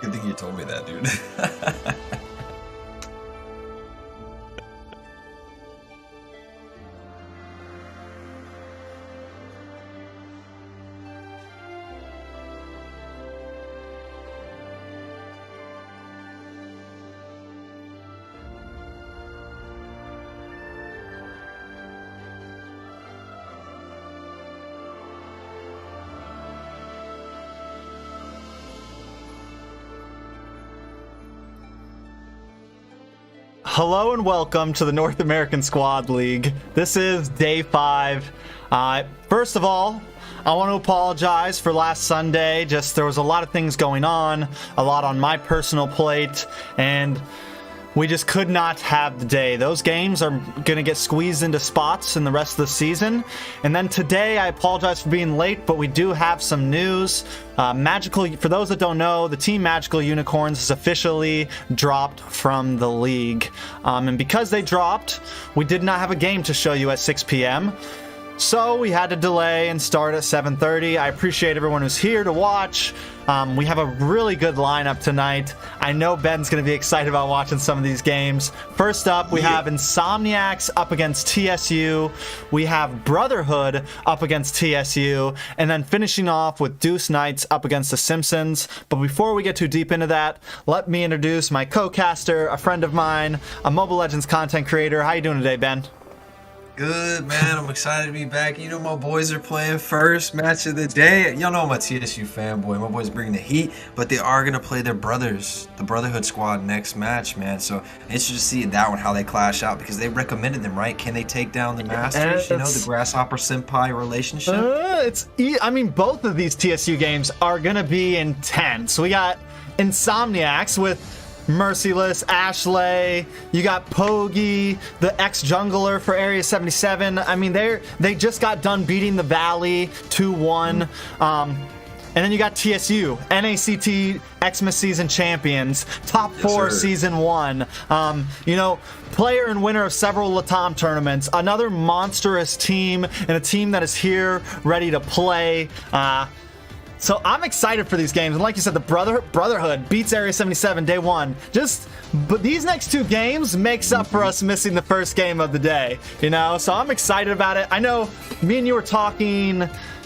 Good thing you told me that, dude. Hello and welcome to the North American Squad League. This is day 5. First of all, I want to apologize for last Sunday. There was a lot of things going on, a lot on my personal plate, and we just could not have the day. Those games are going to get squeezed into spots in the rest of the season. And then today, I apologize for being late, but we do have some news. For those that don't know, the team Magical Unicorns has officially dropped from the league. And because they dropped, we did not have a game to show you at 6 p.m. So we had to delay and start at 7:30. I appreciate everyone who's here to watch. We have a really good lineup tonight. I know Ben's going to be excited about watching some of these games. First up, we have INSOMNIACS up against TSU. We have Brotherhood up against TSU. And then finishing off with DEUCE Knights up against the Simpsons. But before we get too deep into that, let me introduce my co-caster, a friend of mine, a Mobile Legends content creator. How you doing today, Ben? Good, man. I'm excited to be back. You know, my boys are playing first match of the day. Y'all know I'm a TSU fanboy. My boys bring the heat, but they are going to play their brothers, the Brotherhood squad, next match, man. So interested to see that one, how they clash out, because they recommended them, right? Can they take down the Masters? You know, the Grasshopper Senpai relationship? I mean, both of these TSU games are going to be intense. We got INSOMNIACS with Merciless, Ashley, you got Pogi, the ex-jungler for Area 77. I mean, they just got done beating the Valley 2-1. And then you got TSU, NACT Xmas Season Champions, top 4 Season 1. You know, player and winner of several Latam tournaments. Another monstrous team, and a team that is here ready to play. So I'm excited for these games, and like you said, the Brotherhood beats Area 77 day 1. But these next 2 games makes up for us missing the first game of the day, you know? So I'm excited about it. I know me and you were talking,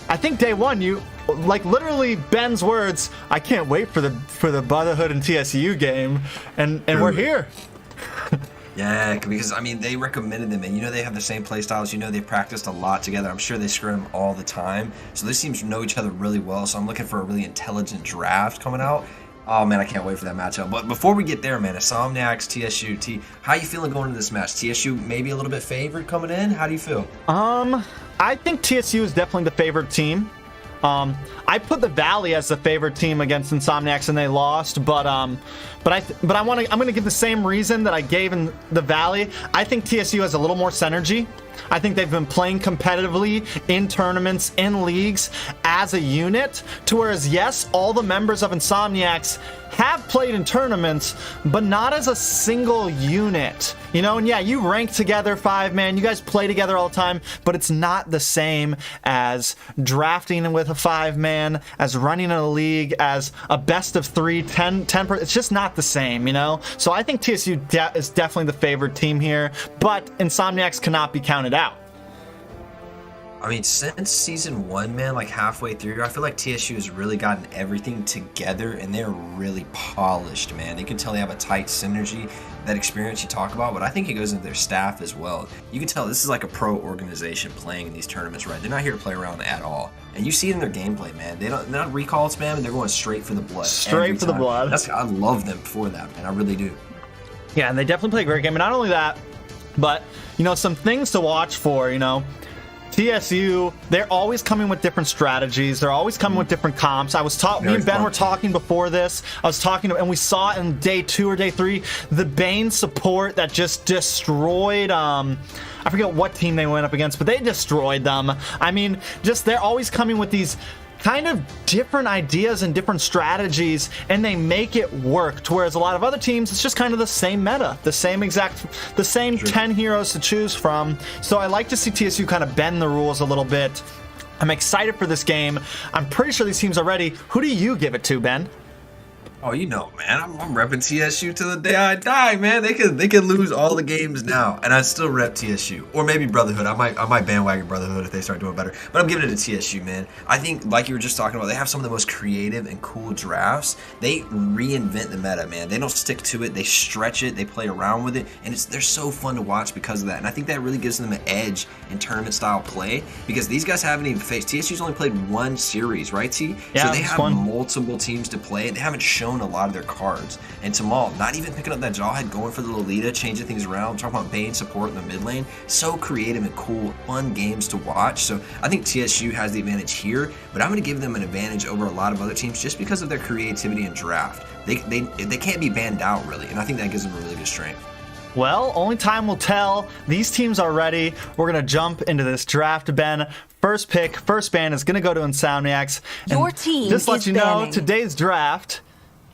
I think day 1, you, like literally Ben's words, I can't wait for the Brotherhood and TSU game, and we're here. Yeah, because, I mean, they recommended them, and you know they have the same play styles. You know they've practiced a lot together. I'm sure they scrim all the time. So these teams know each other really well, so I'm looking for a really intelligent draft coming out. Oh, man, I can't wait for that matchup. But before we get there, man, INSOMNIACS, TSU, how you feeling going into this match? TSU maybe a little bit favored coming in? How do you feel? I think TSU is definitely the favored team. I put the Valley as the favorite team against INSOMNIACS, and they lost. But I'm gonna give the same reason that I gave in the Valley. I think TSU has a little more synergy. I think they've been playing competitively in tournaments, in leagues, as a unit. To whereas, yes, all the members of INSOMNIACS have played in tournaments, but not as a single unit. You know, and yeah, you rank together 5-man, you guys play together all the time, but it's not the same as drafting with a 5-man, as running a league, as a best of 3, 10 it's just not the same, you know? So I think TSU is definitely the favored team here, but INSOMNIACS cannot be counted out. I mean, since season 1, man, like halfway through, I feel like TSU has really gotten everything together, and they're really polished, man. You can tell they have a tight synergy, that experience you talk about, but I think it goes into their staff as well. You can tell this is like a pro organization playing in these tournaments, right? They're not here to play around at all. And you see it in their gameplay, man. They're not recall spam, they're going straight for the blood. Straight for the blood. I love them for that, man. I really do. Yeah, and they definitely play a great game. And not only that, but, you know, some things to watch for, you know. TSU, they're always coming with different strategies. They're always coming with different comps. Me and Ben were talking before this. And we saw in day 2 or day 3, the Bane support that just destroyed, I forget what team they went up against, but they destroyed them. I mean, they're always coming with these kind of different ideas and different strategies, and they make it work. Whereas a lot of other teams, it's just kind of the same meta, the same 10 heroes to choose from. So I like to see TSU kind of bend the rules a little bit. I'm excited for this game. I'm pretty sure these teams are ready. Who do you give it to, Ben? Oh, you know, man, I'm repping TSU to the day I die, man. They could lose all the games now, and I'd still rep TSU, or maybe Brotherhood. I might bandwagon Brotherhood if they start doing better. But I'm giving it to TSU, man. I think, like you were just talking about, they have some of the most creative and cool drafts. They reinvent the meta, man. They don't stick to it. They stretch it. They play around with it, and they're so fun to watch because of that. And I think that really gives them an edge in tournament style play because these guys haven't even faced. TSU's only played one series, right, T? Yeah, so they have one. multiple teams to play, and they haven't shown a lot of their cards. And Tamal, not even picking up that Jawhead, going for the Lolita, changing things around, talking about Bane support in the mid lane. So creative and cool, fun games to watch. So I think TSU has the advantage here, but I'm going to give them an advantage over a lot of other teams just because of their creativity and draft. They can't be banned out, really, and I think that gives them a really good strength. Well, only time will tell. These teams are ready. We're going to jump into this draft, Ben. First pick, first ban is going to go to Insomniacs. Your team just let is you know, banning. today's draft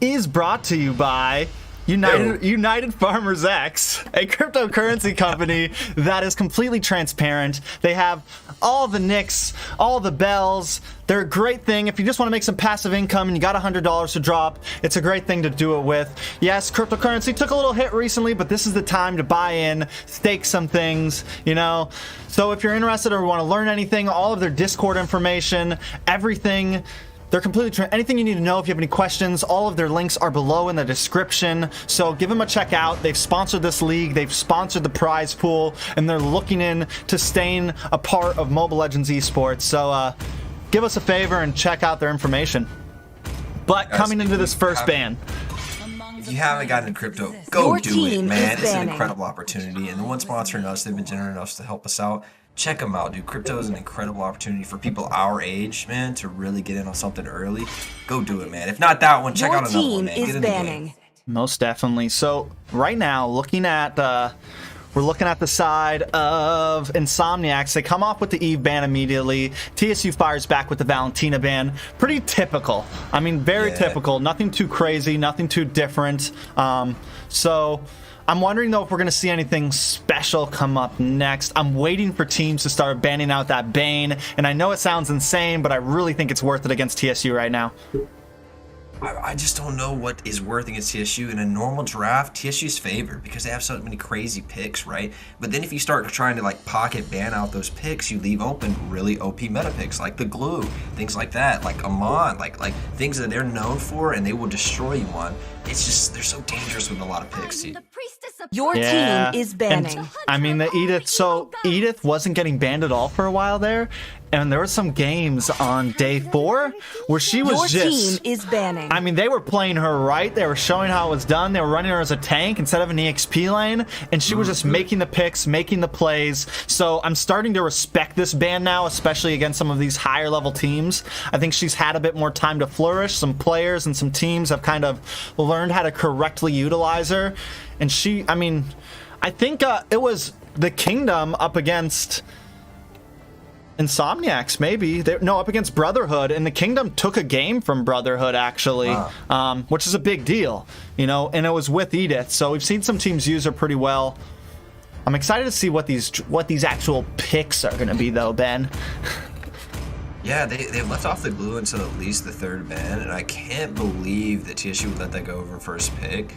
is brought to you by United Farmers X, a cryptocurrency company that is completely transparent. They have all the nicks, all the bells. They're a great thing. If you just want to make some passive income and you got $100 to drop, it's a great thing to do it with. Yes, cryptocurrency took a little hit recently, but this is the time to buy in, stake some things, you know. So if you're interested or want to learn anything, all of their Discord information, everything, they're completely anything you need to know. If you have any questions, all of their links are below in the description. So give them a check out. They've sponsored this league. They've sponsored the prize pool, and they're looking in to staying a part of Mobile Legends esports. So give us a favor and check out their information. But coming into this first ban, If you haven't gotten into crypto, go Your do it, team man. is It's an banning. incredible opportunity. And the one sponsoring us, they've been generous enough to help us out. Check them out, dude. Crypto is an incredible opportunity for people our age, man, to really get in on something early. Go do it, man. If not that one, check Your out another one, team man. is Get in the game. banning. most definitely. So right now, we're looking at the side of Insomniacs. They come off with the Eve ban immediately. TSU fires back with the Valentina ban. Pretty typical. I mean, very typical. Nothing too crazy, nothing too different. So I'm wondering, though, if we're going to see anything special come up next. I'm waiting for teams to start banning out that Bane. And I know it sounds insane, but I really think it's worth it against TSU right now. I just don't know what is worth against TSU. In a normal draft, TSU's favored because they have so many crazy picks, right? But then if you start trying to like pocket ban out those picks, you leave open really OP meta picks like the Glue, things like that, like Amon, like things that they're known for, and they will destroy you on. It's just they're so dangerous with a lot of picks. See? Your Yeah. team is banning. And, I mean, the Edith. So Edith wasn't getting banned at all for a while there, and there were some games on day 4 where she was Your just. team is banning. I mean, they were playing her right. They were showing how it was done. They were running her as a tank instead of an EXP lane, and she was just making the picks, making the plays. So I'm starting to respect this ban now, especially against some of these higher level teams. I think she's had a bit more time to flourish. Some players and some teams have kind of learned how to correctly utilize her. And she, I mean, I think it was the Kingdom up against Insomniacs, maybe. No, up against Brotherhood, and the Kingdom took a game from Brotherhood, actually, which is a big deal, you know, and it was with Edith, so we've seen some teams use her pretty well. I'm excited to see what these actual picks are going to be, though, Ben. Yeah, they left off the Glue until at least the 3rd ban, and I can't believe that TSU would let that go over first pick.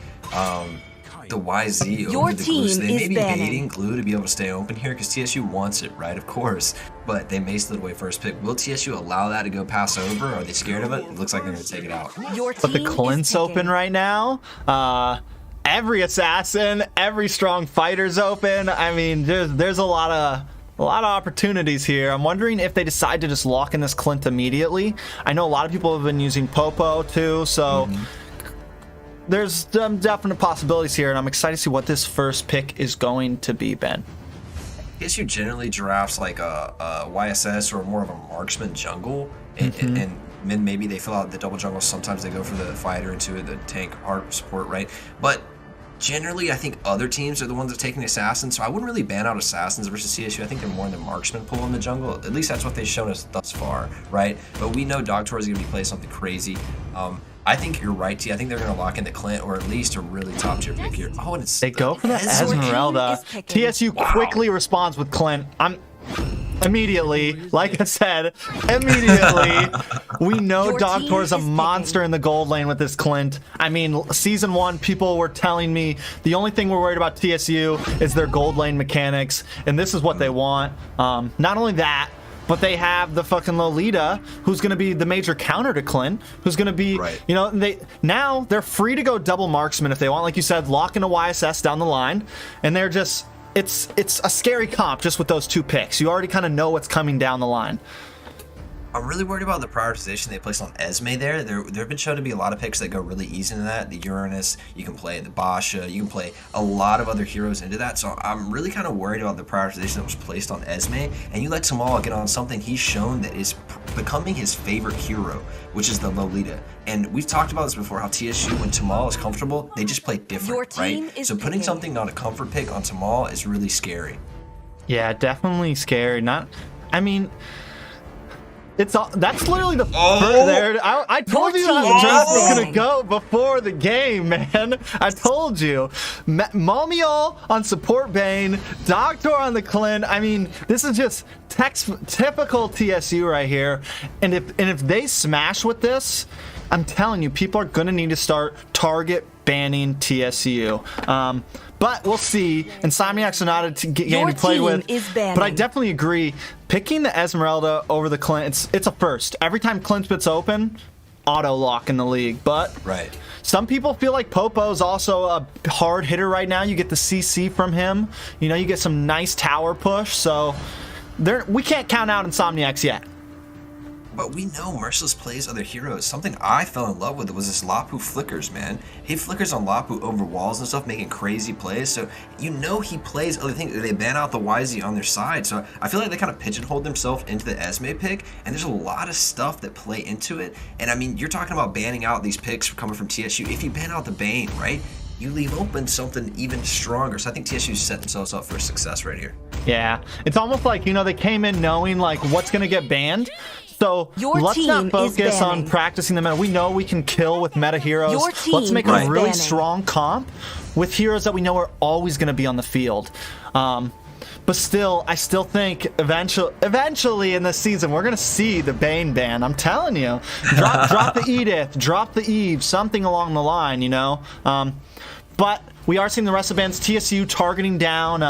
The YZ Your over the Glue. So team they may is be banning. baiting Glue to be able to stay open here because TSU wants it, right? Of course. But they may slid away first pick. Will TSU allow that to go pass over? Are they scared of it? It looks like they're going to take it out. Your But the team Clint's is picking. open right now. Every assassin, every strong fighter's open. I mean, there's a lot of opportunities here. I'm wondering if they decide to just lock in this Clint immediately. I know a lot of people have been using Popo too, so there's definite possibilities here, and I'm excited to see what this first pick is going to be, Ben. TSU generally drafts like a YSS or more of a marksman jungle, and then maybe they fill out the double jungle. Sometimes they go for the fighter into the tank hard support, right? But generally, I think other teams are the ones that are taking the assassins, so I wouldn't really ban out assassins versus CSU. I think they're more in the marksman pool in the jungle. At least that's what they've shown us thus far, right? But we know Dogtour is going to be playing something crazy. I think you're right, T. I think they're going to lock into Clint, or at least a really top tier pick here. Oh, and it's They go for the Esmeralda Esmeralda. is picking. TSU quickly responds with Clint. immediately, like I said, immediately, we know Dogtor is a monster in the gold lane with this Clint. I mean, Season 1, people were telling me the only thing we're worried about TSU is their gold lane mechanics, and this is what they want. Not only that, but they have the fucking Lolita, who's going to be the major counter to Clint, who's going to be, you know, they're free to go double marksman if they want, like you said, lock into YSS down the line, and they're just, it's a scary comp just with those two picks. You already kind of know what's coming down the line. I'm really worried about the prioritization they placed on Esme there. There have been shown to be a lot of picks that go really easy into that. The Uranus, you can play the Basha, you can play a lot of other heroes into that. So I'm really kind of worried about the prioritization that was placed on Esme. And you let Tamal get on something he's shown that is becoming his favorite hero, which is the Lolita. And we've talked about this before, how TSU, when Tamal is comfortable, they just play different, right? So putting something not a comfort pick on Tamal is really scary. Yeah, definitely scary. I mean... That's literally the there. I told you how the draft was gonna go before the game, man. I told you. Momiol on support Bane, Doctor on the Clint. I mean, this is just typical TSU right here. And if they smash with this, I'm telling you, people are gonna need to start target banning TSU. But we'll see. INSOMNIACS are not a game to play with. But I definitely agree. Picking the Esmeralda over the Clint, it's a first. Every time Clint spits open, auto lock in the league. But some people feel like Popo's also a hard hitter right now. You get the CC from him. You know, you get some nice tower push. So we can't count out INSOMNIACS yet. But we know Merciless plays other heroes. Something I fell in love with was this Lapu flickers, man. He flickers on Lapu over walls and stuff, making crazy plays. So you know he plays other things. They ban out the YZ on their side. So I feel like they kind of pigeonholed themselves into the Esme pick. And there's a lot of stuff that play into it. And I mean, you're talking about banning out these picks coming from TSU. If you ban out the Bane, right, you leave open something even stronger. So I think TSU set themselves up for success right here. Yeah, it's almost like, you know, they came in knowing like what's going to get banned. So let's not focus on practicing the meta. We know we can kill with meta heroes. Let's make a really strong comp with heroes that we know are always going to be on the field. But still, I still think eventually in this season, we're going to see the Bane ban. I'm telling you. Drop the Edith, drop the Eve, something along the line, you know. But we are seeing the rest of the bans. TSU targeting down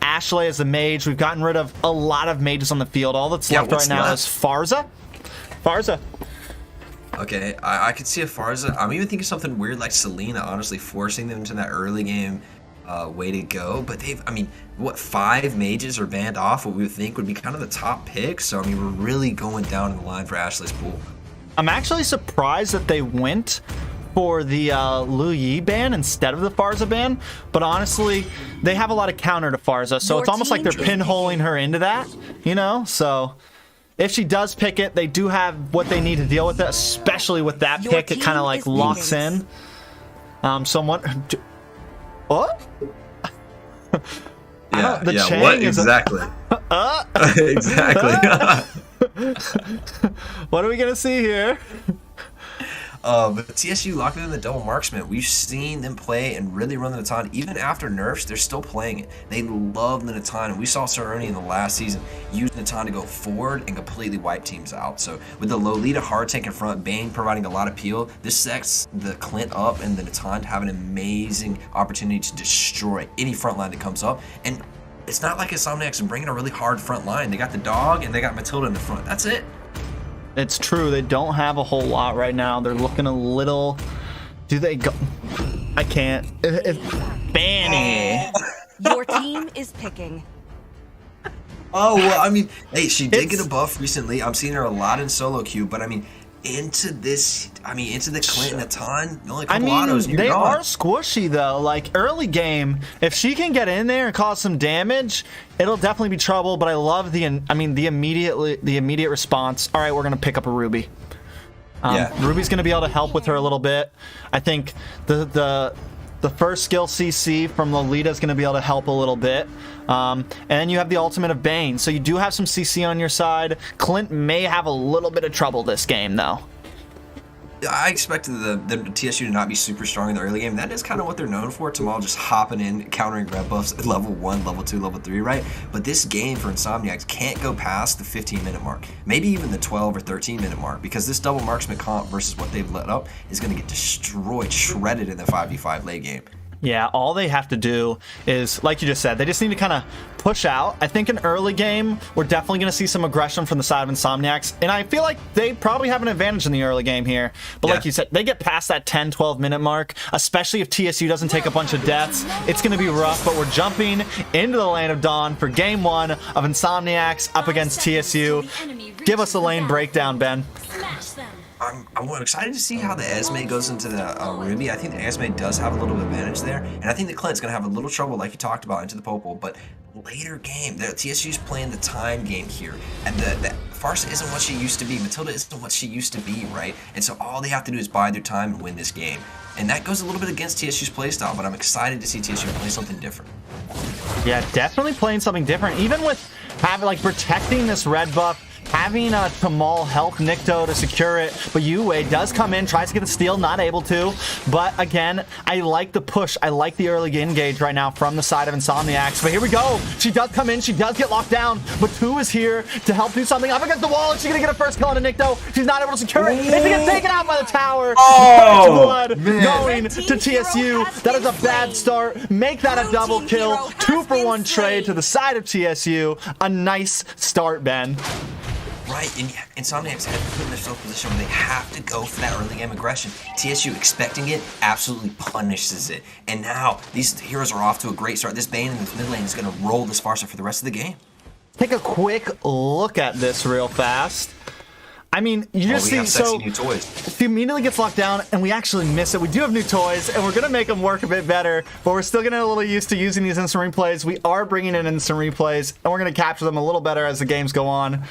Ashley as a mage. We've gotten rid of a lot of mages on the field. All that's left right now is Farza. Okay, I could see a Farza. I'm even thinking something weird like Selena, honestly, forcing them to that early game way to go. But I mean, what, 5 mages are banned off what we would think would be kind of the top pick. So, I mean, we're really going down in the line for Ashley's pool. I'm actually surprised that they went for the Lu Yi ban instead of the Farza ban, but honestly, they have a lot of counter to Farza, so it's almost like they're pinholing her into that, you know? So if she does pick it, they do have what they need to deal with it, especially with that pick. It kind of like locks in. What? Yeah, what exactly? Exactly. What are we gonna see here? But TSU locked in the double marksman. We've seen them play and really run the Natan. Even after nerfs, they're still playing it. They love the Natan. And we saw Cerrone in the last season use Natan to go forward and completely wipe teams out. So with the Lolita hard tank in front, Bane providing a lot of peel, this sets the Clint up and the Natan to have an amazing opportunity to destroy any front line that comes up. And it's not like INSOMNIACS are bringing a really hard front line. They got the dog and they got Matilda in the front. That's it. It's true. They don't have a whole lot right now. They're looking a little... Do they go... I can't. Fanny. Your team is picking. Oh, well, I mean, hey, she did get a buff recently. I'm seeing her a lot in solo queue, but I mean, into the Clint Natan, only a couple autos, they are squishy though. Like early game, if she can get in there and cause some damage, it'll definitely be trouble. But I love the immediate response. All right, we're gonna pick up a Ruby. Ruby's gonna be able to help with her a little bit. I think the first skill CC from Lolita is gonna be able to help a little bit. And you have the ultimate of Bane, so you do have some CC on your side. Clint may have a little bit of trouble this game, though. I expected the TSU to not be super strong in the early game. That is kind of what they're known for. Tamal just hopping in, countering red buffs at level 1, level 2, level 3, right? But this game for Insomniacs can't go past the 15-minute mark. Maybe even the 12 or 13-minute mark, because this double marksman comp versus what they've let up is going to get destroyed, shredded in the 5v5 late game. Yeah, all they have to do is, like you just said, they just need to kind of push out. I think in early game, we're definitely going to see some aggression from the side of Insomniacs, and I feel like they probably have an advantage in the early game here. But like you said, they get past that 10, 12-minute mark, especially if TSU doesn't take a bunch of deaths. It's going to be rough, but we're jumping into the Land of Dawn for game 1 of Insomniacs up against TSU. Give us a lane breakdown, Ben. I'm excited to see how the Esme goes into the Ruby. I think the Esme does have a little advantage there, and I think the Clint's going to have a little trouble, like you talked about, into the Popol. But later game, the TSU's playing the time game here, and the Farsa isn't what she used to be. Matilda isn't what she used to be, right? And so all they have to do is bide their time and win this game. And that goes a little bit against TSU's playstyle, but I'm excited to see TSU play something different. Yeah, definitely playing something different, even with having, like, protecting this red buff, having Tamal help Nikto to secure it, but Yue does come in, tries to get the steal, not able to. But again, I like the push. I like the early engage right now from the side of Insomniacs. But here we go. She does come in. She does get locked down, but 2 is here to help do something up against the wall, and she's going to get a first kill on a Nikto. She's not able to secure it. It's going to get taken out by the tower. Oh, blood going to TSU. That is a bad start. Make that a double kill. 2-for-1 trade to the side of TSU. A nice start, Ben. Right, and Insomniacs have put themselves in a position where they have to go for that early game aggression. TSU, expecting it, absolutely punishes it. And now, these heroes are off to a great start. This Bane in this mid lane is going to roll this Farsa for the rest of the game. Take a quick look at this real fast. I mean, you just see, so new toys. He immediately gets locked down, and we actually miss it. We do have new toys, and we're going to make them work a bit better, but we're still getting a little used to using these instant replays. We are bringing in instant replays, and we're going to capture them a little better as the games go on.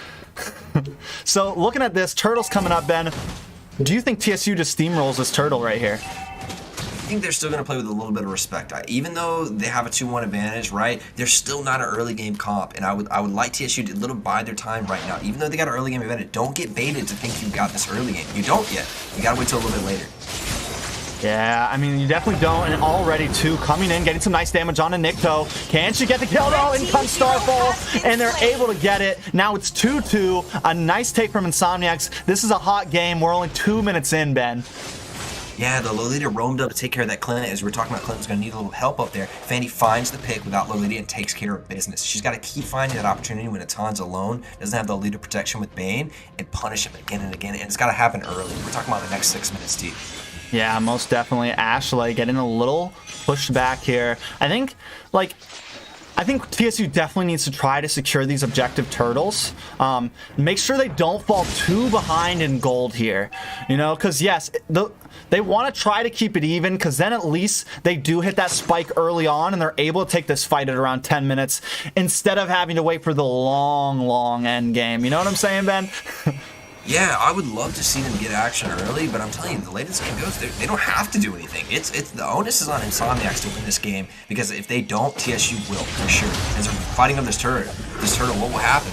So, looking at this, Turtle's coming up, Ben. Do you think TSU just steamrolls this Turtle right here? I think they're still going to play with a little bit of respect. Even though they have a 2-1 advantage, right, they're still not an early game comp, and I would like TSU to little bide their time right now. Even though they got an early game advantage, don't get baited to think you got this early game. You don't yet. You got to wait till a little bit later. Yeah, I mean, you definitely don't, and already, too, coming in, getting some nice damage on a Nikto. Can she get the kill, though? In comes Starfall, and they're able to get it. Now it's 2-2, a nice take from Insomniacs. This is a hot game. We're only 2 minutes in, Ben. Yeah, the Lolita roamed up to take care of that Clint. As we were talking about, Clint was going to need a little help up there. Fanny finds the pick without Lolita and takes care of business. She's got to keep finding that opportunity when Atan's alone, doesn't have the Lolita protection with Bane, and punish him again and again. And it's got to happen early. We're talking about the next 6 minutes deep. Yeah, most definitely. Ashley getting a little pushed back here. I think TSU definitely needs to try to secure these objective turtles. Make sure they don't fall too behind in gold here. You know, because yes, they want to try to keep it even, because then at least they do hit that spike early on and they're able to take this fight at around 10 minutes instead of having to wait for the long end game. You know what I'm saying, Ben? Yeah, I would love to see them get action early, but I'm telling you, the latest game goes, they don't have to do anything. It's the onus is on Insomniacs to win this game, because if they don't, TSU will, for sure. As they're fighting on this turtle, what will happen?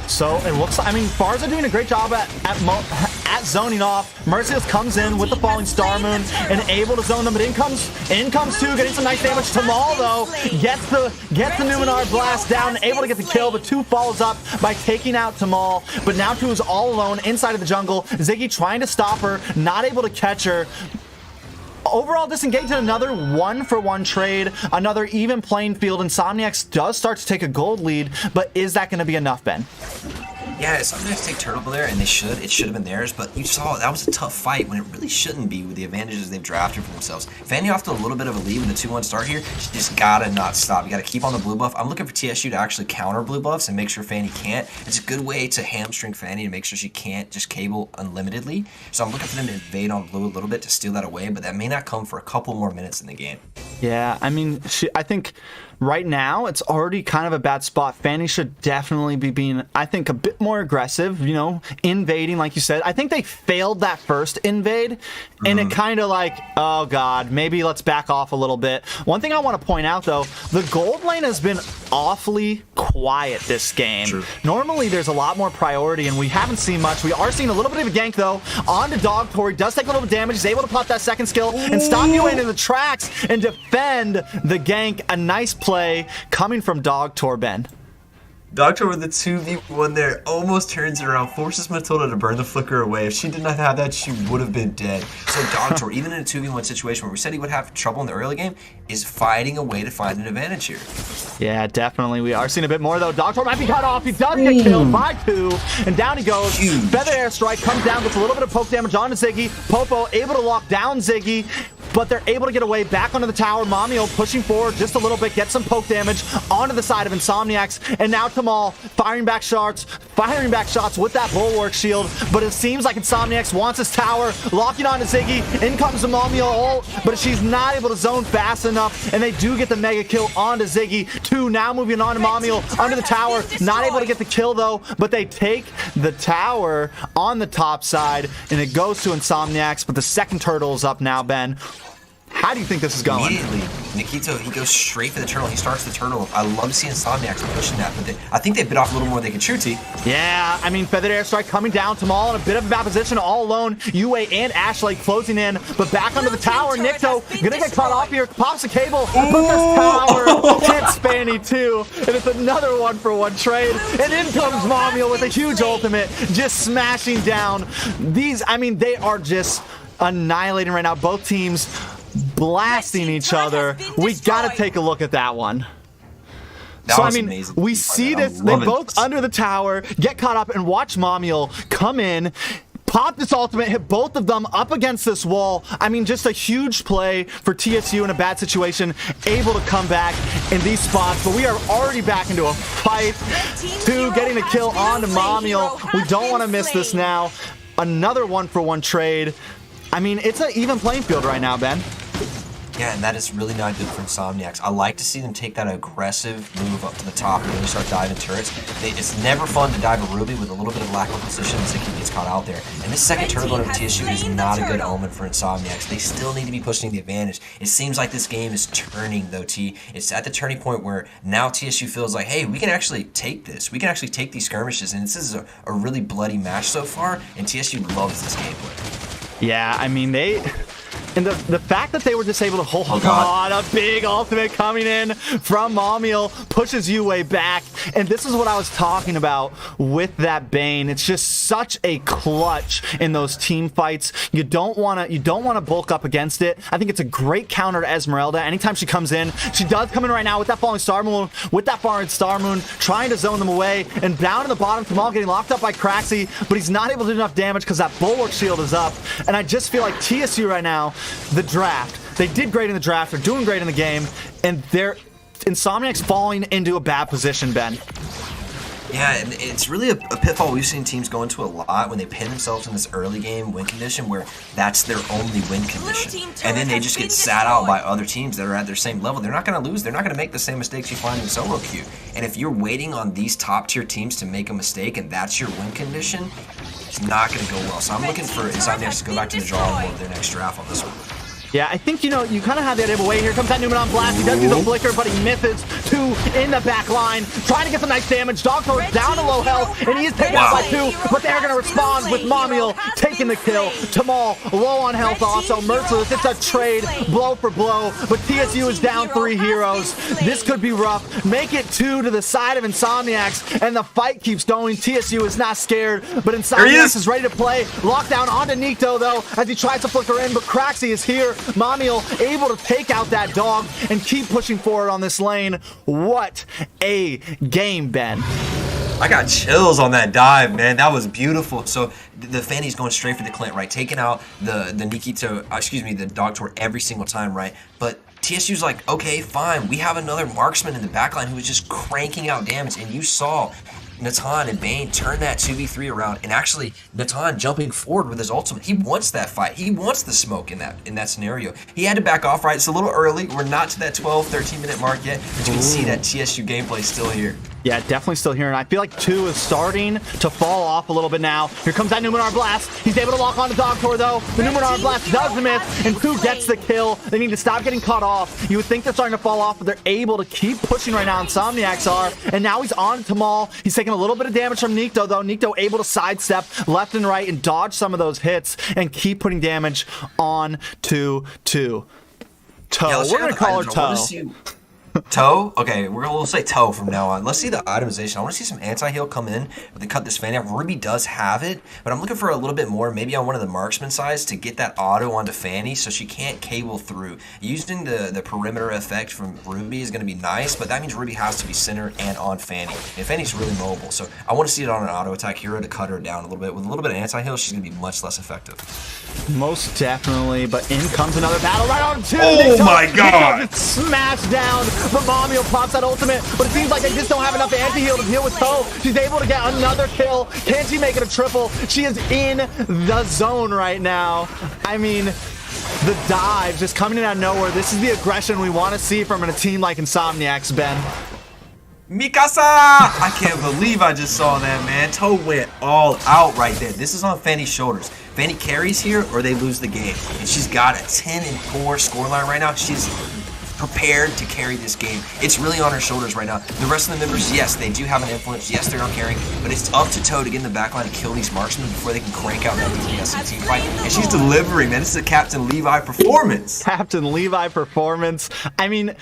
So it looks like, I mean, Barza doing a great job at zoning off. Merciless comes in with the falling Star Moon and able to zone them, but in comes 2, getting some nice damage. Tamal, though, gets the Numenor blast down, able to get the kill, but 2 follows up by taking out Tamal. But now 2 is all alone inside of the jungle. Ziggy trying to stop her, not able to catch her. Overall, disengaged in another 1-for-1 trade, another even playing field. Insomniacs does start to take a gold lead, but is that going to be enough, Ben? Yeah, Insomniacs take Turtle there, and they should. It should have been theirs, but you saw that was a tough fight when it really shouldn't be with the advantages they've drafted for themselves. Fanny off to a little bit of a lead with the 2-1 start here. She just gotta not stop. You gotta keep on the blue buff. I'm looking for TSU to actually counter blue buffs and make sure Fanny can't. It's a good way to hamstring Fanny to make sure she can't just cable unlimitedly. So I'm looking for them to invade on blue a little bit to steal that away, but that may not come for a couple more minutes in the game. Yeah, I mean, I think right now it's already kind of a bad spot. Fanny should definitely be being, I think, a bit more aggressive, you know, invading, like you said. I think they failed that first invade, and it kind of like, oh god, maybe let's back off a little bit. One thing I want to point out, though, the gold lane has been awfully quiet this game. True. Normally, there's a lot more priority, and we haven't seen much. We are seeing a little bit of a gank, though, on to Dog Tori. Does take a little bit of damage. He's able to pop that second skill and stop you in the tracks and defend the gank. A nice play coming from Dog Tor, Ben. Doctor with the 2v1 there almost turns it around, forces Matilda to burn the flicker away. If she did not have that, she would have been dead. So Doctor, even in a 2v1 situation where we said he would have trouble in the early game, is fighting a way to find an advantage here. Yeah, definitely. We are seeing a bit more, though. Doctor might be cut off. He does get killed by 2, and down he goes. Huge. Feather Airstrike comes down, gets a little bit of poke damage onto Ziggy. Popo able to lock down Ziggy, but they're able to get away back onto the tower. Mamio pushing forward just a little bit, gets some poke damage onto the side of Insomniacs, and now Tamal firing back shots with that bulwark shield, but it seems like Insomniacs wants his tower, locking onto Ziggy. In comes the Mamio ult, but she's not able to zone fast enough, and they do get the mega kill onto Ziggy. 2 now moving on to Mamio under the tower, not able to get the kill though, but they take the tower on the top side, and it goes to Insomniacs, but the second turtle is up now, Ben. How do you think this is going? Immediately, Nikito, he goes straight for the turtle. He starts the turtle. I love seeing Insomniacs pushing that, but I think they bit off a little more than they could chew, T. Yeah, I mean, Feathered Airstrike coming down. Tamal in a bit of a bad position, all alone. Yue and Ashley closing in, but back onto the tower. Nikto gonna get caught off here. Pops the cable, but this tower hits Spanny too, and it's another 1-for-1 trade. And in comes Mamio with a huge ultimate, just smashing down these. I mean, they are just annihilating right now. Both teams blasting each other. We gotta take a look at that one. That so was I mean, amazing. we see this. They both under the tower get caught up, and watch Mamio come in, pop this ultimate, hit both of them up against this wall. I mean, just a huge play for TSU in a bad situation, able to come back in these spots, but we are already back into a fight. 2 getting a kill onto Mamio. We don't want to miss this now. Another 1-for-1 trade. I mean, it's an even playing field right now, Ben. Yeah, and that is really not good for Insomniacs. I like to see them take that aggressive move up to the top and really start diving turrets. It's never fun to dive a Ruby with a little bit of lack of position as Ziki gets caught out there. And this second turtle going to TSU is not a good omen for Insomniacs. They still need to be pushing the advantage. It seems like this game is turning, though, T. It's at the turning point where now TSU feels like, hey, we can actually take this. We can actually take these skirmishes. And this is a really bloody match so far, and TSU loves this gameplay. Yeah, I mean, and the fact that they were just able to hold on, a big ultimate coming in from Mamil pushes you way back, and this is what I was talking about with that Bane. It's just such a clutch in those team fights. You don't want to bulk up against it. I think it's a great counter to Esmeralda. Anytime she comes in, she does come in right now with that falling star moon, trying to zone them away, and down to the bottom, Kamal getting locked up by Craxy, but he's not able to do enough damage because that bulwark shield is up. And I just feel like TSU right now, the draft, they did great in the draft, they're doing great in the game, and they're Insomniac's falling into a bad position, Ben. Yeah, and it's really a pitfall we've seen teams go into a lot when they pin themselves in this early game win condition where that's their only win condition. And then they just get sat out by other teams that are at their same level. They're not going to lose. They're not going to make the same mistakes you find in solo queue. And if you're waiting on these top tier teams to make a mistake and that's your win condition, it's not going to go well. So I'm looking for Insomniacs to go back to the drawing board of their next draft on this one. Yeah, I think, you kind of have the idea of, wait, here comes that Newman on blast. He does do the flicker, but he misses. 2 in the back line, trying to get some nice damage. Dog Toad down to low health, and he is taken out by 2, but they're going to respond with Mamil taking the kill. Tamal low on health also, merciless. It's a trade, blow for blow, but TSU is down 3 heroes. This could be rough. Make it 2 to the side of Insomniacs, and the fight keeps going. TSU is not scared, but Insomniacs is ready to play. Lockdown onto Nikto, though, as he tries to flicker in, but Craxy is here. Mamil able to take out that dog and keep pushing forward on this lane. What a game, Ben. I got chills on that dive, man. That was beautiful. So the Fanny's going straight for the Clint, right? Taking out the Nikito, the Dog Tour every single time, right? But TSU's like, okay, fine. We have another marksman in the backline who is just cranking out damage. And you saw Natan and Bane turn that 2v3 around, and actually Natan jumping forward with his ultimate. He wants that fight. He wants the smoke in that scenario. He had to back off, right? It's a little early. We're not to that 12, 13 minute mark yet, but you can see that TSU gameplay is still here. Yeah, definitely still here, and I feel like 2 is starting to fall off a little bit now. Here comes that Numenor Blast. He's able to lock on to Dogtor, though. The Numenor Blast does miss, and 2 gets the kill. They need to stop getting cut off. You would think they're starting to fall off, but they're able to keep pushing right now. INSOMNIACS are, and now he's on to Maul. He's taking a little bit of damage from Nikto, though. Nikto able to sidestep left and right and dodge some of those hits and keep putting damage on to 2. Toe. Yeah, we're going to call her Toe. Toe? Okay, we'll say Toe from now on. Let's see the itemization. I want to see some anti-heal come in. They cut this Fanny off. Ruby does have it, but I'm looking for a little bit more, maybe on one of the marksman sides to get that auto onto Fanny so she can't cable through. Using the perimeter effect from Ruby is going to be nice, but that means Ruby has to be centered and on Fanny. And Fanny's really mobile, so I want to see it on an auto attack hero to cut her down a little bit. With a little bit of anti-heal, she's going to be much less effective. Most definitely, but in comes another battle right on 2. Oh my god! Smash down, but Mamio pops that ultimate, but it seems like they just don't have enough anti-heal to deal with Toe. She's able to get another kill. Can she make it a triple? She is in the zone right now. I mean, the dive just coming in out of nowhere. This is the aggression we want to see from a team like INSOMNIACS, Ben. Mikasa! I can't believe I just saw that, man. Toe went all out right there. This is on Fanny's shoulders. Fanny carries here or they lose the game. And she's got a 10-4 scoreline right now. She's prepared to carry this game. It's really on her shoulders right now. The rest of the members, yes, they do have an influence. Yes, they're on carrying, but it's up to Toe to get in the backline and kill these marksmen before they can crank out that DPS and team fight. And she's delivering, man. This is a Captain Levi performance. Captain Levi performance. I mean,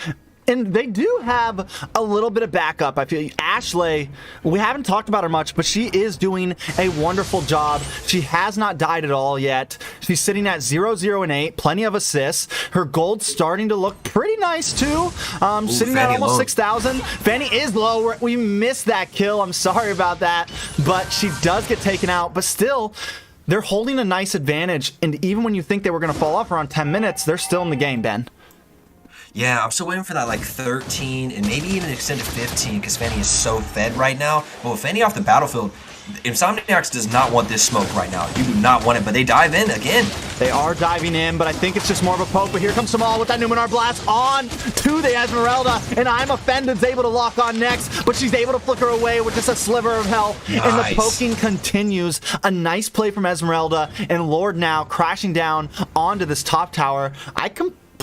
and they do have a little bit of backup. I feel Ashley, we haven't talked about her much, but she is doing a wonderful job. She has not died at all yet. She's sitting at 0, 0, and 8. Plenty of assists. Her gold's starting to look pretty nice too. Sitting at almost 6,000. Fanny is low. We missed that kill. I'm sorry about that, but she does get taken out. But still, they're holding a nice advantage. And even when you think they were going to fall off around 10 minutes, they're still in the game, Ben. Yeah, I'm still waiting for that like 13 and maybe even extend to 15 because Fanny is so fed right now. But with Fanny off the battlefield, INSOMNIACS does not want this smoke right now. You do not want it, but they dive in again. They are diving in, but I think it's just more of a poke. But here comes Samal with that Numenor Blast on to the Esmeralda, and I'm Offended's able to lock on next, but she's able to flicker away with just a sliver of health. Nice. And the poking continues. A nice play from Esmeralda, and Lord now crashing down onto this top tower.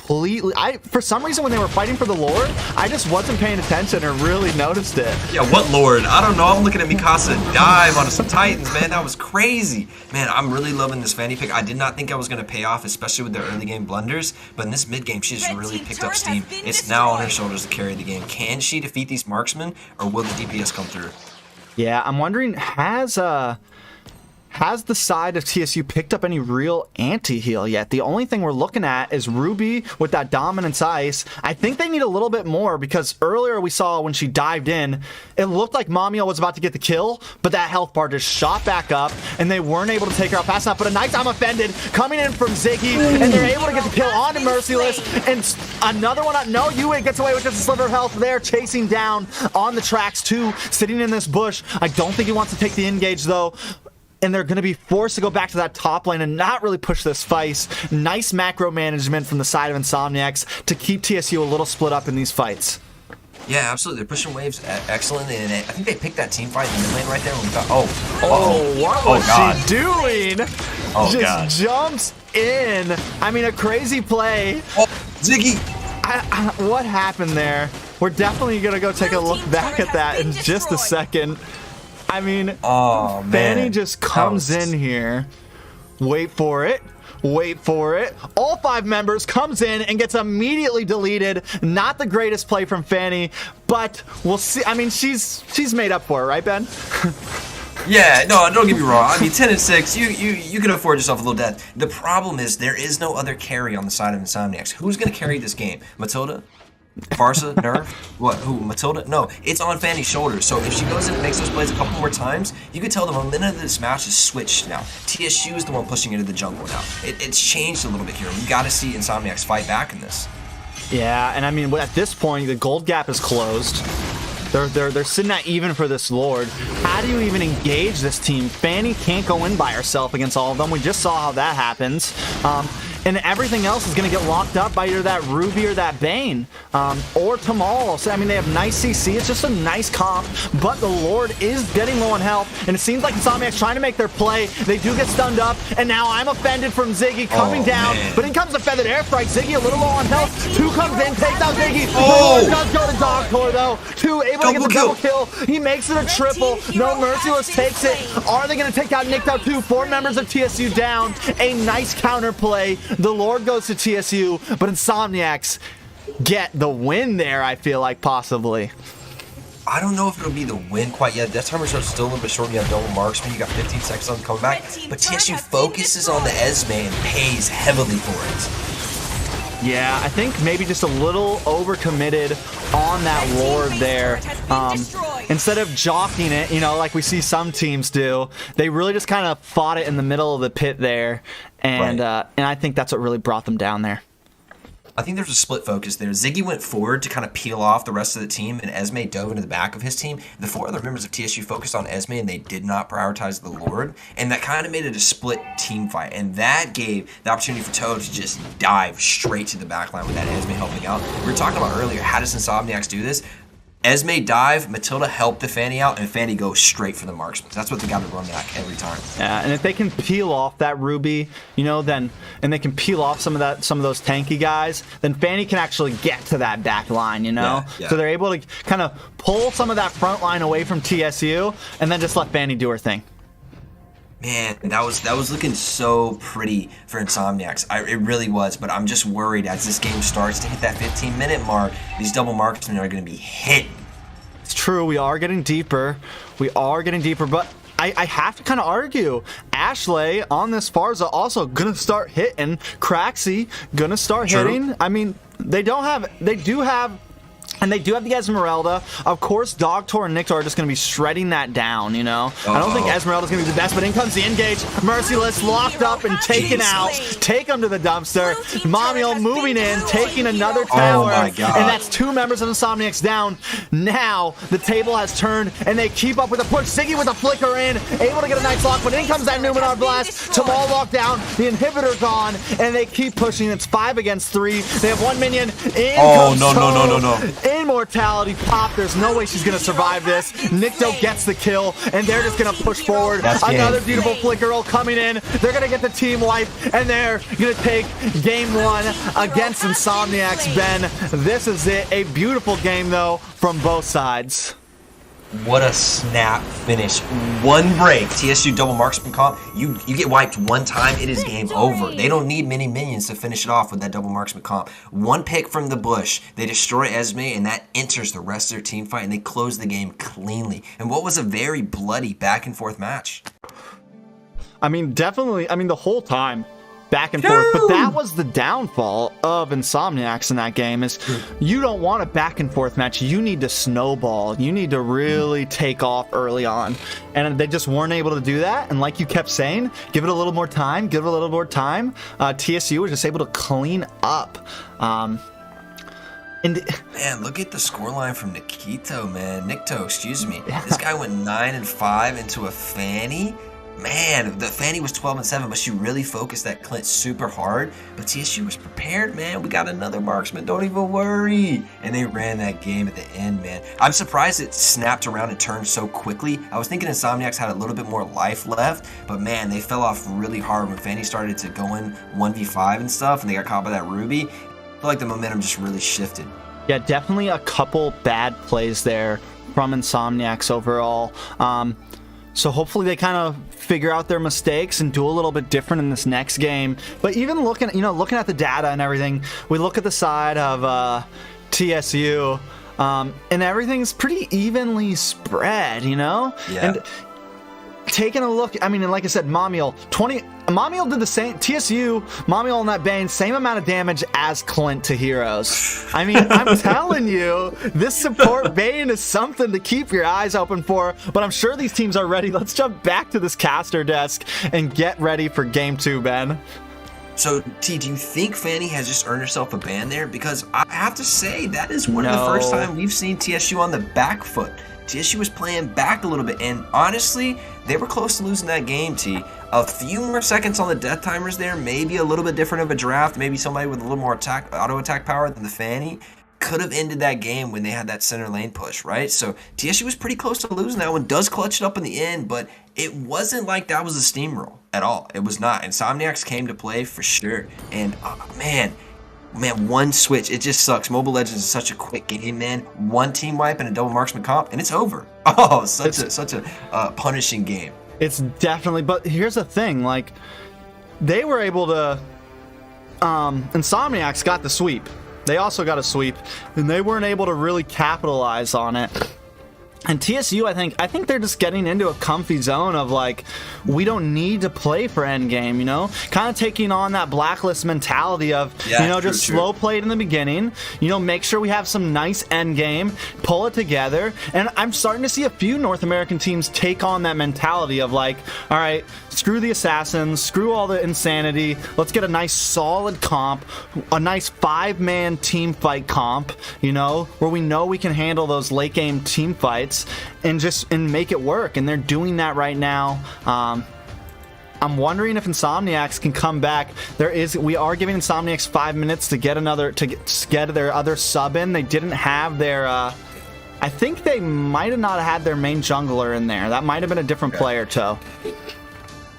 For some reason when they were fighting for the Lord, I just wasn't paying attention or really noticed it. Yeah, what Lord? I don't know. I'm looking at Mikasa dive onto some Titans, man. That was crazy. Man, I'm really loving this Fanny pick. I did not think I was going to pay off, especially with their early game blunders, but in this mid game, she's really picked up steam. It's now on her shoulders to carry the game. Can she defeat these marksmen, or will the DPS come through? Yeah, I'm wondering, has the side of TSU picked up any real anti-heal yet? The only thing we're looking at is Ruby with that Dominance Ice. I think they need a little bit more because earlier we saw when she dived in, it looked like Mamio was about to get the kill, but that health bar just shot back up and they weren't able to take her out fast enough. But a nice time Offended coming in from Ziggy, and they're able to get the kill onto Merciless, and another one up. No, Yue gets away with just a sliver of health there, chasing down on the tracks too, sitting in this bush. I don't think he wants to take the engage though. And they're going to be forced to go back to that top lane and not really push this fight. Nice macro management from the side of INSOMNIACS to keep TSU a little split up in these fights. Yeah, absolutely. They're pushing waves excellent, and I think they picked that team fight in the mid lane right there. When we thought, what was she doing? Oh, just God. Jumps in. I mean, a crazy play. Oh, Ziggy. What happened there? We're definitely going to go take a look back at that in just a second. I mean, Fanny just comes in here. Wait for it. Wait for it. All 5 members comes in and gets immediately deleted. Not the greatest play from Fanny, but we'll see. I mean, she's made up for it, right, Ben? Yeah, no, don't get me wrong. I mean, 10 and 6, you can afford yourself a little death. The problem is there is no other carry on the side of INSOMNIACS. Who's going to carry this game? Matilda? Farsa? Nerf? What? Who? Matilda? No, it's on Fanny's shoulders. So if she goes in and makes those plays a couple more times, you can tell the momentum of this match is switched now. TSU is the one pushing into the jungle now. It's changed a little bit here. We got to see INSOMNIACS fight back in this. Yeah, and I mean, at this point, the gold gap is closed. They're sitting at even for this Lord. How do you even engage this team? Fanny can't go in by herself against all of them. We just saw how that happens. and everything else is going to get locked up by either that Ruby or that Bane, or Tamal. So, I mean, they have nice CC. It's just a nice comp, but the Lord is getting low on health, and it seems like INSOMNIACS trying to make their play. They do get stunned up, and now I'm offended from Ziggy coming down, man. but in comes the feathered air strike. Ziggy a little low on health. 2 comes in, takes out Ziggy. Oh! The Lord does go to Dogtor, though. 2 able to get the double kill. He makes it a triple. No Merciless takes it. Are they going to take out Nikto too? 4 members of TSU down. A nice counter play. The Lord goes to TSU, but INSOMNIACS get the win there, I feel like, possibly. I don't know if it'll be the win quite yet. That timer's still a little bit short. You have double marksman. You got 15 seconds on the comeback. But TSU focuses on the Esme and pays heavily for it. Yeah, I think maybe just a little overcommitted on that Lord there. Instead of jockeying it, you know, like we see some teams do, they really just kind of fought it in the middle of the pit there. And and I think that's what really brought them down there. I think there's a split focus there. Ziggy went forward to kind of peel off the rest of the team, and Esme dove into the back of his team. The 4 other members of TSU focused on Esme, and they did not prioritize the Lord, and that kind of made it a split team fight, and that gave the opportunity for Toad to just dive straight to the backline with that Esme helping out. We were talking about earlier, how does INSOMNIACS do this? Esme dive, Matilda helped the Fanny out, and Fanny goes straight for the marksman. That's what they got to run back every time. Yeah, and if they can peel off that Ruby, you know, then and they can peel off some of those tanky guys, then Fanny can actually get to that back line, you know? Yeah. So they're able to kind of pull some of that front line away from TSU and then just let Fanny do her thing. Man, that was looking so pretty for INSOMNIACS. It really was, but I'm just worried as this game starts to hit that 15-minute mark, these double marksmen are going to be hit. It's true, we are getting deeper. We are getting deeper, but I have to kind of argue. Ashley on this Farza also going to start hitting. Craxy going to start hitting. I mean, they do have the Esmeralda. Of course, Dogtor and Nikto are just going to be shredding that down, you know? I don't think Esmeralda's going to be the best, but in comes the engage. Merciless locked up and taken out. Take him to the dumpster. Mamiel moving in, taking another tower. Oh my God. And that's 2 members of INSOMNIACS down. Now, the table has turned, and they keep up with the push. Ziggy with a flicker in, able to get a nice lock, but in comes that Numenor blast. Tamal locked down, the inhibitor gone, and they keep pushing. It's 5 against 3. They have 1 minion. In comes no. Immortality pop. There's no way she's gonna survive this. Nikto gets the kill, and they're just gonna push forward. Another beautiful flicker roll coming in. They're gonna get the team wipe, and they're gonna take game 1 against INSOMNIACS. Ben, this is it. A beautiful game though from both sides. What a snap finish. 1 break. TSU double marksman comp. You get wiped 1 time, it is game over. They don't need many minions to finish it off with that double marksman comp. 1 pick from the bush. They destroy Esme, and that enters the rest of their team fight, and they close the game cleanly. And what was a very bloody back and forth match. I mean, definitely, I mean, the whole time. Back and forth, but that was the downfall of INSOMNIACS in that game is you don't want a back and forth match. You need to snowball. You need to really take off early on, and they just weren't able to do that. And like you kept saying, give it a little more time, give it a little more time. TSU was just able to clean up. And man, look at the scoreline from Nikto, excuse me. This guy went 9-5 into a Fanny. Man, the Fanny was 12-7, but she really focused that Clint super hard. But TSU was prepared, man. We got another marksman. Don't even worry. And they ran that game at the end, man. I'm surprised it snapped around and turned so quickly. I was thinking INSOMNIACS had a little bit more life left, but man, they fell off really hard when Fanny started to go in 1v5 and stuff, and they got caught by that Ruby. I feel like the momentum just really shifted. Yeah, definitely a couple bad plays there from INSOMNIACS overall. So hopefully they kind of figure out their mistakes and do a little bit different in this next game. But even looking at the data and everything, we look at the side of TSU, and everything's pretty evenly spread, you know? Yeah. And taking a look, I mean, and like I said, Mamiel did the same. TSU, Mamiel and that Bane, same amount of damage as Clint to heroes. I mean, I'm telling you, this support Bane is something to keep your eyes open for, but I'm sure these teams are ready. Let's jump back to this caster desk and get ready for game 2, Ben. So, T, do you think Fanny has just earned herself a ban there? Because I have to say, that is one of the first time we've seen TSU on the back foot. TSU was playing back a little bit, and honestly, they were close to losing that game, T. A few more seconds on the death timers there, maybe a little bit different of a draft, maybe somebody with a little more auto attack power than the Fanny could have ended that game when they had that center lane push, right? So TSU was pretty close to losing that one, does clutch it up in the end, but it wasn't like that was a steamroll at all. It was not. Insomniacs came to play for sure, and man, one switch, it just sucks. Mobile Legends is such a quick game, man. One team wipe and a double marksman comp, and it's over. Oh, such a punishing game. It's definitely, but here's the thing, like, they were able to, Insomniacs got the sweep. They also got a sweep, and they weren't able to really capitalize on it. And TSU, I think they're just getting into a comfy zone of, like, we don't need to play for endgame, you know? Kind of taking on that Blacklist mentality of, just slow play it in the beginning, make sure we have some nice endgame, pull it together. And I'm starting to see a few North American teams take on that mentality of, like, all right, screw the assassins, screw all the insanity, let's get a nice solid comp, a nice 5-man team fight comp, where we know we can handle those late game team fights and make it work, and they're doing that right now. I'm wondering if Insomniacs can come back. We are giving Insomniacs 5 minutes to get their other sub in. They didn't have their I think they might have not had their main jungler in there. That might have been a different player, Toe.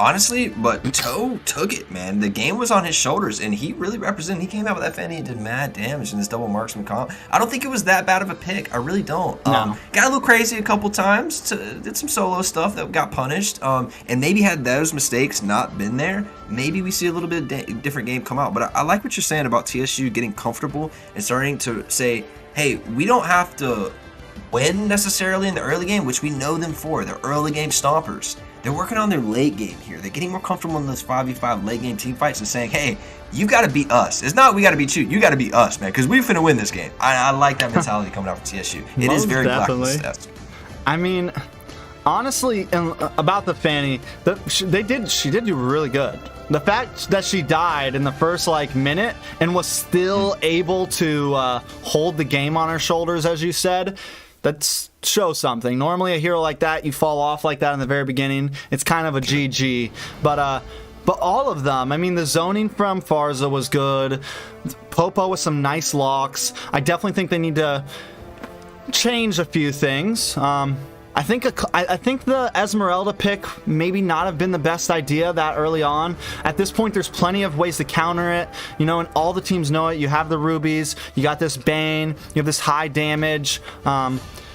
Honestly, but Toe took it, man. The game was on his shoulders, and he really represented. He came out with that Fanny and did mad damage in this double marksman comp. I don't think it was that bad of a pick. I really don't. No. Got a little crazy a couple times. Did some solo stuff that got punished. And maybe had those mistakes not been there, maybe we see a little bit different game come out. But I like what you're saying about TSU getting comfortable and starting to say, hey, we don't have to win necessarily in the early game, which we know them for. They're early game stompers. They're working on their late game here. They're getting more comfortable in those 5v5 late game team fights and saying, hey, you got to beat us. It's not we got to beat you. You got to beat us, man, because we're finna win this game. I like that mentality coming out from TSU. It is very Blacklist-esque. I mean, honestly, about the Fanny, she did do really good. The fact that she died in the first minute and was still able to hold the game on her shoulders, as you said, that shows something. Normally a hero like that, you fall off like that in the very beginning, it's kind of a GG. But all of them, I mean, the zoning from Farza was good. Popo with some nice locks. I definitely think they need to change a few things. I think the Esmeralda pick maybe not have been the best idea that early on. At this point, there's plenty of ways to counter it, and all the teams know it. You have the rubies, you got this Bane, you have this high damage.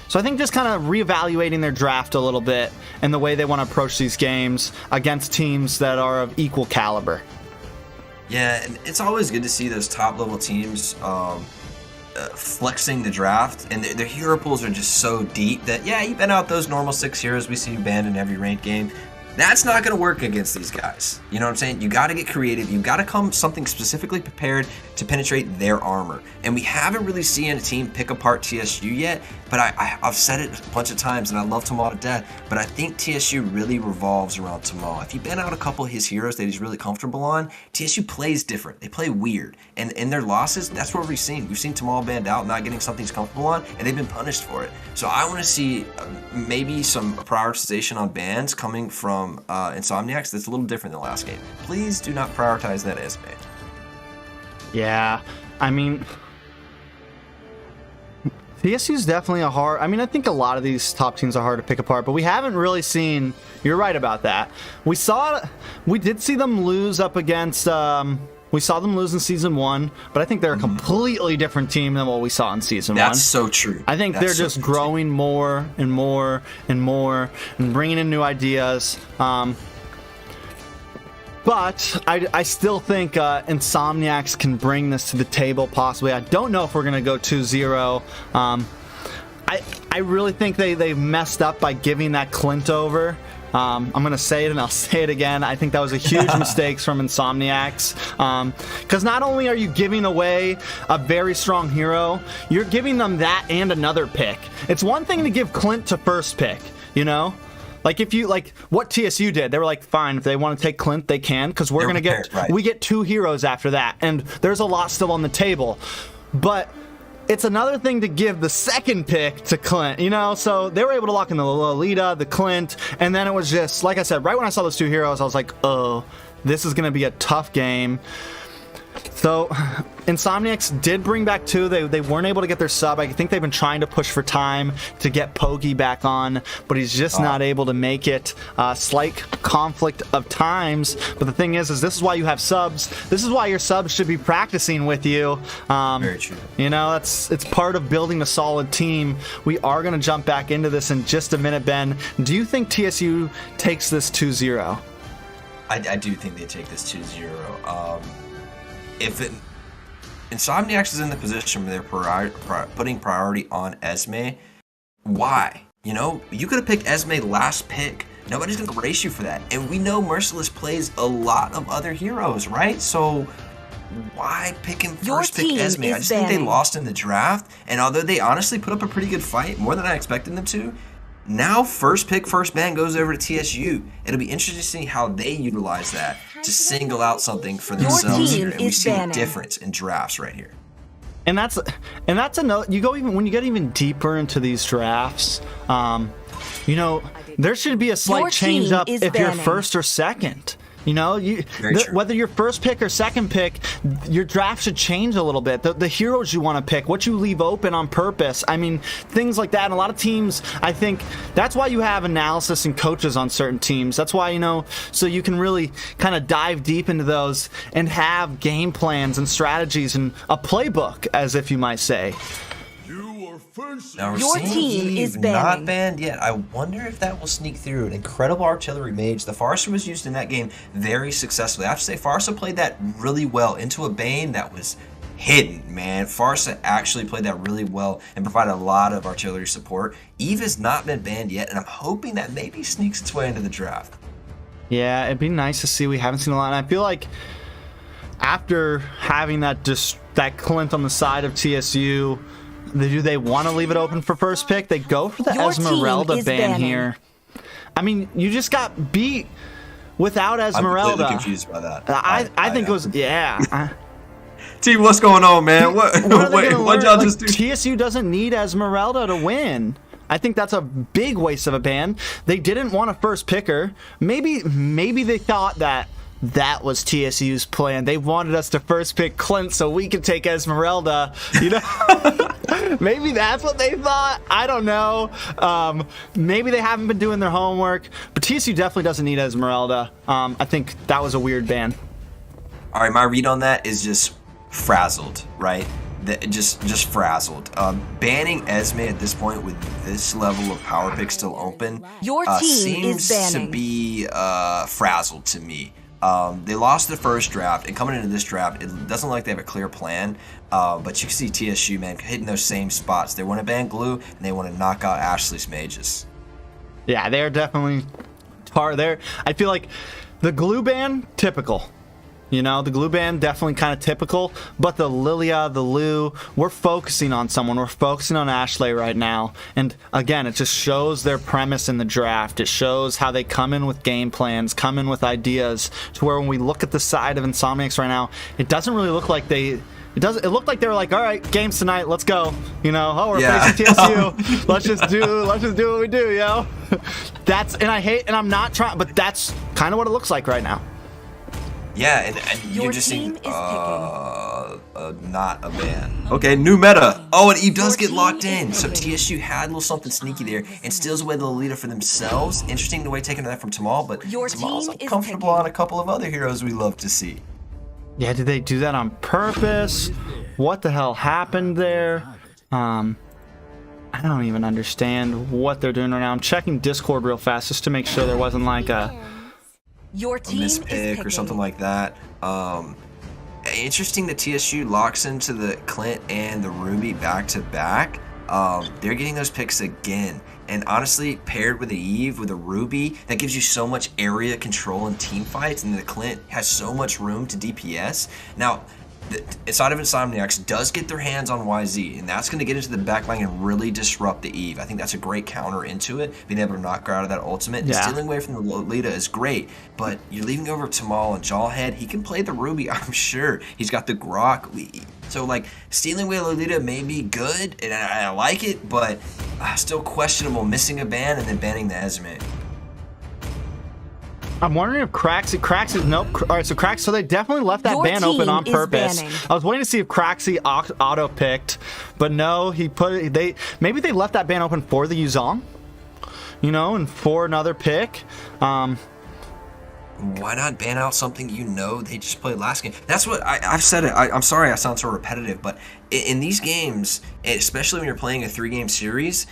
So I think just kind of reevaluating their draft a little bit and the way they want to approach these games against teams that are of equal caliber. Yeah, and it's always good to see those top level teams flexing the draft, and their hero pools are just so deep that, yeah, you been out those normal 6 heroes we see banned in every ranked game. That's not going to work against these guys. You know what I'm saying? You got to get creative. You got to come something specifically prepared to penetrate their armor. And we haven't really seen a team pick apart TSU yet, but I've said it a bunch of times, and I love Tamal to death, but I think TSU really revolves around Tamal. If you ban out a couple of his heroes that he's really comfortable on, TSU plays different. They play weird. And in their losses, that's what we've seen. We've seen Tamal banned out, not getting something he's comfortable on, and they've been punished for it. So I want to see maybe some prioritization on bans coming from Insomniacs that's a little different than last game. Please do not prioritize that as ban. Yeah, I mean, TSU's definitely a hard. I mean, I think a lot of these top teams are hard to pick apart, but we haven't really seen. You're right about that. We did see them lose up against. We saw them lose in Season 1, but I think they're a completely different team than what we saw in Season 1. That's so true. I think they're just growing more and more and more and bringing in new ideas. But I still think Insomniacs can bring this to the table, possibly. I don't know if we're going to go 2-0. I really think they messed up by giving that Clint over. I'm going to say it and I'll say it again. I think that was a huge mistake from Insomniacs. Because not only are you giving away a very strong hero, you're giving them that and another pick. It's one thing to give Clint to first pick, Like what TSU did, they were like, fine, if they want to take Clint, they can, because we're going to we get 2 heroes after that, and there's a lot still on the table. But it's another thing to give the second pick to Clint, you know? So they were able to lock in the Lolita, the Clint, and then it was just, like I said, right when I saw those two heroes, I was like, oh, this is going to be a tough game. So Insomniacs did bring back two. They weren't able to get their sub. I think they've been trying to push for time to get Pokey back on, but he's just not able to make it. Slight conflict of times, but the thing is this is why you have subs. This is why your subs should be practicing with you. Very true. You know, it's part of building a solid team. We are going to jump back into this in just a minute, Ben. Do you think TSU takes this 2-0? I do think they take this 2-0. If Insomniacs is in the position where they're putting priority on Esme, why? You know, you could have picked Esme last pick. Nobody's going to race you for that. And we know Merciless plays a lot of other heroes, right? So why pick him first pick Esme? I just think they lost in the draft. And although they honestly put up a pretty good fight, more than I expected them to, now first pick, first ban goes over to TSU. It'll be interesting to see how they utilize that to single out something for themselves here. And we see a difference in drafts right here. And that's another. You go even when you get even deeper into these drafts. You know, there should be a slight change up if you're first or second. You know, whether you're first pick or second pick, your draft should change a little bit. The heroes you want to pick, what you leave open on purpose. I mean, things like that. And a lot of teams, I think, that's why you have analysis and coaches on certain teams. That's why, you know, so you can really kind of dive deep into those and have game plans and strategies and a playbook, as if you might say. Now we're seeing Eve not banned yet. I wonder if that will sneak through. An incredible artillery mage. The Farsa was used in that game very successfully. I have to say, Farsa played that really well into a Bane that was hidden, man. Farsa actually played that really well and provided a lot of artillery support. Eve has not been banned yet, and I'm hoping that maybe sneaks its way into the draft. Yeah, it'd be nice to see. We haven't seen a lot, and I feel like after having that Clint on the side of TSU, do they want to leave it open for first pick? They go for the Esmeralda ban here. I mean, you just got beat without Esmeralda. I'm completely confused by that. I think it was, yeah. Team, what's going on, man? What y'all just do? TSU doesn't need Esmeralda to win. I think that's a big waste of a ban. They didn't want a first picker. Maybe they thought that was TSU's plan. They wanted us to first pick Clint so we could take Esmeralda. You know, maybe that's what they thought. I don't know. Maybe they haven't been doing their homework. But TSU definitely doesn't need Esmeralda. I think that was a weird ban. All right, my read on that is just frazzled, right? Just frazzled. Banning Esme at this point with this level of power pick still open seems to be frazzled to me. They lost the first draft, and coming into this draft, it doesn't look like they have a clear plan. But you can see TSU, man, hitting those same spots. They want to ban Glue, and they want to knock out Ashley's mages. Yeah, they're definitely part there. I feel like the Glue ban, typical. You know, the Glue ban, definitely kind of typical. But the Lilia, the Lou, we're focusing on someone. We're focusing on Ashley right now. And again, it just shows their premise in the draft. It shows how they come in with game plans, come in with ideas, to where when we look at the side of Insomniacs right now, it doesn't really look like it looked like they were like, all right, games tonight, let's go. You know, we're facing TSU. let's just do what we do, yo. I'm not trying, but that's kind of what it looks like right now. Yeah, and you're just seeing not a ban. Okay, new meta. Oh, and Eve does get locked in. So TSU had a little something sneaky there and steals away the leader for themselves. Interesting the way taking that from Tamal, but Tamal's uncomfortable on a couple of other heroes we love to see. Yeah, did they do that on purpose? What the hell happened there? I don't even understand what they're doing right now. I'm checking Discord real fast just to make sure there wasn't like a mispick or something like that. Interesting that TSU locks into the Clint and the Ruby back to back. They're getting those picks again. And honestly, paired with the Eve, with a Ruby, that gives you so much area control in team fights, and the Clint has so much room to DPS. Now, the side of Insomniacs does get their hands on YZ, and that's going to get into the backline and really disrupt the Eve. I think that's a great counter into it, being able to knock her out of that ultimate. Yeah. Stealing away from the Lolita is great, but you're leaving over Tamal and Jawhead. He can play the Ruby, I'm sure. He's got the Grok. So like stealing away Lolita may be good, and I like it, but still questionable. Missing a ban and then banning the Esme. I'm wondering if Craxy, nope. All right, so Craxy, so they definitely left that Your ban open on team is purpose. banning. I was waiting to see if Craxy auto picked, but no, maybe they left that ban open for the Yuzong, you know, and for another pick. Why not ban out something you know they just played last game? That's what I've said it. I'm sorry I sound so repetitive, but in these games, especially when you're playing a 3-game series,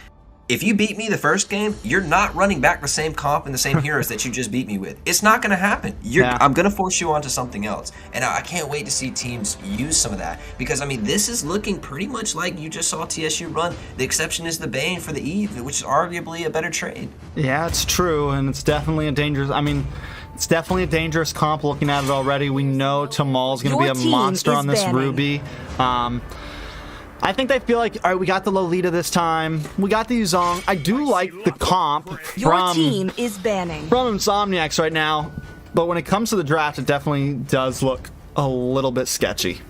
if you beat me the first game, you're not running back the same comp and the same heroes that you just beat me with. It's not going to happen. I'm going to force you onto something else. And I can't wait to see teams use some of that. Because, I mean, this is looking pretty much like you just saw TSU run. The exception is the Bane for the Eve, which is arguably a better trade. Yeah, it's true. And it's definitely a dangerous... I mean... It's definitely a dangerous comp looking at it already. We know Tamal's going to be a monster on this Ruby. I think they feel like, all right, we got the Lolita this time. We got the Yuzong. I do like the comp Your team is banning. from INSOMNIACS right now. But when it comes to the draft, it definitely does look a little bit sketchy.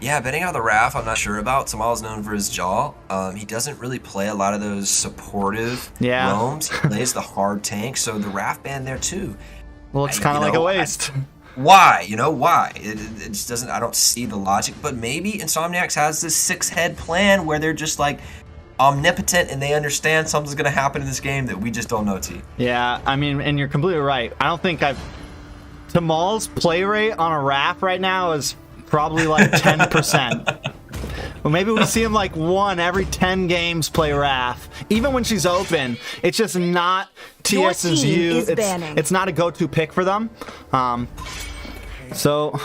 Yeah, betting out the Raph, I'm not sure about. Tamal's known for his jaw. He doesn't really play a lot of those supportive roams. He plays the hard tank, so the Raph ban there too. Looks kind of like a waste. Why? You know, why? It just doesn't, I don't see the logic, but maybe INSOMNIACS has this 6-head plan where they're just like omnipotent and they understand something's going to happen in this game that we just don't know, T. Yeah, I mean, and you're completely right. I don't think Tamal's play rate on a Raph right now is probably like 10%. Well, maybe we see him like 1 every 10 games play Raph. Even when she's open, it's just not TSU. It's not a go-to pick for them. So,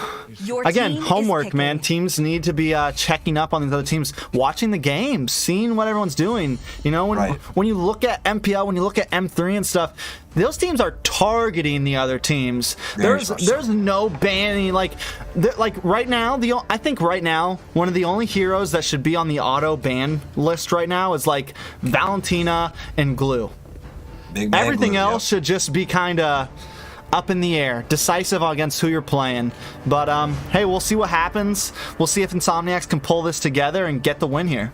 again, homework, man. Teams need to be checking up on these other teams, watching the games, seeing what everyone's doing. You know, when you look at MPL, when you look at M3 and stuff, those teams are targeting the other teams. There's no banning. Like right now, I think right now one of the only heroes that should be on the auto ban list right now is like Valentina and Glue. Everything else should just be kind of up in the air, decisive against who you're playing. But hey, we'll see what happens. We'll see if INSOMNIACS can pull this together and get the win here.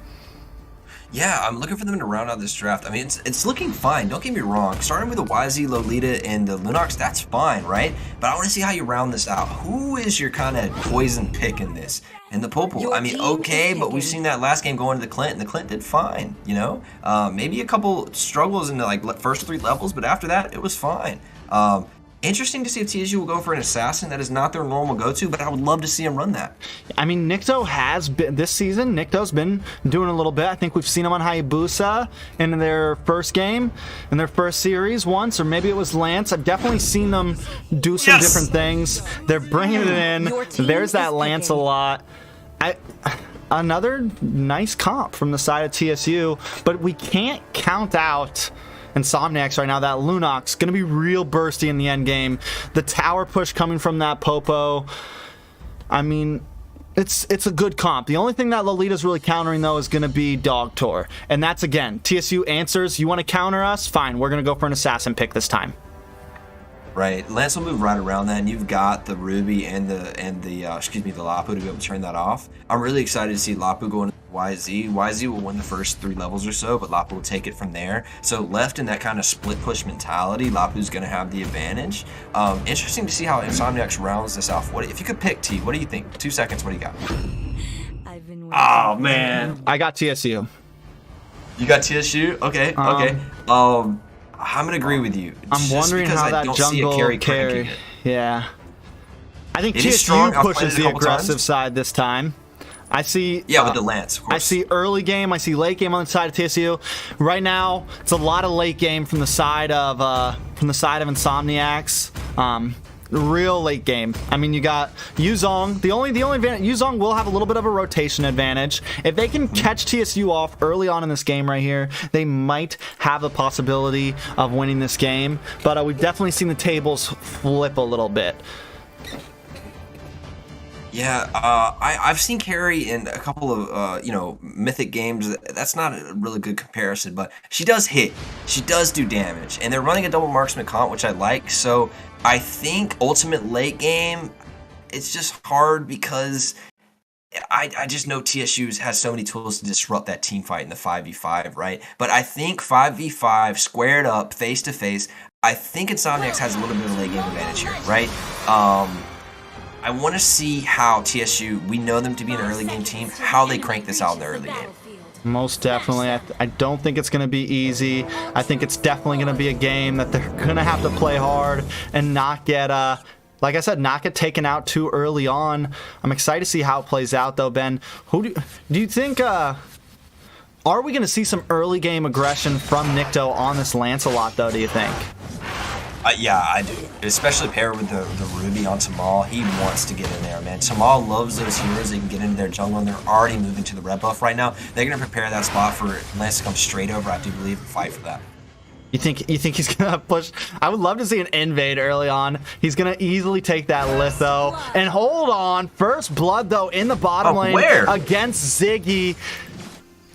Yeah, I'm looking for them to round out this draft. I mean, it's looking fine. Don't get me wrong. Starting with the YZ, Lolita, and the Lunox, that's fine, right? But I want to see how you round this out. Who is your kind of poison pick in this? And the Popol, I mean, okay, but we've seen that last game go into the Clint, and the Clint did fine, you know? Maybe a couple struggles in the like first 3 levels, but after that, it was fine. Interesting to see if TSU will go for an assassin. That is not their normal go-to, but I would love to see him run that. I mean, Nikto has been, this season, Nikto's been doing a little bit. I think we've seen him on Hayabusa in their first game, in their first series once, or maybe it was Lance. I've definitely seen them do some different things. They're bringing it in. There's that Lance a lot. Another nice comp from the side of TSU, but we can't count out INSOMNIACS right now. That Lunox going to be real bursty in the end game. The tower push coming from that Popo. I mean, it's a good comp. The only thing that Lolita's really countering though is going to be Dog Tour, and that's again TSU answers. You want to counter us? Fine. We're going to go for an assassin pick this time. Right, Lance will move right around that, and you've got the Ruby and the Lapu to be able to turn that off. I'm really excited to see Lapu go into YZ. YZ will win the first 3 levels or so, but Lapu will take it from there. So left in that kind of split push mentality, Lapu's going to have the advantage. Interesting to see how INSOMNIACS rounds this off. What if you could pick T? What do you think? 2 seconds. What do you got? Oh man, I got TSU. You got TSU? Okay. I'm gonna agree with you. I'm wondering how that jungle carry. Yeah, I think TSU pushes the aggressive side this time. I see. Yeah, with the Lance. Of course. I see early game. I see late game on the side of TSU. Right now, it's a lot of late game from the side of INSOMNIACS. Real late game. I mean, you got Yuzong. The only advantage, Yuzong will have a little bit of a rotation advantage. If they can catch TSU off early on in this game right here, they might have a possibility of winning this game. But we've definitely seen the tables flip a little bit. Yeah, I've seen Carrie in a couple of mythic games. That's not a really good comparison, but she does hit. She does do damage, and they're running a double marksman comp, which I like. So I think ultimate late game, it's just hard because I just know TSU has so many tools to disrupt that team fight in the 5v5, right? But I think 5v5 squared up, face to face, I think INSOMNIACS has a little bit of late game advantage here, right? I want to see how TSU, we know them to be an early game team, how they crank this out in the early game. Most definitely. I don't think it's going to be easy. I think it's definitely going to be a game that they're going to have to play hard and not get, like I said, not get taken out too early on. I'm excited to see how it plays out, though, Ben. Who do you think, are we going to see some early game aggression from Nikto on this Lancelot, though, do you think? Yeah, I do. Especially paired with the Ruby on Tamal. He wants to get in there, man. Tamal loves those heroes. They can get into their jungle, and they're already moving to the red buff right now. They're going to prepare that spot for Lance to come straight over, I do believe, and fight for that. You think he's going to push? I would love to see an invade early on. He's going to easily take that litho. And hold on. First blood, though, in the bottom lane against Ziggy.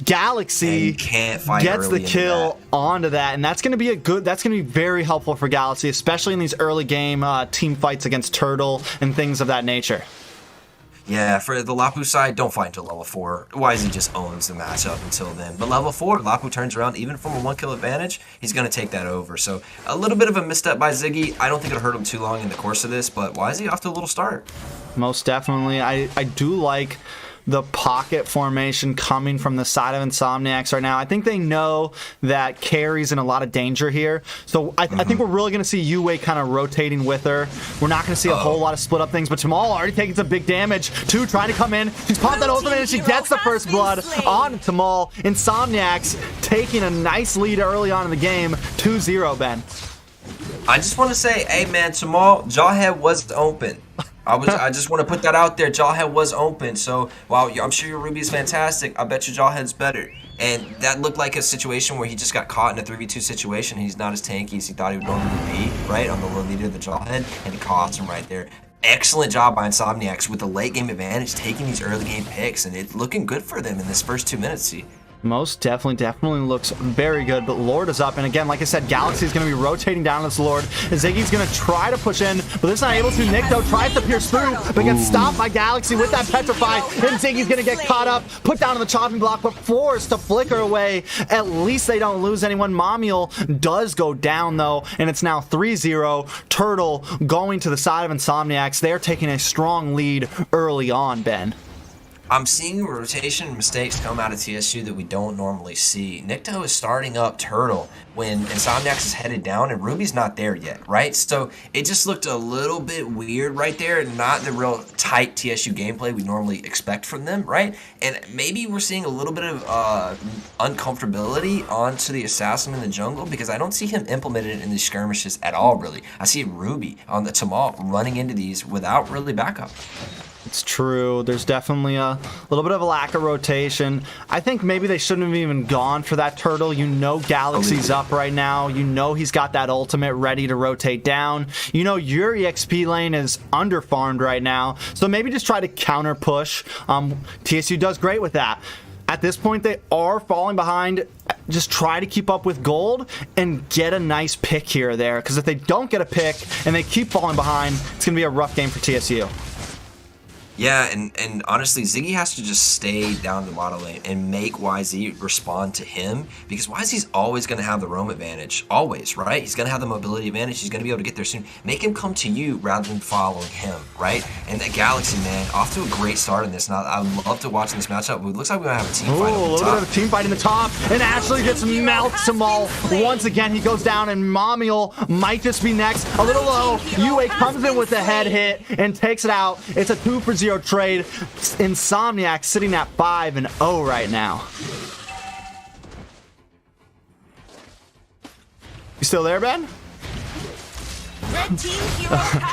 Galaxy gets the kill onto that, and that's going to be that's going to be very helpful for Galaxy, especially in these early game team fights against Turtle and things of that nature. Yeah, for the Lapu side, don't fight until level 4. YZ just owns the matchup until then. But level 4, Lapu turns around, even from a 1-kill advantage, he's going to take that over. So a little bit of a misstep by Ziggy. I don't think it'll hurt him too long in the course of this, but YZ off to a little start. Most definitely. I do like the pocket formation coming from the side of INSOMNIACS right now. I think they know that Carrie's in a lot of danger here. So I think we're really going to see Yue kind of rotating with her. We're not going to see a whole lot of split up things, but Tamal already taking some big damage. Two trying to come in. She's popped that ultimate and she gets the first blood on Tamal. INSOMNIACS taking a nice lead early on in the game. 2-0, Ben. I just want to say, hey man, Tamal, Jawhead was open. I just want to put that out there. Jawhead was open, so while I'm sure your Ruby is fantastic, I bet your Jawhead's better. And that looked like a situation where he just got caught in a 3v2 situation. He's not as tanky as he thought he would normally be, right, on the low leader of the Jawhead, and it cost him right there. Excellent job by INSOMNIACS with the late game advantage, taking these early game picks, and it's looking good for them in this first 2 minutes. See. Most definitely looks very good, but Lord is up, and again, like I said, Galaxy is going to be rotating down this Lord, and Ziggy's going to try to push in, but this not able to. Nikto tries to pierce through, but gets stopped by Galaxy with that Petrify, and Ziggy's going to get caught up, put down on the chopping block, but forced to flicker away. At least they don't lose anyone. Mamiel does go down, though, and it's now 3-0. Turtle going to the side of INSOMNIACS. They're taking a strong lead early on, Ben. I'm seeing rotation mistakes come out of TSU that we don't normally see. Nikto is starting up Turtle when INSOMNIACS is headed down and Ruby's not there yet, right? So it just looked a little bit weird right there, not the real tight TSU gameplay we normally expect from them, right? And maybe we're seeing a little bit of uncomfortability onto the assassin in the jungle because I don't see him implemented in these skirmishes at all, really. I see Ruby on the Tamal running into these without really backup. It's true. There's definitely a little bit of a lack of rotation. I think maybe they shouldn't have even gone for that Turtle. You know Galaxy's up right now. You know he's got that ultimate ready to rotate down. You know your EXP lane is underfarmed right now. So maybe just try to counter push. TSU does great with that. At this point, they are falling behind. Just try to keep up with gold and get a nice pick here or there. Because if they don't get a pick and they keep falling behind, it's going to be a rough game for TSU. Yeah, and honestly, Ziggy has to just stay down the bottom lane and make YZ respond to him because YZ's always going to have the roam advantage. Always, right? He's going to have the mobility advantage. He's going to be able to get there soon. Make him come to you rather than following him, right? And the Galaxy, man, off to a great start in this. Now, I love to watch this matchup. It looks like we're going to have a team fight. A little bit of a team fight in the top. And Ashley gets melts them all. Once again, he goes down, and Mamiel might just be next. A little low. Yue comes in with the head hit and takes it out. It's a 2-for-0 trade. INSOMNIACS sitting at 5-0 right now. You still there, Ben?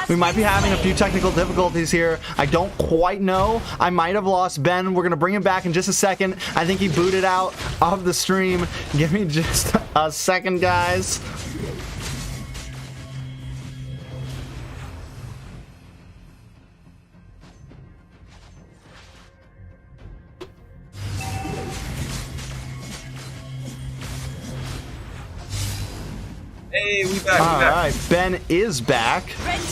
We might be having a few technical difficulties here. I don't quite know. I might have lost Ben. We're going to bring him back in just a second. I think he booted out of the stream. Give me just a second, guys. Hey, we back. All right, Ben is back.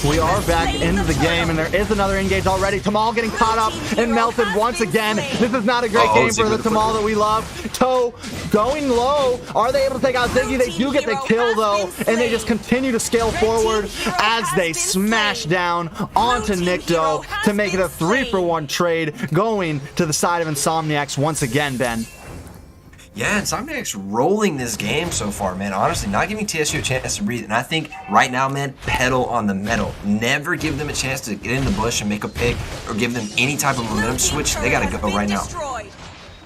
We are back into the game, and there is another engage already. Tamal getting caught up and melted once again. This is not a great game for the Tamal that we love. Toe going low. Are they able to take out Ziggy? They do get the kill, though, and they just continue to scale forward as they smash down onto Nikto to make it a 3-for-1 trade going to the side of INSOMNIACS once again, Ben. Yeah, INSOMNIACS rolling this game so far, man. Honestly, not giving TSU a chance to breathe. And I think right now, man, pedal on the metal. Never give them a chance to get in the bush and make a pick or give them any type of momentum switch. They got to go right now.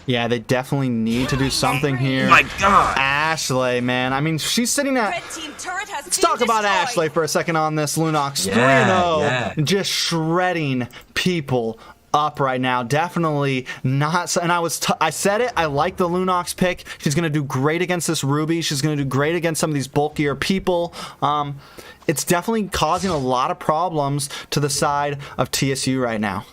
Yeah, they definitely need to do something here. Oh my God. Ashley, man. I mean, she's sitting at... Let's talk about Ashley for a second on this Lunox. 3-0. Just shredding people up right now. Definitely not. And I said it. I like the Lunox pick. She's going to do great against this Ruby. She's going to do great against some of these bulkier people. It's definitely causing a lot of problems to the side of TSU right now.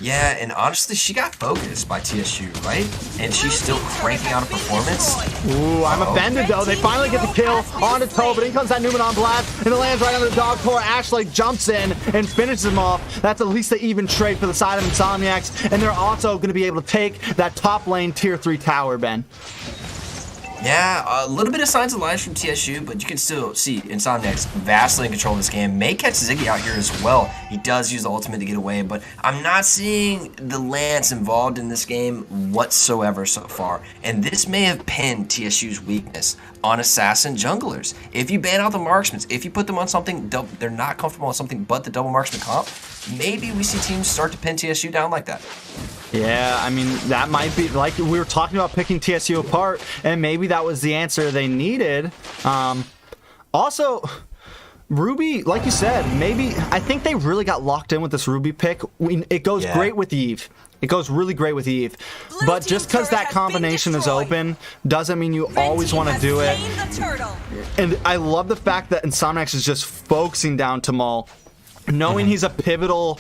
Yeah, and honestly, she got focused by TSU, right? And she's still cranking out a performance. Ooh, I'm offended, though. They finally get the kill on the toe, but in comes that Newman on blast, and it lands right on the dog core. Ashley jumps in and finishes him off. That's at least an even trade for the side of INSOMNIACS, and they're also going to be able to take that top lane tier 3 tower, Ben. Yeah, a little bit of signs of life from TSU, but you can still see INSOMNIACS vastly in control of this game. May catch Ziggy out here as well. He does use the ultimate to get away, but I'm not seeing the Lance involved in this game whatsoever so far. And this may have pinned TSU's weakness on assassin junglers. If you ban out the marksmen, if you put them on something they're not comfortable on something but the double marksman comp, maybe we see teams start to pin TSU down like that. Yeah, I mean, that might be, like we were talking about picking TSU apart, and maybe that was the answer they needed. Also, Ruby, like you said, maybe, I think they really got locked in with this Ruby pick. It goes great with Eve. It goes really great with Eve. But just because that combination is open doesn't mean you always want to do it. And I love the fact that INSOMNIACS is just focusing down Tamal, knowing he's a pivotal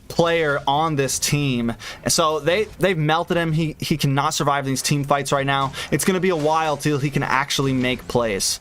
player on this team. So they've melted him. He cannot survive these team fights right now. It's going to be a while till he can actually make plays.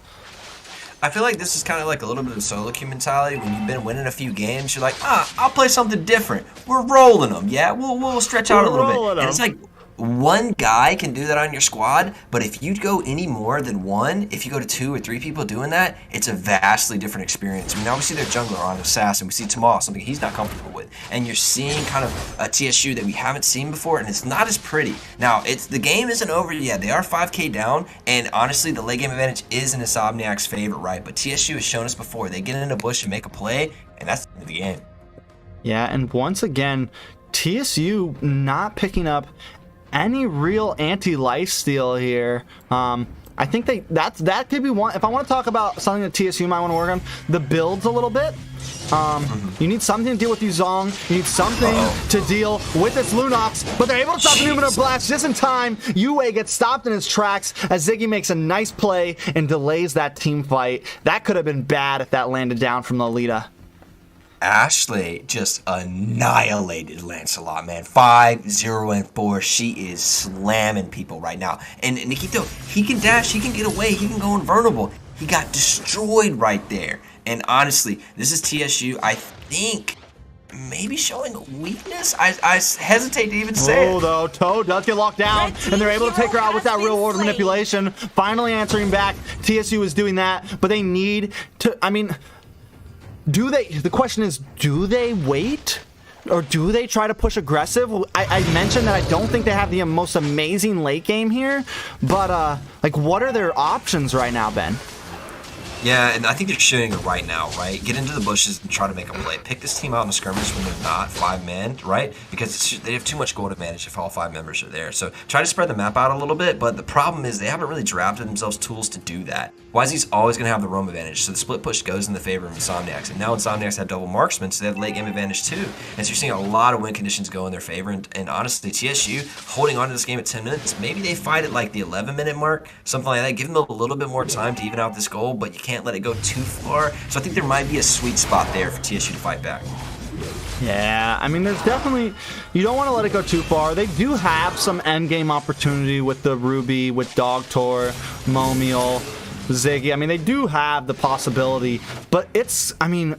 I feel like this is kind of like a little bit of solo queue mentality. When you've been winning a few games, you're like, I'll play something different. We're rolling them. Yeah, we'll stretch out a little bit. And it's like, one guy can do that on your squad, but if you go any more than one, if you go to 2 or 3 people doing that, it's a vastly different experience. I mean, obviously their jungler on Assassin, we see Tamal, something he's not comfortable with, and you're seeing kind of a TSU that we haven't seen before, and it's not as pretty. Now, the game isn't over yet. They are 5k down, and honestly, the late game advantage is in INSOMNIACS' favor, right? But TSU has shown us before, they get in a bush and make a play, and that's the end of the game. Yeah, and once again, TSU not picking up any real anti-lifesteal here. I think that could be one. If I want to talk about something that TSU might want to work on, the builds a little bit. You need something to deal with Yuzong. You need something to deal with this Lunox, but they're able to stop the Numenor Blast just in time. Yue gets stopped in his tracks as Ziggy makes a nice play and delays that team fight. That could have been bad if that landed down from Lolita. Ashley just annihilated Lancelot, man. 5-0-4. She is slamming people right now. And Nikito, he can dash, he can get away, he can go invulnerable. He got destroyed right there. And honestly, this is TSU, I think, maybe showing a weakness? I hesitate to even say it. Oh, though, Toe does get locked down, and they're able to take her out with that real world manipulation. Finally answering back. TSU is doing that, but they need to, I mean, the question is, do they wait? Or do they try to push aggressive? I mentioned that I don't think they have the most amazing late game here, but like, what are their options right now, Ben? Yeah, and I think they're shooting it right now, right? Get into the bushes and try to make a play. Pick this team out in a skirmish when they're not 5-man, right? Because they have too much gold advantage if all 5 members are there. So try to spread the map out a little bit, but the problem is they haven't really drafted themselves tools to do that. YZ's always going to have the roam advantage, so the split push goes in the favor of INSOMNIACS. And now INSOMNIACS have double marksmen, so they have late game advantage too. And so you're seeing a lot of win conditions go in their favor. And honestly, TSU holding on to this game at 10 minutes, maybe they fight at like the 11-minute mark, something like that. Give them a little bit more time to even out this goal, but you can't let it go too far. So I think there might be a sweet spot there for TSU to fight back. Yeah, I mean, there's definitely, you don't want to let it go too far. They do have some endgame opportunity with the Ruby, with Dogtor, Momiel. Ziggy. I mean, they do have the possibility, but it's, I mean,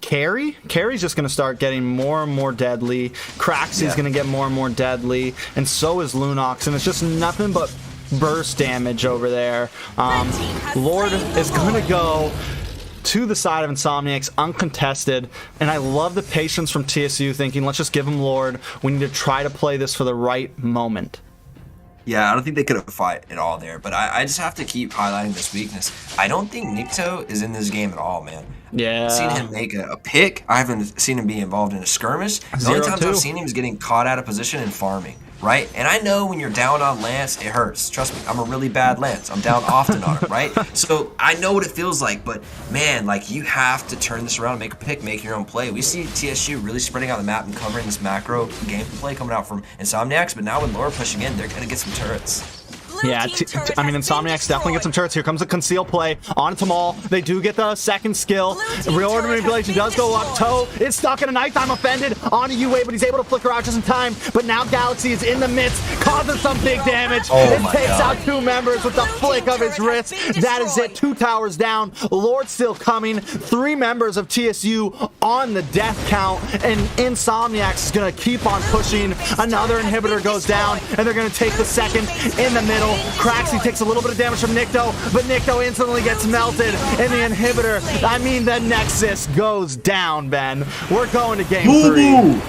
Carry's just going to start getting more and more deadly. Craxy's going to get more and more deadly, and so is Lunox, and it's just nothing but burst damage over there. Lord is going to go to the side of Insomniacs uncontested, and I love the patience from TSU thinking, let's just give him Lord. We need to try to play this for the right moment. Yeah, I don't think they could have fought at all there, but I just have to keep highlighting this weakness. I don't think Nikto is in this game at all, man. Yeah. I've seen him make a pick. I haven't seen him be involved in a skirmish. The only times I've seen him is getting caught out of position and farming, right? And I know when you're down on Lance, it hurts. Trust me, I'm a really bad Lance. I'm down often on him, right? So I know what it feels like, but man, like you have to turn this around and make a pick, make your own play. We see TSU really spreading out the map and covering this macro gameplay coming out from Insomniacs, but now with Laura pushing in, they're going to get some turrets. Yeah, I mean, Insomniacs definitely get some turrets. Here comes a conceal play on Tamal. They do get the second skill. Real order manipulation does go up. Toe is stuck in a nighttime offended on a UA, but he's able to flicker out just in time. But now Galaxy is in the midst, causing some big damage. It takes out 2 members with the flick of his wrist. That is it. 2 towers down. Lord still coming. 3 members of TSU on the death count, and Insomniacs is going to keep on pushing. Another inhibitor goes down, and they're going to take the second in the middle. Craxy takes a little bit of damage from Nikto, but Nikto instantly gets melted, and the inhibitor, I mean the Nexus, goes down, Ben. We're going to game 3.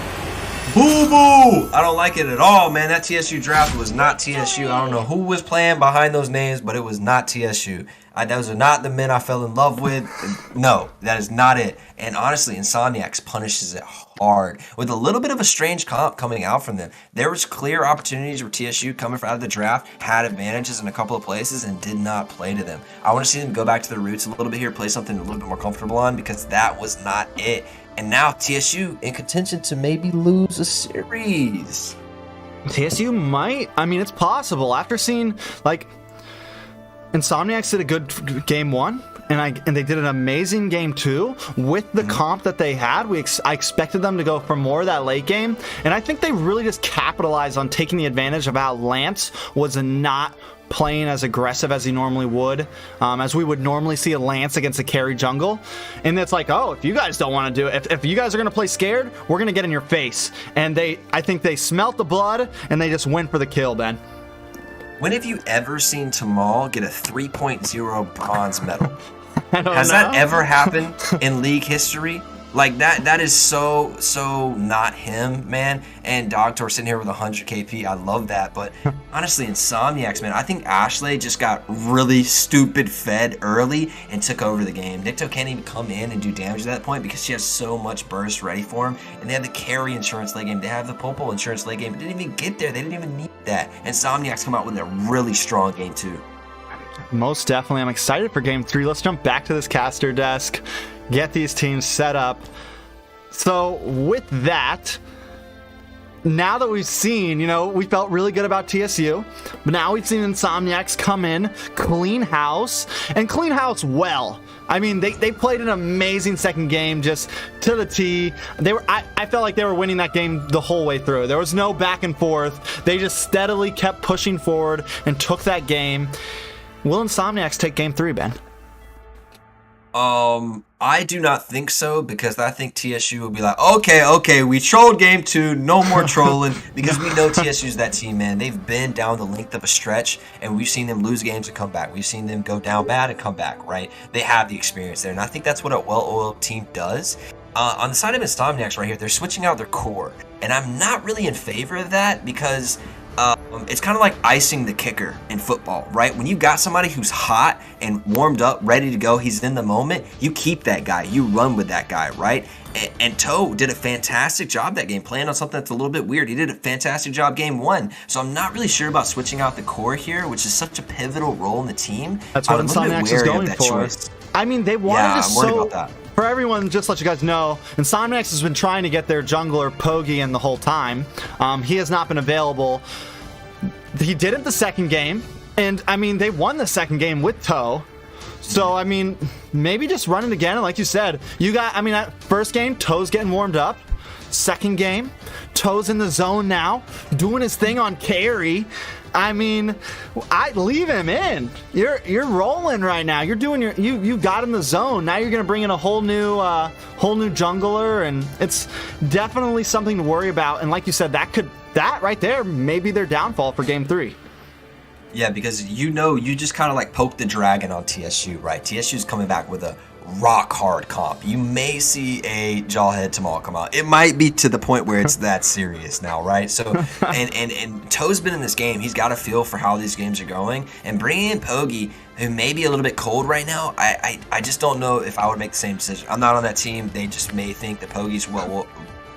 Boo-boo! I don't like it at all, man. That TSU draft was not TSU. I don't know who was playing behind those names, but it was not TSU. Those are not the men I fell in love with. No, that is not it. And honestly, Insomniacs punishes it hard. With a little bit of a strange comp coming out from them. There was clear opportunities where TSU coming out of the draft had advantages in a couple of places and did not play to them. I want to see them go back to their roots a little bit here, play something a little bit more comfortable on, because that was not it. And now TSU in contention to maybe lose a series. TSU might. I mean, it's possible. After seeing, like, Insomniacs did a good game 1, and they did an amazing game 2 with the comp that they had. I expected them to go for more of that late game, and I think they really just capitalized on taking the advantage of how Lance was not playing as aggressive as he normally would, as we would normally see a Lance against a carry jungle. And it's like, oh, if you guys don't want to do it, if you guys are going to play scared, we're going to get in your face. And I think they smelt the blood, and they just went for the kill, Ben. When have you ever seen Tamal get a 3.0 bronze medal? Has that ever happened in league history? Like, that is so not him, man. And Dogtor sitting here with 100 KP. I love that. But honestly, Insomniacs, man, I think Ashley just got really stupid fed early and took over the game. Nikto can't even come in and do damage at that point because she has so much burst ready for him. And they have the carry insurance late game. They have the Popol insurance late game. They didn't even get there. They didn't even need that. Insomniacs come out with a really strong game, too. Most definitely. I'm excited for game 3. Let's jump back to this caster desk, get these teams set up. So with that, now that we've seen, we felt really good about TSU, but now we've seen Insomniacs come in, clean house, and clean house well. I mean, they played an amazing second game, just to the T. I felt like they were winning that game the whole way through. There was no back and forth. They just steadily kept pushing forward and took that game. Will Insomniacs take game 3, Ben? I do not think so, because I think TSU will be like, okay, we trolled game 2, no more trolling, because we know TSU's that team, man. They've been down the length of a stretch, and we've seen them lose games and come back. We've seen them go down bad and come back, right? They have the experience there, and I think that's what a well-oiled team does. On the side of Insomniacs right here, they're switching out their core, and I'm not really in favor of that, because it's kind of like icing the kicker in football, right? When you got somebody who's hot and warmed up, ready to go, he's in the moment, you keep that guy, you run with that guy, right? And Toe did a fantastic job that game, playing on something that's a little bit weird. He did a fantastic job game 1. So I'm not really sure about switching out the core here, which is such a pivotal role in the team. That's what Insomniacs is going for. Choice. I mean, they wanted I'm worried about that. For everyone, just to let you guys know, Insomniacs has been trying to get their jungler Pogi in the whole time. He has not been available. He did it the second game, and I mean, they won the second game with Toe. So, I mean, maybe just run it again. And like you said, that first game, Toe's getting warmed up. Second game, Toe's in the zone now, doing his thing on carry. I mean, I leave him in. You're rolling right now. You're doing you got in the zone. Now you're gonna bring in a whole new jungler, and it's definitely something to worry about. And like you said, that right there may be their downfall for Game 3. Yeah, because you just kind of like poke the dragon on TSU, right? TSU's coming back with a rock hard comp. You may see a Jawhead Tamal come out. It might be to the point where it's that serious now, right? So, and Toe's been in this game. He's got a feel for how these games are going. And bringing in Pogi, who may be a little bit cold right now, I just don't know if I would make the same decision. I'm not on that team. They just may think that Pogi's well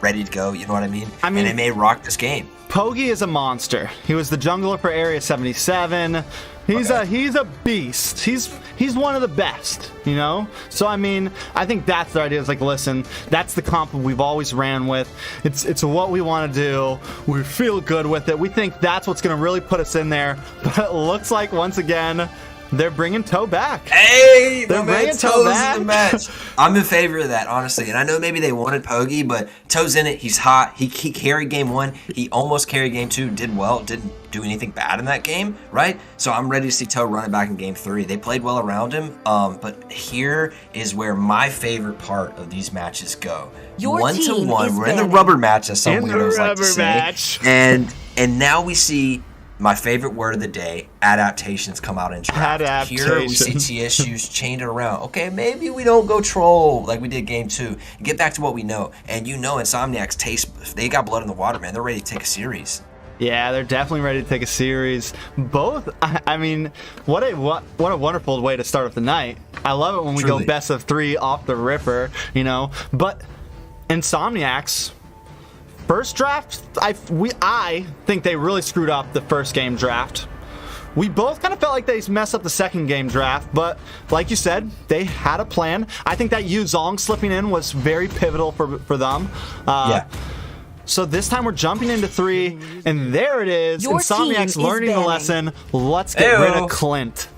ready to go. You know what I mean? And they may rock this game. Pogi is a monster. He was the jungler for Area 77. He's a beast. He's one of the best, you know? So I mean, I think that's the idea. It's like, listen, that's the comp we've always ran with. It's what we want to do. We feel good with it. We think that's what's going to really put us in there. But it looks like once again they're bringing Toe back. Hey, they're bringing Toe's in the match. I'm in favor of that, honestly. And I know maybe they wanted Pogi, but Toe's in it. He's hot. He carried game 1. He almost carried game 2. Did well. Didn't do anything bad in that game, right? So I'm ready to see Toe run it back in game 3. They played well around him. But here is where my favorite part of these matches go. Your 1-to-1. We're in the rubber match, as some weirdos like to say. And now we see my favorite word of the day, adaptations, come out in draft. Here we see TSU's chained around. Okay, maybe we don't go troll like we did game 2. Get back to what we know. And you know INSOMNIACS they got blood in the water, man. They're ready to take a series. Yeah, they're definitely ready to take a series. Both, I mean, what a wonderful way to start off the night. I love it when we go best of 3 off the ripper, you know. But INSOMNIACS, first draft, I think they really screwed up the first game draft. We both kind of felt like they messed up the second game draft, but like you said, they had a plan. I think that Yu Zhong slipping in was very pivotal for them. Yeah. So this time we're jumping into 3, and there it is. INSOMNIACS learning the lesson. Let's get rid of Clint.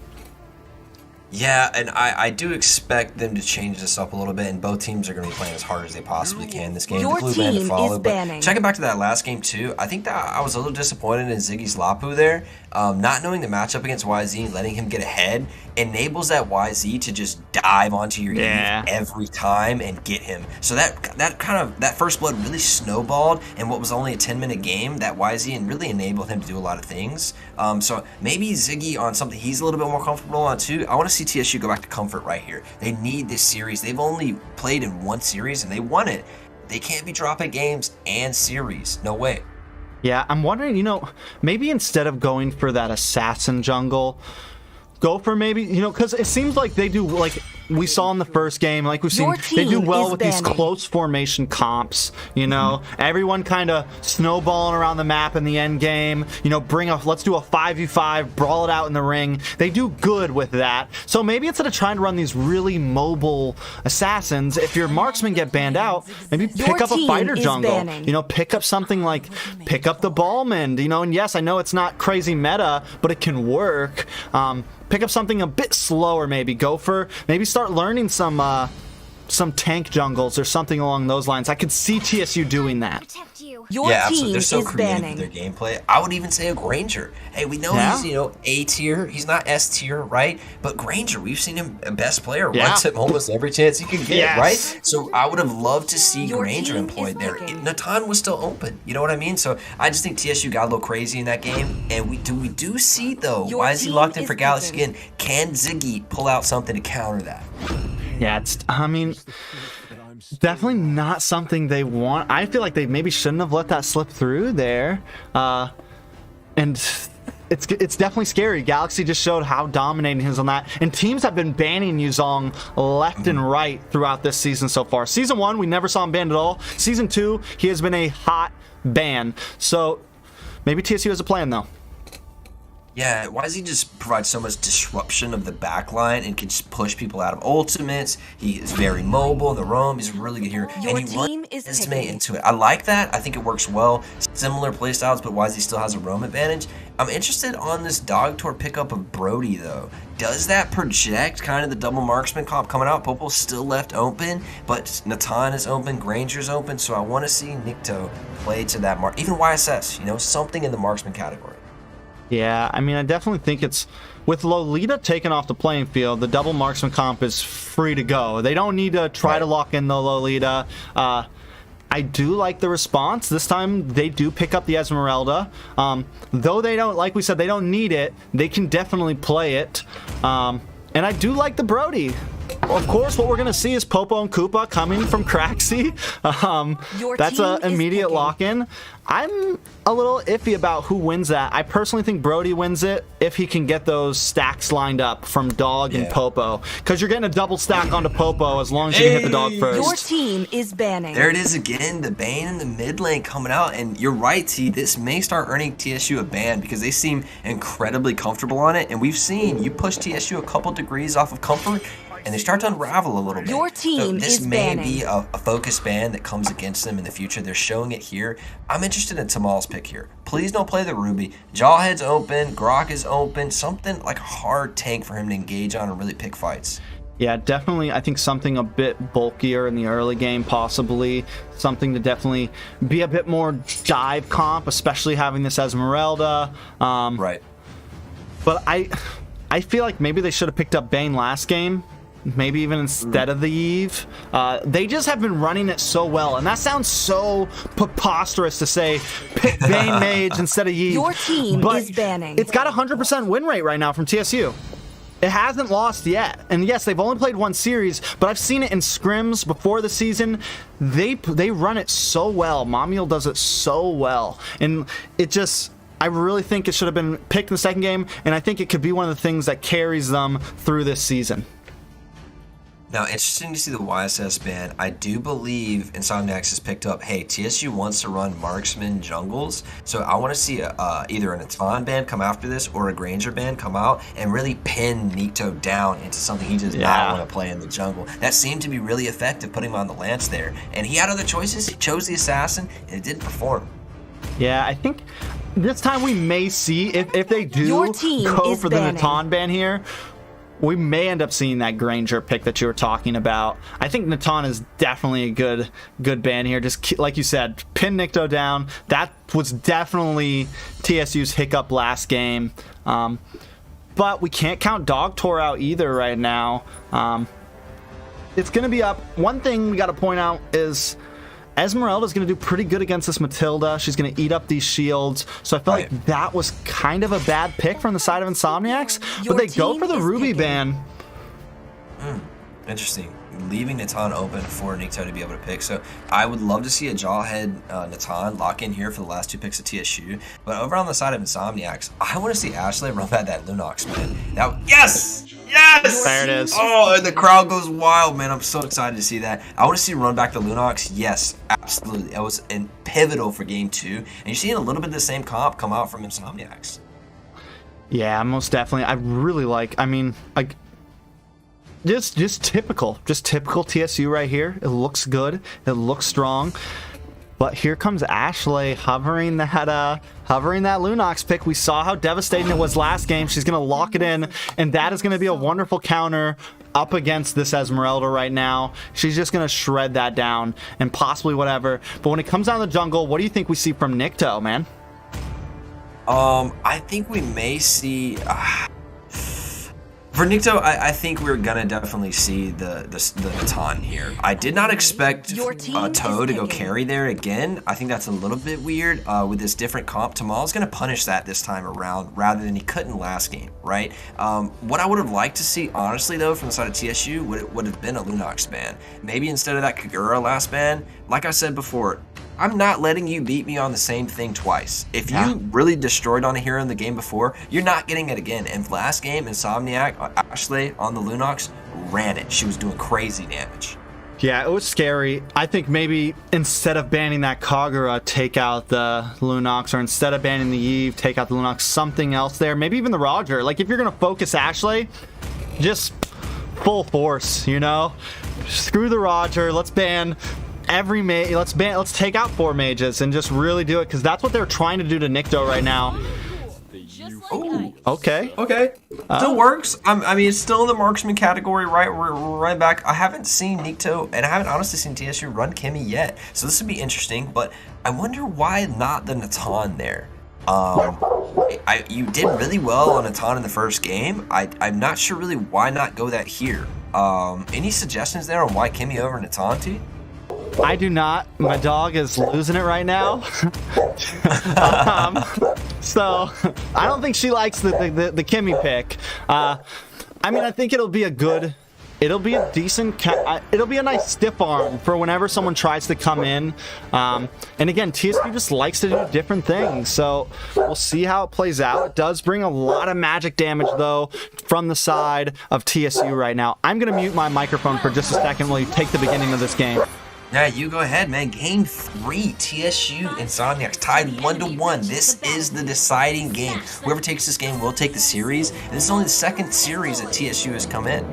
Yeah, and I do expect them to change this up a little bit, and both teams are going to be playing as hard as they possibly can this game. Your the blue band to follow, is banning. But checking back to that last game too, I think that I was a little disappointed in Ziggy's Lapu there. Not knowing the matchup against YZ and letting him get ahead enables that YZ to just dive onto your Eve every time and get him. So that first blood really snowballed, and what was only a 10-minute game, that YZ and really enabled him to do a lot of things. So maybe Ziggy on something he's a little bit more comfortable on too. I want to see TSU go back to comfort right here. They need this series. They've only played in 1 series and they won it. They can't be dropping games and series. No way. Yeah, I'm wondering, you know, maybe instead of going for that assassin jungle, go for maybe, you know, because it seems like they do, like we saw in the first game, like we've seen, they do well with these close formation comps, you know, everyone kind of snowballing around the map in the end game, you know, let's do a 5v5, brawl it out in the ring. They do good with that. So maybe instead of trying to run these really mobile assassins, if your marksmen get banned out, maybe pick up a fighter jungle, you know, pick up something like, pick up the Ballman, you know, and yes, I know it's not crazy meta, but it can work. Pick up something a bit slower, maybe maybe start learning some tank jungles or something along those lines. I could see TSU doing that. Your absolutely. They're so team is creative banning. with their gameplay. I would even say a Granger. Hey, we know he's, you know, A tier. He's not S tier, right? But Granger, we've seen him a best player once at almost every chance he can get, right? So I would have loved to see Granger employed there. Natan was still open. You know what I mean? So I just think TSU got a little crazy in that game. And we do see, though, why is he locked in for Galaxy again? Can Ziggy pull out something to counter that? Yeah, I mean, definitely not something they want. I feel like they maybe shouldn't have let that slip through there. And it's definitely scary. Galaxy just showed how dominating he is on that. And teams have been banning Yu Zhong left and right throughout this season so far. Season 1, we never saw him banned at all. Season 2, he has been a hot ban. So maybe TSU has a plan, though. Yeah, why does he just provide so much disruption of the backline and can just push people out of ultimates? He is very mobile in the roam. He's really good here. Your and he team is runs picking. into it. I like that. I think it works well. Similar playstyles, but YZ still has a roam advantage. I'm interested on this Dog Tour pickup of Brody, though. Does that project kind of the double marksman comp coming out? Popo's still left open, but Natan is open, Granger's open, so I want to see Nikto play to that mark. Even YSS, you know, something in the marksman category. Yeah, I mean, I definitely think it's... With Lolita taken off the playing field, the double marksman comp is free to go. They don't need to try to lock in the Lolita. I do like the response. This time, they do pick up the Esmeralda. Though they don't, like we said, they don't need it. They can definitely play it. And I do like the Brody. Of course, what we're going to see is Popo and Koopa coming from Craxy. That's an immediate lock-in. I'm a little iffy about who wins that. I personally think Brody wins it if he can get those stacks lined up from Dog and Popo. Because you're getting a double stack onto Popo as long as you can hit the Dog first. Your team is banning. There it is again, the ban in the mid lane coming out. And you're right, T. This may start earning TSU a ban because they seem incredibly comfortable on it. And we've seen you push TSU a couple degrees off of comfort, and they start to unravel a little bit. Your team this is may banning. be a focus ban that comes against them in the future. They're showing it here. I'm interested in Tamal's pick here. Please don't play the Ruby. Jawhead's open. Grok is open. Something like a hard tank for him to engage on and really pick fights. Yeah, definitely. I think something a bit bulkier in the early game, possibly. Something to definitely be a bit more dive comp, especially having this Esmeralda. Right. But I feel like maybe they should have picked up Bane last game. Maybe even instead of the Eve. They just have been running it so well, and that sounds so preposterous to say pick Bane Mage instead of Eve. Your team is banning. It's got a 100% win rate right now from TSU. It hasn't lost yet. And yes, they've only played one series, but I've seen it in scrims before the season. They run it so well. Mamiel does it so well. And it just... I really think it should have been picked in the second game, and I think it could be one of the things that carries them through this season. Now, interesting to see the YSS ban. I do believe INSOMNIACS has picked up, hey, TSU wants to run marksman jungles, so I want to see either an Natan ban come after this or a Granger ban come out and really pin Nikto down into something he does not want to play in the jungle. That seemed to be really effective, putting him on the Lance there. And he had other choices. He chose the Assassin, and it didn't perform. Yeah, I think this time we may see, if they do go for the Natan ban here, we may end up seeing that Granger pick that you were talking about. I think Natan is definitely a good ban here. Just like you said, pin Nikto down. That was definitely TSU's hiccup last game. But we can't count Dog Tour out either right now. It's going to be up. One thing we got to point out is Esmeralda's going to do pretty good against this Matilda. She's going to eat up these shields. So I feel like that was kind of a bad pick from the side of INSOMNIACS. But they go for the Ruby ban. Interesting. Leaving Natan open for Nikto to be able to pick. So I would love to see a Jawhead Natan lock in here for the last two picks of TSU. But over on the side of INSOMNIACS, I want to see Ashley run back that Lunox, man. Yes! Yes! There it is. Oh, and the crowd goes wild, man. I'm so excited to see that. I want to see run back the Lunox. Yes, absolutely. That was pivotal for game 2. And you're seeing a little bit of the same comp come out from INSOMNIACS. Yeah, most definitely. I really like, just typical TSU right here. It looks good. It looks strong. But here comes Ashley hovering that Lunox pick. We saw how devastating it was last game. She's going to lock it in, and that is going to be a wonderful counter up against this Esmeralda right now. She's just going to shred that down and possibly whatever. But when it comes down to the jungle, what do you think we see from Nikto, man? I think we may see... For Nikto, I think we're gonna definitely see the Natan here. I did not expect Toe to go carry there again. I think that's a little bit weird with this different comp. Tamal's gonna punish that this time around rather than he couldn't last game, right? What I would have liked to see, honestly though, from the side of TSU would have been a Lunox ban. Maybe instead of that Kagura last ban, like I said before, I'm not letting you beat me on the same thing twice. If you really destroyed on a hero in the game before, you're not getting it again. And last game, INSOMNIAC, Ashley on the Lunox ran it. She was doing crazy damage. Yeah, it was scary. I think maybe instead of banning that Kagura, take out the Lunox, or instead of banning the Eve, take out the Lunox, something else there. Maybe even the Roger. Like, if you're going to focus Ashley, just full force, you know? Screw the Roger. Let's ban every mage. Let's take out 4 mages and just really do it, because that's what they're trying to do to Nikto right now. Oh, okay. Still works. I mean, it's still in the marksman category, right? We're right back. I haven't seen Nikto, and I haven't honestly seen TSU run Kimmy yet, so this would be interesting. But I wonder why not the Natan there. You did really well on Atan in the first game. I'm not sure really why not go that here. Any suggestions there on why Kimmy over Atan, T? I do not. My dog is losing it right now. So I don't think she likes the Kimmy pick. I mean, I think it'll be a decent, it'll be a nice stiff arm for whenever someone tries to come in. And again, TSU just likes to do different things, so we'll see how it plays out. It does bring a lot of magic damage, though, from the side of TSU right now. I'm going to mute my microphone for just a second while you take the beginning of this game. Yeah, you go ahead, man. Game 3, TSU INSOMNIACS tied 1-1. This is the deciding game. Whoever takes this game will take the series, and this is only the second series that TSU has come in.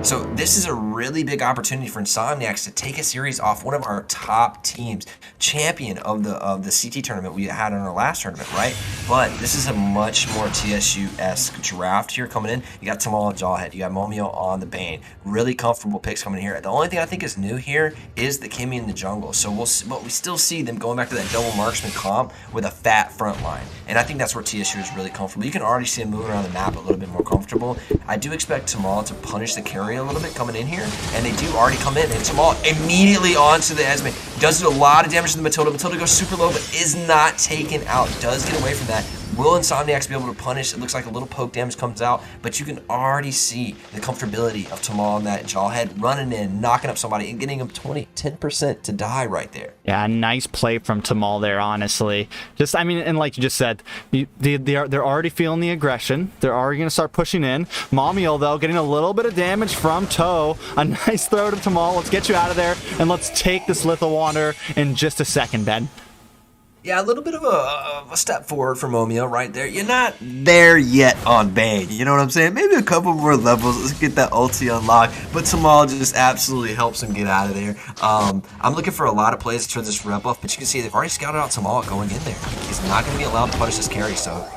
So this is a really big opportunity for INSOMNIACS to take a series off one of our top teams, champion of the CT tournament we had in our last tournament, right? But this is a much more TSU-esque draft here coming in. You got Tamal and Jawhead, you got Momio on the Bane. Really comfortable picks coming in here. The only thing I think is new here is the Kimmy in the jungle. So but we still see them going back to that double marksman comp with a fat front line. And I think that's where TSU is really comfortable. You can already see them moving around the map a little bit more comfortable. I do expect Tamal to punish the carry a little bit coming in here, and they do already come in, and Tamal immediately onto the Esme. Does do a lot of damage to the Matilda. Matilda goes super low, but is not taken out. Does get away from that. Will INSOMNIACS be able to punish? It looks like a little poke damage comes out, but you can already see the comfortability of Tamal on that Jawhead running in, knocking up somebody, and getting him 10% to die right there. Yeah, nice play from Tamal there, honestly. Just, I mean, and like you just said, they're already feeling the aggression. They're already going to start pushing in. Momio, though, getting a little bit of damage from Toe. A nice throw to Tamal. Let's get you out of there, and let's take this Lethal Wander in just a second, Ben. Yeah, a little bit of a step forward for Momio right there. You're not there yet on Bane, you know what I'm saying? Maybe a couple more levels, let's get that ulti unlocked, but Tamal just absolutely helps him get out of there. I'm looking for a lot of plays to turn this rep off, but you can see they've already scouted out Tamal going in there. He's not going to be allowed to punish this carry, so...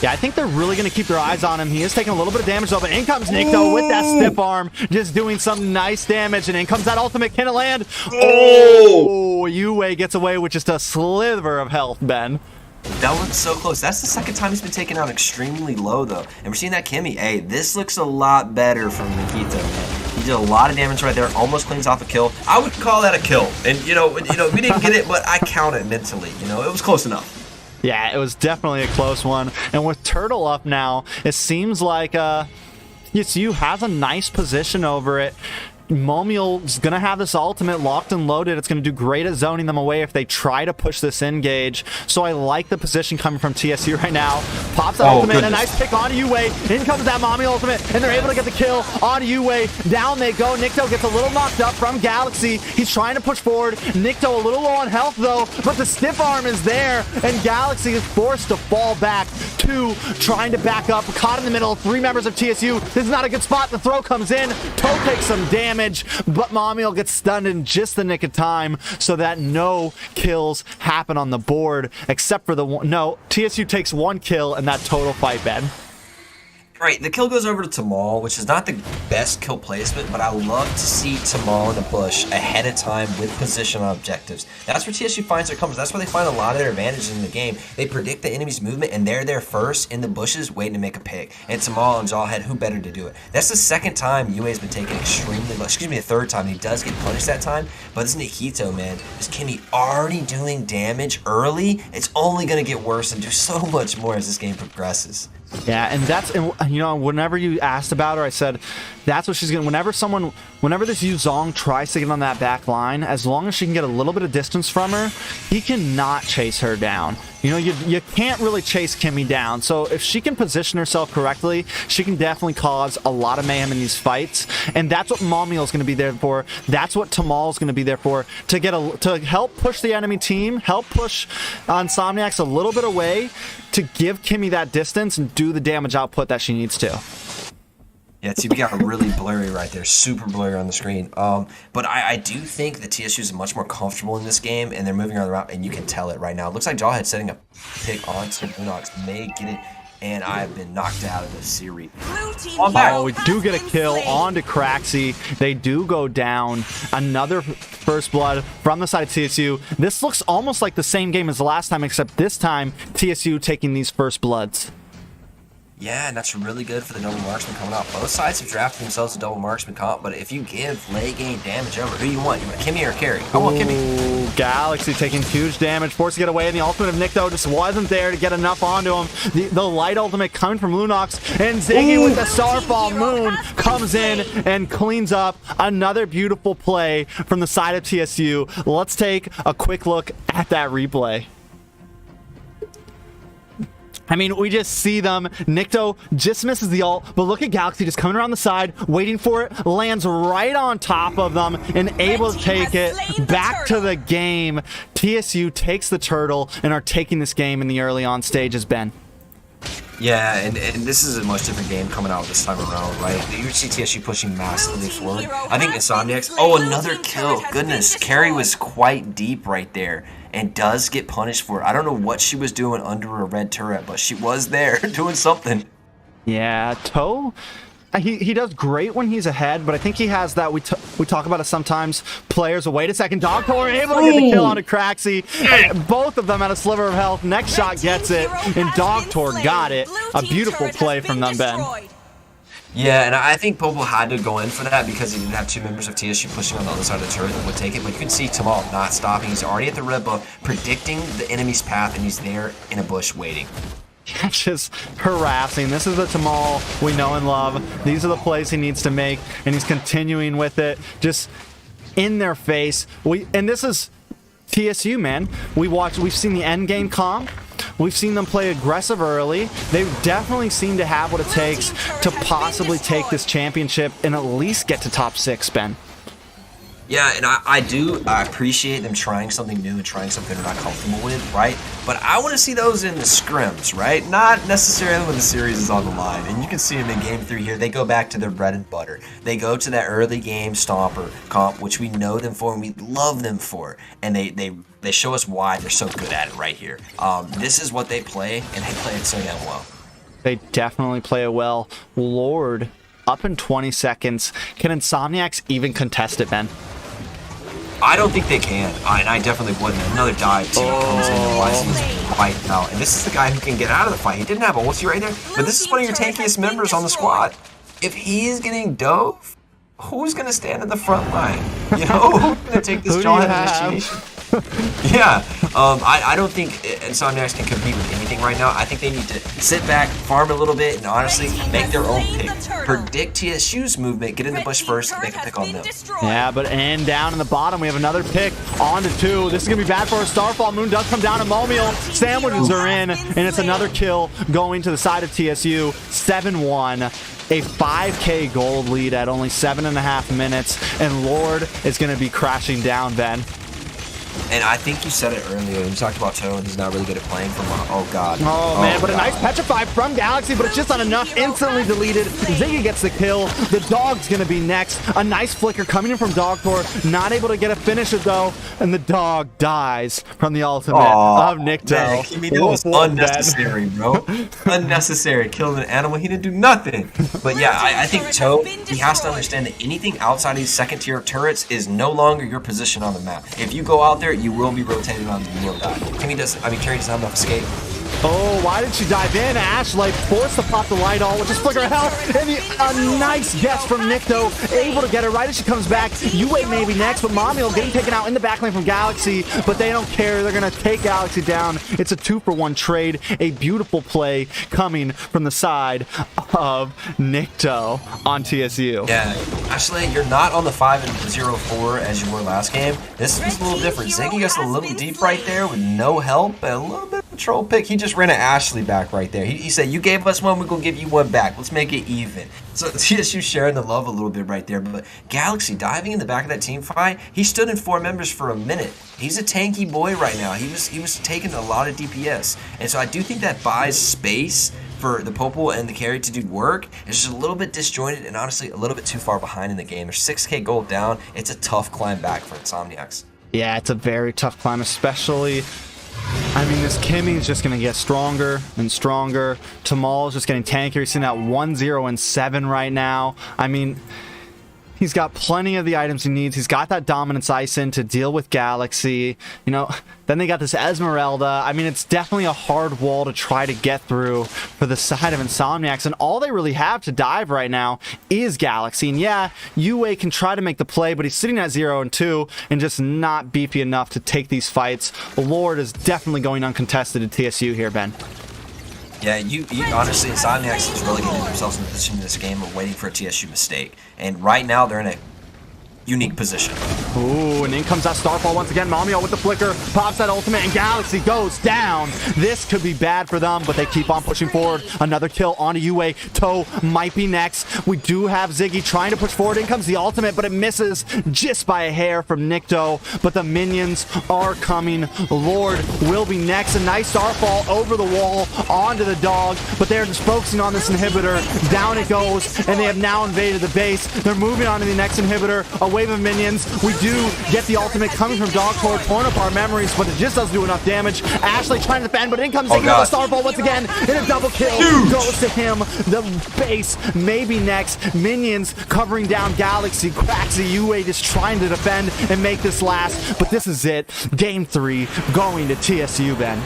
Yeah, I think they're really going to keep their eyes on him. He is taking a little bit of damage, though, but in comes Nick, though, with that stiff arm, just doing some nice damage, and in comes that ultimate. Can it land? Oh! Yue gets away with just a sliver of health, Ben. That one's so close. That's the second time he's been taken out extremely low, though. And we're seeing that Kimmy. Hey, this looks a lot better from Nikita, man. He did a lot of damage right there, almost cleans off a kill. I would call that a kill. And, you know, we didn't get it, but I count it mentally. You know, it was close enough. Yeah, it was definitely a close one. And with Turtle up now, it seems like YSU has a nice position over it. Momio's going to have this ultimate locked and loaded. It's going to do great at zoning them away if they try to push this engage. So I like the position coming from TSU right now. Pops the ultimate, goodness. A nice pick onto Yue. In comes that Momio ultimate, and they're able to get the kill on Yue. Down they go. Nikto gets a little knocked up from Galaxy. He's trying to push forward. Nikto a little low on health, though, but the stiff arm is there, and Galaxy is forced to fall back. Two trying to back up. Caught in the middle. Three members of TSU. This is not a good spot. The throw comes in. Toe takes some damage. But Momio gets stunned in just the nick of time so that no kills happen on the board except for the one. No, TSU takes one kill in that total fight, Ben. Right, the kill goes over to Tamal, which is not the best kill placement, but I love to see Tamal in the bush ahead of time with position objectives. That's where TSU finds their comfort. That's where they find a lot of their advantages in the game. They predict the enemy's movement, and they're there first in the bushes waiting to make a pick. And Tamal and Jawhead, who better to do it? That's the second time Yue's been taken extremely low. Excuse me, the third time. He does get punished that time, but this Nikito, man, this Kimmy already doing damage early. It's only going to get worse and do so much more as this game progresses. Yeah, and that's, you know, whenever you asked about her, I said that's what she's going to, whenever this Yu Zhong tries to get on that back line, as long as she can get a little bit of distance from her, he cannot chase her down. You know, you can't really chase Kimmy down. So if she can position herself correctly, she can definitely cause a lot of mayhem in these fights. And that's what Momio is going to be there for. That's what Tamal is going to be there for, to help push the enemy team, help push INSOMNIACS a little bit away, to give Kimmy that distance and do the damage output that she needs to. Yeah, TV got really blurry right there, super blurry on the screen. But I do think that TSU is much more comfortable in this game, and they're moving around the route, and you can tell it right now. It looks like Jawhead setting a pick onto Unox, may get it and I've been knocked out of the series. Oh, we do get a kill on to Craxy. They do go down. Another first blood from the side of TSU. This looks almost like the same game as the last time, except this time TSU taking these first bloods. Yeah, and that's really good for the double marksman coming out. Both sides have drafted themselves a double marksman comp, but if you give late game damage over, who you want? You want Kimmy or Carry? I want Kimmy. Ooh, Galaxy taking huge damage, forced to get away, and the ultimate of Nikto just wasn't there to get enough onto him. The light ultimate coming from Lunox, and Ziggy with the Starfall Moon comes in and cleans up another beautiful play from the side of TSU. Let's take a quick look at that replay. I mean, we just see them. Nikto just misses the ult, but look at Galaxy just coming around the side, waiting for it, lands right on top of them, and able to take it back to the game. TSU takes the turtle and are taking this game in the early on stages, Ben. Yeah, and this is a much different game coming out this time around, right? You see TSU pushing massively forward. I think INSOMNIACS... Oh, another kill. Goodness, Carrie was quite deep right there and does get punished for it. I don't know what she was doing under a red turret, but she was there doing something. Yeah, Toe... He does great when he's ahead, but I think he has that. We talk about it sometimes. Players, wait a second. Dogtor able to get the kill onto Craxy. Both of them at a sliver of health. Next shot gets it, and Dogtor got it. A beautiful play from them, Ben. Yeah, and I think Popo had to go in for that because he didn't have two members of TSU pushing on the other side of the turret that would take it. But you can see Tamal not stopping. He's already at the red buff, predicting the enemy's path, and he's there in a bush waiting. Just harassing. This is the Tamal we know and love. These are the plays he needs to make, and he's continuing with it. Just in their face. And this is TSU, man. We've seen the end game comp. We've seen them play aggressive early. They definitely seem to have what it takes to possibly take this championship and at least get to top 6, Ben. Yeah, and I appreciate them trying something new and trying something they're not comfortable with, right? But I want to see those in the scrims, right? Not necessarily when the series is on the line. And you can see them in Game 3 here. They go back to their bread and butter. They go to that early game stomper comp, which we know them for and we love them for. And they show us why they're so good at it right here. This is what they play, and they play it so damn well. They definitely play it well. Lord, up in 20 seconds. Can INSOMNIACS even contest it, Ben? I don't think they can, and I definitely wouldn't. Another dive, too, comes in and he's wiped out. And this is the guy who can get out of the fight. He didn't have ulti right there, but this is one of your tankiest members on the squad. If he's getting dove, who's going to stand in the front line? You know, who's going to take this John initiation? Yeah, I don't think INSOMNIACS can compete with anything right now. I think they need to sit back, farm a little bit, and honestly make their own pick. Predict TSU's movement, get in the bush first, make a pick on them. Yeah, but and down in the bottom, we have another pick on to 2. This is going to be bad for a Starfall. Moon does come down to Momiel. Sandwiches are in, and it's another kill going to the side of TSU. 7-1. A 5K gold lead at only 7.5 minutes, and Lord is going to be crashing down, Ben. And I think you said it earlier. You talked about Toe, and he's not really good at playing from... Oh, God. Oh, man, but a nice Petrify from Galaxy, but it's just not enough. Instantly deleted. Ziggy gets the kill. The dog's going to be next. A nice flicker coming in from Dogtor. Not able to get a finisher, though. And the dog dies from the ultimate of Nikto. That was unnecessary, bro. Unnecessary. Killing an animal. He didn't do nothing. But, yeah, I think Toe, he has to understand that anything outside of these second-tier turrets is no longer your position on the map. If you go out there, you will be rotated on, you will die. Carrie doesn't have enough escape. Oh, why did she dive in? Ashley forced to pop the light all, which is flicker health. And a nice guess from Nikto, able to get her right as she comes back. Yue maybe next, but Momiel getting taken out in the backlane from Galaxy, but they don't care. They're going to take Galaxy down. It's a 2-for-1 trade. A beautiful play coming from the side of Nikto on TSU. Yeah, Ashley, you're not on the 5-0-4 as you were last game. This was a little different. Ziggy gets a little deep right there with no help and a little bit of a troll pick. He just ran an Ashley back right there. He said, you gave us one, we're going to give you one back. Let's make it even. So TSU sharing the love a little bit right there. But Galaxy diving in the back of that team fight, he stood in 4 members for a minute. He's a tanky boy right now. He was taking a lot of DPS. And so I do think that buys space for the Popo and the Carry to do work. It's just a little bit disjointed and honestly a little bit too far behind in the game. There's 6K gold down. It's a tough climb back for INSOMNIACS. Yeah, it's a very tough climb, especially I mean, this Kimmy's just going to get stronger and stronger. Tamal's just getting tankier. He's sitting at 1-0-7 right now. I mean, he's got plenty of the items he needs. He's got that Dominance Ice in to deal with Galaxy. You know, then they got this Esmeralda. I mean, it's definitely a hard wall to try to get through for the side of Insomniacs. And all they really have to dive right now is Galaxy. And yeah, Yue can try to make the play, but he's sitting at 0-2 and just not beefy enough to take these fights. Lord is definitely going uncontested at TSU here, Ben. Yeah, you honestly, Insomniacs is really getting themselves in a position in this game of waiting for a TSU mistake. And right now, they're in a unique position. Ooh, and in comes that Starfall once again. Mamio with the flicker, pops that ultimate, and Galaxy goes down. This could be bad for them, but they keep on pushing forward. Another kill onto Yue. Toe might be next. We do have Ziggy trying to push forward. In comes the ultimate, but it misses just by a hair from Nikto. But the minions are coming. Lord will be next. A nice Starfall over the wall onto the dog, but they're just focusing on this inhibitor. Down it goes, and they have now invaded the base. They're moving on to the next inhibitor. A wave of minions. We do get the ultimate coming from Dog Core, torn apart memories, but it just doesn't do enough damage. Ashley trying to defend, but in comes Ziggy with a Starfall once again, and a double kill goes to him. The base maybe next. Minions covering down Galaxy. Quaxy Yue just trying to defend and make this last, but this is it. Game 3 going to TSU, Ben.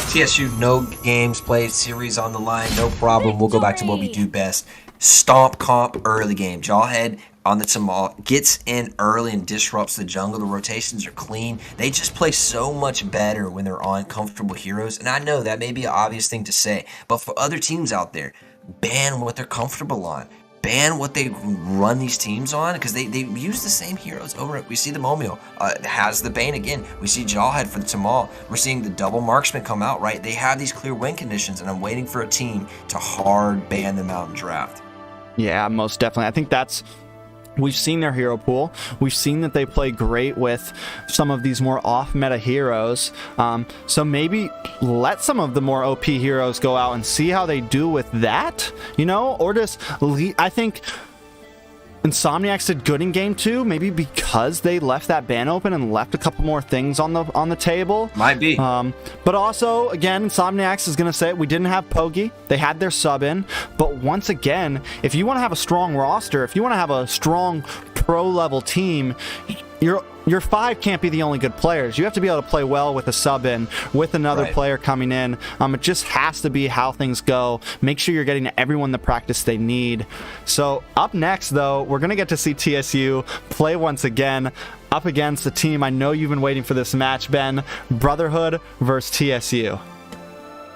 TSU, no games played, series on the line, no problem. We'll go back to what we do best. Stomp comp early game. Jawhead on the Tamal gets in early and disrupts the jungle. The rotations are clean. They just play so much better when they're on comfortable heroes. And I know that may be an obvious thing to say, but for other teams out there, ban what they're comfortable on. Ban what they run these teams on, because they use the same heroes over it. We see the Momio has the Bane again. We see Jawhead for the Tamal. We're seeing the double marksman come out, right? They have these clear win conditions, and I'm waiting for a team to hard ban them out in draft. Yeah, most definitely. I think that's... We've seen their hero pool. We've seen that they play great with some of these more off-meta heroes. So maybe let some of the more OP heroes go out and see how they do with that, you know? Or just, I think Insomniacs did good in game 2, maybe because they left that ban open and left a couple more things on the table. Might be. But also, again, Insomniacs is going to say we didn't have Pogi. They had their sub in. But once again, if you want to have a strong roster, if you want to have a strong pro-level team, your 5 can't be the only good players. You have to be able to play well with a sub in, with another player coming in. It just has to be how things go. Make sure you're getting everyone the practice they need. So up next, though, we're going to get to see TSU play once again up against the team. I know you've been waiting for this match, Ben. Brotherhood versus TSU.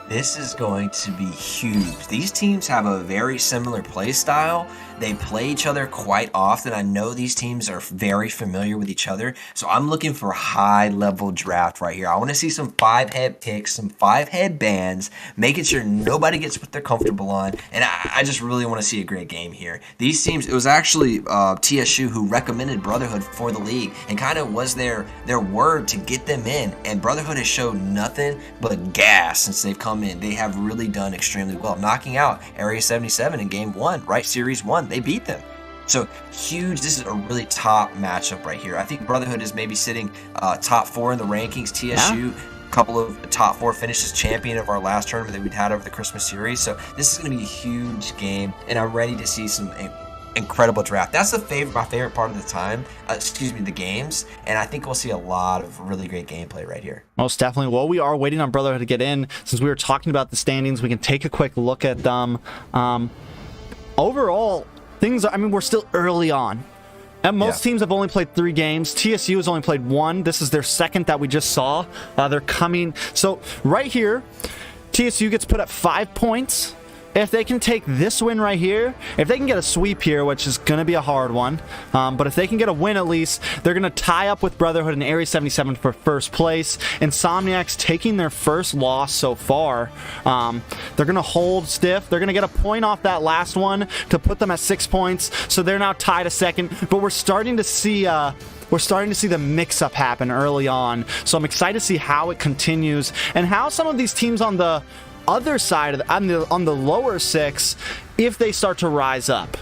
This is going to be huge. These teams have a very similar play style. They play each other quite often. I know these teams are very familiar with each other, so I'm looking for a high-level draft right here. I want to see some 5-head picks, some 5-head bans, making sure nobody gets what they're comfortable on, and I just really want to see a great game here. These teams, it was actually TSU who recommended Brotherhood for the league and kind of was their word to get them in, and Brotherhood has showed nothing but gas since they've come in. They have really done extremely well, knocking out Area 77 in Game 1, right? Series 1. They beat them. So huge. This is a really top matchup right here. I think Brotherhood is maybe sitting top 4 in the rankings. TSU, a couple of top 4 finishes, champion of our last tournament that we'd had over the Christmas series. So this is going to be a huge game, and I'm ready to see some incredible draft. That's my favorite part of the time. The games, and I think we'll see a lot of really great gameplay right here. Most definitely. Well, we are waiting on Brotherhood to get in. Since we were talking about the standings, we can take a quick look at them. Overall, things are, I mean, we're still early on. And most teams have only played 3 games. TSU has only played 1. This is their second that we just saw. They're coming. So right here, TSU gets put at 5 points. If they can take this win right here, if they can get a sweep here, which is going to be a hard one, but if they can get a win at least, they're going to tie up with Brotherhood in Area 77 for first place. Insomniacs taking their first loss so far. They're going to hold stiff. They're going to get a point off that last one to put them at 6 points, so they're now tied a second, but we're starting to see the mix-up happen early on, so I'm excited to see how it continues and how some of these teams on the other side of on the lower 6, if they start to rise up.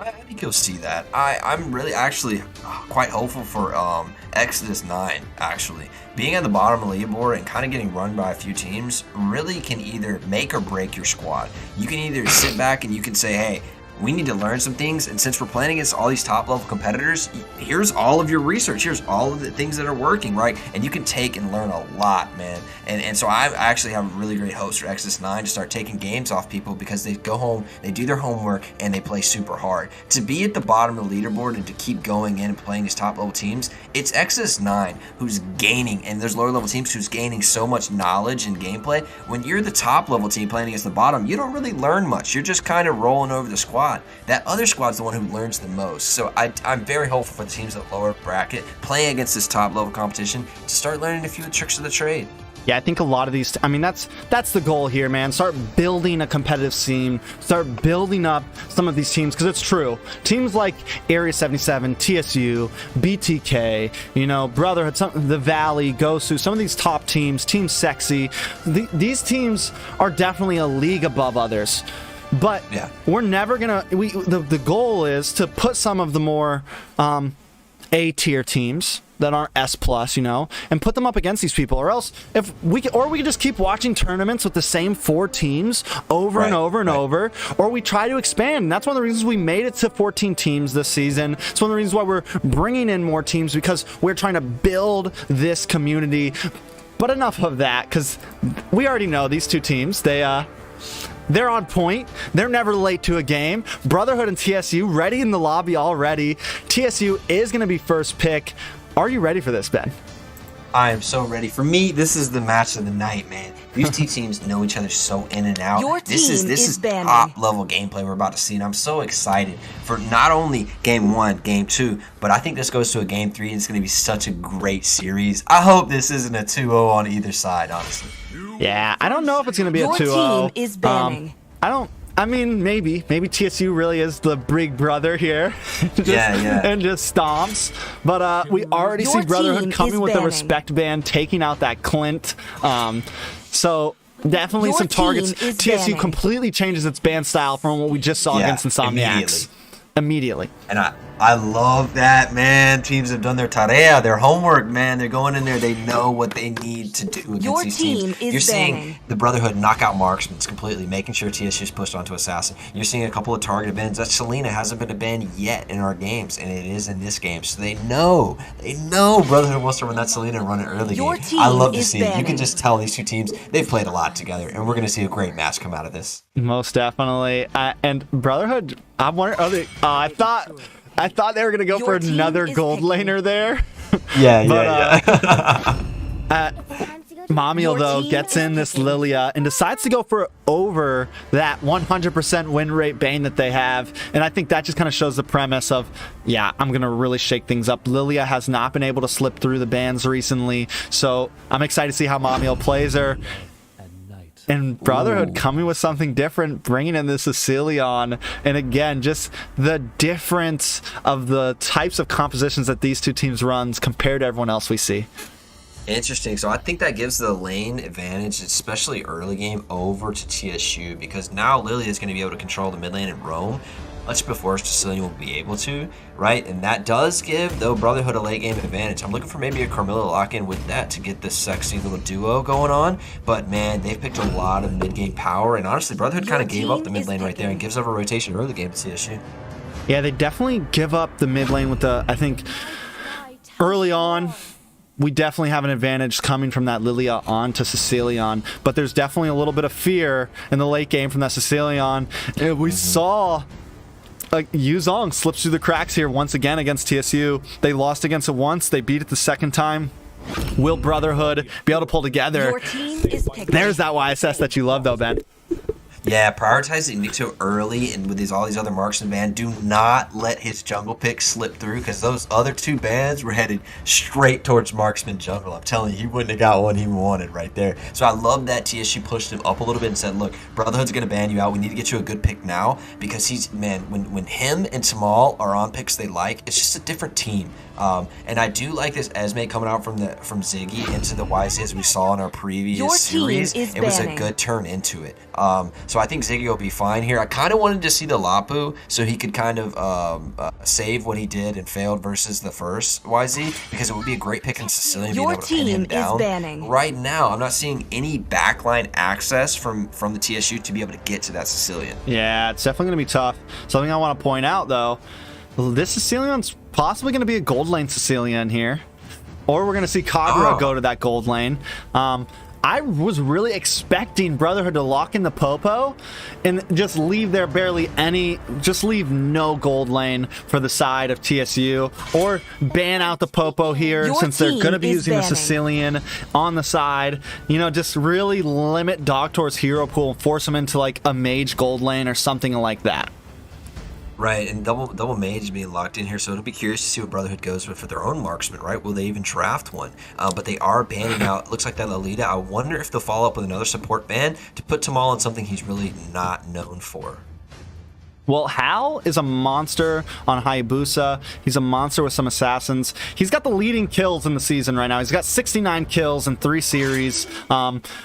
I think you'll see that. I'm really actually quite hopeful for Exodus 9, actually. Being at the bottom of the leaderboard and kind of getting run by a few teams really can either make or break your squad. You can either sit back and you can say, hey, we need to learn some things, and since we're playing against all these top level competitors, here's all of your research, here's all of the things that are working, right? And you can take and learn a lot, man. And so I actually have really great hopes for Exodus 9 to start taking games off people, because they go home, they do their homework, and they play super hard. To be at the bottom of the leaderboard and to keep going in and playing these top level teams, it's Exodus 9 who's gaining, and there's lower level teams who's gaining so much knowledge and gameplay. When you're the top level team playing against the bottom, you don't really learn much. You're just kind of rolling over the squad. That other squad's the one who learns the most. So I'm very hopeful for the teams at the lower bracket playing against this top level competition to start learning a few tricks of the trade. Yeah, I think a lot of these, I mean, that's the goal here, man. Start building a competitive scene. Start building up some of these teams, because it's true. Teams like Area 77, TSU, BTK, you know, Brotherhood, the Valley, Gosu, some of these top teams, Team Sexy, these teams are definitely a league above others. But yeah, we're never gonna. The goal is to put some of the more A tier teams that aren't S plus, you know, and put them up against these people. Or else, if we can, or we can just keep watching tournaments with the same 4 teams over and over and over, or we try to expand. And that's one of the reasons we made it to 14 teams this season. It's one of the reasons why we're bringing in more teams, because we're trying to build this community. But enough of that, because we already know these two teams. They're on point. They're never late to a game. Brotherhood and TSU ready in the lobby already. TSU is going to be first pick. Are you ready for this, Ben? I am so ready. For me, this is the match of the night, man. These two teams know each other so in and out. Your This is top level gameplay we're about to see, and I'm so excited for not only game 1, game 2, but I think this goes to a game 3, and it's going to be such a great series. I hope this isn't a 2-0 on either side, honestly. Yeah, I don't know if it's going to be a 2-0. Your team is banning. I mean, maybe TSU really is the big brother here. And just stomps. But we already see Brotherhood coming with a respect ban, taking out that Clint. So definitely some targets. TSU completely changes its ban style from what we just saw against INSOMNIACS. Immediately. And I love that, man. Teams have done their tarea, their homework, man. They're going in there. They know what they need to do against these teams. You're seeing the Brotherhood knock out marksmen completely, making sure TSU's pushed onto Assassin. You're seeing a couple of targeted bans. That Selena hasn't been a ban yet in our games, and it is in this game. So they know Brotherhood wants to run that Selena and run it early game. I love to see it. You can just tell these two teams, they've played a lot together, and we're going to see a great match come out of this. Most definitely. And Brotherhood, I thought they were going to go for another gold laner there. Mamiel, though, gets in this Lilia and decides to go for over that 100% win rate bane that they have. And I think that just kind of shows the premise of, yeah, I'm going to really shake things up. Lilia has not been able to slip through the bans recently, so I'm excited to see how Mamiel plays her. And Brotherhood coming with something different, bringing in the Sicilian. And again, just the difference of the types of compositions that these two teams runs compared to everyone else we see. Interesting. So I think that gives the lane advantage, especially early game, over to TSU, because now Lilia is going to be able to control the mid lane and roam much before Sicilian will be able to, right? And that does give, though, Brotherhood a late game advantage. I'm looking for maybe a Carmilla lock-in with that to get this sexy little duo going on. But, man, they've picked a lot of mid-game power. And, honestly, Brotherhood kind of gave up the mid lane right there and gives up a rotation early game to TSU. Yeah, they definitely give up the mid lane with the, I think, early on, we definitely have an advantage coming from that Lilia onto Sicilian, but there's definitely a little bit of fear in the late game from that Sicilian. And we saw Yuzong slips through the cracks here once again against TSU. They lost against it once. They beat it the second time. Will Brotherhood be able to pull together? Your team is There's that YSS that you love, though, Ben. Yeah, prioritizing Nikto early and with all these other marksman bans. Do not let his jungle pick slip through, because those other two bans were headed straight towards marksman jungle. I'm telling you, he wouldn't have got one he wanted right there. So I love that TSU pushed him up a little bit and said, look, Brotherhood's going to ban you out. We need to get you a good pick now, because he's, man, when him and Tamal are on picks they like, it's just a different team. And I do like this Esme coming out from Ziggy into the YC as we saw in our previous series. It was a good turn into it. So So I think Ziggy will be fine here. I kind of wanted to see the Lapu so he could kind of save what he did and failed versus the first YZ, because it would be a great pick in Sicilian being able to pin him down. Banning. Right now, I'm not seeing any backline access from the TSU to be able to get to that Sicilian. Yeah, it's definitely going to be tough. Something I want to point out, though, this Sicilian's possibly going to be a gold lane Sicilian here. Or we're going to see Kagura go to that gold lane. I was really expecting Brotherhood to lock in the Popo and just leave there just leave no gold lane for the side of TSU, or ban out the Popo here since they're going to be using the Sicilian on the side. You know, just really limit Doctor's hero pool and force him into like a mage gold lane or something like that. Right, and double mage being locked in here, so it'll be curious to see what Brotherhood goes with for their own marksman, right? Will they even draft one? But they are banning out, looks like that Lolita. I wonder if they'll follow up with another support ban to put Tamal on something he's really not known for. Well, Hal is a monster on Hayabusa. He's a monster with some assassins. He's got the leading kills in the season right now. He's got 69 kills in 3 series.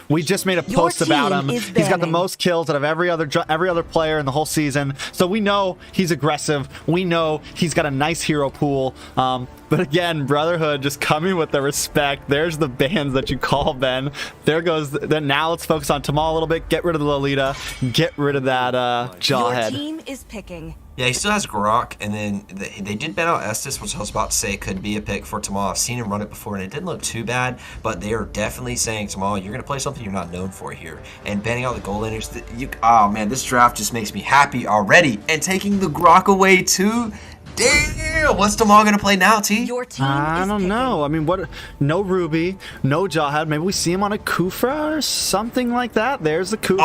We just made a post about him. He's got the most kills out of every other player in the whole season. So we know he's aggressive. We know he's got a nice hero pool. But again, Brotherhood just coming with the respect. There's the bans that you call, Ben. There goes. Then now let's focus on Tamal a little bit. Get rid of the Lolita. Get rid of that Jawhead. Your team is picking. Yeah, he still has Grok, and then they did ban out Estes, which I was about to say could be a pick for Tamal. I've seen him run it before, and it didn't look too bad, but they are definitely saying, Tamal, you're going to play something you're not known for here. And banning out the gold laners, oh man, this draft just makes me happy already. And taking the Grok away too? Damn, what's Tamal going to play now, T? Your team I is don't picking. know. I mean, what? No Ruby, no Jawhead. Maybe we see him on a Kufra or something like that. There's the Kufra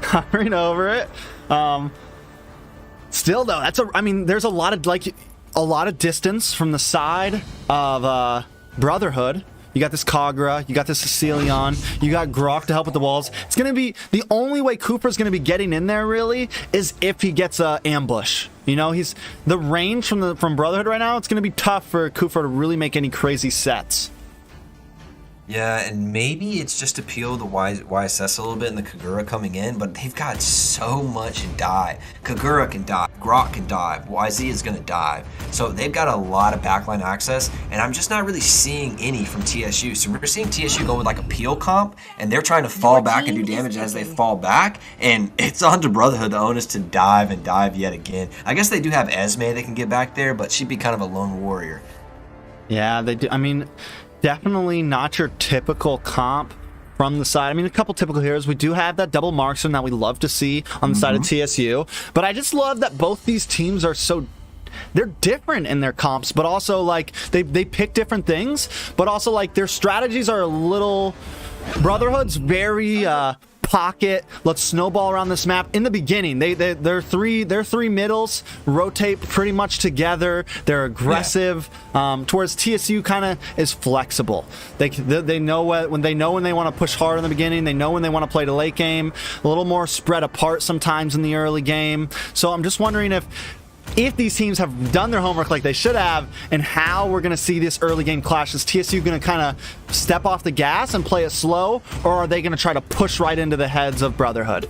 hovering over it. Still though, I mean, there's a lot of distance from the side of Brotherhood. You got this Kagura, you got this Sicilian, you got Grok to help with the walls. It's gonna be the only way Cooper's gonna be getting in there really is if he gets a ambush. You know, he's the range from Brotherhood right now. It's gonna be tough for Cooper to really make any crazy sets. Yeah, and maybe it's just appeal the YSS a little bit and the Kagura coming in, but they've got so much dive. Kagura can dive, Grok can dive, YZ is going to dive. So they've got a lot of backline access, and I'm just not really seeing any from TSU. So we're seeing TSU go with like a peel comp, and they're trying to fall back and do damage as they fall back, and it's on to Brotherhood, the onus to dive and dive yet again. I guess they do have Esme that can get back there, but she'd be kind of a lone warrior. Yeah, they do. I mean, definitely not your typical comp from the side. I mean, a couple typical heroes. We do have that double marksman that we love to see on the side of TSU, but I just love that both these teams are so, they're different in their comps, but also like they pick different things, but also like their strategies are a little, Brotherhood's very pocket, let's snowball around this map. In the beginning, their three middles rotate pretty much together. They're aggressive. Towards TSU kind of is flexible. They know when they want to push hard in the beginning. They know when they want to play the late game. A little more spread apart sometimes in the early game. So I'm just wondering if these teams have done their homework like they should have, and how we're going to see this early game clash. Is TSU going to kind of step off the gas and play it slow, or are they going to try to push right into the heads of Brotherhood?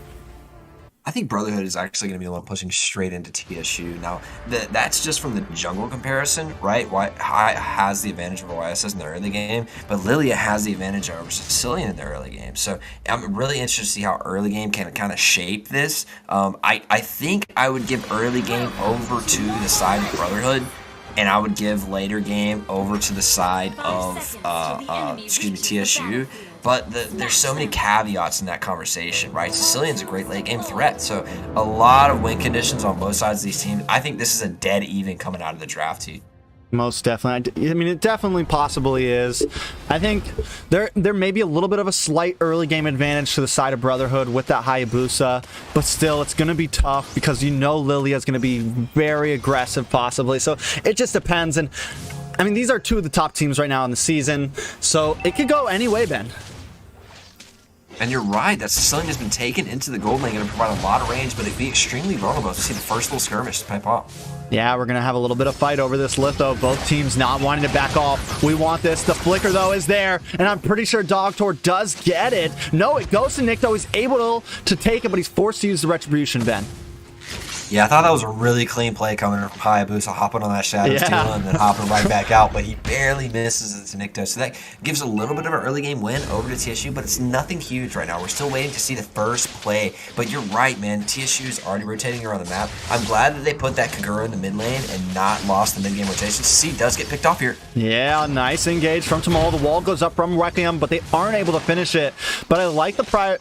I think Brotherhood is actually going to be the one pushing straight into TSU. Now, that's just from the jungle comparison, right? Has the advantage over YSS in the early game, but Lilia has the advantage over Sicilian in the early game. So I'm really interested to see how early game can kind of shape this. I think I would give early game over to the side of Brotherhood, and I would give later game over to the side of TSU. But there's so many caveats in that conversation, right? Sicilian's a great late game threat, so a lot of win conditions on both sides of these teams. I think this is a dead even coming out of the draft heat. Most definitely. I mean, it definitely possibly is. I think there may be a little bit of a slight early game advantage to the side of Brotherhood with that Hayabusa, but still, it's going to be tough because you know Lilia is going to be very aggressive possibly. So it just depends. And I mean, these are two of the top teams right now in the season, so it could go any way, Ben. And you're right, that Sicilian has been taken into the gold lane, going to provide a lot of range, but it'd be extremely vulnerable to see the first little skirmish pipe up. Yeah, we're going to have a little bit of fight over this litho. Both teams not wanting to back off. We want this. The flicker, though, is there, and I'm pretty sure Dogtor does get it. No, it goes to Nick, though. He's able to take it, but he's forced to use the Retribution, Ben. Yeah, I thought that was a really clean play coming from Hayabusa, hopping on that Shadow Steal and then hopping right back out, but he barely misses it to Nikto. So that gives a little bit of an early game win over to TSU, but it's nothing huge right now. We're still waiting to see the first play, but you're right, man. TSU is already rotating around the map. I'm glad that they put that Kagura in the mid lane and not lost the mid game rotation. C does get picked off here. Yeah, nice engage from Tamal. The wall goes up from Requiem, but they aren't able to finish it. But I like the prior...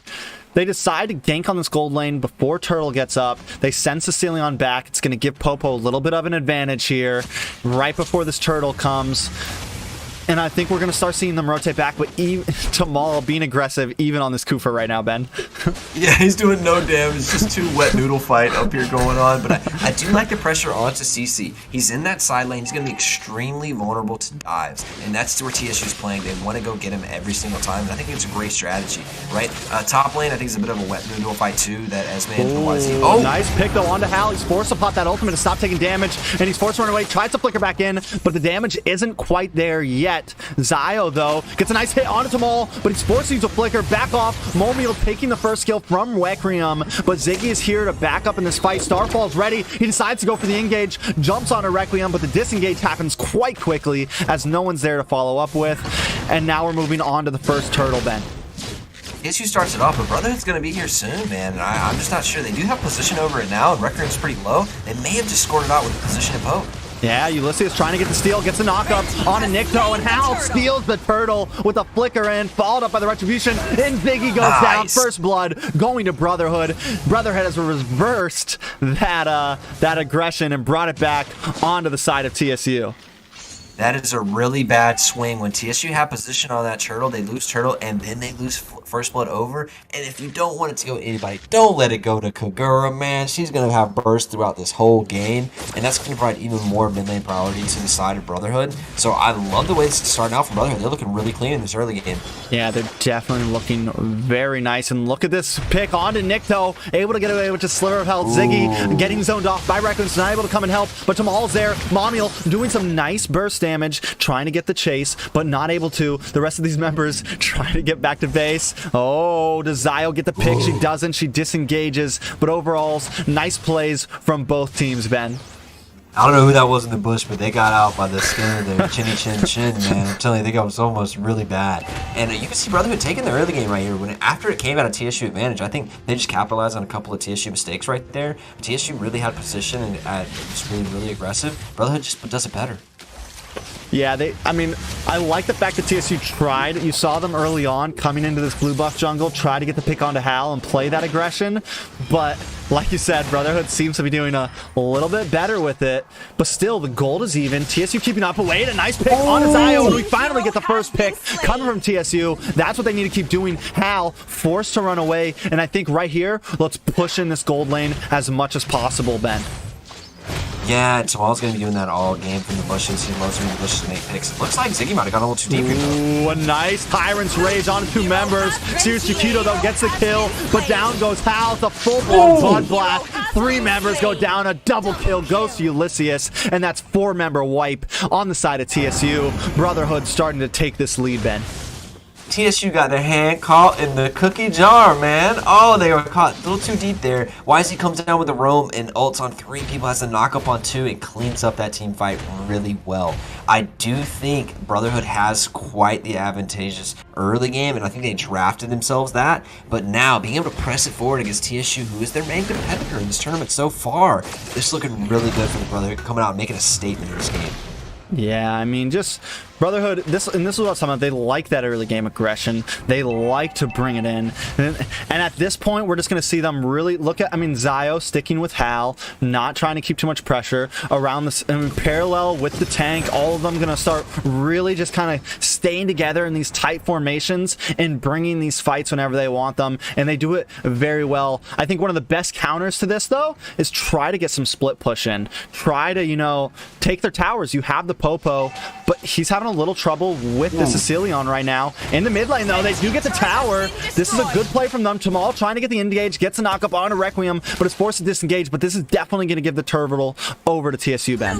They decide to gank on this gold lane before Turtle gets up. They send Sicilian back. It's going to give Popo a little bit of an advantage here right before this Turtle comes. And I think we're going to start seeing them rotate back, but even Tamal being aggressive even on this Kufa right now, Ben. Yeah, he's doing no damage. It's just too wet noodle fight up here going on. But I do like the pressure onto CC. He's in that side lane. He's going to be extremely vulnerable to dives. And that's where TSU's playing. They want to go get him every single time. And I think it's a great strategy, right? Top lane, I think, is a bit of a wet noodle fight too. That Esme and YZ. Oh, nice pick though onto Hal. He's forced to pop that ultimate to stop taking damage. And he's forced to run away. Tries to flicker back in, but the damage isn't quite there yet. Zio, though, gets a nice hit onto Tamal, but he's forced to use a flicker. Back off. Momiel taking the first kill from Requiem, but Ziggy is here to back up in this fight. Starfall's ready. He decides to go for the engage, jumps onto Requiem, but the disengage happens quite quickly as no one's there to follow up with. And now we're moving on to the first turtle, Ben. TSU starts it off, but Brotherhood's going to be here soon, man. And I'm just not sure. They do have position over it now, and Requiem's pretty low. They may have just scored it out with position and poke. Yeah, Ulysses trying to get the steal, gets a knock-up on a Nikto, and Hal steals the turtle with a flicker in, followed up by the Retribution, and Ziggy goes down. First blood going to Brotherhood. Brotherhood has reversed that aggression and brought it back onto the side of TSU. That is a really bad swing. When TSU have position on that turtle, they lose turtle, and then they lose first blood over. And if you don't want it to go to anybody, don't let it go to Kagura, man. She's going to have burst throughout this whole game, and that's going to provide even more mid lane priority to the side of Brotherhood. So I love the way this is starting out for Brotherhood. They're looking really clean in this early game. Yeah, they're definitely looking very nice. And look at this pick onto Nikto, able to get away with just sliver of health. Ziggy getting zoned off by Requiem, not able to come and help, but Tamal's there. Momiel doing some nice burst damage, trying to get the chase, but not able to. The rest of these members trying to get back to base. Oh, does Zio get the pick? She doesn't. She disengages. But overall, nice plays from both teams, Ben. I don't know who that was in the bush, but they got out by the skin of their chinny chin chin, man. I'm telling you, I think I was almost really bad. And you can see Brotherhood taking the early game right here. After it came out of TSU advantage, I think they just capitalized on a couple of TSU mistakes right there. TSU really had position and was really, really aggressive. Brotherhood just does it better. Yeah, I like the fact that TSU tried. You saw them early on coming into this blue buff jungle, try to get the pick onto Hal and play that aggression. But like you said, Brotherhood seems to be doing a little bit better with it. But still, the gold is even. TSU keeping up. Wait, a nice pick on Zio. And we finally get the first pick coming from TSU. That's what they need to keep doing. Hal forced to run away. And I think right here, let's push in this gold lane as much as possible, Ben. Yeah, and Tamal's going to be doing that all game from the bushes. He loves doing the bushes to make picks. It looks like Ziggy might have gone a little too deep here, though. Ooh, a nice Tyrant's Rage on two members. Serious Chiquito, though, gets the kill, but down goes Hal. It's a full-blown Blood Blast. 3 members go down. A double kill goes to Ulysses, and that's 4-member wipe on the side of TSU. Brotherhood starting to take this lead, Ben. TSU got their hand caught in the cookie jar, man. Oh, they were caught a little too deep there. YZ comes down with the roam and ults on 3 people, has to knock up on 2, and cleans up that team fight really well. I do think Brotherhood has quite the advantageous early game, and I think they drafted themselves that. But now, being able to press it forward against TSU, who is their main competitor in this tournament so far, it's looking really good for the Brotherhood coming out and making a statement in this game. Yeah, I mean, just Brotherhood, this is what some of they like that early game aggression. They like to bring it in. And at this point, we're just going to see them really look at, Zio sticking with Hal, not trying to keep too much pressure around this, parallel with the tank. All of them going to start really just kind of staying together in these tight formations and bringing these fights whenever they want them. And they do it very well. I think one of the best counters to this, though, is try to get some split push in. Try to, take their towers. You have the Popo, but he's having a little trouble with the Sicilian right now. In the mid lane, though, they do get the tower. This is a good play from them. Tamal trying to get the engage, gets a knock-up on a Requiem, but is forced to disengage. But this is definitely going to give the turtle over to TSU, Ben.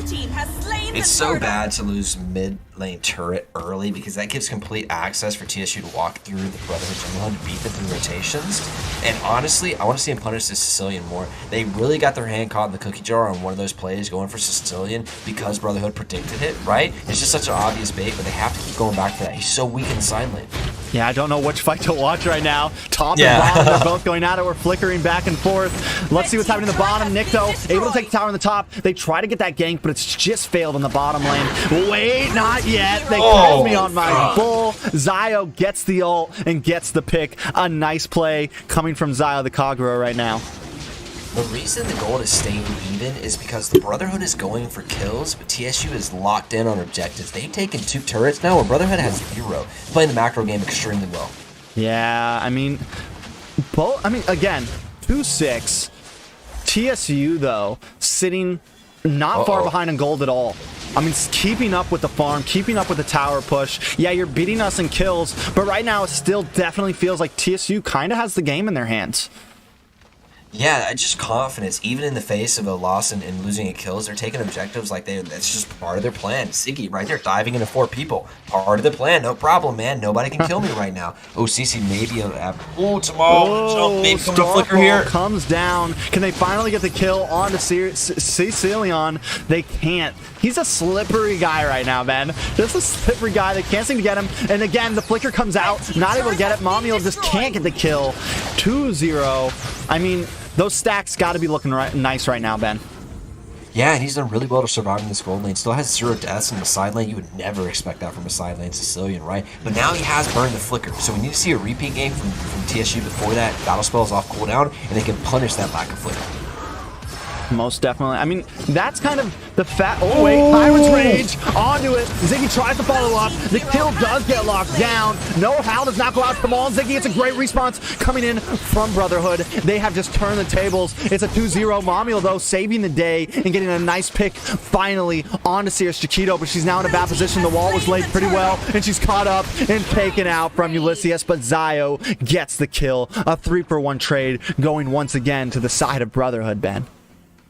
It's so bad to lose mid lane turret early because that gives complete access for TSU to walk through the Brotherhood jungle and beat them through rotations. And honestly, I want to see him punish the Sicilian more. They really got their hand caught in the cookie jar on one of those plays going for Sicilian because Brotherhood predicted it, right? It's just such an obvious bait, but they have to keep going back to that. He's so weak in the side lane. Yeah, I don't know which fight to watch right now. Top and bottom, they're both going at it. We're flickering back and forth. Let's see what's happening in the bottom. Nikto able to take the tower in the top. They try to get that gank, but it's just failed in the bottom lane. Wait, not yet. They called me on my bull. Zio gets the ult and gets the pick. A nice play coming from Zio the Kagura right now. The reason the gold is staying even is because the Brotherhood is going for kills, but TSU is locked in on objectives. They've taken 2 turrets now, where Brotherhood has 0. Playing the macro game extremely well. Yeah, I mean, again, 2-6. TSU, though, sitting not far behind in gold at all. I mean, keeping up with the farm, keeping up with the tower push. Yeah, you're beating us in kills, but right now it still definitely feels like TSU kind of has the game in their hands. Yeah, just confidence. Even in the face of a loss and losing at kills, they're taking objectives like that's just part of their plan. Ziggy right there, diving into 4 people. Part of the plan, no problem, man. Nobody can kill me right now. Oh, CC maybe maybe come to flicker here. Comes down. Can they finally get the kill onto Sicilian? They can't. He's a slippery guy right now, man. Just a slippery guy. They can't seem to get him. And again, the flicker comes out. Not able to get it. Momiel just can't get the kill. 2-0. I mean, those stacks got to be looking nice right now, Ben. Yeah, and he's done really well to survive in this gold lane. Still has 0 deaths in the side lane. You would never expect that from a side lane Sicilian, right? But now he has burned the flicker. So we need to see a repeat game from TSU before that battle spell is off cooldown, and they can punish that lack of flicker. Most definitely. I mean, that's kind of the oh, wait. Tyrant's Rage onto it. Ziggy tries to follow up. The kill does get locked down. No, Hal does not go out to the ball. Ziggy, it's a great response coming in from Brotherhood. They have just turned the tables. It's a 2-0. Momiel, though, saving the day and getting a nice pick finally onto Sirius Chiquito, but she's now in a bad position. The wall was laid pretty well, and she's caught up and taken out from Ulysses, but Zio gets the kill. A 3-for-1 trade going once again to the side of Brotherhood, Ben.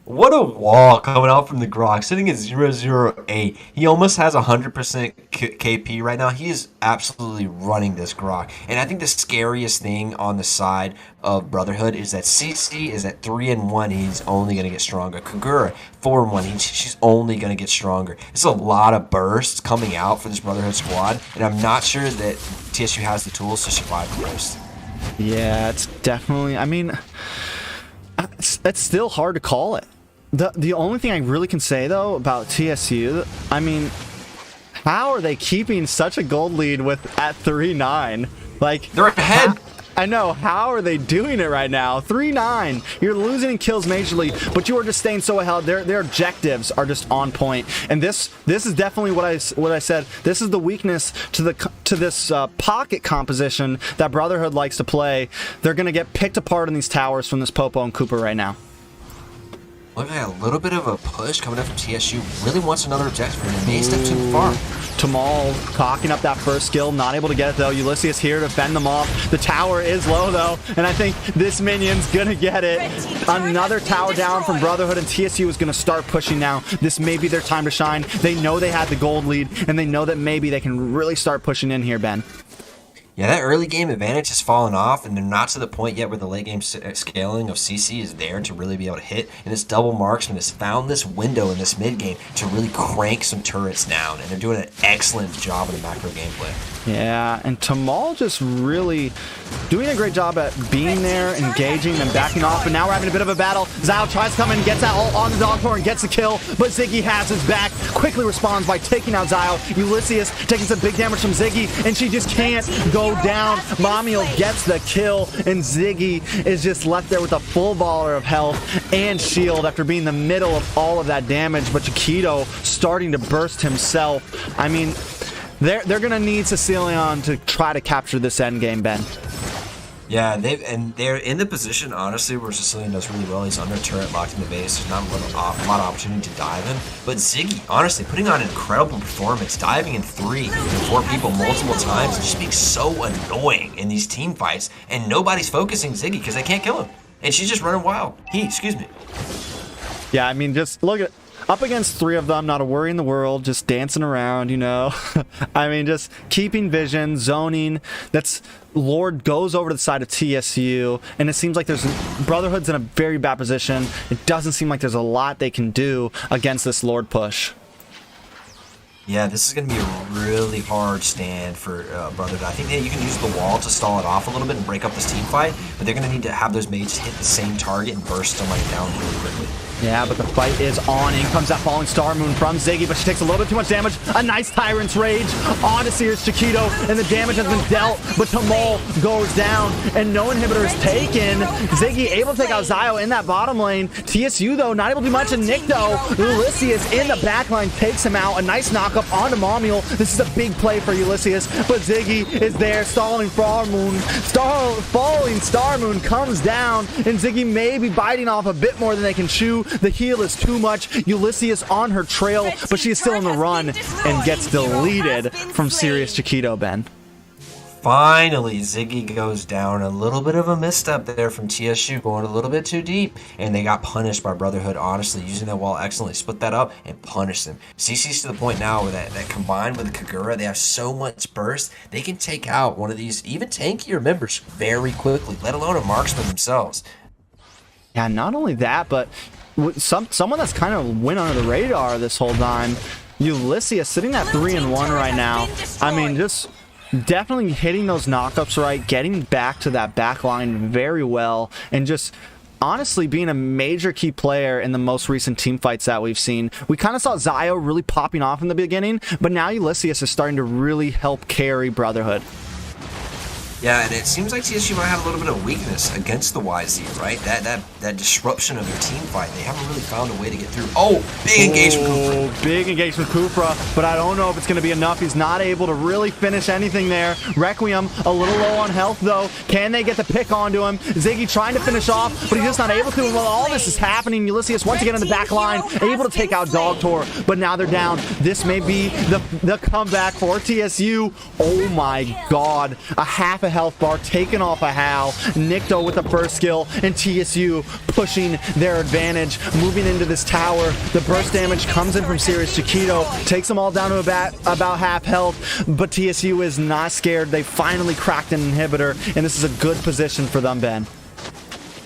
What a wall coming out from the Grok, sitting at 008. He almost has 100% KP right now. He is absolutely running this Grok. And I think the scariest thing on the side of Brotherhood is that CC is at 3-1. He's only going to get stronger. Kagura, 4-1. She's only going to get stronger. It's a lot of bursts coming out for this Brotherhood squad. And I'm not sure that TSU has the tools to survive the burst. Yeah, it's definitely... I mean, it's still hard to call it. The only thing I really can say, though, about TSU, I mean, how are they keeping such a gold lead at 3-9? Like, they're ahead. I know. How are they doing it right now? 3-9. You're losing in kills majorly, but you are just staying so ahead. Their objectives are just on point. And this is definitely what I said. This is the weakness to this pocket composition that Brotherhood likes to play. They're going to get picked apart in these towers from this Popo and Cooper right now. Look at a little bit of a push coming up from TSU. Really wants another objective, and they may step too far. Tamal cocking up that first skill, not able to get it though. Ulysses here to fend them off. The tower is low though, and I think this minion's gonna get it. Another tower down from Brotherhood, and TSU is gonna start pushing now. This may be their time to shine. They know they had the gold lead, and they know that maybe they can really start pushing in here, Ben. Yeah, that early game advantage has fallen off, and they're not to the point yet where the late game scaling of CC is there to really be able to hit. And this double marksman has found this window in this mid game to really crank some turrets down, and they're doing an excellent job in the macro gameplay. Yeah, and Tamal just really doing a great job at being there, engaging, and backing off. But now we're having a bit of a battle. Zao tries to come in, gets that ult on the dog core and gets the kill, but Ziggy has his back. Quickly responds by taking out Zao. Ulysses taking some big damage from Ziggy, and she just can't go down. Momiel gets the kill, and Ziggy is just left there with a full baller of health and shield after being in the middle of all of that damage. But Chiquito starting to burst himself. I mean, they're going to need Sicilian to try to capture this end game, Ben. Yeah, they're in the position, honestly, where Sicilian does really well. He's under turret, locked in the base. There's not a lot of opportunity to dive in. But Ziggy, honestly, putting on an incredible performance, diving in 3 and 4 people multiple times, just being so annoying in these team fights. And nobody's focusing Ziggy because they can't kill him. And she's just running wild. Excuse me. Yeah, I mean, just look at up against 3 of them, not a worry in the world, just dancing around, you know. I mean, just keeping vision, zoning. That's Lord goes over to the side of TSU, and it seems like there's Brotherhood's in a very bad position. It doesn't seem like there's a lot they can do against this Lord push. Yeah, this is going to be a really hard stand for Brotherhood. I think that you can use the wall to stall it off a little bit and break up this team fight, but they're going to need to have those mages hit the same target and burst somebody down really quickly. Yeah, but the fight is on. In comes that falling Star Moon from Ziggy, but she takes a little bit too much damage. A nice Tyrant's Rage onto Sears Chiquito, and the damage has been dealt, but Tamal goes down, and no inhibitor is taken. Ziggy able to take out Zio in that bottom lane. TSU, though, not able to do much, and Nikto, Ulysses in the back line takes him out. A nice knockup onto Momule. This is a big play for Ulysses, but Ziggy is there, stalling Star Moon. Falling Star Moon comes down, and Ziggy may be biting off a bit more than they can chew. The heal is too much. Ulysses on her trail, but she is still on the run and gets deleted from Sirius Chiquito, Ben. Finally, Ziggy goes down. A little bit of a misstep there from TSU, going a little bit too deep, and they got punished by Brotherhood, honestly, using that wall excellently. Split that up and punish them. CC's to the point now where that combined with the Kagura, they have so much burst, they can take out one of these even tankier members very quickly, let alone a marksman themselves. Yeah, not only that, but someone that's kind of went under the radar this whole time. Ulysses sitting at 3-1 right now. I mean, just definitely hitting those knockups right, getting back to that back line very well, and just honestly being a major key player in the most recent team fights that we've seen. We kind of saw Zio really popping off in the beginning, but now Ulysses is starting to really help carry Brotherhood. Yeah, and it seems like TSU might have a little bit of weakness against the YZ, right? That disruption of their team fight. They haven't really found a way to get through. Oh, big engagement Kufra. Big engagement Kufra, but I don't know if it's going to be enough. He's not able to really finish anything there. Requiem, a little low on health, though. Can they get the pick onto him? Ziggy trying to finish off, but he's just not able to. And while all this is happening, Ulysses once again in the back line, able to take out Dogtor, but now they're down. This may be the comeback for TSU. Oh my god. A half a health bar taken off a Hal. Nikto with the first skill, and TSU pushing their advantage, moving into this tower. The burst damage comes in from Sirius Chiquito, takes them all down to about half health, but TSU is not scared. They finally cracked an inhibitor, and this is a good position for them, Ben.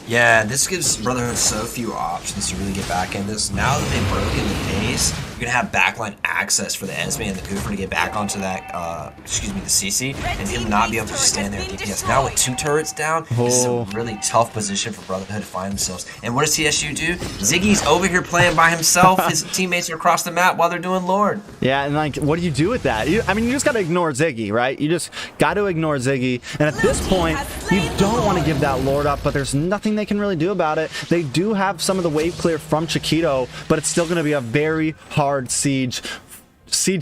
Yeah, this gives Brotherhood so few options to really get back in this. Now that they've broken the base, you're going to have backline access for the Esme and the Cooper to get back onto that, the CC, and him not be able to just stand there at DPS. Now with 2 turrets down, this is a really tough position for Brotherhood to find themselves. And what does TSU do? Ziggy's over here playing by himself. His teammates are across the map while they're doing Lord. Yeah, and like, what do you do with that? I mean, you just got to ignore Ziggy, right? You just got to ignore Ziggy. And at this point, you don't want to give that Lord up, but there's nothing they can really do about it. They do have some of the wave clear from Chiquito, but it's still going to be a very hard siege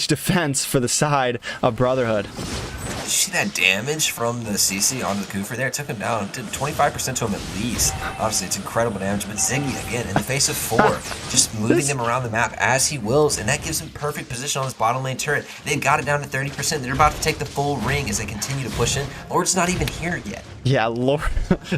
defense for the side of Brotherhood. Did you see that damage from the CC onto the Cooper there? It took him down, did 25% to him at least. Obviously, it's incredible damage, but Ziggy, again, in the face of 4, just moving them around the map as he wills, and that gives him perfect position on this bottom lane turret. They've got it down to 30%. They're about to take the full ring as they continue to push in. Lord's not even here yet. Yeah, Lord,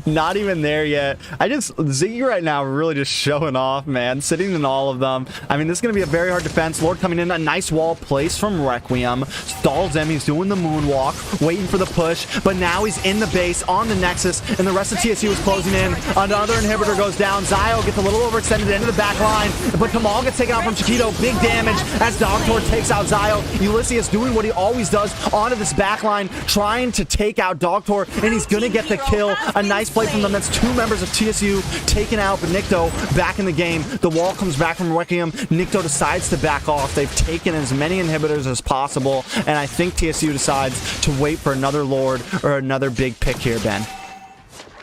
not even there yet. Ziggy right now really just showing off, man, sitting in all of them. I mean, this is going to be a very hard defense. Lord coming in, a nice wall placed from Requiem. Stalls him, he's doing the moonwalk, waiting for the push, but now he's in the base on the Nexus, and the rest of TSU is closing in. Another inhibitor goes down. Zio gets a little overextended into the back line, but Kamal gets taken out from Chiquito. Big damage as Dogtor takes out Zio. Ulysses doing what he always does onto this back line, trying to take out Dogtor, and he's going to get the kill. A nice play from them. That's 2 members of TSU taken out, but Nikto back in the game. The wall comes back from Requiem. Nikto decides to back off. They've taken as many inhibitors as possible, and I think TSU decides to wait for another Lord or another big pick here, Ben.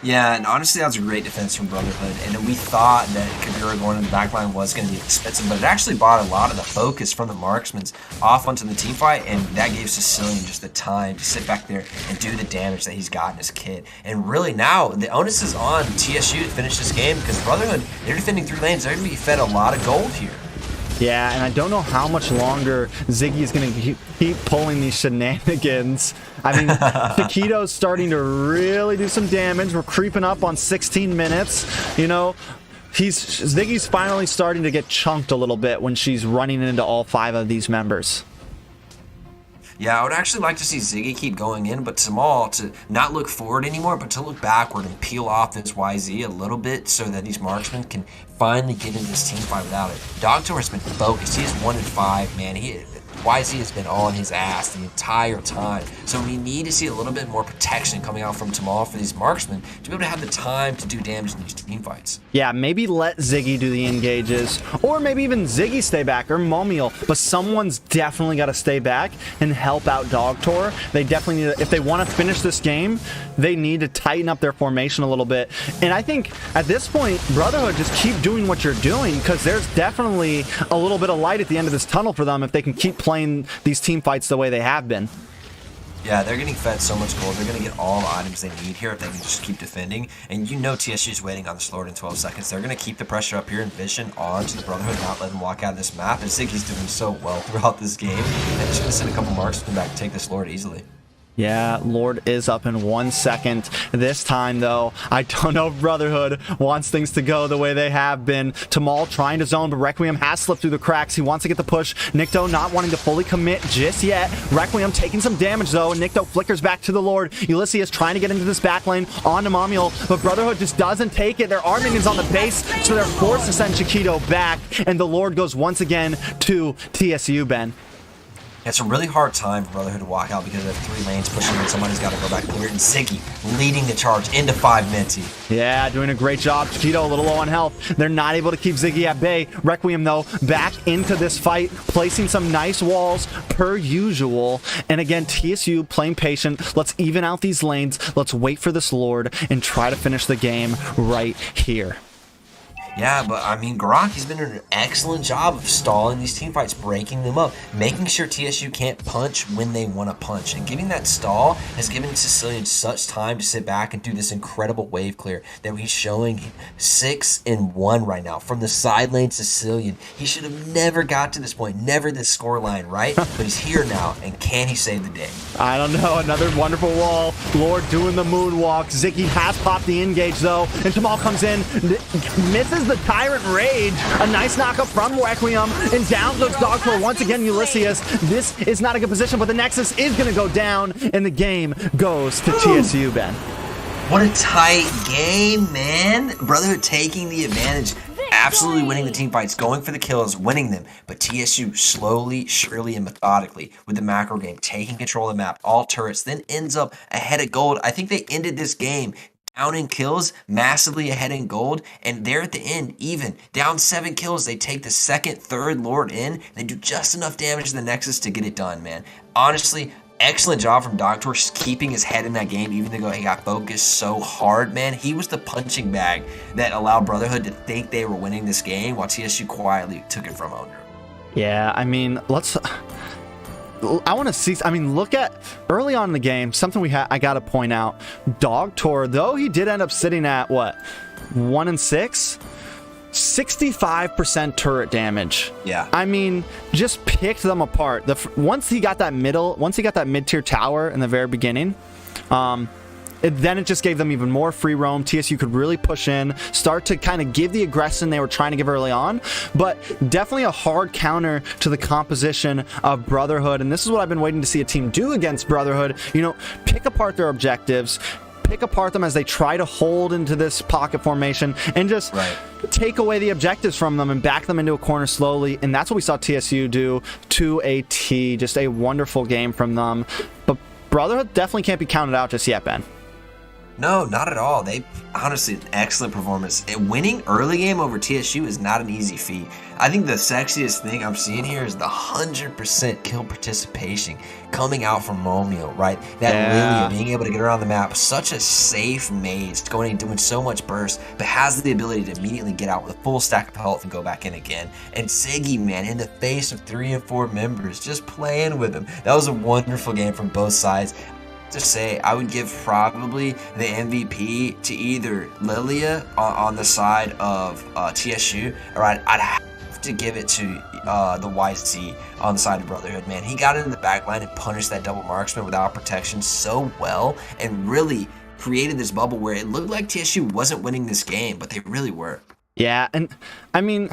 Yeah, and honestly, that was a great defense from Brotherhood. And we thought that Kagura going in the back line was going to be expensive, but it actually brought a lot of the focus from the marksmen off onto the team fight, and that gave Sicilian just the time to sit back there and do the damage that he's got in his kit. And really now, the onus is on TSU to finish this game because Brotherhood, they're defending 3 lanes. They're going to be fed a lot of gold here. Yeah, and I don't know how much longer Ziggy is going to keep pulling these shenanigans. I mean, Chiquito's starting to really do some damage. We're creeping up on 16 minutes. You know, Ziggy's finally starting to get chunked a little bit when she's running into all 5 of these members. Yeah, I would actually like to see Ziggy keep going in, but Tamal to not look forward anymore, but to look backward and peel off this YZ a little bit so that these marksmen can finally get into this team fight without it. Dogtor has been focused. He is 1 in 5, man. YZ has been on his ass the entire time. So we need to see a little bit more protection coming out from Tamal for these marksmen to be able to have the time to do damage in these team fights. Yeah, maybe let Ziggy do the engages, or maybe even Ziggy stay back, or Momiel, but someone's definitely got to stay back and help out Dogtor. They definitely need to, if they want to finish this game, they need to tighten up their formation a little bit. And I think at this point, Brotherhood, just keep doing what you're doing, because there's definitely a little bit of light at the end of this tunnel for them if they can keep playing these team fights the way they have been. Yeah, they're getting fed so much gold. They're going to get all the items they need here if they can just keep defending. And you know TSU's waiting on this Lord in 12 seconds. They're going to keep the pressure up here and Vision on to the Brotherhood, not let them walk out of this map. And Ziggy's doing so well throughout this game. They're just going to send a couple marksmen back to take this Lord easily. Yeah, Lord is up in 1 second. This time, though, I don't know if Brotherhood wants things to go the way they have been. Tamal trying to zone, but Requiem has slipped through the cracks. He wants to get the push. Nikto not wanting to fully commit just yet. Requiem taking some damage, though. Nikto flickers back to the Lord. Ulysses trying to get into this back lane onto Momiel, but Brotherhood just doesn't take it. There are minions on the base, so they're forced to send Chiquito back, and the Lord goes once again to TSU, Ben. It's a really hard time for Brotherhood to walk out because they have 3 lanes pushing in. Somebody's got to go back clear. And Ziggy leading the charge into 5 Minty. Yeah, doing a great job. Chiquito a little low on health. They're not able to keep Ziggy at bay. Requiem, though, back into this fight, placing some nice walls per usual. And again, TSU playing patient. Let's even out these lanes. Let's wait for this Lord and try to finish the game right here. Yeah, but I mean, Grok, he's been doing an excellent job of stalling these team fights, breaking them up, making sure TSU can't punch when they want to punch. And giving that stall has given Sicilian such time to sit back and do this incredible wave clear that he's showing 6 in 1 right now. From the side lane, Sicilian, he should have never got to this point, never this score line, right? But he's here now, and can he save the day? I don't know, another wonderful wall. Lord doing the moonwalk. Ziggy has popped the engage, though, and Tamal comes in, misses the Tyrant Rage. A nice knockup from Requiem, and down goes Dogtor once again. Ulysses, this is not a good position, but the Nexus is going to go down, and the game goes to TSU, Ben. What a tight game, man. Brotherhood taking the advantage, absolutely winning the team fights, going for the kills, winning them. But TSU slowly, surely, and methodically with the macro game, taking control of the map, all turrets, then ends up ahead of gold. I think they ended this game down in kills, massively ahead in gold, and they're at the end, even. Down 7 kills, they take the 2nd, 3rd Lord in, they do just enough damage to the Nexus to get it done, man. Honestly, excellent job from Dogtor just keeping his head in that game, even though he got focused so hard, man. He was the punching bag that allowed Brotherhood to think they were winning this game, while TSU quietly took it from under him. Yeah, I mean, I want to see. I mean, look at early on in the game. Something I got to point out. Dogtor, though he did end up sitting at what, 1 and 6, 65% turret damage. Yeah. I mean, just picked them apart. Once he got that mid-tier tower in the very beginning, then it just gave them even more free roam. TSU could really push in, start to kind of give the aggression they were trying to give early on, but definitely a hard counter to the composition of Brotherhood. And this is what I've been waiting to see a team do against Brotherhood. You know, pick apart their objectives, pick apart them as they try to hold into this pocket formation, and just take away the objectives from them and back them into a corner slowly. And that's what we saw TSU do to a T. Just a wonderful game from them. But Brotherhood definitely can't be counted out just yet, Ben. No, not at all. They honestly an excellent performance. And winning early game over TSU is not an easy feat. I think the sexiest thing I'm seeing here is the 100% kill participation coming out from Romeo, right? That Lilia being able to get around the map, such a safe mage, going and doing so much burst, but has the ability to immediately get out with a full stack of health and go back in again. And Siggy, man, in the face of 3 and 4 members, just playing with him. That was a wonderful game from both sides. To say, I would give probably the MVP to either Lilia on the side of TSU, or I'd have to give it to the YZ on the side of Brotherhood, man. He got into the backline and punished that double marksman without protection so well, and really created this bubble where it looked like TSU wasn't winning this game, but they really were. Yeah, and I mean,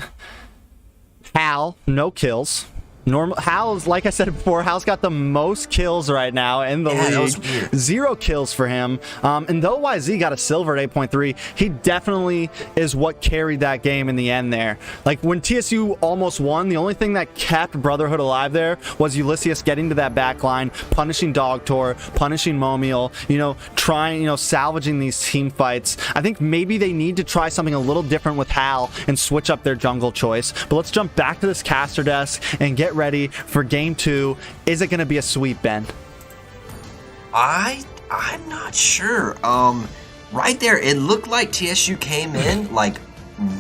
Hal, no kills. Hal's, like I said before, Hal's got the most kills right now in the league. That was weird. 0 kills for him. And though YZ got a silver at 8.3, he definitely is what carried that game in the end there. Like, when TSU almost won, the only thing that kept Brotherhood alive there was Ulysses getting to that back line, punishing Dogtor, punishing Momiel, trying, salvaging these team fights. I think maybe they need to try something a little different with Hal and switch up their jungle choice. But let's jump back to this caster desk and get ready for game 2. Is it going to be a sweep, Ben? I'm not sure. Right there, it looked like TSU came in like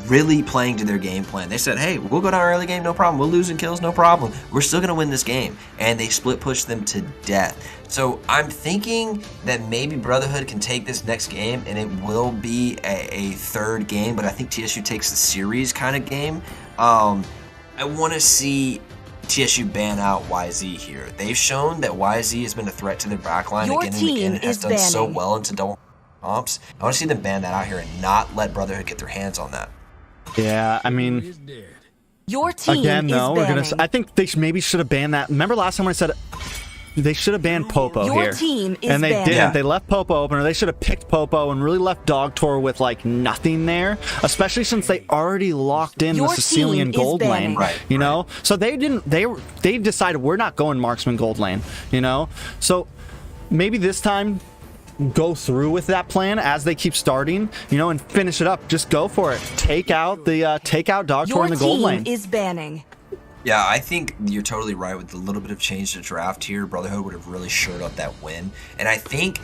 really playing to their game plan. They said, hey, we'll go down early game, no problem. We'll lose in kills, no problem. We're still going to win this game. And they split pushed them to death. So I'm thinking that maybe Brotherhood can take this next game, and it will be a third game, but I think TSU takes the series kind of game. I want to see TSU ban out YZ here. They've shown that YZ has been a threat to their backline again and again, and has done so well into double comps. I want to see them ban that out here and not let Brotherhood get their hands on that. Yeah, I mean, your team again, though, is I think they maybe should have banned that. Remember last time when I said they should have banned Popo Your here? team is and they banning. didn't. Yeah. They left Popo open, or they should have picked Popo and really left Dogtor with like nothing there, especially since they already locked in Your the Sicilian team is gold banning. lane. Right, You know? So they didn't they decided we're not going marksman gold lane, So maybe this time go through with that plan as they keep starting, and finish it up. Just go for it. Take out Dogtor Your in the gold team lane. is banning. Yeah, I think you're totally right. With a little bit of change to draft here, Brotherhood would have really shored up that win. And I think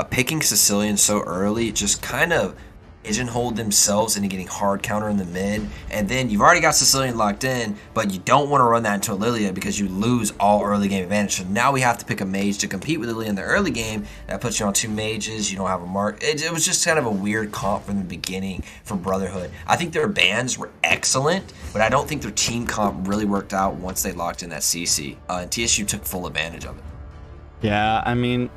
picking Sicilian so early just kind of pigeonholed themselves into getting hard counter in the mid. And then you've already got Sicilian locked in, but you don't want to run that into Lilia because you lose all early game advantage. So now we have to pick a mage to compete with Lilia in the early game. That puts you on 2 mages. You don't have a mark. It was just kind of a weird comp from the beginning for Brotherhood. I think their bans were excellent, but I don't think their team comp really worked out once they locked in that CC. And TSU took full advantage of it. Yeah, I mean,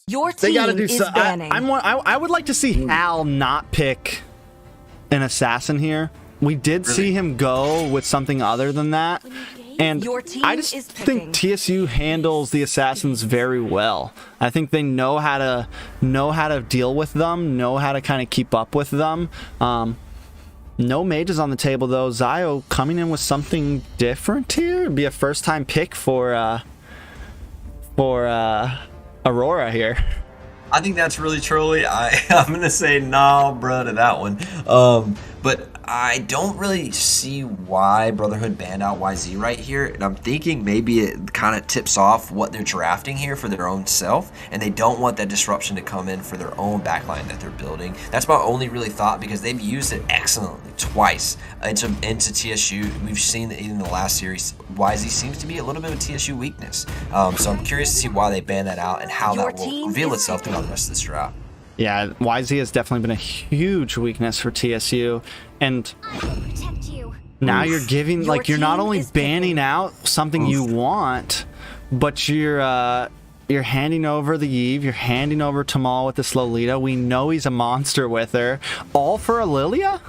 Your they team got to do is so. banning. I would like to see Hal not pick an assassin here. We did see him go with something other than that, and Your team I just is think picking. TSU handles the assassins very well. I think they know how to deal with them, know how to kind of keep up with them. No mages on the table though. Zio coming in with something different here. It'd be a first time pick for Aurora here. I think that's really trolly. I'm going to say nah, bro, to that one. But I don't really see why Brotherhood banned out YZ right here. And I'm thinking maybe it kind of tips off what they're drafting here for their own self. And they don't want that disruption to come in for their own backline that they're building. That's my only really thought, because they've used it excellently twice into TSU. We've seen that in the last series, YZ seems to be a little bit of a TSU weakness. So I'm curious to see why they ban that out and how Your that will team reveal is itself throughout the rest of this draft. Yeah, YZ has definitely been a huge weakness for TSU, and now you're giving, Your like, you're not team only is banning picking. out something you want, but you're handing over the Eve, you're handing over Tamal with this Lolita. We know he's a monster with her, all for a Lilia.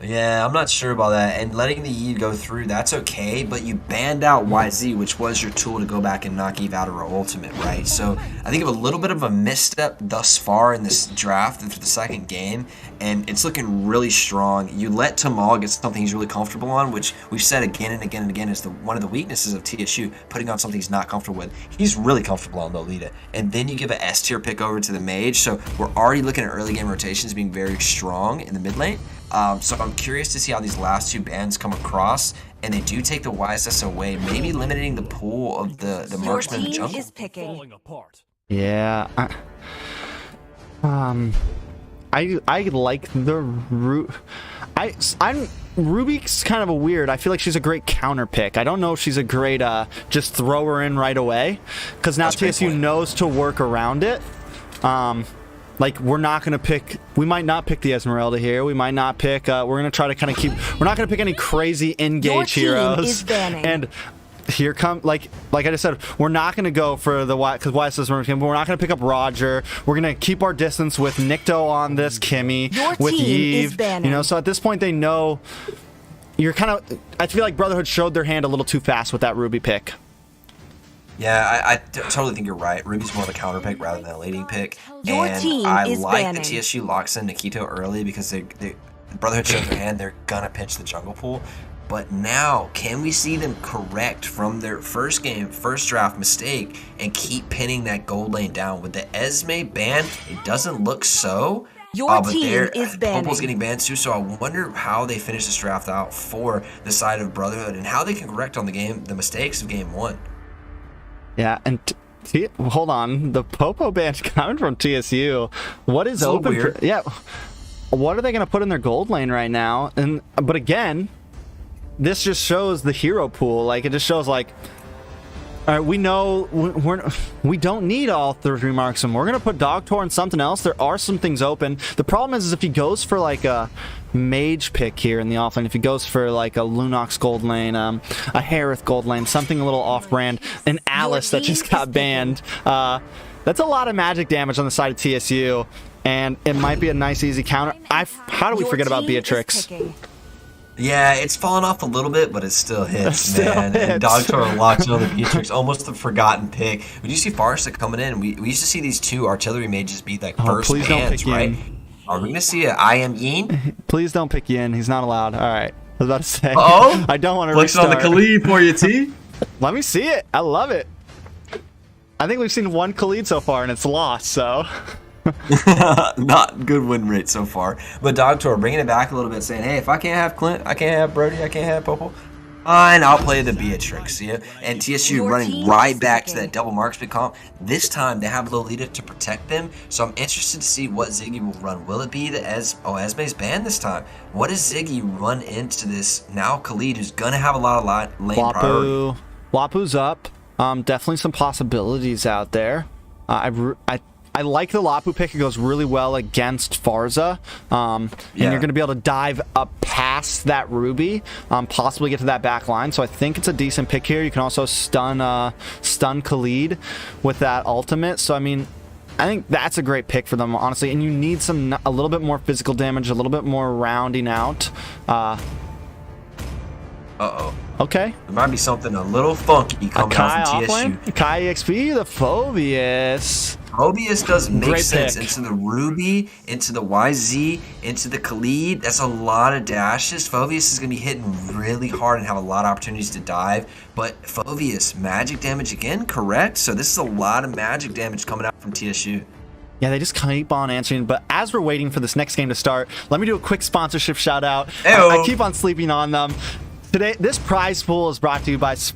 Yeah, I'm not sure about that. And letting the Yi go through, that's okay, but you banned out YZ, which was your tool to go back and knock Eve out of her ultimate, right? So I think of a little bit of a misstep thus far in this draft for the second game, and it's looking really strong. You let Tamal get something he's really comfortable on, which we've said again and again and again is one of the weaknesses of TSU, putting on something he's not comfortable with. He's really comfortable on Lolita. And then you give an S tier pick over to the Mage, so we're already looking at early game rotations being very strong in the mid lane. So I'm curious to see how these last two bans come across, and they do take the YSS away, maybe limiting the pool of the marksman in the jungle. Is picking. Yeah. I like the Ruby's kind of a weird. I feel like she's a great counter pick. I don't know if she's a great just throw her in right away, because now TSU knows to work around it. Like, we're not going to pick, we might not pick the Esmeralda here. We might not pick, we're going to try to kind of keep, we're not going to pick any crazy engage heroes. And here come, like I just said, we're not going to go for the because YSS, we're not going to pick up Roger. We're going to keep our distance with Nikto on this, Kimmy, with Eve. You know, so at this point they know you're kind of, I feel like Brotherhood showed their hand a little too fast with that Ruby pick. Yeah, I totally think you're right. Ruby's more of a counter pick rather than a leading pick. Your and team I is like banning. the TSU locks in Nikito early because they Brotherhood shows their hand. They're gonna pinch the jungle pool. But now, can we see them correct from their first draft mistake and keep pinning that gold lane down? With the Esme ban, it doesn't look so. Your team is banning. Popo's getting banned too, so I wonder how they finish this draft out for the side of Brotherhood and how they can correct on the mistakes of game one. Yeah, and hold on, the Popo ban's coming from TSU. What is open for? Yeah, what are they going to put in their gold lane right now? But again, this just shows the hero pool. Like, it just shows like, all right, we know we don't need all 3 marksmen. We're gonna put Dogtor and something else. There are some things open. The problem is if he goes for like a mage pick here in the offlane, if he goes for like a Lunox gold lane, a Harith gold lane, something a little off-brand, an Alice that just got banned, that's a lot of magic damage on the side of TSU, and it might be a nice easy counter. How do we forget about Beatrix? Yeah, it's fallen off a little bit, but it still hits, man. And Dogtor locks in on the Beatrix, almost a forgotten pick. When you see Farsa coming in, we used to see these 2 artillery mages beat like first bans, right? Are we going to see an I am Yin? Please don't pick Yin. He's not allowed. All right. I was about to say. Uh-oh. I don't want to restart. On the Khalid for you, T. Let me see it. I love it. I think we've seen 1 Khalid so far, and it's lost, so... Not good win rate so far. But Dogtor bringing it back a little bit, saying, hey, if I can't have Clint, I can't have Brody, I can't have Popo, fine, I'll play the Beatrix. Yeah? And TSU running right back to that double marksman comp. This time they have Lolita to protect them, so I'm interested to see what Ziggy will run. Will it be the Esme's ban this time? What does Ziggy run into this now Khalid, who's going to have a lot of lane priority? Wapu's up. Definitely some possibilities out there. I like the Lapu pick. It goes really well against Farza. And you're going to be able to dive up past that Ruby, possibly get to that back line. So I think it's a decent pick here. You can also stun Khalid with that ultimate. So, I mean, I think that's a great pick for them, honestly. And you need a little bit more physical damage, a little bit more rounding out. Uh-oh. Okay. There might be something a little funky coming out from TSU. Kai EXP, the Phobius. Phobius does make sense. Into the Ruby, into the YZ, into the Khalid. That's a lot of dashes. Phobius is going to be hitting really hard and have a lot of opportunities to dive. But Phobius, magic damage again, correct? So this is a lot of magic damage coming out from TSU. Yeah, they just keep on answering. But as we're waiting for this next game to start, let me do a quick sponsorship shout out. I keep on sleeping on them. Today, this prize pool is brought to you by it's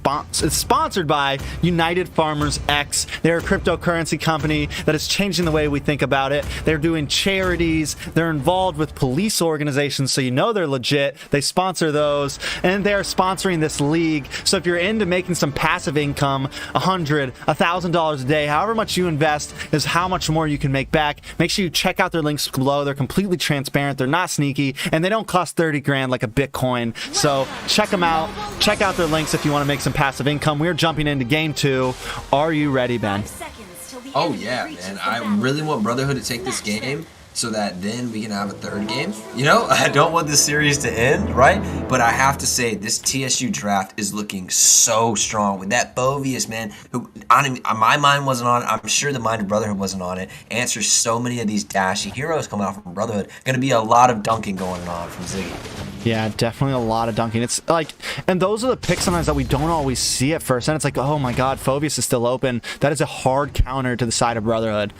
sponsored by United Farmers X. They're a cryptocurrency company that is changing the way we think about it. They're doing charities. They're involved with police organizations, so you know they're legit. They sponsor those, and they're sponsoring this league. So if you're into making some passive income, $100, $1,000 a day, however much you invest is how much more you can make back. Make sure you check out their links below. They're completely transparent. They're not sneaky, and they don't cost 30 grand like a Bitcoin. So check them out. Check out their links if you want to make some passive income. We're jumping into game 2. Are you ready, Ben? Oh yeah, man. I really want Brotherhood to take this game. so that then we can have a third game. You know, I don't want this series to end, right? But I have to say, this TSU draft is looking so strong with that Bovius, man, who my mind wasn't on it. I'm sure the mind of Brotherhood wasn't on it. Answers so many of these dashy heroes coming out from Brotherhood. Going to be a lot of dunking going on from Ziggy. Yeah, definitely a lot of dunking. It's like, and those are the picks sometimes that we don't always see at first. And it's like, oh my god, Phobius is still open. That is a hard counter to the side of Brotherhood.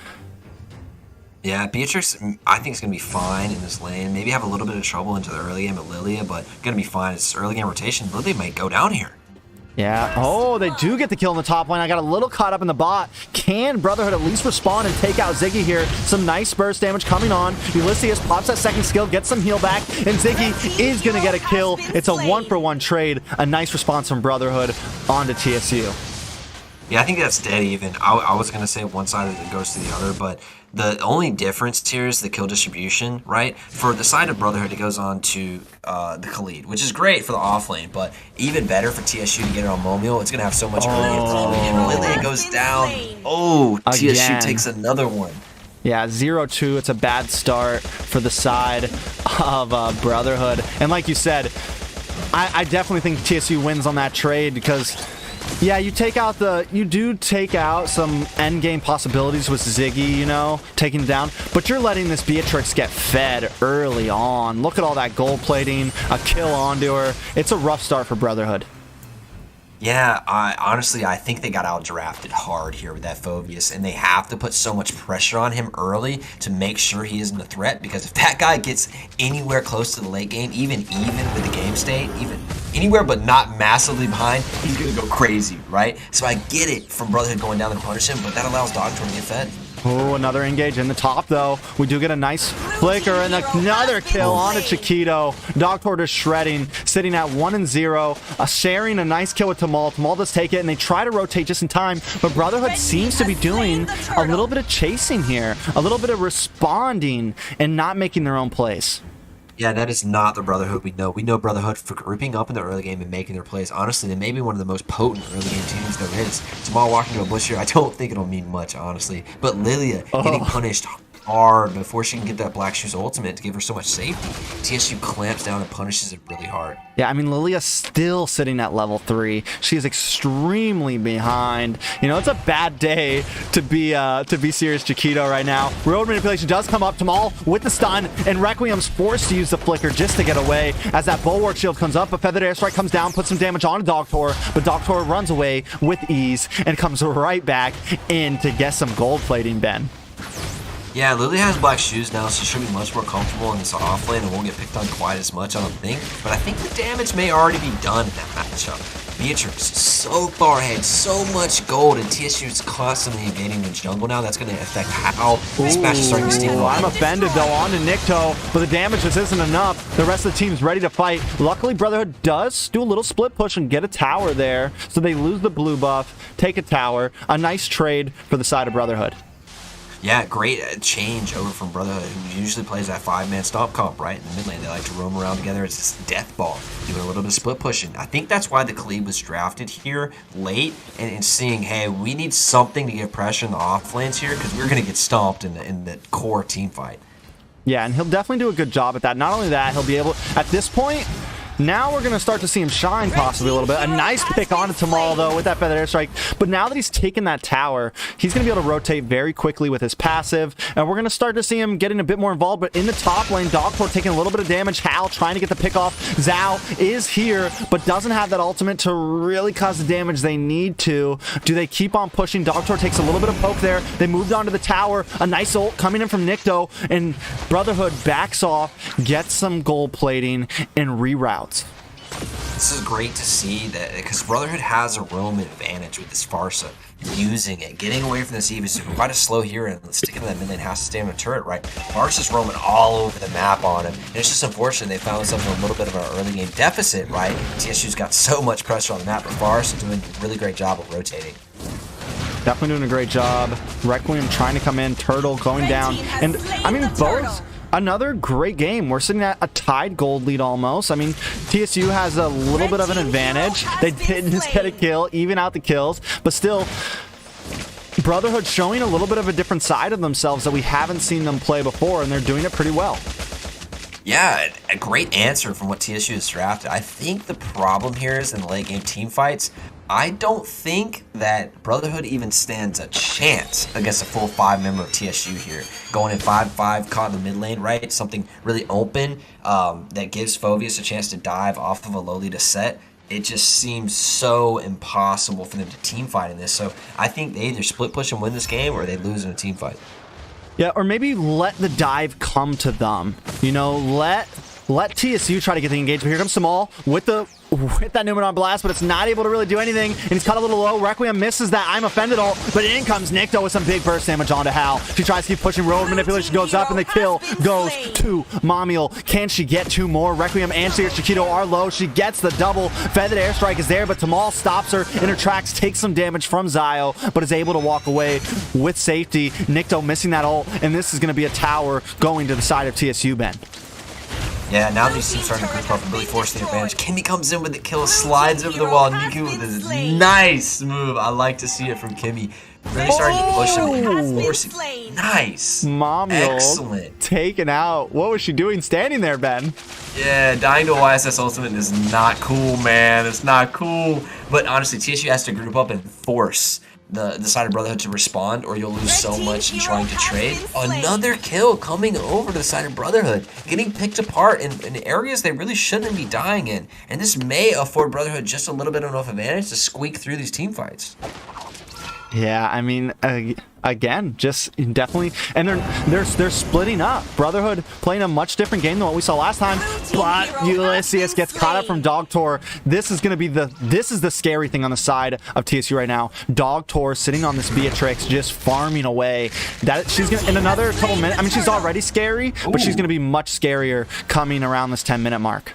Yeah, Beatrix, I think, is going to be fine in this lane. Maybe have a little bit of trouble into the early game of Lilia, but going to be fine. It's early game rotation. Lilia might go down here. Yeah. Oh, they do get the kill in the top lane. I got a little caught up in the bot. Can Brotherhood at least respond and take out Ziggy here? Some nice burst damage coming on. Ulysses pops that second skill, gets some heal back, and Ziggy is going to get a kill. It's a 1-for-1 trade. A nice response from Brotherhood onto TSU. Yeah, I think that's dead even. I was going to say one side goes to the other, but the only difference here is the kill distribution, right? For the side of Brotherhood, it goes on to the Khalid, which is great for the off lane, but even better for TSU to get it on Momio. It's going to have so much early ability, and Lilia goes down. Oh, Again. TSU takes another one. Yeah, 0-2. It's a bad start for the side of Brotherhood. And like you said, I definitely think TSU wins on that trade because... yeah, you do take out some end game possibilities with Ziggy, you know, taking him down, but you're letting this Beatrix get fed early on. Look at all that gold plating, a kill onto her. It's a rough start for Brotherhood. Yeah, honestly, I think they got out-drafted hard here with that Phobius, and they have to put so much pressure on him early to make sure he isn't a threat, because if that guy gets anywhere close to the late game, even with the game state, even anywhere but not massively behind, he's going to go crazy, right? So I get it from Brotherhood going down and punish him, but that allows Dogtor to get fed. Oh, another engage in the top, though. We do get a nice flicker and another kill onto Chiquito. Dogtor is shredding, sitting at 1-0, sharing a nice kill with Tamal. Tamal does take it, and they try to rotate just in time, but Brotherhood seems to be doing a little bit of chasing here, a little bit of responding and not making their own plays. Yeah, that is not the Brotherhood we know. We know Brotherhood for grouping up in the early game and making their plays. Honestly, they may be one of the most potent early game teams there is. Tamal walking to a bush here, I don't think it'll mean much, honestly. But Lilia getting punished hard before she can get that Black Shoes ultimate to give her so much safety. TSU clamps down and punishes it really hard. Yeah, I mean, Lilia's still sitting at level 3. She is extremely behind. You know, it's a bad day to be serious Chiquito right now. Road manipulation does come up. Tamal with the stun, and Requiem's forced to use the flicker just to get away as that Bulwark shield comes up. A Feathered Airstrike comes down, puts some damage on Dogtor, but Dogtor runs away with ease and comes right back in to get some gold plating, Ben. Yeah, Lilia has Black Shoes now, so she'll be much more comfortable in this off lane and won't get picked on quite as much, I don't think. But I think the damage may already be done in that matchup. Beatrix so far ahead, so much gold, and TSU is constantly invading the jungle now. That's going to affect how this match is starting to steam up. I'm offended, though, on to Nikto, but the damage just isn't enough. The rest of the team's ready to fight. Luckily, Brotherhood does do a little split push and get a tower there, so they lose the blue buff, take a tower. A nice trade for the side of Brotherhood. Yeah, great change over from Brotherhood, who usually plays that 5-man stomp comp, right? In the mid lane, they like to roam around together. It's this death ball, doing a little bit of split pushing. I think that's why the Khalid was drafted here late, and seeing, hey, we need something to give pressure in the off lanes here, because we're going to get stomped in the core team fight. Yeah, and he'll definitely do a good job at that. Not only that, he'll be able, at this point, now we're going to start to see him shine possibly a little bit. A nice pick onto Tamal, though, with that Feathered Airstrike. But now that he's taken that tower, he's going to be able to rotate very quickly with his passive. And we're going to start to see him getting a bit more involved. But in the top lane, Dogtor taking a little bit of damage. Hal trying to get the pick off. Zhao is here, but doesn't have that ultimate to really cause the damage they need to. Do they keep on pushing? Dogtor takes a little bit of poke there. They moved on to the tower. A nice ult coming in from Nikto. And Brotherhood backs off, gets some gold plating, and reroutes. This is great to see that, because Brotherhood has a roam advantage with this Farsa, using it, getting away from this Eva. So quite a slow here and sticking to that mid lane, has to stay on a turret, right? Farsa's roaming all over the map on him, and it's just unfortunate they found themselves in a little bit of an early game deficit, right? TSU's got so much pressure on the map, but Farsa doing a really great job of rotating. Definitely doing a great job. Requiem trying to come in, Turtle going down, and I mean both. Another great game. We're sitting at a tied gold lead almost. I mean, TSU has a little bit of an advantage. They did just get a kill, even out the kills, but still, Brotherhood showing a little bit of a different side of themselves that we haven't seen them play before, and they're doing it pretty well. Yeah, a great answer from what TSU has drafted. I think the problem here is in the late game team fights, I don't think that Brotherhood even stands a chance against a full 5-member of TSU here. Going in 5-5, caught in the mid lane, right? Something really open that gives Phoveus a chance to dive off of a Lolita set. It just seems so impossible for them to team fight in this. So I think they either split push and win this game, or they lose in a team fight. Yeah, or maybe let the dive come to them. You know, let TSU try to get the engagement. Here comes Samal with that Numenor Blast, but it's not able to really do anything, and he's caught a little low. Requiem misses that I'm offended ult, but in comes Nikto with some big burst damage onto Hal. She tries to keep pushing, road manipulation goes up, and the kill goes to Mamiel. Can she get 2 more? Requiem and Chiquito are low. She gets the double. Feathered Airstrike is there, but Tamal stops her in her tracks, takes some damage from Zio, but is able to walk away with safety. Nikto missing that ult, and this is going to be a tower going to the side of TSU, Ben. Yeah, now these teams starting to group up and really force the advantage. Kimmy comes in with the kill, slides over the wall. Niku with this nice move. I like to see it from Kimmy. Really starting to push him and force it. Nice. Mamiel excellent. Taken out. What was she doing standing there, Ben? Yeah, dying to a YSS ultimate is not cool, man. It's not cool. But honestly, TSU has to group up and force the side of Brotherhood to respond, or you'll lose so much in trying to trade. Another kill coming over to the side of Brotherhood, getting picked apart in areas they really shouldn't be dying in. And this may afford Brotherhood just a little bit of enough advantage to squeak through these team fights. Yeah, I mean, again, just definitely, and they're splitting up. Brotherhood playing a much different game than what we saw last time, but Ulysses gets caught up from Dogtor. This is going to be the scary thing on the side of TSU right now. Dogtor sitting on this Beatrix, just farming away. That she's gonna in another couple minutes. I mean, she's already scary, but she's going to be much scarier coming around this 10-minute mark.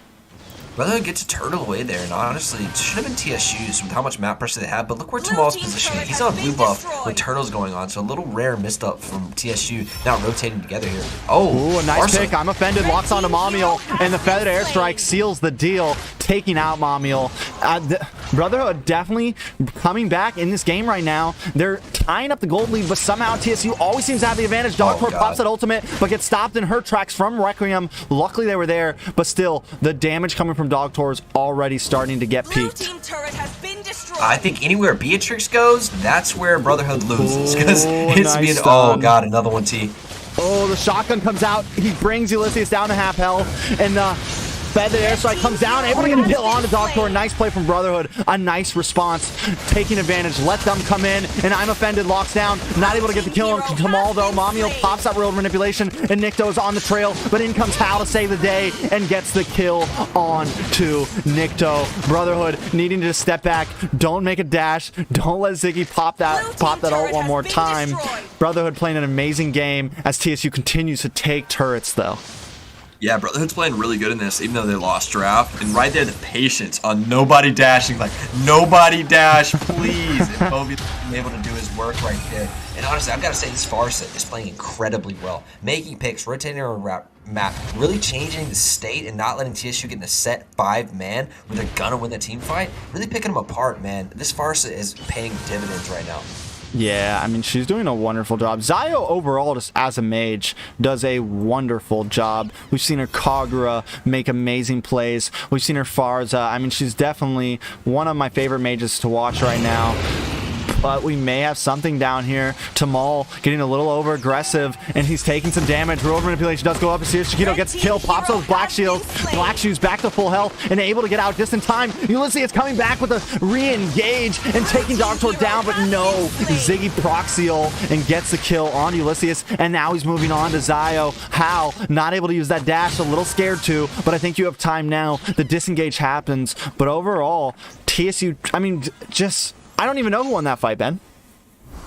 Brotherhood gets a turtle away there, and honestly, it should have been TSU's with how much map pressure they have, but look where Tamal's positioning. He's on blue buff with turtles going on, so a little rare missed up from TSU, now rotating together here. Oh, ooh, a nice pick. I'm offended. Locks onto Mamiel, and the Feathered Airstrike seals the deal, taking out Mamiel. Brotherhood definitely coming back in this game right now. They're tying up the gold lead, but somehow TSU always seems to have the advantage. Dogtor pops that ultimate, but gets stopped in her tracks from Requiem. Luckily, they were there, but still, the damage coming from Dogtor is already starting to get peaked. I think anywhere Beatrix goes, that's where Brotherhood loses, because it's nice being stun. Oh god, another one T. Oh, the shotgun comes out. He brings Ulysses down to half health, and Feathered Airstrike comes down, able to get a kill onto Dogtor. Nice play from Brotherhood. A nice response, taking advantage. Let them come in, and I'm offended. Locks down, not able to get the kill on Tamal though. Mamiel pops that world manipulation, and Nikto's on the trail, but in comes Hal to save the day and gets the kill on to Nikto. Brotherhood needing to step back. Don't make a dash. Don't let Ziggy pop that ult one more time. Brotherhood playing an amazing game as TSU continues to take turrets though. Yeah, Brotherhood's playing really good in this, even though they lost draft. And right there, the patience on nobody dashing, like, nobody dash, please. And Phoveus being able to do his work right there. And honestly, I've got to say, this Farsa is playing incredibly well. Making picks, rotating around map, really changing the state and not letting TSU get in a set 5-man where they're gonna win the team fight. Really picking them apart, man. This Farsa is paying dividends right now. Yeah, I mean, she's doing a wonderful job. Zio overall, just as a mage, does a wonderful job. We've seen her Kagura make amazing plays. We've seen her Farza. I mean, she's definitely one of my favorite mages to watch right now. But we may have something down here. Tamal getting a little over aggressive, and he's taking some damage. World manipulation does go up. Serious Chiquito gets the kill, pops those black shields. Black Shoes back to full health and able to get out just in time. Ulysses is coming back with a re-engage and taking Dogtor down, but no. Ziggy proxial and gets the kill on Ulysses, and now he's moving on to Zio. How? Not able to use that dash, a little scared to, but I think you have time now. The disengage happens, but overall, TSU, I mean, just... I don't even know who won that fight, Ben.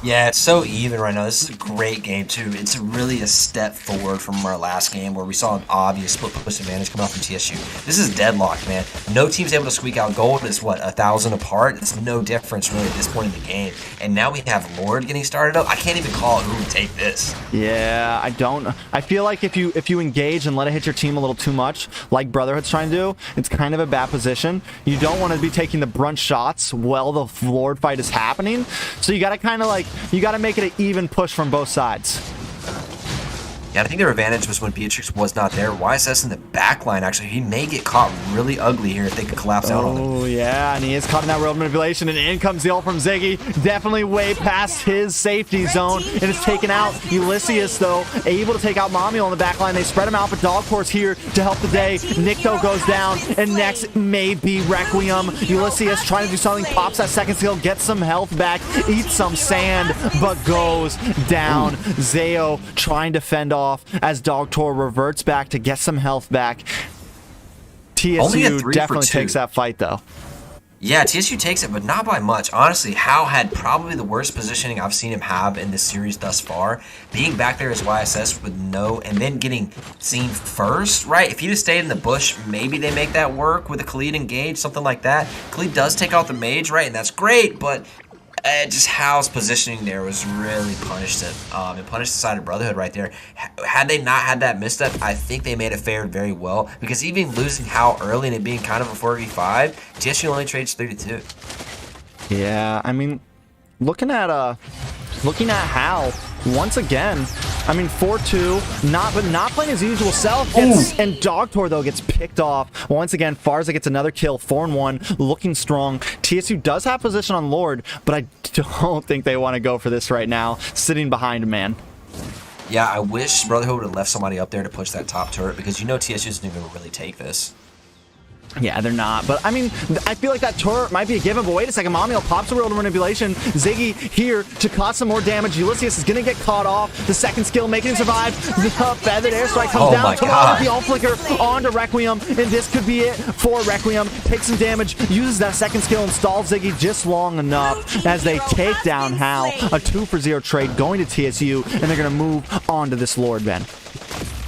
Yeah, it's so even right now. This is a great game, too. It's really a step forward from our last game where we saw an obvious split push advantage come out from TSU. This is deadlocked, man. No team's able to squeak out gold. It's, what, 1,000 apart? It's no difference, really, at this point in the game. And now we have Lord getting started up. I can't even call it who would take this. Yeah, I feel like if you engage and let it hit your team a little too much, like Brotherhood's trying to do, it's kind of a bad position. You don't want to be taking the brunt shots while the Lord fight is happening. So you got to kind of, like, You got to make it an even push from both sides. Yeah, I think their advantage was when Beatrix was not there. YSS in the back line, actually, he may get caught really ugly here if they could collapse out on him. Oh, yeah, and he is caught in that world manipulation, and in comes the ult from Ziggy. Definitely way past his safety zone, and it's taken out. Ulysses, though, able to take out Mamuel on the back line. They spread him out, but Dogcore's here to help the day. Nikto goes down, and next may be Requiem. Ulysses trying to do something, pops that second skill, gets some health back, eats some sand, but goes down. Zayo trying to fend off as Dogtor reverts back to get some health back. TSU definitely takes that fight, though. Yeah, TSU takes it, but not by much. Honestly, Hao had probably the worst positioning I've seen him have in this series thus far. Being back there as YSS with and then getting seen first, right? If he just stayed in the bush, maybe they make that work with a Khalid engage, something like that. Khalid does take out the mage, right? And that's great, but just Hao's positioning there was really punished it. It punished the side of Brotherhood right there. Had they not had that misstep, I think they may have fared very well. Because even losing Hao early and it being kind of a 4v5, TSU only trades 3-2. Yeah, I mean, looking at Hao once again. I mean, 4-2, not playing his usual self. And Dogtor, though, gets picked off. Once again, Farza gets another kill, 4-1, looking strong. TSU does have position on Lord, but I don't think they want to go for this right now, sitting behind a man. Yeah, I wish Brotherhood would have left somebody up there to push that top turret, because you know TSU isn't even going to really take this. Yeah, they're not. But, I mean, I feel like that turret might be a given. But wait a second. Mamuel pops a world manipulation. Ziggy here to cause some more damage. Ulysses is going to get caught off. The second skill making him survive. The feathered airstrike comes down. Tomorrow with the ult flicker onto Requiem. And this could be it for Requiem. Takes some damage. Uses that second skill and stalls Ziggy just long enough as they take down Hao. A 2-for-0 trade going to TSU. And they're going to move on to this Lord, Ben.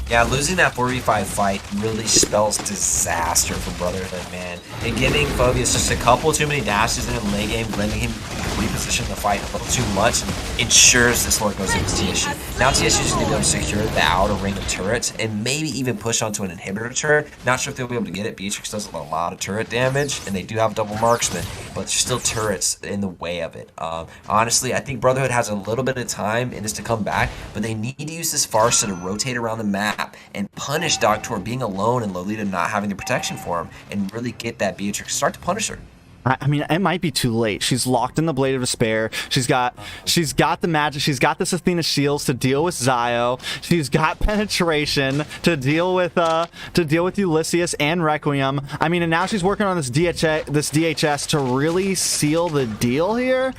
Yeah, losing that 4v5 fight really spells disaster for Brotherhood, man. And giving Phobius just a couple too many dashes in the late game, letting him reposition the fight a little too much, and ensures this Lord goes into TSU. Now TSU is going to be able to secure the outer ring of turrets and maybe even push onto an inhibitor turret. Not sure if they'll be able to get it. Beatrix does a lot of turret damage, and they do have double marksman, but there's still turrets in the way of it. Honestly, I think Brotherhood has a little bit of time in this to come back, but they need to use this Farsa to rotate around the map and punish Dogtor being alone and Lolita not having the protection for him, and really get that Beatrix, start to punish her. I mean, it might be too late. She's locked in the Blade of Despair. She's got the magic. She's got this Athena Shields to deal with Zio. She's got penetration to deal with Ulysses and Requiem. I mean, and now she's working on this DHS to really seal the deal here.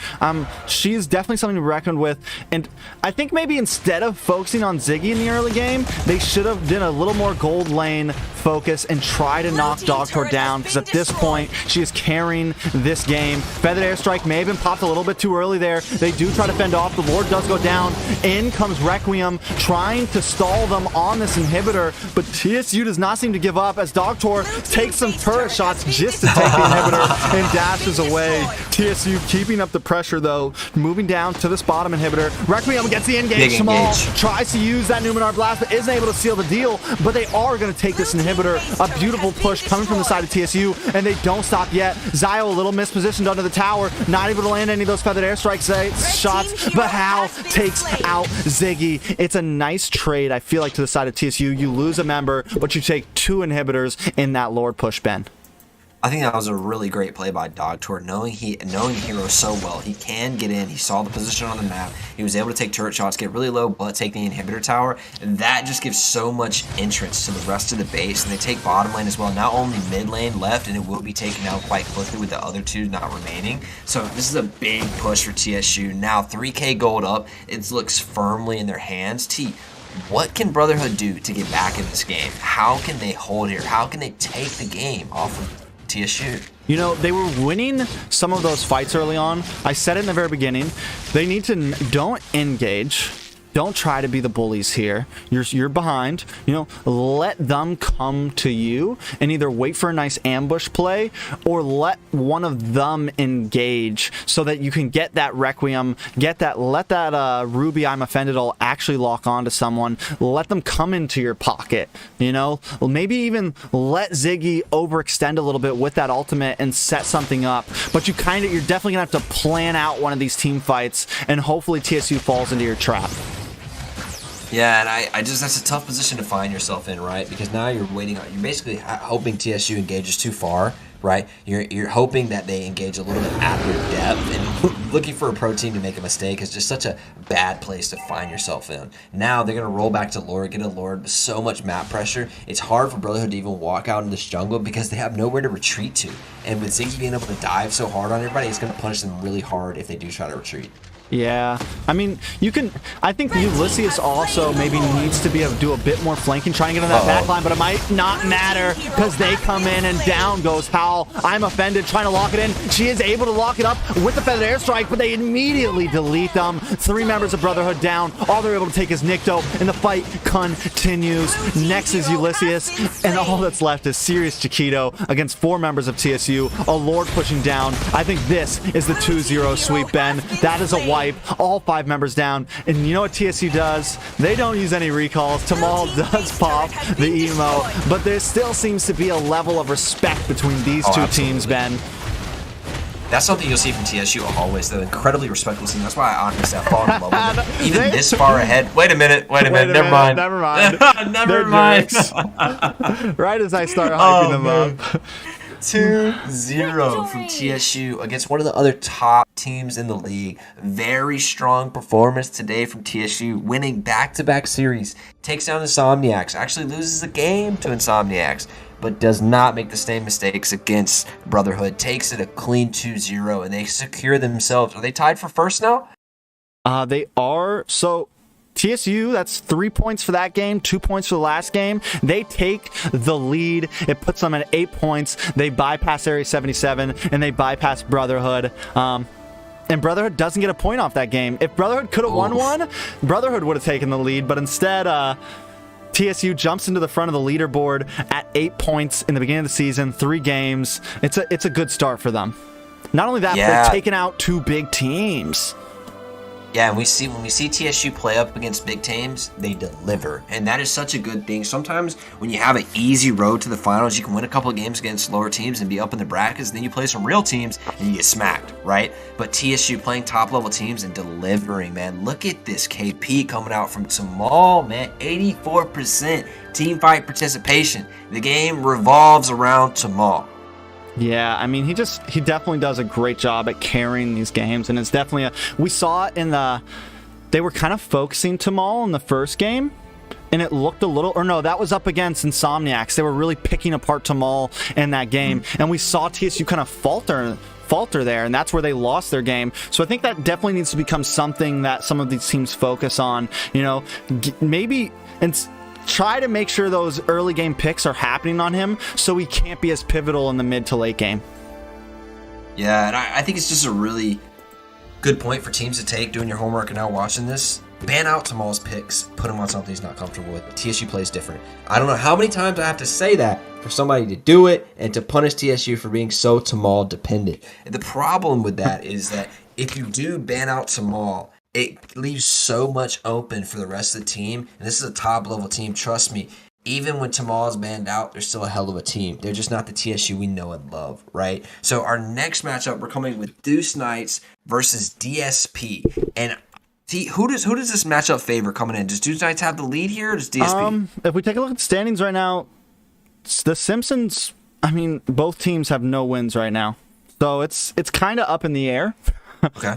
She's definitely something to be reckoned with. And I think maybe instead of focusing on Ziggy in the early game, they should have done a little more gold lane focus and try to knock Dogtor down, because at this point she is carrying this game. Feathered airstrike may have been popped a little bit too early there. They do try to fend off. The Lord does go down. In comes Requiem, trying to stall them on this inhibitor, but TSU does not seem to give up as Dogtor takes some turret shots just to take the inhibitor and dashes away. TSU keeping up the pressure, though, moving down to this bottom inhibitor. Requiem gets the engage. Small tries to use that Numenor blast, but isn't able to seal the deal, but they are going to take this inhibitor. A beautiful push coming from the side of TSU, and they don't stop yet. Zio a little mispositioned under the tower, not able to land any of those feathered airstrike shots, but Hao takes out Ziggy. It's a nice trade, I feel like, to the side of TSU. You lose a member, but you take 2 inhibitors in that Lord push, Ben. I think that was a really great play by Dogtor, knowing Hero so well. He can get in. He saw the position on the map. He was able to take turret shots, get really low, but take the inhibitor tower. And that just gives so much entrance to the rest of the base. And they take bottom lane as well. Not only mid lane left, and it will be taken out quite quickly with the other 2 not remaining. So this is a big push for TSU. Now 3k gold up. It looks firmly in their hands. What can Brotherhood do to get back in this game? How can they hold here? How can they take the game off of TSU? You know, they were winning some of those fights early on. I said it in the very beginning. They need to don't engage. don't try to be the bullies here. You're behind. Let them come to you and either wait for a nice ambush play or let one of them engage so that you can get that Requiem, let that Ruby I'm Offended all actually lock onto someone. Let them come into your pocket. Maybe even let Ziggy overextend a little bit with that ultimate and set something up. But you're definitely gonna have to plan out one of these team fights, and hopefully TSU falls into your trap. Yeah, and that's a tough position to find yourself in, right? Because now you're basically hoping TSU engages too far, right? You're hoping that they engage a little bit at their depth, and looking for a pro team to make a mistake is just such a bad place to find yourself in. Now they're going to roll back to Lord, get a Lord with so much map pressure. It's hard for Brotherhood to even walk out in this jungle because they have nowhere to retreat to. And with Ziggy being able to dive so hard on everybody, it's going to punish them really hard if they do try to retreat. Yeah, I mean, I think Ulysses also maybe needs to do a bit more flanking, trying to get on that back line, but it might not matter because they come in and down goes Howl. I'm Offended, trying to lock it in. She is able to lock it up with the feathered airstrike, but they immediately delete them. 3 members of Brotherhood down. All they're able to take is Nikto, and the fight continues. Next is Ulysses, and all that's left is Serious Chiquito against 4 members of TSU. A Lord pushing down. I think this is the 2-0 sweep, Ben. That is a wipe. All 5 members down. And you know what TSU does? They don't use any recalls. Tamal does pop the emo, but there still seems to be a level of respect between these two teams, Ben. That's something you'll see from TSU always. They're incredibly respectful team. That's why I honestly have fallen in love with them. Even this far ahead. Wait a minute. Never mind. Never mind. Right as I start hyping them up. 2-0 from TSU against one of the other top teams in the league. Very strong performance today from TSU, winning back-to-back series. Takes down INSOMNIACS. Actually loses a game to INSOMNIACS, but does not make the same mistakes against Brotherhood. Takes it a clean 2-0, and they secure themselves. Are they tied for first now? They are. So TSU, that's 3 points for that game, 2 points for the last game. They take the lead. It puts them at 8 points. They bypass Area 77, and they bypass Brotherhood. And Brotherhood doesn't get a point off that game. If Brotherhood could have won one, Brotherhood would have taken the lead, but instead, TSU jumps into the front of the leaderboard at 8 points in the beginning of the season, 3 games. It's a good start for them. Not only that, but they've taken out 2 big teams. Yeah, and when we see TSU play up against big teams, they deliver. And that is such a good thing. Sometimes when you have an easy road to the finals, you can win a couple of games against lower teams and be up in the brackets, and then you play some real teams and you get smacked, right? But TSU playing top-level teams and delivering, man. Look at this KP coming out from Tamal, man. 84% team fight participation. The game revolves around Tamal. Yeah, I mean, he definitely does a great job at carrying these games, and it's definitely we saw it in they were kind of focusing Tamal in the first game, and it looked a little, or no, that was up against INSOMNIACS. They were really picking apart Tamal in that game, and we saw TSU kind of falter there, and that's where they lost their game. So I think that definitely needs to become something that some of these teams focus on, maybe, and try to make sure those early game picks are happening on him so he can't be as pivotal in the mid to late game. Yeah, and I think it's just a really good point for teams to take doing your homework and now watching this. Ban out Tamal's picks, put him on something he's not comfortable with. TSU plays different. I don't know how many times I have to say that for somebody to do it and to punish TSU for being so Tamal dependent. And the problem with that is that if you do ban out Tamal, it leaves so much open for the rest of the team. And this is a top-level team. Trust me, even when Tamal is banned out, they're still a hell of a team. They're just not the TSU we know and love, right? So our next matchup, we're coming with Deuce Knights versus DSP. And who does this matchup favor coming in? Does Deuce Knights have the lead here, or does DSP? If we take a look at the standings right now, the Simpsons, I mean, both teams have no wins right now. So it's kind of up in the air. Okay.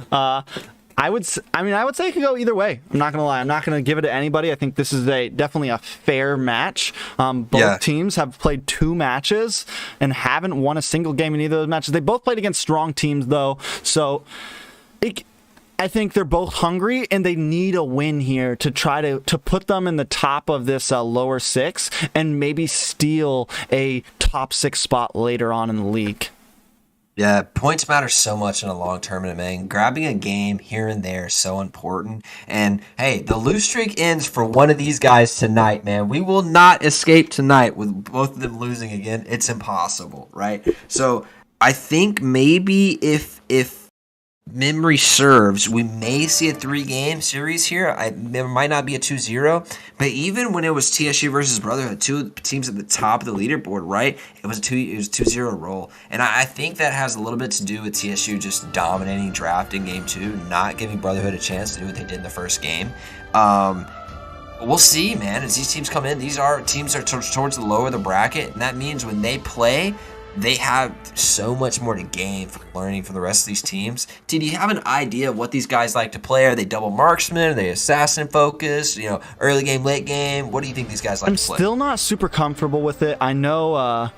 I would say it could go either way. I'm not going to lie. I'm not going to give it to anybody. I think this is definitely a fair match. Both teams have played 2 matches and haven't won a single game in either of those matches. They both played against strong teams, though. So I think they're both hungry, and they need a win here to try to put them in the top of this lower 6 and maybe steal a top 6 spot later on in the league. Yeah, points matter so much in a long tournament, man. Grabbing a game here and there is so important. And hey, the lose streak ends for one of these guys tonight, man. We will not escape tonight with both of them losing again. It's impossible, right? So I think maybe if memory serves, we may see a 3-game series here. There might not be a 2-0, but even when it was TSU versus Brotherhood, two teams at the top of the leaderboard, right? It was a 2-0 roll, and I think that has a little bit to do with TSU just dominating draft in game 2, not giving Brotherhood a chance to do what they did in the first game. We'll see, man. As these teams come in, these are teams that are towards the lower of the bracket, and that means when they play, they have so much more to gain from learning from the rest of these teams. Do you have an idea of what these guys like to play? Are they double marksman? Are they assassin focused? You know, early game, late game? What do you think these guys like to play? I'm still not super comfortable with it. I know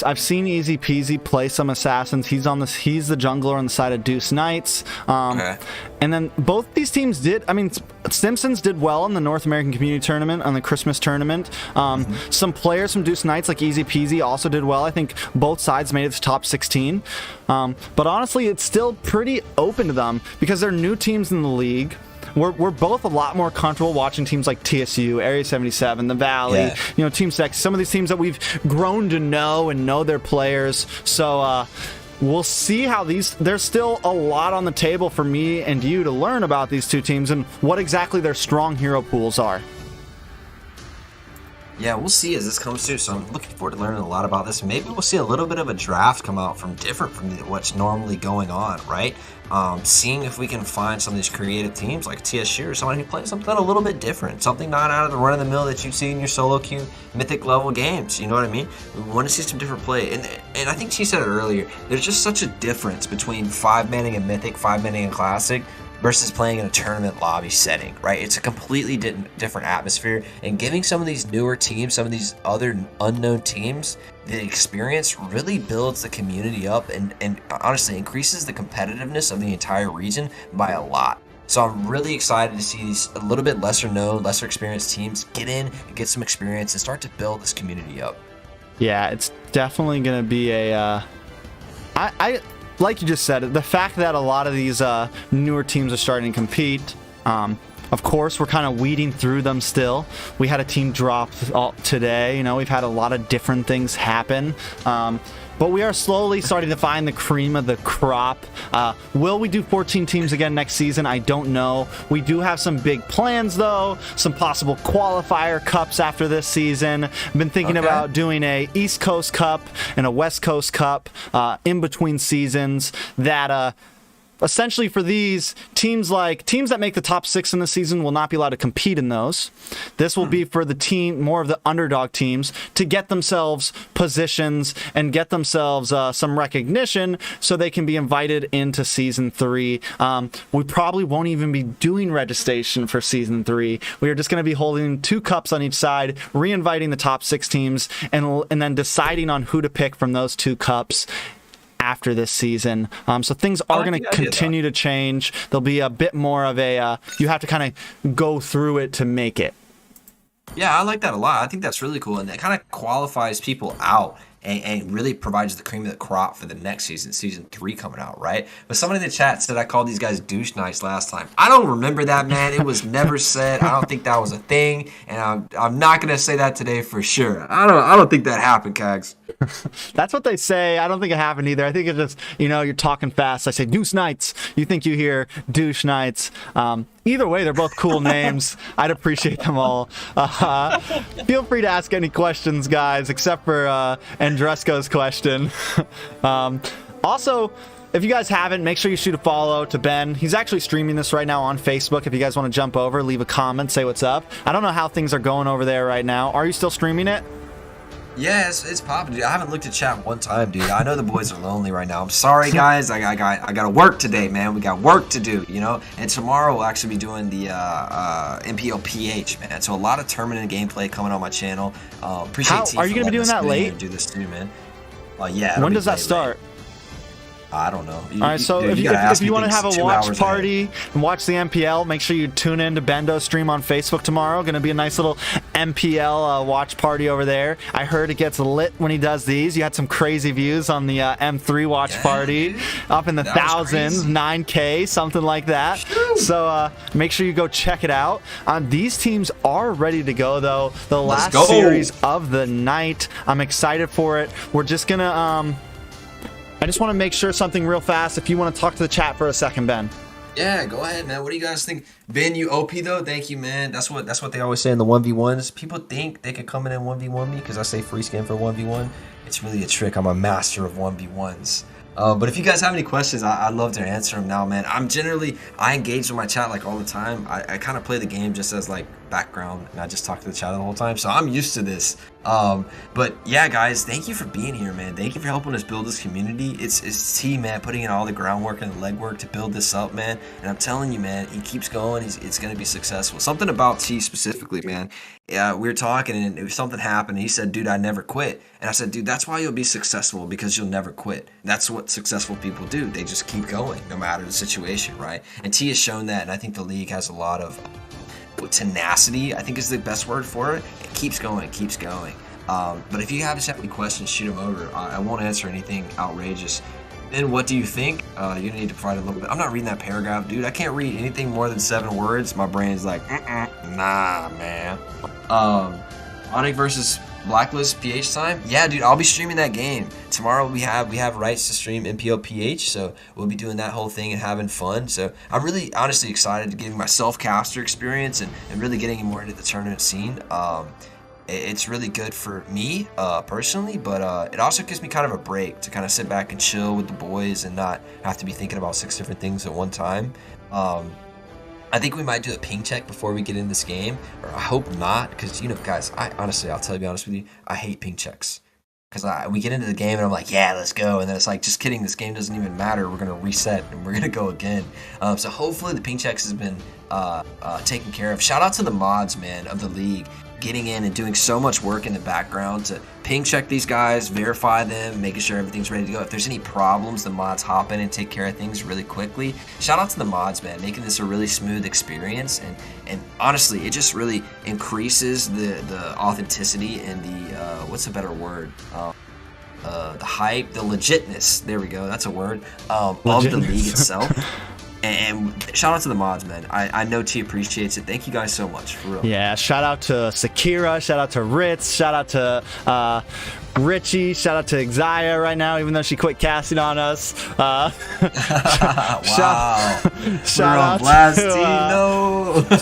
I've seen Easy Peasy play some assassins. He's the jungler on the side of Deuce Knights. Okay. And then both these teams did. I mean, Simpsons did well in the North American Community Tournament, on the Christmas tournament. Some players from Deuce Knights, like Easy Peasy, also did well. I think both sides made it to top 16. But honestly, it's still pretty open to them because they're new teams in the league. We're both a lot more comfortable watching teams like TSU, Area 77, the Valley, Team 6, some of these teams that we've grown to know and know their players. So we'll see how there's still a lot on the table for me and you to learn about these two teams and what exactly their strong hero pools are. Yeah, we'll see as this comes through. So I'm looking forward to learning a lot about this. Maybe we'll see a little bit of a draft come out from what's normally going on, right? Seeing if we can find some of these creative teams like TSU or someone who plays something a little bit different, something not out of the run-of-the-mill that you see in your solo queue mythic level games. You know what I mean? We want to see some different play. And I think she said it earlier, there's just such a difference between 5-manning in mythic, 5-manning in classic, versus playing in a tournament lobby setting, right? It's a completely different atmosphere, and giving some of these newer teams, some of these other unknown teams, the experience really builds the community up and honestly increases the competitiveness of the entire region by a lot. So I'm really excited to see these a little bit lesser known, lesser experienced teams get in and get some experience and start to build this community up. Yeah, it's definitely going to be a... Like you just said, the fact that a lot of these newer teams are starting to compete, of course, we're kind of weeding through them still. We had a team drop today. We've had a lot of different things happen. But we are slowly starting to find the cream of the crop. Will we do 14 teams again next season? I don't know. We do have some big plans, though. Some possible qualifier cups after this season. I've been thinking about doing a East Coast Cup and a West Coast Cup in between seasons that... essentially for these teams that make the top 6 in the season will not be allowed to compete in those. This will be for the team, more of the underdog teams, to get themselves positions and get themselves some recognition so they can be invited into season 3. We probably won't even be doing registration for season 3. We are just going to be holding 2 cups on each side, re-inviting the top 6 teams, and then deciding on who to pick from those 2 cups after this season. So things are going to continue to change. There'll be a bit more of a you have to kind of go through it to make it. Yeah, I like that a lot. I think that's really cool, and that kind of qualifies people out and really provides the cream of the crop for the next season, season 3 coming out, right? But someone in the chat said I called these guys douche knights last time. I don't remember that, man. It was never said. I don't think that was a thing, and I'm not gonna say that today for sure. I don't think that happened, Cags. That's what they say. I don't think it happened either. I think it's just, you're talking fast. I say Deuce Knights. You think you hear Douche Knights. Either way, they're both cool names. I'd appreciate them all. Feel free to ask any questions, guys, except for Andresco's question. Also, if you guys haven't, make sure you shoot a follow to Ben. He's actually streaming this right now on Facebook. If you guys want to jump over, leave a comment, say what's up. I don't know how things are going over there right now. Are you still streaming it? Yeah, it's popping, dude. I haven't looked at chat one time, dude. I know the boys are lonely right now. I'm sorry, guys. I got to work today, man. We got work to do, And tomorrow we'll actually be doing the MPOPH, man. So a lot of tournament gameplay coming on my channel. Appreciate. Are you gonna be doing that late? Do this too, man. Yeah. When does that start? I don't know. All right, so if you want to have a watch party and watch the MPL, make sure you tune in to Bendo's stream on Facebook tomorrow. Going to be a nice little MPL watch party over there. I heard it gets lit when he does these. You had some crazy views on the M3 watch party, dude. Up in the thousands, 9K, something like that. So make sure you go check it out. These teams are ready to go, though. The last series of the night. I'm excited for it. We're just going to... I just want to make sure something real fast. If you want to talk to the chat for a second, Ben. Yeah, go ahead, man. What do you guys think? Ben, you OP though. Thank you, man. That's what they always say in the 1v1s. People think they could come in and 1v1 me because I say free skin for 1v1. It's really a trick. I'm a master of 1v1s. But if you guys have any questions, I'd love to answer them now, man. I engage with my chat like all the time. I kind of play the game just as like background, and I just talk to the chat the whole time, so I'm used to this. But yeah, guys, thank you for being here, man. Thank you for helping us build this community. It's T, man, putting in all the groundwork and the legwork to build this up, man. And I'm telling you, man, he keeps going. It's gonna be successful. Something about T specifically, man. Yeah, we were talking, and something happened. And he said, "Dude, I never quit." And I said, "Dude, that's why you'll be successful, because you'll never quit. That's what successful people do. They just keep going, no matter the situation, right?" And T has shown that, and I think the league has a lot of tenacity, I think is the best word for it. It keeps going, it keeps going. But if you have any questions, shoot them over. I won't answer anything outrageous. Then what do you think? You're gonna need to provide a little bit. I'm not reading that paragraph, dude. I can't read anything more than 7 words. My brain's like, nah, man. Onyx versus Blacklist PH time? Yeah, dude, I'll be streaming that game. Tomorrow we have rights to stream MPO PH, so we'll be doing that whole thing and having fun. So I'm really honestly excited to give myself caster experience and really getting more into the tournament scene. It's really good for me personally, but it also gives me kind of a break to kind of sit back and chill with the boys and not have to be thinking about 6 different things at one time. I think we might do a ping check before we get in this game, or I hope not, because, you know, guys, I'll be honest with you, I hate ping checks. Because we get into the game and I'm like, yeah, let's go. And then it's like, just kidding, this game doesn't even matter. We're going to reset and we're going to go again. So hopefully the ping checks has been taken care of. Shout out to the mods, man, of the league, getting in and doing so much work in the background to ping check these guys, verify them, making sure everything's ready to go. If there's any problems, the mods hop in and take care of things really quickly. Shout out to the mods, man, making this a really smooth experience. And honestly, it just really increases the authenticity and the, what's a better word? The hype, the legitness, there we go, that's a word, of the league itself. And shout out to the mods, man. I know T appreciates it. Thank you guys so much, for real. Yeah, shout out to Sakira, shout out to Ritz, shout out to Richie, shout out to Xia right now, even though she quit casting on us. Wow. Shout out shout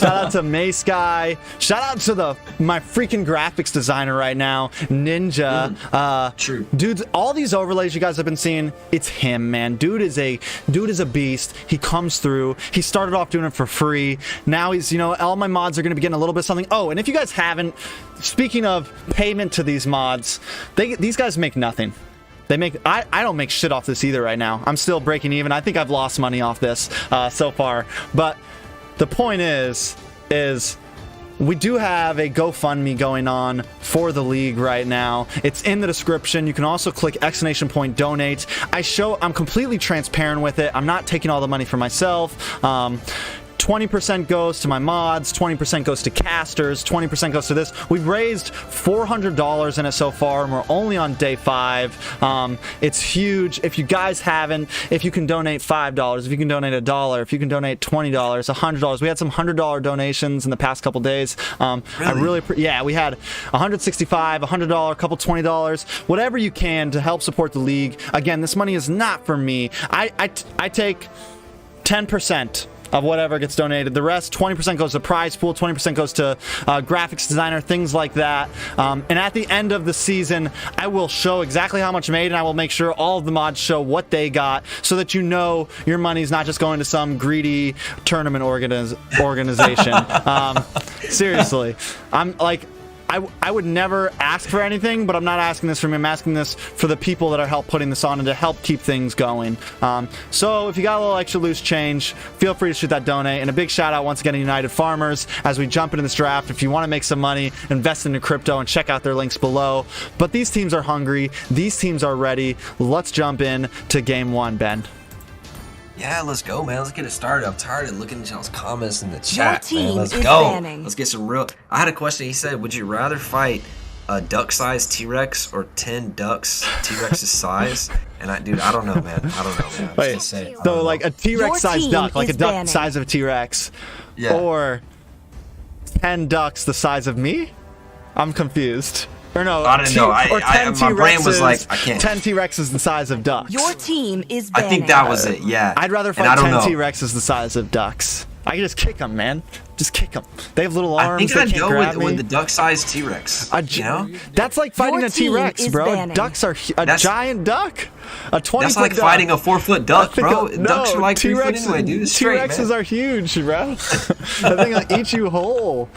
out to Mace Guy. Shout out to my freaking graphics designer right now, Ninja. True. Dudes, all these overlays you guys have been seeing, it's him, man. Dude is a beast. He comes through. He started off doing it for free. Now he's, you know, all my mods are going to be getting a little bit of something. Oh, and if you guys haven't, speaking of payment to these mods, these guys make nothing. I don't make shit off this either right now. I'm still breaking even. I think I've lost money off this so far. But the point is we do have a GoFundMe going on for the league right now. It's in the description. You can also click ! donate. I'm completely transparent with it. I'm not taking all the money for myself. 20% goes to my mods, 20% goes to casters, 20% goes to this. We've raised $400 in it so far, and we're only on day 5. It's huge. If you guys haven't, if you can donate $5, if you can donate $1, if you can donate $20, $100. We had some $100 donations in the past couple days. Really? Yeah, we had $165, $100, a couple $20, whatever you can to help support the league. Again, this money is not for me. I take 10% of whatever gets donated. The rest, 20% goes to prize pool, 20% goes to graphics designer, things like that. And at the end of the season, I will show exactly how much made, and I will make sure all of the mods show what they got, so that you know your money's not just going to some greedy tournament organization. Seriously, I'm like, I would never ask for anything, but I'm not asking this for me. I'm asking this for the people that are help putting this on and to help keep things going. So if you got a little extra loose change, feel free to shoot that donate. And a big shout out once again to United Farmers as we jump into this draft. If you want to make some money, invest into crypto and check out their links below. But these teams are hungry. These teams are ready. Let's jump in to game one, Ben. Yeah, let's go, man. Let's get it started. I'm tired of looking at y'all's comments in the chat, man. Let's go. Banning. Let's get some real... I had a question. He said, would you rather fight a duck-sized T-Rex or 10 ducks T-Rex's size? And dude, I don't know, man. I don't know, man. Wait, so like a T-Rex-sized duck, like a duck size of a T-Rex, or 10 ducks the size of me? I'm confused. Or no, I didn't know. My brain was like, I can't. 10 T-Rexes the size of ducks. Your team is banning. I think that was it, yeah. I'd rather fight 10 T-Rexes the size of ducks. I can just kick them, man. Just kick them. They have little arms. I think I'd go with the duck-sized T-Rex. You know? That's like fighting a T-Rex, bro. Banning. Ducks are a giant duck. A 20-foot That's like fighting a 4-foot duck, bro. Ducks are like 3 foot anyway, dude. T-Rexes are huge, bro. That thing will eat you whole.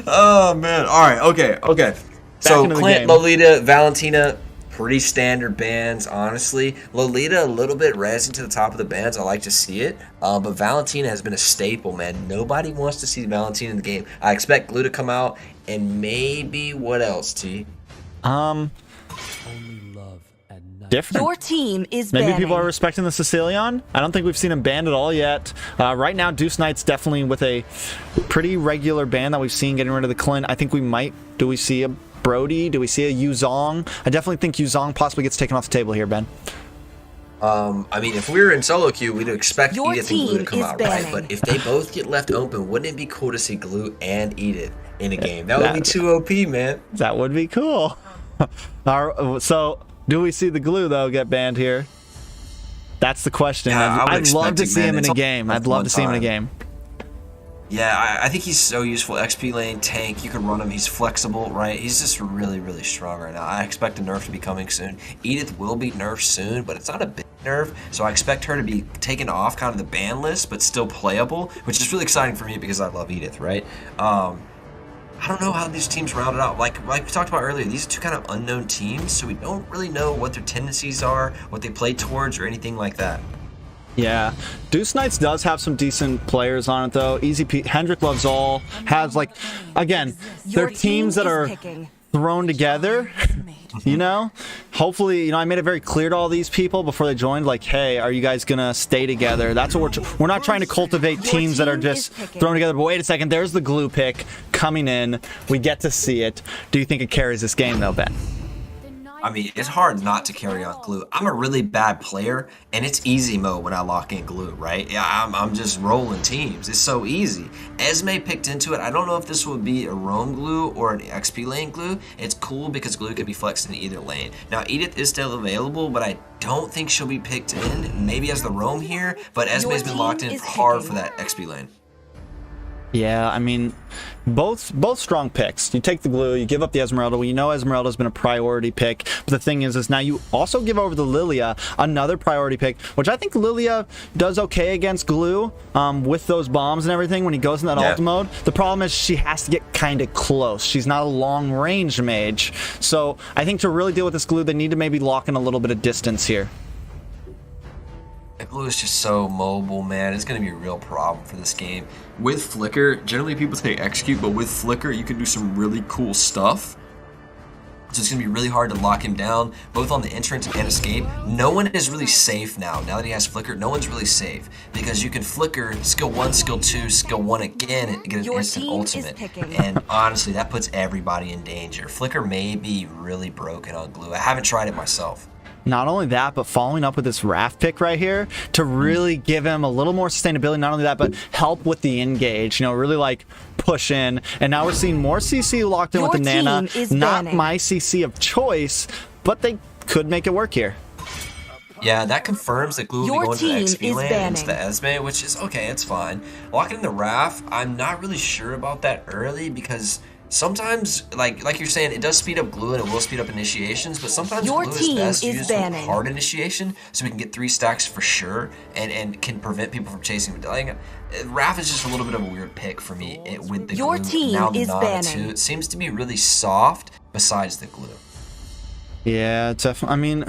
Oh, man. All right, okay. So Clint, Lolita, Valentina, pretty standard bans, honestly. Lolita a little bit resin to the top of the bans. I like to see it. But Valentina has been a staple, man. Nobody wants to see Valentina in the game. I expect Glue to come out, and maybe what else, T? Different. Your team is Maybe banning. people are respecting the Sicilian. I don't think we've seen him banned at all yet. Right now, Deuce Knight's definitely with a pretty regular ban that we've seen getting rid of the Clint. I think we might. Do we see a Brody? Do we see a Yuzong? I definitely think Yuzong possibly gets taken off the table here, Ben. I mean, if we were in solo queue, we'd expect Your Edith and Glue to come team is out, banning. right? But if they both get left open, wouldn't it be cool to see Glue and Edith in a game? That would be too OP, man. That would be cool. So, do we see the Glue, though, get banned here? That's the question. Yeah, I'd love to see him in a game. I'd love to see him in a game. Yeah, I think he's so useful. XP lane, tank, you can run him. He's flexible, right? He's just really, really strong right now. I expect a nerf to be coming soon. Edith will be nerfed soon, but it's not a big nerf, so I expect her to be taken off kind of the ban list, but still playable, which is really exciting for me because I love Edith, right? I don't know how these teams rounded out. Like we talked about earlier, these are two kind of unknown teams, so we don't really know what their tendencies are, what they play towards, or anything like that. Yeah, Deuce Knights does have some decent players on it, though. Easy P, Hendrik Loves All has, like, again, they're teams that are thrown together, you know? Hopefully, you know, I made it very clear to all these people before they joined, like, hey, are you guys gonna stay together? That's what we're not trying to cultivate teams that are just thrown together. But wait a second, there's the Glue pick coming in. We get to see it. Do you think it carries this game, though, Ben? I mean, it's hard not to carry on Glue. I'm a really bad player, and it's easy mode when I lock in Glue, right? Yeah, I'm just rolling teams. It's so easy. Esme picked into it. I don't know if this would be a roam Glue or an XP lane Glue. It's cool because Glue can be flexed in either lane. Now, Edith is still available, but I don't think she'll be picked in. Maybe as the roam here, but Esme's been locked in hard for that XP lane. Yeah, I mean, both strong picks. You take the Glue, you give up the Esmeralda. We know Esmeralda's been a priority pick, but the thing is now you also give over the Lilia, another priority pick, which I think Lilia does okay against Glue with those bombs and everything when he goes in that ult mode. The problem is she has to get kind of close. She's not a long-range mage, so I think to really deal with this Glue, they need to maybe lock in a little bit of distance here. Glue is just so mobile, man. It's going to be a real problem for this game. With Flicker, generally people say execute, but with Flicker, you can do some really cool stuff. So it's going to be really hard to lock him down, both on the entrance and escape. No one is really safe now. Now that he has Flicker, no one's really safe. Because you can Flicker, skill 1, skill 2, skill 1 again, and get an instant ultimate. And honestly, that puts everybody in danger. Flicker may be really broken on Glue. I haven't tried it myself. Not only that, but following up with this Raph pick right here to really give him a little more sustainability. Not only that, but help with the engage, you know, really like push in. And now we're seeing more CC locked in with the Nana. Not my CC of choice, but they could make it work here. Yeah, that confirms that Glue will be going to the XP lane into the Esme, which is okay, it's fine. Locking in the Raph, I'm not really sure about that early because sometimes, like you're saying, it does speed up glue and it will speed up initiations, but sometimes Your glue is team best is used with banning. hard initiation, so we can get 3 stacks for sure, and can prevent people from chasing. Like, Raph is just a little bit of a weird pick for me with the Your glue. team Now the is Nana banning. too. It seems to be really soft besides the glue. Yeah, definitely. I mean,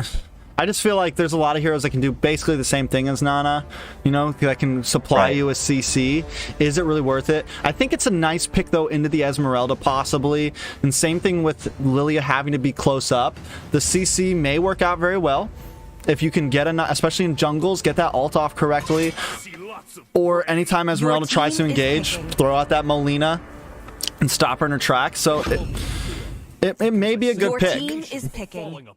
I just feel like there's a lot of heroes that can do basically the same thing as Nana, you know, that can supply Right. you with CC. Is it really worth it? I think it's a nice pick, though, into the Esmeralda, possibly. And same thing with Lilia having to be close up. The CC may work out very well. If you can get especially in jungles, get that ult off correctly. Or anytime Esmeralda tries to team is engage, picking. throw out that Molina and stop her in her tracks. So it may be a good Your pick. team is picking.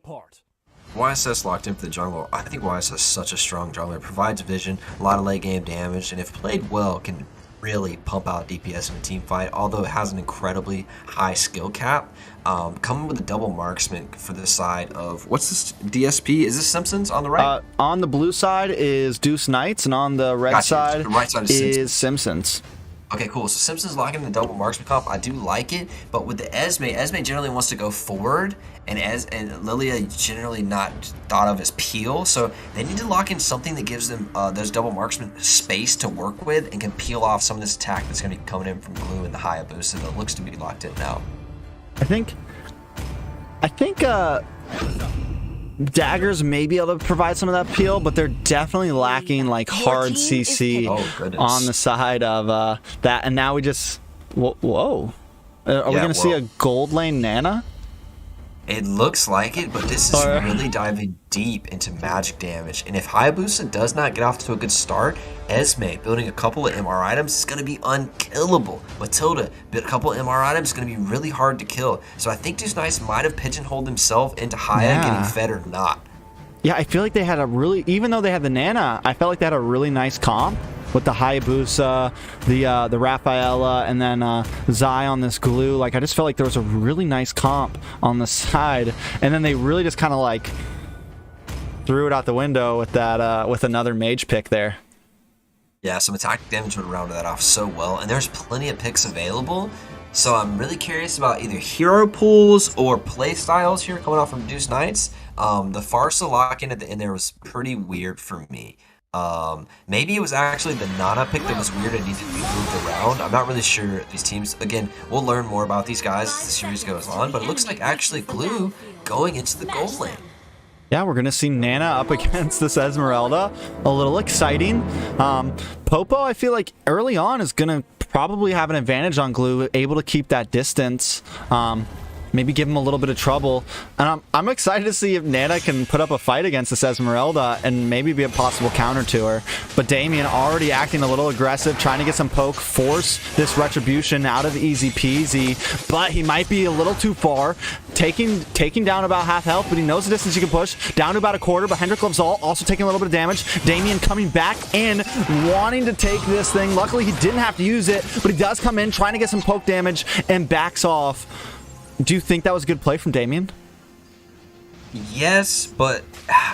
YSS locked in for the jungle. I think YSS is such a strong jungler. It provides vision, a lot of late game damage, and if played well, can really pump out DPS in a team fight, although it has an incredibly high skill cap. Coming with a double marksman for the side of, what's this, DSP? Is this Simpsons on the right? On the blue side is Deuce Knights, and on the red Gotcha. side, The right side is is Simpsons. Okay, cool. So Simpsons locking in the double marksman comp. I do like it, but with the Esme generally wants to go forward, and Lilia generally not thought of as peel. So they need to lock in something that gives them those double marksman space to work with and can peel off some of this attack that's going to be coming in from Glue and the Hayabusa that looks to be locked in now. I think daggers may be able to provide some of that peel, but they're definitely lacking like hard team is CC picking. Oh, goodness. on the side of that. And now we just whoa. Are we gonna see a gold lane Nana? It looks like it, but this is really diving deep into magic damage. And if Hayabusa does not get off to a good start, Esme building a couple of MR items is going to be unkillable. Matilda built a couple of MR items is going to be really hard to kill. So I think Deuce Nice might have pigeonholed himself into Haya getting fed or not. Yeah, I feel like they had a really, even though they had the Nana, I felt like they had a really nice comp with the Hayabusa, the Rafaela, and then Zai on this glue. Like, I just felt like there was a really nice comp on the side, and then they really just kind of like threw it out the window with that with another mage pick there. Yeah, some attack damage would have rounded that off so well, and there's plenty of picks available. So I'm really curious about either hero pools or play styles here coming off from Deuce Knights. The Farsa lock-in at the end there was pretty weird for me. Maybe it was actually the Nana pick that was weird and needed to be moved around. I'm not really sure these teams. Again, we'll learn more about these guys as the series goes on, but it looks like actually Glue going into the gold lane. Yeah, we're going to see Nana up against this Esmeralda. A little exciting. Popo, I feel like early on is going to probably have an advantage on Glue, able to keep that distance. Maybe give him a little bit of trouble. And I'm excited to see if Nana can put up a fight against this Esmeralda and maybe be a possible counter to her. But Damien already acting a little aggressive, trying to get some poke, force this retribution out of easy peasy. But he might be a little too far, taking down about half health, but he knows the distance he can push. Down to about a quarter, but Hendrik loves all, also taking a little bit of damage. Damien coming back in, wanting to take this thing. Luckily, he didn't have to use it, but he does come in, trying to get some poke damage, and backs off. Do you think that was a good play from Damien? Yes, but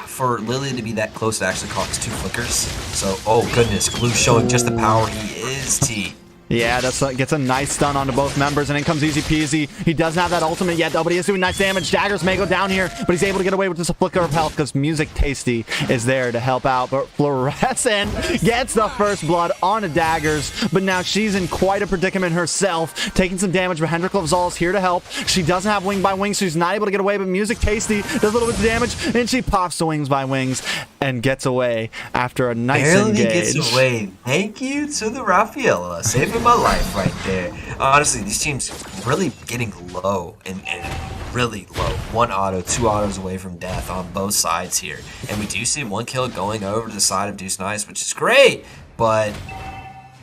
for Lily to be that close, it actually costs 2 flickers. So, oh goodness, Glue showing just the power he is, T. Yeah, gets a nice stun onto both members, and in comes easy peasy. He doesn't have that ultimate yet, though, but he is doing nice damage. Daggers may go down here, but he's able to get away with just a flicker of health because Music Tasty is there to help out. But Fluorescent gets the first blood onto Daggers, but now she's in quite a predicament herself, taking some damage, but Hendrik Lovzal is here to help. She doesn't have Wing by Wings, so she's not able to get away, but Music Tasty does a little bit of damage, and she pops the Wings by Wings and gets away after a nice Barely engage. gets away. Thank you to the Rafaela, saving my life right there. Honestly, these teams really getting low and really low. 1 auto, 2 autos away from death on both sides here. And we do see 1 kill going over to the side of Deuce Nice, which is great, but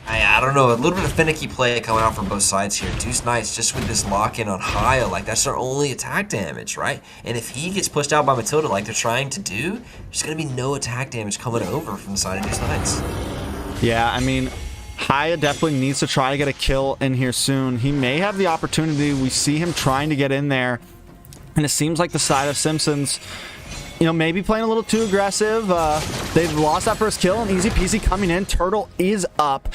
I don't know, a little bit of finicky play coming out from both sides here. Deuce Nice just with this lock-in on Haya, like that's their only attack damage, right? And if he gets pushed out by Matilda like they're trying to do, there's going to be no attack damage coming over from the side of Deuce Nice. Yeah, I mean, Haya definitely needs to try to get a kill in here soon. He may have the opportunity. We see him trying to get in there, and it seems like the side of Simpsons, you know, maybe playing a little too aggressive. They've lost that first kill, and easy peasy coming in. Turtle is up.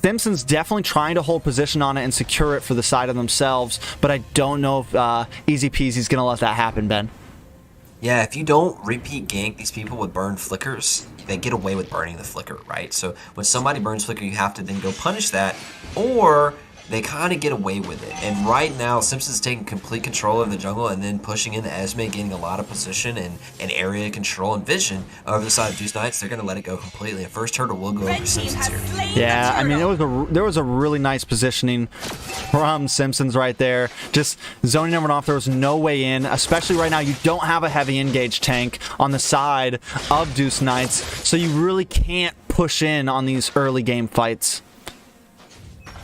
Simpsons definitely trying to hold position on it and secure it for the side of themselves, but I don't know if Easy Peasy's going to let that happen, Ben. Yeah, if you don't repeat gank these people with burned flickers, they get away with burning the flicker, right? So when somebody burns flicker, you have to then go punish that, or they kind of get away with it. And right now, Simpsons taking complete control of the jungle and then pushing into Esme, getting a lot of position and area control and vision over the side of Deuce Knights. They're going to let it go completely. And first turtle will go over Simpsons here. Yeah, I mean, there was a really nice positioning from Simpsons right there. Just zoning everyone off. There was no way in, especially right now. You don't have a heavy engage tank on the side of Deuce Knights, so you really can't push in on these early game fights.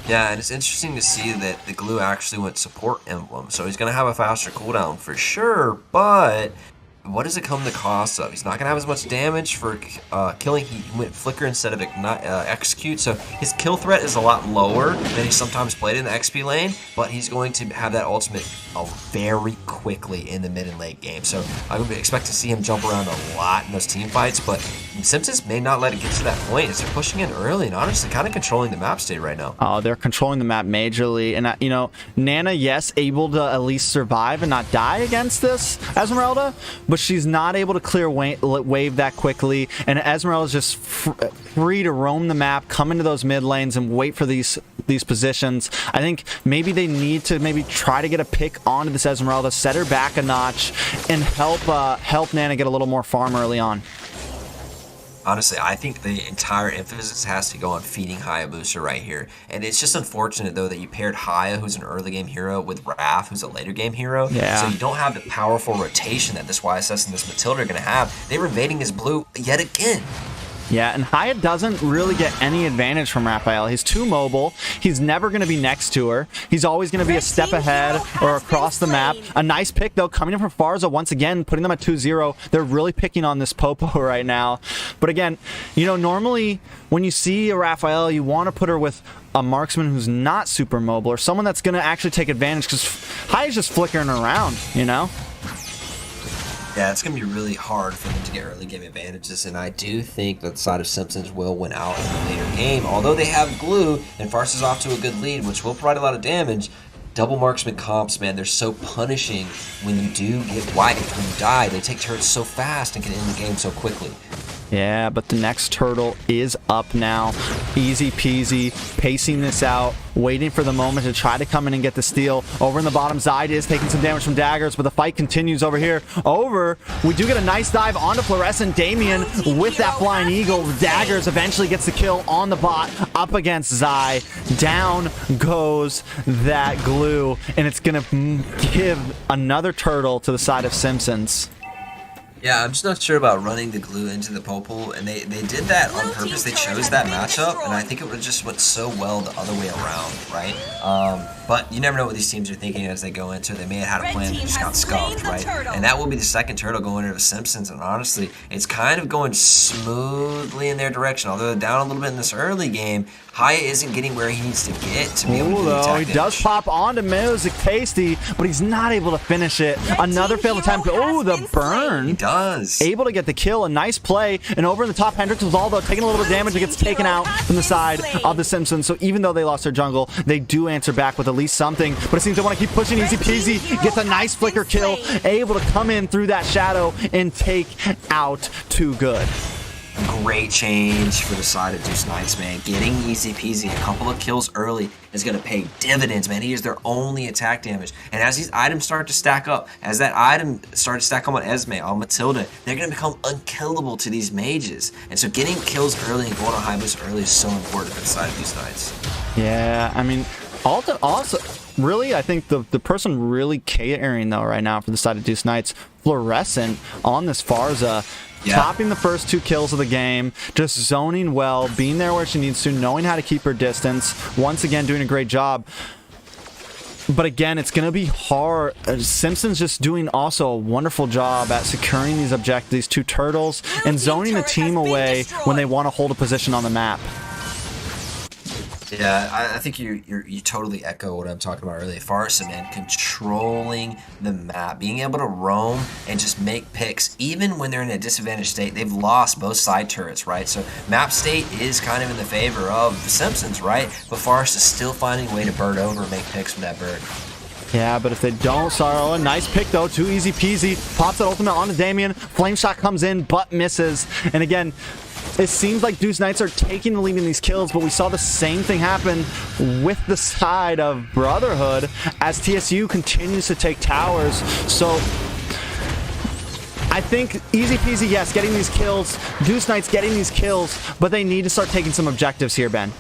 Yeah, and it's interesting to see that the glue actually went support emblem, so he's going to have a faster cooldown for sure, but what does it come to the cost of? He's not going to have as much damage for killing. He went flicker instead of execute, so his kill threat is a lot lower than he sometimes played in the XP lane, but he's going to have that ultimate very quickly in the mid and late game. So I would expect to see him jump around a lot in those team fights, but Simpsons may not let it get to that point as they're pushing in early and honestly kind of controlling the map state right now. Oh, they're controlling the map majorly, and you know, Nana, yes, able to at least survive and not die against this Esmeralda, but she's not able to clear wave that quickly, and Esmeralda's just free to roam the map, come into those mid lanes and wait for these positions. I think maybe they need to try to get a pick onto this Esmeralda, set her back a notch, and help Nana get a little more farm early on. Honestly, I think the entire emphasis has to go on feeding Hayabusa right here. And it's just unfortunate, though, that you paired Haya, who's an early game hero, with Raph, who's a later game hero. Yeah. So you don't have the powerful rotation that this YSS and this Matilda are going to have. They were invading his blue yet again. Yeah, and Haya doesn't really get any advantage from Raphael. He's too mobile. He's never going to be next to her. He's always going to be a step ahead or across the map. A nice pick, though, coming in from Farza once again, putting them at 2-0. They're really picking on this Popo right now. But again, you know, normally when you see a Raphael, you want to put her with a marksman who's not super mobile or someone that's going to actually take advantage, because Haya's just flickering around, you know? Yeah, it's going to be really hard for them to get early game advantages, and I do think that the side of Simpsons will win out in the later game. Although they have glue, and Farce is off to a good lead, which will provide a lot of damage, double marksman comps, man, they're so punishing when you do get wiped, when you die. They take turrets so fast and can end the game so quickly. Yeah, but the next turtle is up now. Easy peasy, pacing this out, waiting for the moment to try to come in and get the steal. Over in the bottom, Zide is taking some damage from daggers, but the fight continues over here. We do get a nice dive onto Fluorescent. Damien with that flying eagle. Daggers eventually gets the kill on the bot up against Zai. Down goes that glue, and it's going to give another turtle to the side of Simpsons. Yeah, I'm just not sure about running the glue into the Popol, and they did that on purpose. They chose that matchup, and I think it would have just went so well the other way around, right? But you never know what these teams are thinking as they go into it. They may have had a plan that just got scuffed, right? And that will be the second turtle going into the Simpsons, and honestly, it's kind of going smoothly in their direction. Although they're down a little bit in this early game, Haya isn't getting where he needs to get to be able to do the attack. He does pop onto Music Tasty, but he's not able to finish it. Another failed attempt. Oh, the burn. He does. Able to get the kill. A nice play. And over in the top, Hendrix was all, though, taking a little bit of damage. It gets taken out from the side of the Simpsons. So even though they lost their jungle, they do answer back with at least something. But it seems they want to keep pushing. Easy peasy. Gets a nice flicker kill. Able to come in through that shadow and take out Too Good. Great change for the side of Deuce Knights, man. Getting easy peasy, a couple of kills early is going to pay dividends, man. He is their only attack damage. And as these items start to stack up, as that item starts to stack up on Esme, on Matilda, they're going to become unkillable to these mages. And so getting kills early and going on high boost early is so important for the side of Deuce Knights. Yeah, I mean, also, really, I think the person really catering, though, right now for the side of Deuce Knights, Fluorescent on this Farza. Yeah. Topping the first 2 kills of the game, just zoning well, being there where she needs to, knowing how to keep her distance. Once again, doing a great job. But again, it's going to be hard. Simpsons just doing also a wonderful job at securing these objectives, these 2 turtles, and zoning the team away when they want to hold a position on the map. Yeah, I think you totally echo what I'm talking about earlier. Farsa, man, controlling the map, being able to roam and just make picks, even when they're in a disadvantaged state. They've lost both side turrets, right? So map state is kind of in the favor of the Simpsons, right? But Farsa is still finding a way to bird over and make picks from that bird. Yeah, but if they don't, Sorrow, a nice pick though, too easy peasy. Pops that ultimate onto Damien. Flame shot comes in, but misses. And again, it seems like Deuce Knights are taking the lead in these kills, but we saw the same thing happen with the side of Brotherhood as TSU continues to take towers. So I think easy peasy, yes, getting these kills. Deuce Knights getting these kills, but they need to start taking some objectives here, Ben.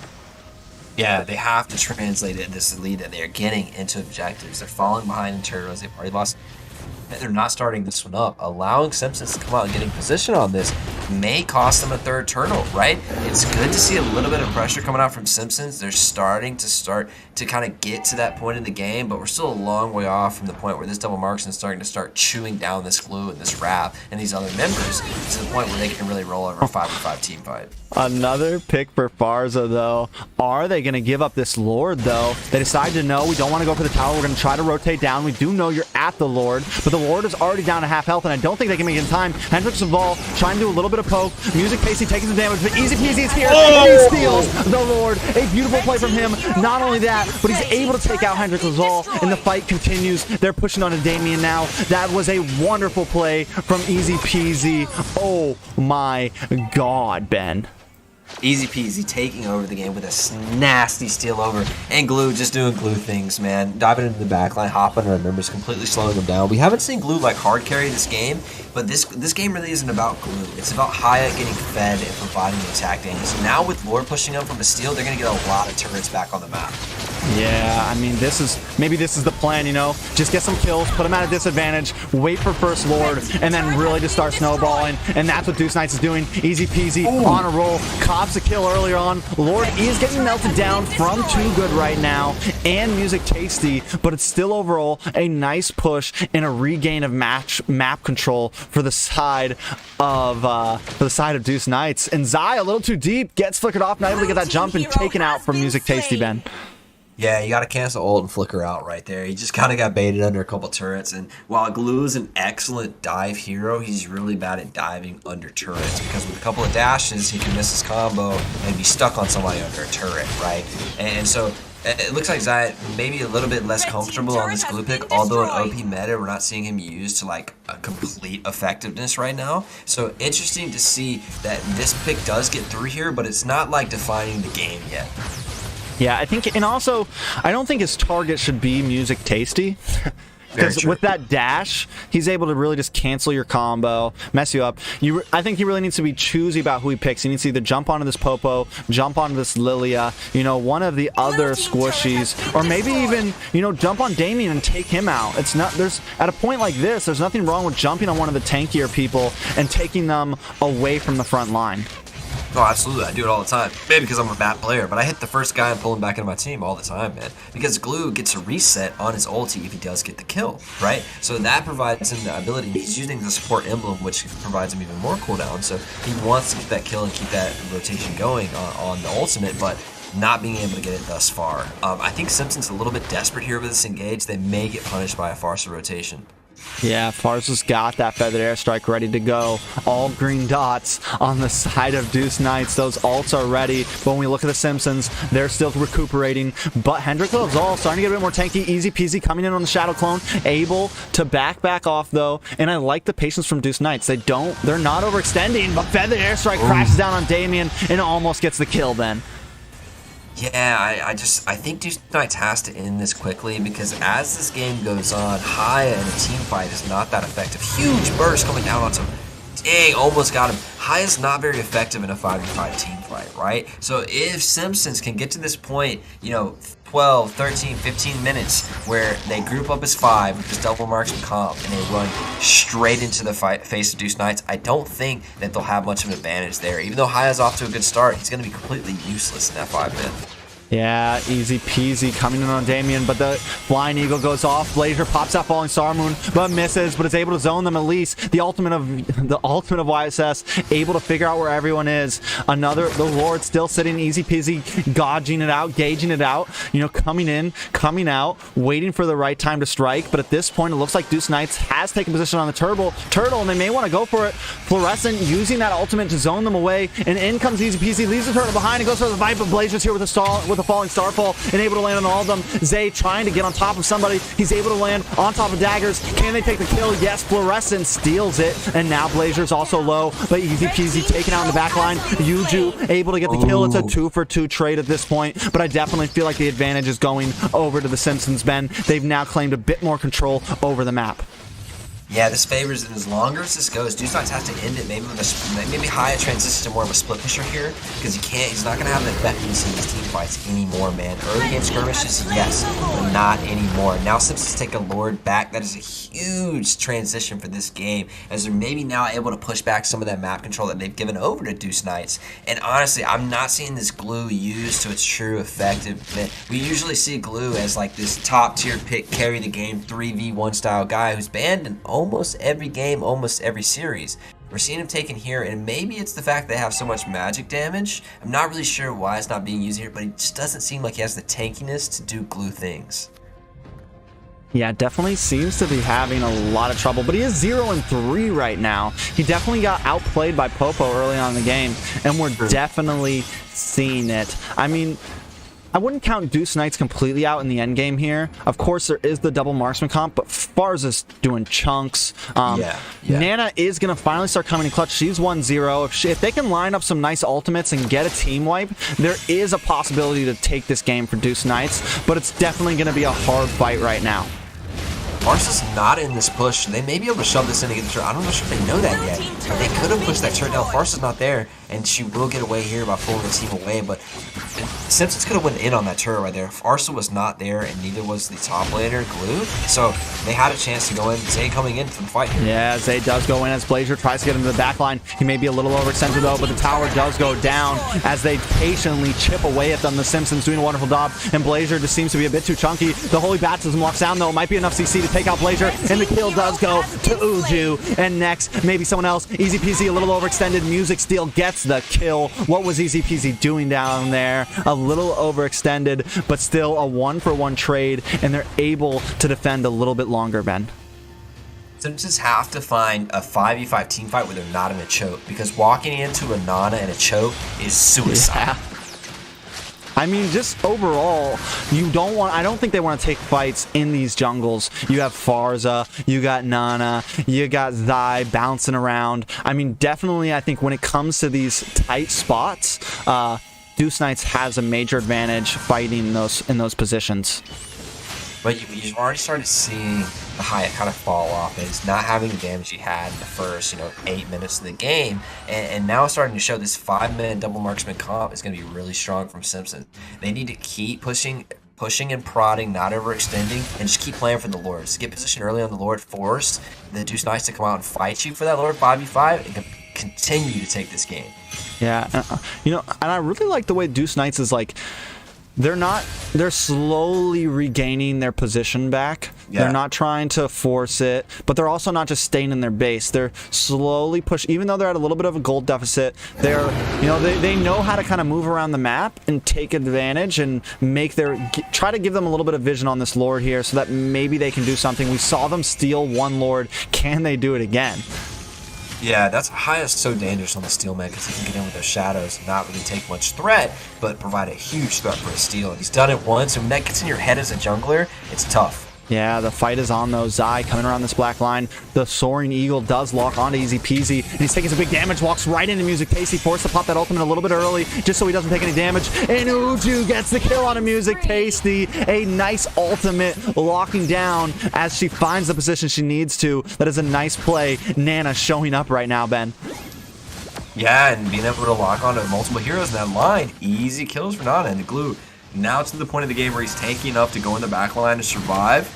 Yeah, they have to translate this lead that they're getting into objectives. They're falling behind in turtles. They've already lost. They're not starting this one up. Allowing Simpsons to come out and getting position on this may cost them a third turtle, right? It's good to see a little bit of pressure coming out from Simpsons. They're starting to kind of get to that point in the game, but we're still a long way off from the point where this double marksman is starting to start chewing down this glue and this wrap and these other members to the point where they can really roll over a 5v5 team fight. Another pick for Farza, though. Are they going to give up this Lord, though? They decide to no, we don't want to go for the tower. We're going to try to rotate down. We do know you're at the Lord, but the Lord is already down to half health, and I don't think they can make it in time. Hendrix and Vol trying to do a little bit of poke. Music Pacey taking some damage, but Easy Peasy is here, and he steals the Lord. A beautiful play from him. Not only that, but he's able to take out Hendrix and Vol, and the fight continues. They're pushing on to Damien now. That was a wonderful play from Easy Peasy. Oh my God, Ben. Easy peasy taking over the game with a nasty steal over, and Glue just doing Glue things, man. Diving into the backline, hopping on our members, completely slowing them down. We haven't seen Glue like hard carry this game, but this game really isn't about Glue. It's about Hyatt getting fed and providing the attack damage. So now with Lord pushing up from a steal, they're going to get a lot of turrets back on the map. Yeah, I mean, maybe this is the plan, you know? Just get some kills, put them at a disadvantage, wait for first Lord, and then really just start snowballing. And that's what Deuce Knights is doing. Easy peasy, on a roll. Cops a kill earlier on. Lord is getting melted down from Too Good right now, and Music Tasty, but it's still overall a nice push and a regain of map control for the side of Deuce Knights. And Zai a little too deep, gets flickered off, not able to get that jump and taken out from Music Tasty, Ben. Yeah, you got to cancel ult and flicker out right there. He just kind of got baited under a couple turrets. And while Glue's an excellent dive hero, he's really bad at diving under turrets because with a couple of dashes, he can miss his combo and be stuck on somebody under a turret, right? And so it looks like Zayat maybe a little bit less comfortable on this Glue pick, although in OP meta, we're not seeing him used to like a complete effectiveness right now. So interesting to see that this pick does get through here, but it's not like defining the game yet. Yeah, I think, and also, I don't think his target should be Music Tasty. Because with that dash, he's able to really just cancel your combo, mess you up. I think he really needs to be choosy about who he picks. He needs to either jump onto this Popo, jump onto this Lilia, you know, one of the other squishies, or maybe even, you know, jump on Damien and take him out. It's not, at a point like this, there's nothing wrong with jumping on one of the tankier people and taking them away from the front line. Oh, absolutely. I do it all the time. Maybe because I'm a bad player, but I hit the first guy and pull him back into my team all the time, man. Because Glue gets a reset on his ulti if he does get the kill, right? So that provides him the ability. He's using the support emblem, which provides him even more cooldown. So he wants to get that kill and keep that rotation going on the ultimate, but not being able to get it thus far. I think Simpson's a little bit desperate here with this engage. They may get punished by a Farsa rotation. Yeah, Farsa's got that feathered airstrike ready to go. All green dots on the side of Deuce Knights. Those ults are ready. But when we look at the Simpsons, they're still recuperating. But Hendrix is all starting to get a bit more tanky. Easy peasy coming in on the Shadow Clone. Able to back off, though. And I like the patience from Deuce Knights. They're not overextending. But feathered airstrike crashes down on Damien and almost gets the kill then. Yeah, I think Deuce Knights has to end this quickly because as this game goes on, Haya in a team fight is not that effective. Huge burst coming down onto him. Dang, almost got him. Haya's not very effective in a 5v5 team fight, right? So if Simpsons can get to this point, you know, 12, 13, 15 minutes where they group up as 5 with this double marksman comp and they run straight into the face of Deuce Knights, I don't think that they'll have much of an advantage there. Even though Haya's off to a good start, he's going to be completely useless in that 5-man. Yeah, easy peasy coming in on Damien, but the Flying Eagle goes off. Blazer pops that Falling Star Moon, but misses, but is able to zone them at least. The ultimate of YSS, able to figure out where everyone is. The Lord still sitting easy peasy, gauging it out, gauging it out. You know, coming in, coming out, waiting for the right time to strike. But at this point, it looks like Deuce Knights has taken position on the turtle, and they may want to go for it. Fluorescent using that ultimate to zone them away, and in comes easy peasy, leaves the turtle behind and goes for the Vibe, but Blazer's here with a falling starfall and able to land on all of them. Zay trying to get on top of somebody. He's able to land on top of daggers. Can they take the kill? Yes, Fluorescent steals it, and now Blazer's also low, but easy peasy taken out in the back line. Yuju able to get the kill. It's a 2-for-2 trade at this point, but I definitely feel like the advantage is going over to the Simpsons, Ben. They've now claimed a bit more control over the map. Yeah, this favors it. As longer as this goes, Deuce Knights has to end it maybe with maybe Hyatt transitions to more of a split pusher here, because he's not going to have the effectiveness in these team fights anymore, man. Early game skirmishes, yes, but not anymore. Now Simpsons take a Lord back. That is a huge transition for this game, as they're maybe now able to push back some of that map control that they've given over to Deuce Knights. And honestly, I'm not seeing this glue used to its true effectiveness. We usually see glue as like this top tier pick, carry the game 3v1 style guy who's banned in almost every game, almost every series. We're seeing him taken here, and maybe it's the fact they have so much magic damage. I'm not really sure why it's not being used here, but it just doesn't seem like he has the tankiness to do glue things. Yeah, definitely seems to be having a lot of trouble, but he is 0-3 right now. He definitely got outplayed by Popo early on in the game, and we're definitely seeing it. I mean, I wouldn't count Deuce Knights completely out in the end game here. Of course, there is the double marksman comp, but Farza's doing chunks. Nana is going to finally start coming in clutch. She's 1-0. If they can line up some nice ultimates and get a team wipe, there is a possibility to take this game for Deuce Knights, but it's definitely going to be a hard fight right now. Marsa's not in this push. They may be able to shove this in to get the turret. I don't know if they know that yet. They could have pushed that turret down. Farsa's not there, and she will get away here by pulling the team away, but Simpsons could have went in on that turret right there. Farsa was not there, and neither was the top laner, Glue, so they had a chance to go in. Zay coming in for the fight here. Yeah, Zay does go in as Blazer tries to get into the back line. He may be a little overextended though, but the tower does go down as they patiently chip away at them. The Simpsons doing a wonderful job, and Blazer just seems to be a bit too chunky. The Holy Baptism locks down though. It might be enough CC to take out Blazer, and the kill does go to Uju. And next, maybe someone else. Easy peasy, a little overextended. Music Steel gets the kill. What was Easy Peasy doing down there? A little overextended, but still a 1-for-1 trade, and they're able to defend a little bit longer, Ben. Simpsons have to find a 5v5 team fight where they're not in a choke, because walking into a Nana and a choke is suicide. Yeah. I mean, just overall, I don't think they want to take fights in these jungles. You have Farza, you got Nana, you got Zai bouncing around. I mean, definitely, I think when it comes to these tight spots, Deuce Knights has a major advantage fighting in those positions. But you've already started seeing the Hyatt kind of fall off. It's not having the damage he had in the first, 8 minutes of the game, and now it's starting to show this 5-minute double marksman comp is going to be really strong from Simpson. They need to keep pushing and prodding, not overextending, and just keep playing for the Lords. Get position early on the Lord, force the Deuce Knights to come out and fight you for that Lord 5v5, and continue to take this game. Yeah, and I really like the way Deuce Knights is like, they're slowly regaining their position back. Yeah. They're not trying to force it, but they're also not just staying in their base. They're slowly even though they're at a little bit of a gold deficit, they know how to kind of move around the map and take advantage and try to give them a little bit of vision on this Lord here so that maybe they can do something. We saw them steal one Lord. Can they do it again? Yeah, that's Hyatt's so dangerous on the steal man, because he can get in with those shadows and not really take much threat, but provide a huge threat for a steal. And he's done it once, and when that gets in your head as a jungler, it's tough. Yeah, the fight is on though. Zai coming around this black line. The Soaring Eagle does lock onto Easy Peasy, and he's taking some big damage, walks right into Music Tasty, forced to pop that ultimate a little bit early, just so he doesn't take any damage. And Uju gets the kill on a Music Tasty. A nice ultimate locking down as she finds the position she needs to. That is a nice play. Nana showing up right now, Ben. Yeah, and being able to lock onto multiple heroes in that line. Easy kills for Nana and the Glue. Now it's to the point of the game where he's tanky enough to go in the back line to survive.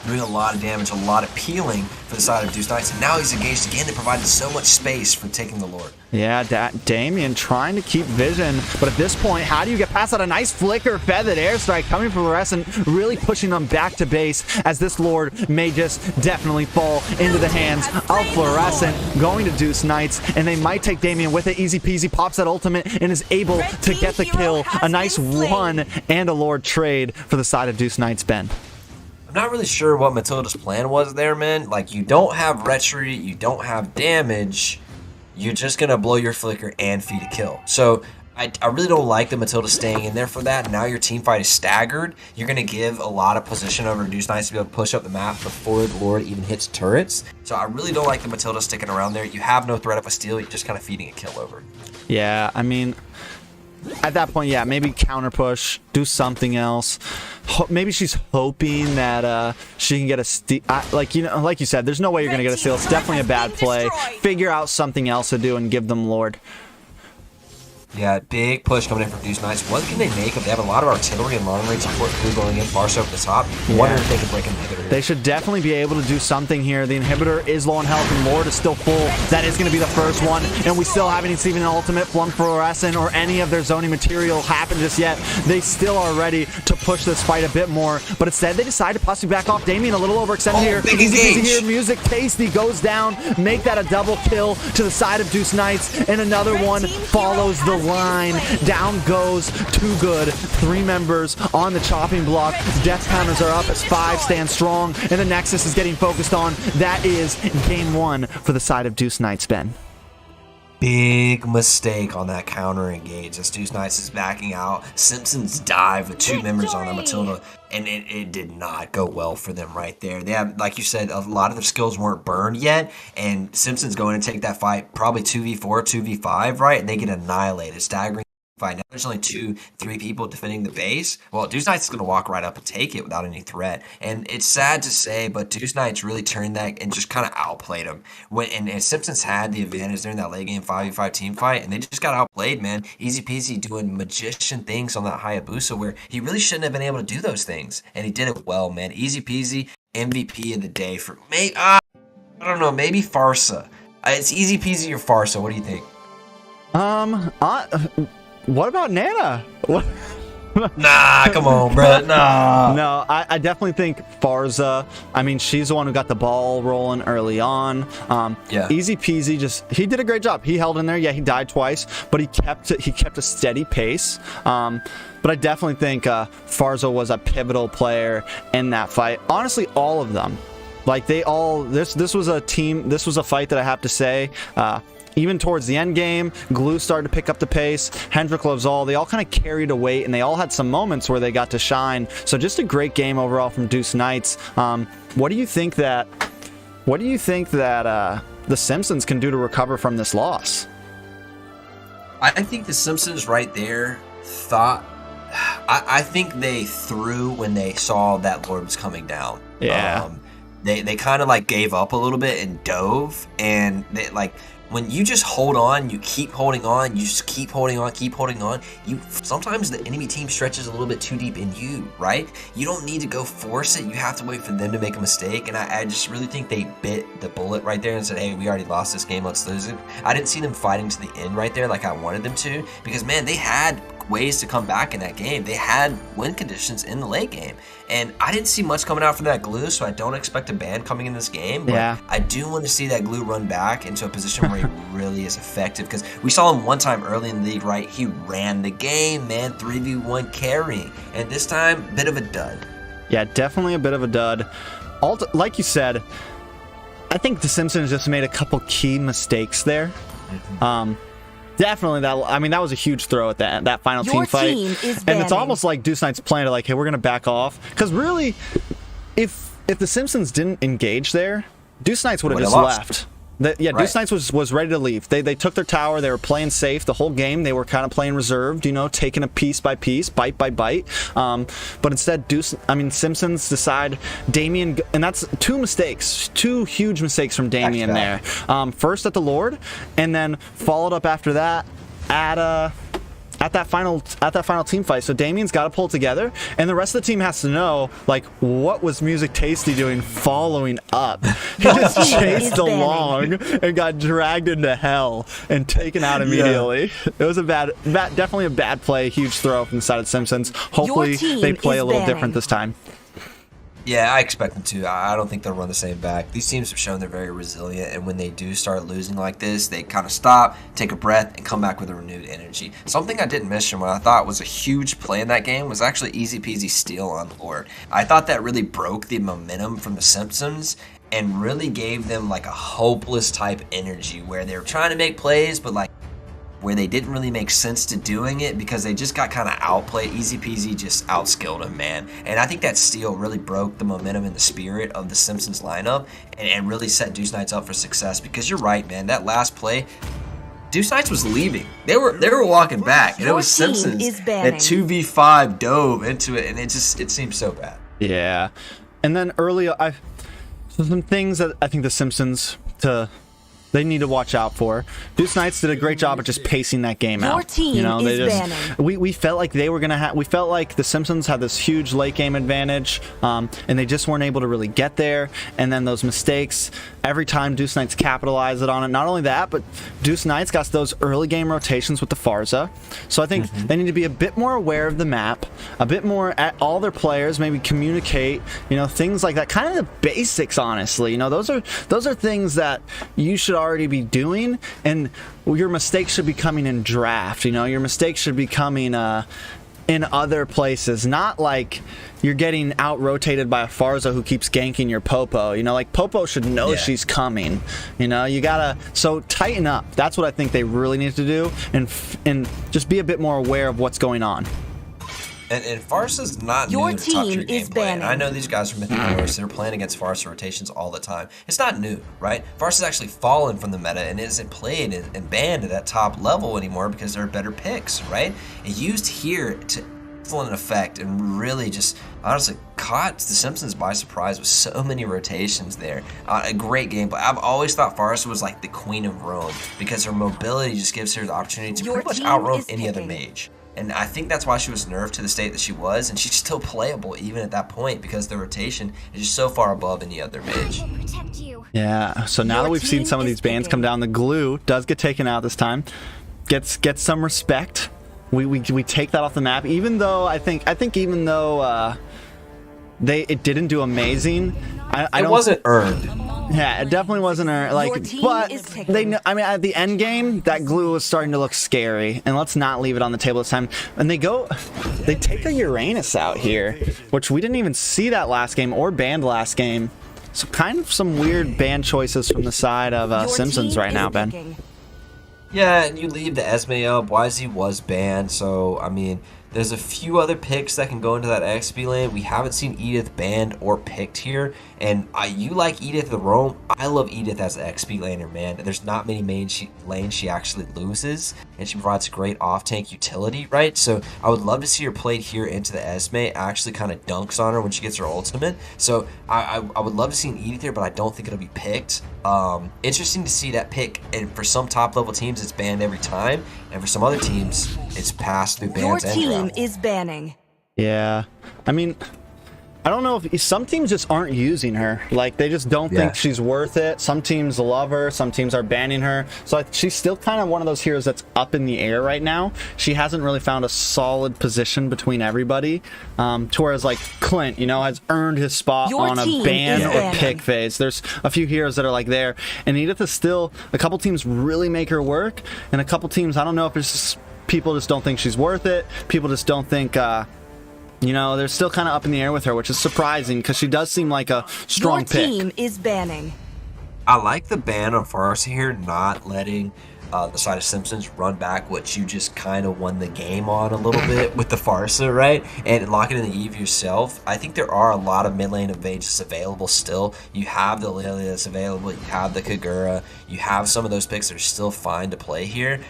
doing a lot of damage, a lot of peeling for the side of Deuce Knights. And now he's engaged again and provided so much space for taking the Lord. Yeah, Damien trying to keep vision, but at this point, how do you get past that? A nice flicker, feathered airstrike coming from Fluorescent, really pushing them back to base, as this Lord may just definitely fall into the hands of Fluorescent, going to Deuce Knights, and they might take Damien with it. Easy peasy, pops that ultimate and is able to get the kill. A nice one and a Lord trade for the side of Deuce Knights, Ben. I'm not really sure what Matilda's plan was there, man. Like, you don't have retreat, you don't have damage, you're just going to blow your flicker and feed a kill. So I really don't like the Matilda staying in there for that. Now your team fight is staggered. You're going to give a lot of position over to Deuce Knights to be able to push up the map before the Lord even hits turrets. So I really don't like the Matilda sticking around there. You have no threat of a steal. You're just kind of feeding a kill over. Yeah, I mean, at that point, yeah, maybe counter push, do something else. Maybe she's hoping that she can get a steal. Like you said, there's no way you're gonna get a steal. It's definitely a bad play. Figure out something else to do and give them Lord. Yeah, big push coming in from Deuce Knights. What can they make of? They have a lot of artillery and long-range support crew going in far so up the top. Wonder if they can break an inhibitor here. They should definitely be able to do something here. The inhibitor is low on health and Lord is still full. That is going to be the first one. And we still haven't seen an ultimate from Fluorescent or any of their zoning material happen just yet. They still are ready to push this fight a bit more. But instead, they decide to possibly back off. Damien a little overextended here. Big Easy peasy engage. here. Music tasty goes down. Make that a double kill to the side of Deuce Knights. And another one follows the line. Down goes Too Good. 3 members on the chopping block. Death counters are up as 5 stand strong. And the Nexus is getting focused on. That is game 1 for the side of Deuce Knights, Ben. Big mistake on that counter engage as Deuce Knights is backing out. Simpsons dive with 2 members on that Matilda, and it did not go well for them right there. They have, like you said, a lot of their skills weren't burned yet, and Simpsons going to take that fight probably 2v4, 2v5, right? And they get annihilated, staggering fight. Now there's only 2-3 people defending the base. Well, Deuce Knights is going to walk right up and take it without any threat. And it's sad to say, but Deuce Knights really turned that and just kind of outplayed him. And Simpsons had the advantage during that late game 5v5 team fight, and they just got outplayed, man. Easy peasy doing magician things on that Hayabusa where he really shouldn't have been able to do those things. And he did it well, man. Easy peasy, MVP of the day for maybe, I don't know, maybe Farsa. It's easy peasy or Farsa. What do you think? What about Nana? What? Nah, come on, bro. Nah. No, I definitely think Farza. I mean, she's the one who got the ball rolling early on. Yeah. Easy peasy. He did a great job. He held in there. Yeah, he died twice, but he kept a steady pace. But I definitely think Farza was a pivotal player in that fight. Honestly, all of them. Like they all. This was a team. This was a fight that I have to say. Even towards the end game, Glue started to pick up the pace. Hendrik Lovzal, they all kind of carried a weight, and they all had some moments where they got to shine. So just a great game overall from Deuce Knights. What do you think that the Simpsons can do to recover from this loss? I think the Simpsons right there thought. I think they threw when they saw that Lord was coming down. Yeah. They kind of like gave up a little bit and dove, and they like. When you just hold on, you keep holding on, you just keep holding on, sometimes the enemy team stretches a little bit too deep in you, right? You don't need to go force it. You have to wait for them to make a mistake. And I just really think they bit the bullet right there and said, hey, we already lost this game, let's lose it. I didn't see them fighting to the end right there like I wanted them to, because, man, they had ways to come back in that game. They had win conditions in the late game. And I didn't see much coming out from that Glue, so I don't expect a ban coming in this game. But yeah. I do want to see that Glue run back into a position where he really is effective. Because we saw him one time early in the league, right? He ran the game, man. 3v1 carrying. And this time, bit of a dud. Yeah, definitely a bit of a dud. Like you said, I think the Simpsons just made a couple key mistakes there. Definitely that was a huge throw at that final team fight. And it's almost like Deuce Knights planned it like, hey, we're gonna back off. Because really, if the Simpsons didn't engage there, Deuce Knights would have just left. Right. Deuce Knights was ready to leave. They took their tower. They were playing safe the whole game. They were kind of playing reserved, taking a piece by piece, bite by bite. But instead, Simpsons decide Damien, and that's 2 huge mistakes from Damien there. First at the Lord, and then followed up after that at at that final team fight. So Damien's got to pull together, and the rest of the team has to know, like, what was Music Tasty doing following up? He just chased along and got dragged into hell and taken out immediately. It was definitely a bad play, huge throw from the side of Simpsons. Hopefully they play a little different this time. Yeah, I expect them to. I don't think they'll run the same back. These teams have shown they're very resilient, and when they do start losing like this, they kind of stop, take a breath, and come back with a renewed energy. Something I didn't mention what I thought was a huge play in that game was actually easy peasy steal on Lord. I thought that really broke the momentum from the Simpsons and really gave them like a hopeless type energy where they were trying to make plays, but like where they didn't really make sense to doing it because they just got kind of outplayed. Easy peasy just outskilled them, man. And I think that steal really broke the momentum and the spirit of the Simpsons lineup and really set Deuce Knights up for success, because you're right, man. That last play, Deuce Knights was leaving. They were walking back, and it was Simpsons that 2v5 dove into it, and it seems so bad. Yeah. And then early, some things that I think the Simpsons they need to watch out for. Deuce Knights did a great job of just pacing that game out. Your team is banning. We felt like they were gonna have. We felt like the Simpsons had this huge late game advantage, and they just weren't able to really get there. And then those mistakes, every time Deuce Knights capitalized on it. Not only that, but Deuce Knights got those early game rotations with the Farza. So I think they need to be a bit more aware of the map, a bit more at all their players, maybe communicate, things like that. Kind of the basics, honestly. Those are things that you should already be doing, and your mistakes should be coming in draft. Your mistakes should be coming in other places, not like you're getting out rotated by a Farza who keeps ganking your Popo. Like Popo should know she's coming. You gotta tighten up. That's what I think they really need to do, and just be a bit more aware of what's going on. And Farsa's not Your new to top tier team is gameplay. And banning. I know these guys from Mythic Wars, they're playing against Farsa rotations all the time. It's not new, right? Farsa's actually fallen from the meta and isn't played and banned at that top level anymore because there are better picks, right? And used here to excellent effect and really just honestly caught the Simpsons by surprise with so many rotations there. A great gameplay. I've always thought Farsa was like the queen of roam because her mobility just gives her the opportunity to pretty much outroam any other mage. And I think that's why she was nerfed to the state that she was, and she's still playable even at that point because the rotation is just so far above any other mage. Yeah, so now that we've seen some of these bans come down, the glue does get taken out this time. Gets some respect. We take that off the map, even though I think even though it didn't do amazing. It wasn't earned. Yeah, it definitely wasn't earned. But they know. I mean, at the end game, that glue was starting to look scary, and let's not leave it on the table this time. And they take a Uranus out here, which we didn't even see that last game or banned last game. So kind of some weird ban choices from the side of Simpsons right now, Ben. Yeah, and you leave the Esme up. YZ was banned, so I mean, there's a few other picks that can go into that XP lane. We haven't seen Edith banned or picked here, and you like Edith the roam. I love Edith as an XP laner, man. There's not many lanes she actually loses, and she provides great off-tank utility, right? So I would love to see her played here into the Esme. Actually kind of dunks on her when she gets her ultimate. So I would love to see an Edith here, but I don't think it'll be picked. Interesting to see that pick, and for some top-level teams, it's banned every time, and for some other teams, it's passed through bans and Your team is banning. Yeah, I mean, I don't know if some teams just aren't using her. Like, they just don't think she's worth it. Some teams love her. Some teams are banning her. So she's still kind of one of those heroes that's up in the air right now. She hasn't really found a solid position between everybody. To whereas, like, Clint, has earned his spot on a ban or pick phase. There's a few heroes that are, like, there. And Edith is still, a couple teams really make her work. And a couple teams, I don't know if it's just, people just don't think she's worth it. People just don't think, they're still kind of up in the air with her, which is surprising because she does seem like a strong pick. Your team is banning. I like the ban on Farsa here, not letting the side of Simpsons run back what you just kind of won the game on a little bit with the Farsa, right? And locking in the Eve yourself. I think there are a lot of mid lane evasions available still. You have the Lilia that's available. You have the Kagura. You have some of those picks that are still fine to play here.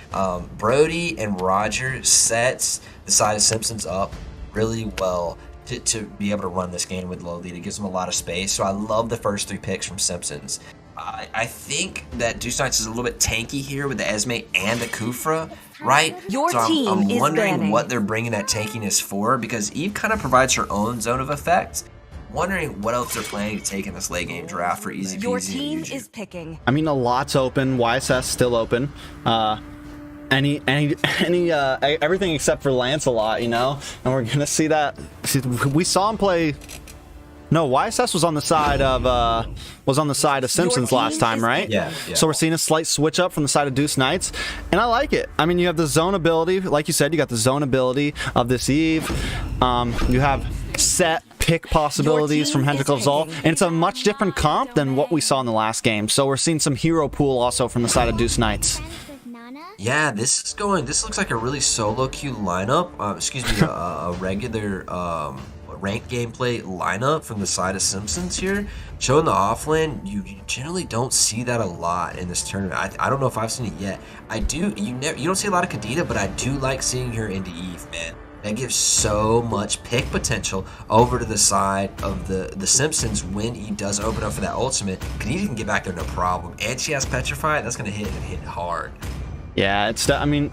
Brody and Roger sets the side of Simpsons up really well to be able to run this game with low lead. It gives them a lot of space. So I love the first three picks from Simpsons. I think that DEUCE Knights is a little bit tanky here with the Esme and the Kufra, right? Your so team I'm is wondering banning. what they're bringing that tankiness for, because Eve kind of provides her own zone of effect. Wondering what else they're planning to take in this late game draft for easy peasy. Your and team Yuju. is picking. I mean, a lot's open. YSS still open. Everything except for Lancelot, you know? And we're gonna see that. We saw him play. No, YSS was on the side of Simpsons team last time, is right? Yeah. So we're seeing a slight switch up from the side of DEUCE Knights, and I like it. I mean, you have the zone ability, like you said, you got the zone ability of this Eve. You have set pick possibilities from team Hendrik is Zal, picking. and it's a much different comp than what we saw in the last game. So we're seeing some hero pool also from the side of DEUCE Knights. Yeah, this looks like a really solo queue lineup. A regular ranked gameplay lineup from the side of Simpsons here. Showing the offlane, you generally don't see that a lot in this tournament. I don't know if I've seen it yet. You don't see a lot of Kadita, but I do like seeing her into Eve, man. That gives so much pick potential over to the side of the Simpsons when he does open up for that ultimate. Kadita can get back there no problem, and she has Petrify. That's gonna hit and hit hard. Yeah, I mean,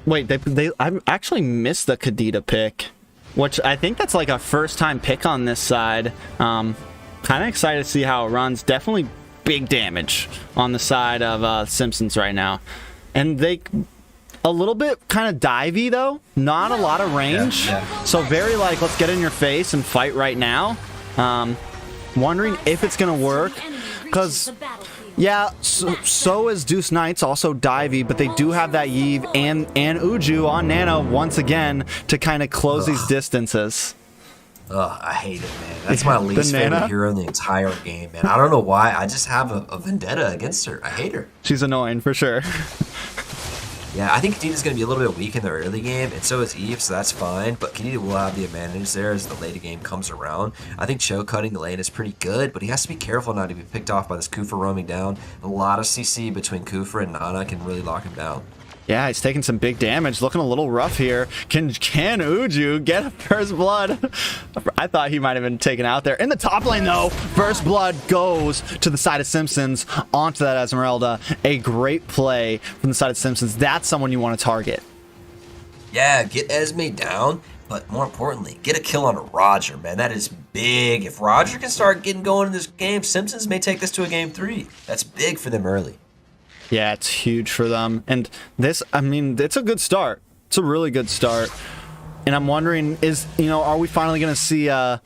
wait, I actually missed the Kadita pick, which I think that's like a first-time pick on this side. Kind of excited to see how it runs. Definitely big damage on the side of Simpsons right now, and they a little bit kind of divey though, not a lot of range. Yeah. So very like, let's get in your face and fight right now. Wondering if it's gonna work, because. Yeah, so is DEUCE Knights, also divey, but they do have that Eve and Uju on Nana once again to kind of close these distances. Ugh, I hate it, man. That's my least Nana? favorite hero in the entire game, man. I don't know why. I just have a vendetta against her. I hate her. She's annoying for sure. Yeah, I think Kadita's going to be a little bit weak in the early game, and so is Eve, so that's fine. But Kadita will have the advantage there as the later game comes around. I think Cho cutting the lane is pretty good, but he has to be careful not to be picked off by this Kufra roaming down. A lot of CC between Kufra and Nana can really lock him down. Yeah, he's taking some big damage, looking a little rough here. Can Uju get a first blood? I thought he might have been taken out there. In the top lane, though, first blood goes to the side of Simpsons, onto that Esmeralda. A great play from the side of Simpsons. That's someone you want to target. Yeah, get Esme down, but more importantly, get a kill on Roger, man. That is big. If Roger can start getting going in this game, Simpsons may take this to a game 3. That's big for them early. Yeah, it's huge for them. And this, I mean, it's a good start. It's a really good start. And I'm wondering, are we finally going to see a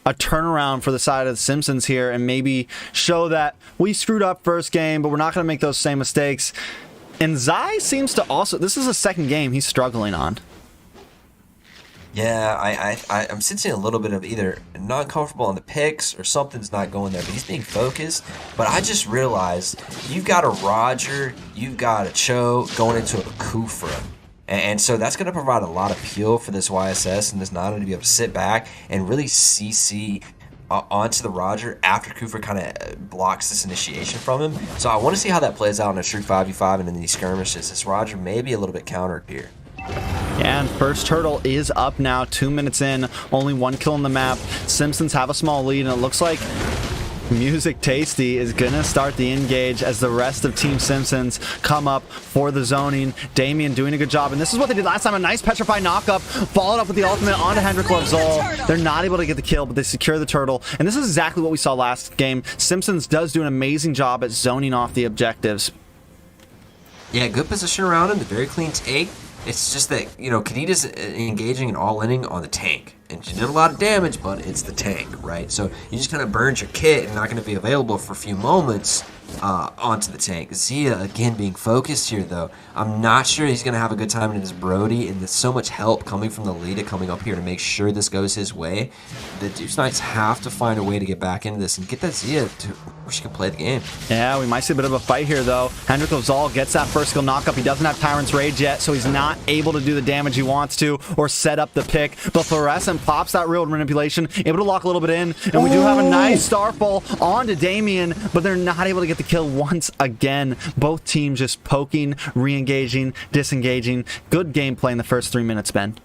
turnaround for the side of the Simpsons here and maybe show that we screwed up first game, but we're not going to make those same mistakes? And Zai seems to also, this is a second game he's struggling on. Yeah, I'm sensing a little bit of either not comfortable on the picks or something's not going there, but he's being focused. But I just realized you've got a Roger, you've got a Cho going into a Kufra. And so that's going to provide a lot of appeal for this YSS and this Nana to be able to sit back and really CC onto the Roger after Kufra kind of blocks this initiation from him. So I want to see how that plays out in a true 5v5 and in these skirmishes. This Roger may be a little bit countered here. Yeah, and first turtle is up now, 2 minutes in, only 1 kill on the map. Simpsons have a small lead, and it looks like Music Tasty is gonna start the engage as the rest of Team Simpsons come up for the zoning. Damien doing a good job, and this is what they did last time, a nice Petrify knockup, followed up with the ultimate onto Hendrik Zal. They're not able to get the kill, but they secure the turtle, and this is exactly what we saw last game. Simpsons does do an amazing job at zoning off the objectives. Yeah, good position around him, the very clean take. It's just that, Kadita's engaging and all-inning on the tank. And she did a lot of damage, but it's the tank, right? So you just kind of burned your kit and not going to be available for a few moments onto the tank. Zia, again, being focused here, though. I'm not sure he's going to have a good time in his Brody, and there's so much help coming from the leader coming up here to make sure this goes his way. The DEUCE Knights have to find a way to get back into this and get that Zia to where she can play the game. Yeah, we might see a bit of a fight here, though. Hendrik Zal gets that first skill knockup. He doesn't have Tyrant's Rage yet, so he's not able to do the damage he wants to or set up the pick. But Fluorescent pops that real manipulation, able to lock a little bit in, and we do have a nice Starfall onto Damien, but they're not able to get the kill once again. Both teams just poking, re-engaging, disengaging. Good gameplay in the first 3 minutes, Ben.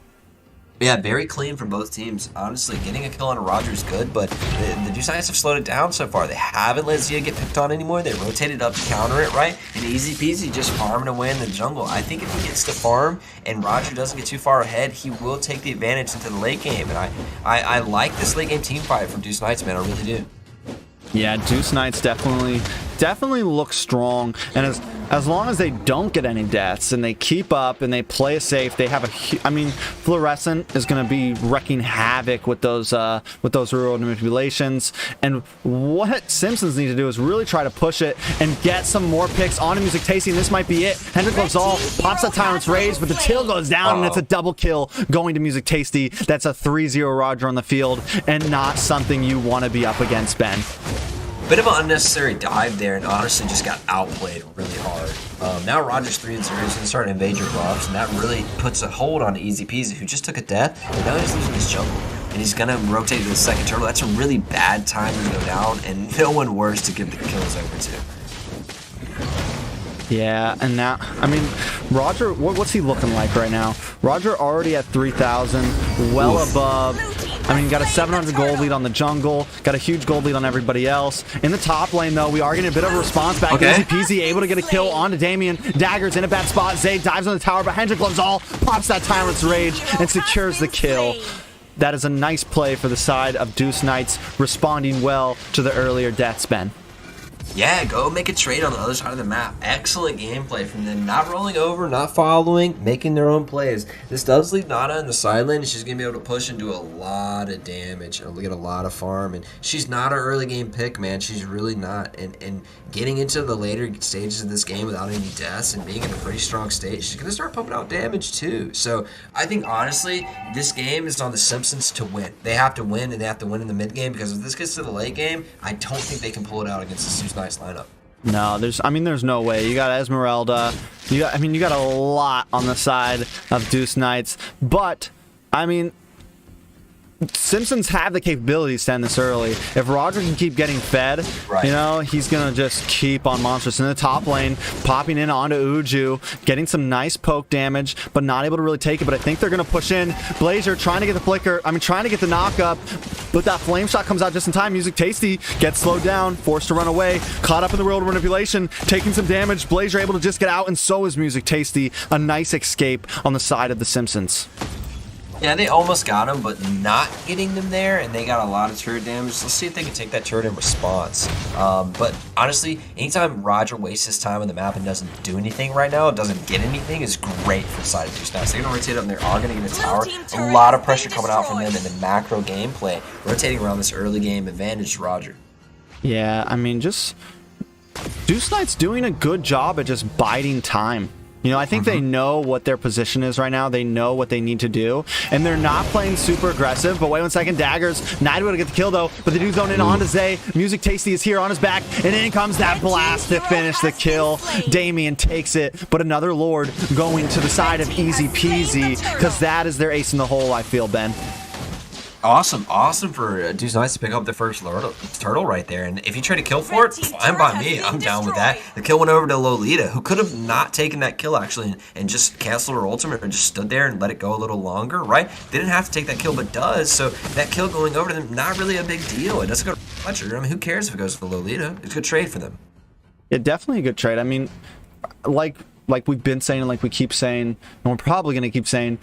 Yeah, very clean from both teams. Honestly, getting a kill on a Roger is good, but the DEUCE Knights have slowed it down so far. They haven't let Zia get picked on anymore. They rotated up to counter it, right? And easy peasy, just farming away in the jungle. I think if he gets to farm and Roger doesn't get too far ahead, he will take the advantage into the late game. And I like this late game team fight from DEUCE Knights, man. I really do. Yeah, DEUCE Knights definitely look strong, and as long as they don't get any deaths and they keep up and they play safe, they have I mean, Fluorescent is going to be wrecking havoc with those real manipulations. And what Simpsons need to do is really try to push it and get some more picks onto Music Tasty. And this might be it. Hendrik goes all pops that Tyrant's Rage, but the Till goes down, and it's a double kill going to Music Tasty. That's a 3-0 Roger on the field, and not something you want to be up against, Ben. Bit of an unnecessary dive there, and honestly just got outplayed really hard. Now Roger's 3-0. He's going to start to invade your buffs, and that really puts a hold on Easy Peasy, who just took a death, and now he's losing his jungle. And he's going to rotate to the second turtle. That's a really bad time to go down, and no one worse to give the kills over to. Yeah, and now, I mean, Roger, what's he looking like right now? Roger already at 3,000, well above. I mean, got a 700 gold lead on the jungle, got a huge gold lead on everybody else. In the top lane, though, we are getting a bit of a response back. Okay. Easy Peasy able to get a kill onto Damien. Dagger's in a bad spot. Zay dives on the tower, but Hendrik loves all, pops that Tyrant's Rage, and secures the kill. That is a nice play for the side of DEUCE Knights, responding well to the earlier deaths, Ben. Yeah, go make a trade on the other side of the map. Excellent gameplay from them. Not rolling over, not following, making their own plays. This does leave Nana in the side lane. She's going to be able to push and do a lot of damage and get a lot of farm. And she's not an early game pick, man. She's really not. And getting into the later stages of this game without any deaths and being in a pretty strong state, she's going to start pumping out damage too. So I think, honestly, this game is on the Simpsons to win. They have to win, and they have to win in the mid game, because if this gets to the late game, I don't think they can pull it out against the DEUCE Knights lineup. No, there's no way. You got Esmeralda. You got a lot on the side of DEUCE Knights, but I mean, Simpsons have the capabilities to end this early. If Roger can keep getting fed, right, you know, he's gonna just keep on monstrous in the top lane, popping in onto Uju, getting some nice poke damage, but not able to really take it. But I think they're gonna push in. Blazer trying to get the flicker. I mean, trying to get the knock up, but that flame shot comes out just in time. Music Tasty gets slowed down, forced to run away, caught up in the world of manipulation, taking some damage. Blazer able to just get out, and so is Music Tasty. A nice escape on the side of the Simpsons. Yeah, they almost got him, but not getting them there, and they got a lot of turret damage. Let's see if they can take that turret in response. But honestly, anytime Roger wastes his time on the map and doesn't do anything right now, doesn't get anything, is great for the side of DEUCE Knights. They're going to rotate up, and they are going to get a tower. A lot of pressure coming out from them in the macro gameplay, rotating around this early game advantage to Roger. Yeah, I mean, just DEUCE Knights doing a good job at just biding time. You know, I think they know what their position is right now. They know what they need to do, and they're not playing super aggressive. But wait 1 second, Daggers not able to get the kill though. But they do zone in onto Zay. Music Tasty is here on his back, and in comes that blast to finish the kill. Damien takes it, but another Lord going to the side of Easy Peasy, because that is their ace in the hole, I feel, Ben. Awesome for DEUCE Knights to pick up the first turtle right there. And if you trade a kill for it, fine by me. I'm down with that. The kill went over to Lolita, who could have not taken that kill, actually, and just canceled her ultimate or just stood there and let it go a little longer, right? They didn't have to take that kill, but does. So that kill going over to them, not really a big deal. It doesn't go to Fletcher. I mean, who cares if it goes to Lolita? It's a good trade for them. Yeah, definitely a good trade. I mean, like we've been saying, like we keep saying, and we're probably going to keep saying,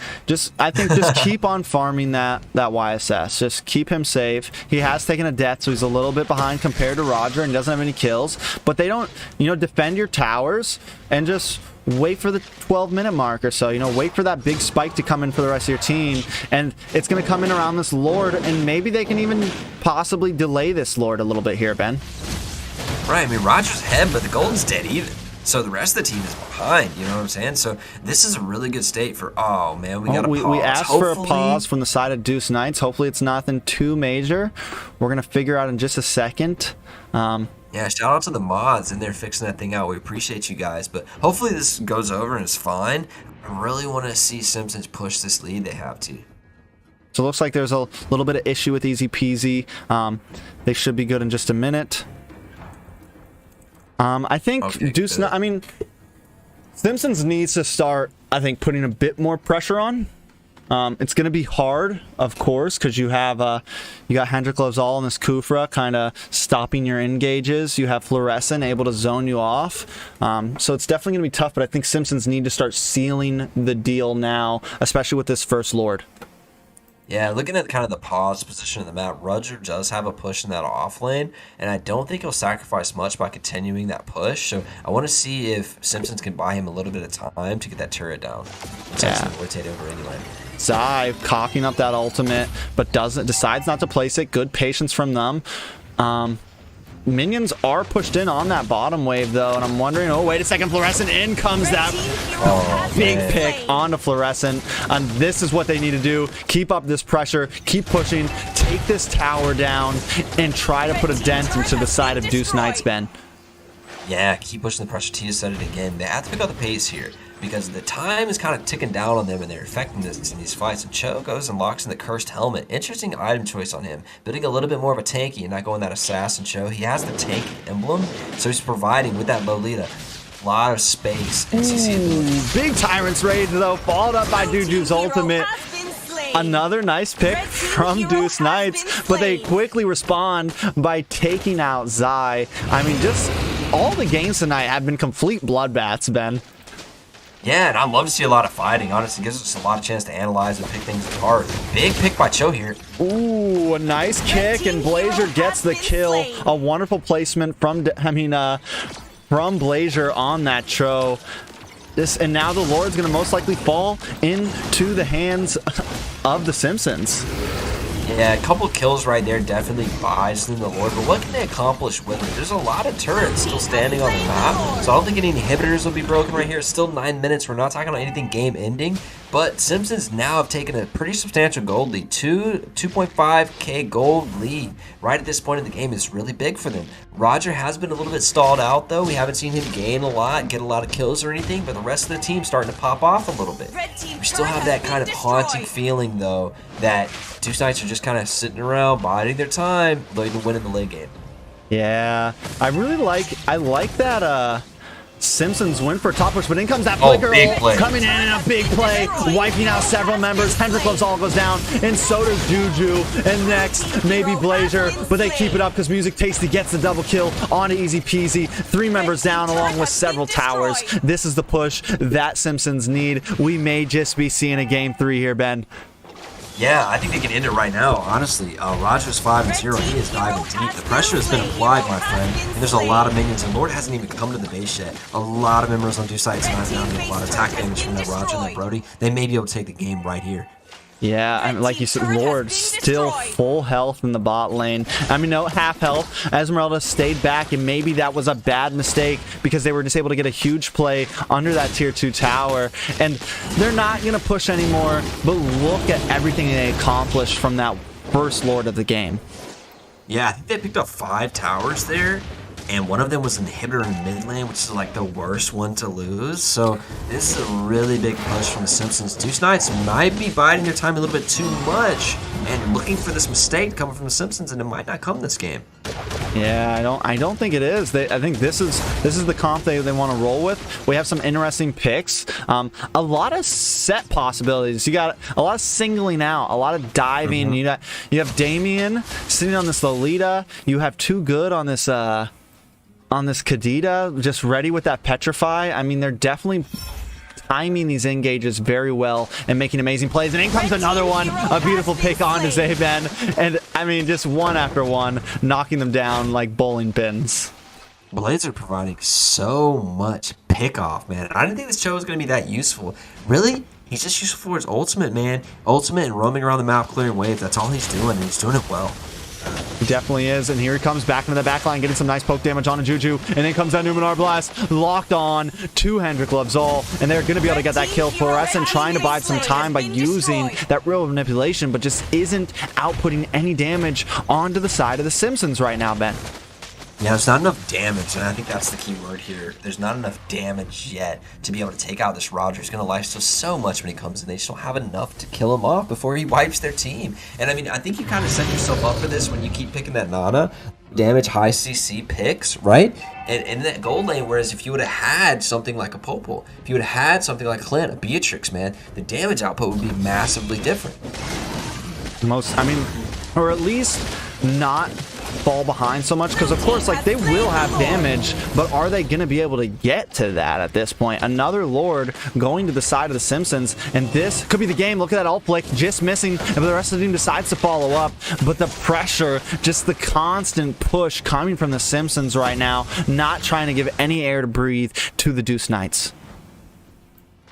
I think just keep on farming that YSS. Just keep him safe. He has taken a death, so he's a little bit behind compared to Roger, and he doesn't have any kills. But they don't, defend your towers and just wait for the 12-minute mark or so. Wait for that big spike to come in for the rest of your team, and it's going to come in around this Lord, and maybe they can even possibly delay this Lord a little bit here, Ben. Right, I mean, Roger's ahead, but the Golden's dead even. So the rest of the team is behind, you know what I'm saying? So this is a really good state for, oh man, we got to pause. We asked for a pause from the side of DEUCE Knights. Hopefully it's nothing too major. We're going to figure out in just a second. Yeah, shout out to the mods, and they're fixing that thing out. We appreciate you guys, but hopefully this goes over and it's fine. I really want to see Simpsons push this lead they have to. So it looks like there's a little bit of issue with Easy Peasy. They should be good in just a minute. I think DEUCE, I mean, Simpsons needs to start, I think, putting a bit more pressure on. It's going to be hard, of course, because you have you got Hendrik Lovzal and this Kufra kind of stopping your engages. You have Fluorescent able to zone you off. So it's definitely going to be tough, but I think Simpsons need to start sealing the deal now, especially with this first Lord. Yeah, looking at kind of the pause position of the map, Roger does have a push in that off lane, and I don't think he'll sacrifice much by continuing that push. So I want to see if Simpsons can buy him a little bit of time to get that turret down. Yeah. Rotate over anyway. Zai cocking up that ultimate, but decides not to place it. Good patience from them. Minions are pushed in on that bottom wave, though, and I'm wondering, oh, wait a second, Fluorescent, in comes that big pick onto Fluorescent, and this is what they need to do. Keep up this pressure, keep pushing, take this tower down, and try to put a dent into the side of Deuce Knights, Ben. Yeah, keep pushing the pressure. Tia said it again. They have to pick up the pace here because the time is kind of ticking down on them and they're affecting this in these fights. And Cho goes and locks in the Cursed Helmet. Interesting item choice on him. Building a little bit more of a tanky and not going that Assassin Cho. He has the tank emblem, so he's providing with that Lolita a lot of space. Ooh, big Tyrant's Rage, though, followed up by Juju's ultimate. Another nice pick from Deuce Knights, but they quickly respond by taking out Zai. I mean, just all the games tonight have been complete bloodbaths, Ben. Yeah, and I love to see a lot of fighting. Honestly, it gives us a lot of chance to analyze and pick things apart. Big pick by Cho here. Ooh, a nice kick, and Blazer gets the kill. A wonderful placement from, from Blazer on that Cho. And now the Lord's going to most likely fall into the hands of the Simpsons. Yeah, a couple kills right there definitely buys them the Lord, but what can they accomplish with it? There's a lot of turrets still standing on the map, so I don't think any inhibitors will be broken right here. It's still 9 minutes. We're not talking about anything game ending, but Simpsons now have taken a pretty substantial gold lead. 2.5k gold lead right at this point in the game is really big for them. Roger has been a little bit stalled out, though. We haven't seen him gain a lot, get a lot of kills or anything, but the rest of the team's starting to pop off a little bit. We still have that kind of haunting feeling, though, that Deuce Knights are just kind of sitting around, biding their time, looking to win in the late game. Yeah, I like that Simpsons win for top push, but in comes that flicker coming in a big play, wiping out several members. Hendrik Lovzal goes down, and so does Juju, and next maybe Blazer, but they keep it up because Music Tasty gets the double kill on Easy Peasy. 3 members down along with several towers. This is the push that Simpsons need. We may just be seeing a game 3 here, Ben. Yeah, I think they can end it right now, honestly. Roger's 5-0. He is diving deep. The pressure has been applied, my friend. And there's a lot of minions, and Lord hasn't even come to the base yet. A lot of members on Deuce Knights not down. A lot of attack damage from that Roger and that Brody. They may be able to take the game right here. Yeah, I mean, like you said, Lord still full health in the bot lane. I mean, no, half health. Esmeralda stayed back, and maybe that was a bad mistake because they were just able to get a huge play under that tier 2 tower. And they're not going to push anymore, but look at everything they accomplished from that first Lord of the game. Yeah, I think they picked up 5 towers there. And one of them was an inhibitor in mid lane, which is like the worst one to lose. So this is a really big push from the Simpsons. Deuce Knights might be biding their time a little bit too much and looking for this mistake coming from the Simpsons, and it might not come this game. Yeah, I don't think it is. I think this is the comp they want to roll with. We have some interesting picks. A lot of set possibilities. You got a lot of singling out, a lot of diving. You have Damien sitting on this Lolita. You have Too Good on this Kadita, just ready with that Petrify. I mean, they're definitely timing these engages very well and making amazing plays. And in comes another one, a beautiful pick onto Zaben. And I mean, just one after one, knocking them down like bowling pins. Blades are providing so much pick off, man. I didn't think this show was going to be that useful. Really? He's just useful for his ultimate, man. Ultimate and roaming around the map, clearing waves. That's all he's doing, and he's doing it well. He definitely is, and here he comes back into the backline, getting some nice poke damage on a Juju, and then comes that Numenor Blast, locked on to Hendrik Lovzal, and they're going to be able to get that kill. Fluorescent trying to bide some time by using that real manipulation, but just isn't outputting any damage onto the side of the Simpsons right now, Ben. Yeah, there's not enough damage, and I think that's the key word here. There's not enough damage yet to be able to take out this Roger. He's going to lifesteal so much when he comes in. They just don't have enough to kill him off before he wipes their team. And I mean, I think you kind of set yourself up for this when you keep picking that Nana. damage, high CC picks, right? And in that gold lane, whereas if you would have had something like a Popol, if you would have had something like Clint, a Beatrix, man, the damage output would be massively different. I mean, or at least not fall behind so much, because of course, like, they will have damage, but are they going to be able to get to that at this point? Another Lord going to the side of the Simpsons, and this could be the game. Look at that ult flick, just missing, and the rest of the team decides to follow up, but the pressure, just the constant push coming from the Simpsons right now, not trying to give any air to breathe to the Deuce Knights.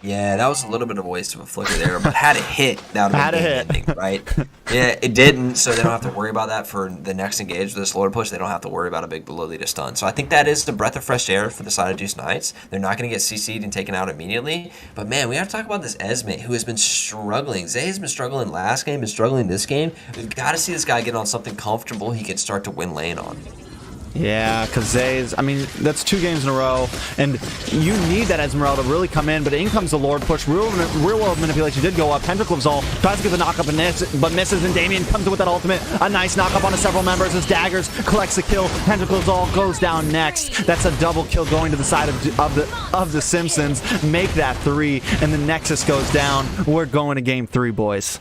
Yeah, that was a little bit of a waste of a flicker there, but had it hit, that would have been game ending, right? Yeah, it didn't, so they don't have to worry about that for the next engage with this Lord push. They don't have to worry about a big below lead to stun. So I think that is the breath of fresh air for the side of Deuce Knights. They're not going to get CC'd and taken out immediately. But man, we have to talk about this Esme, who has been struggling. Zay has been struggling last game, been struggling this game. We've got to see this guy get on something comfortable he can start to win lane on. Yeah, because Zay's, I mean, that's 2 games in a row, and you need that Esmeralda to really come in, but in comes the Lord push. Real world manipulation did go up. Pentacle's all tries to get the knock-up, but misses, and Damien comes in with that ultimate. A nice knock-up onto several members as Daggers collects the kill. Pentacle's all goes down next. That's a double kill going to the side of the Simpsons. Make that 3, and the Nexus goes down. We're going to game 3, boys.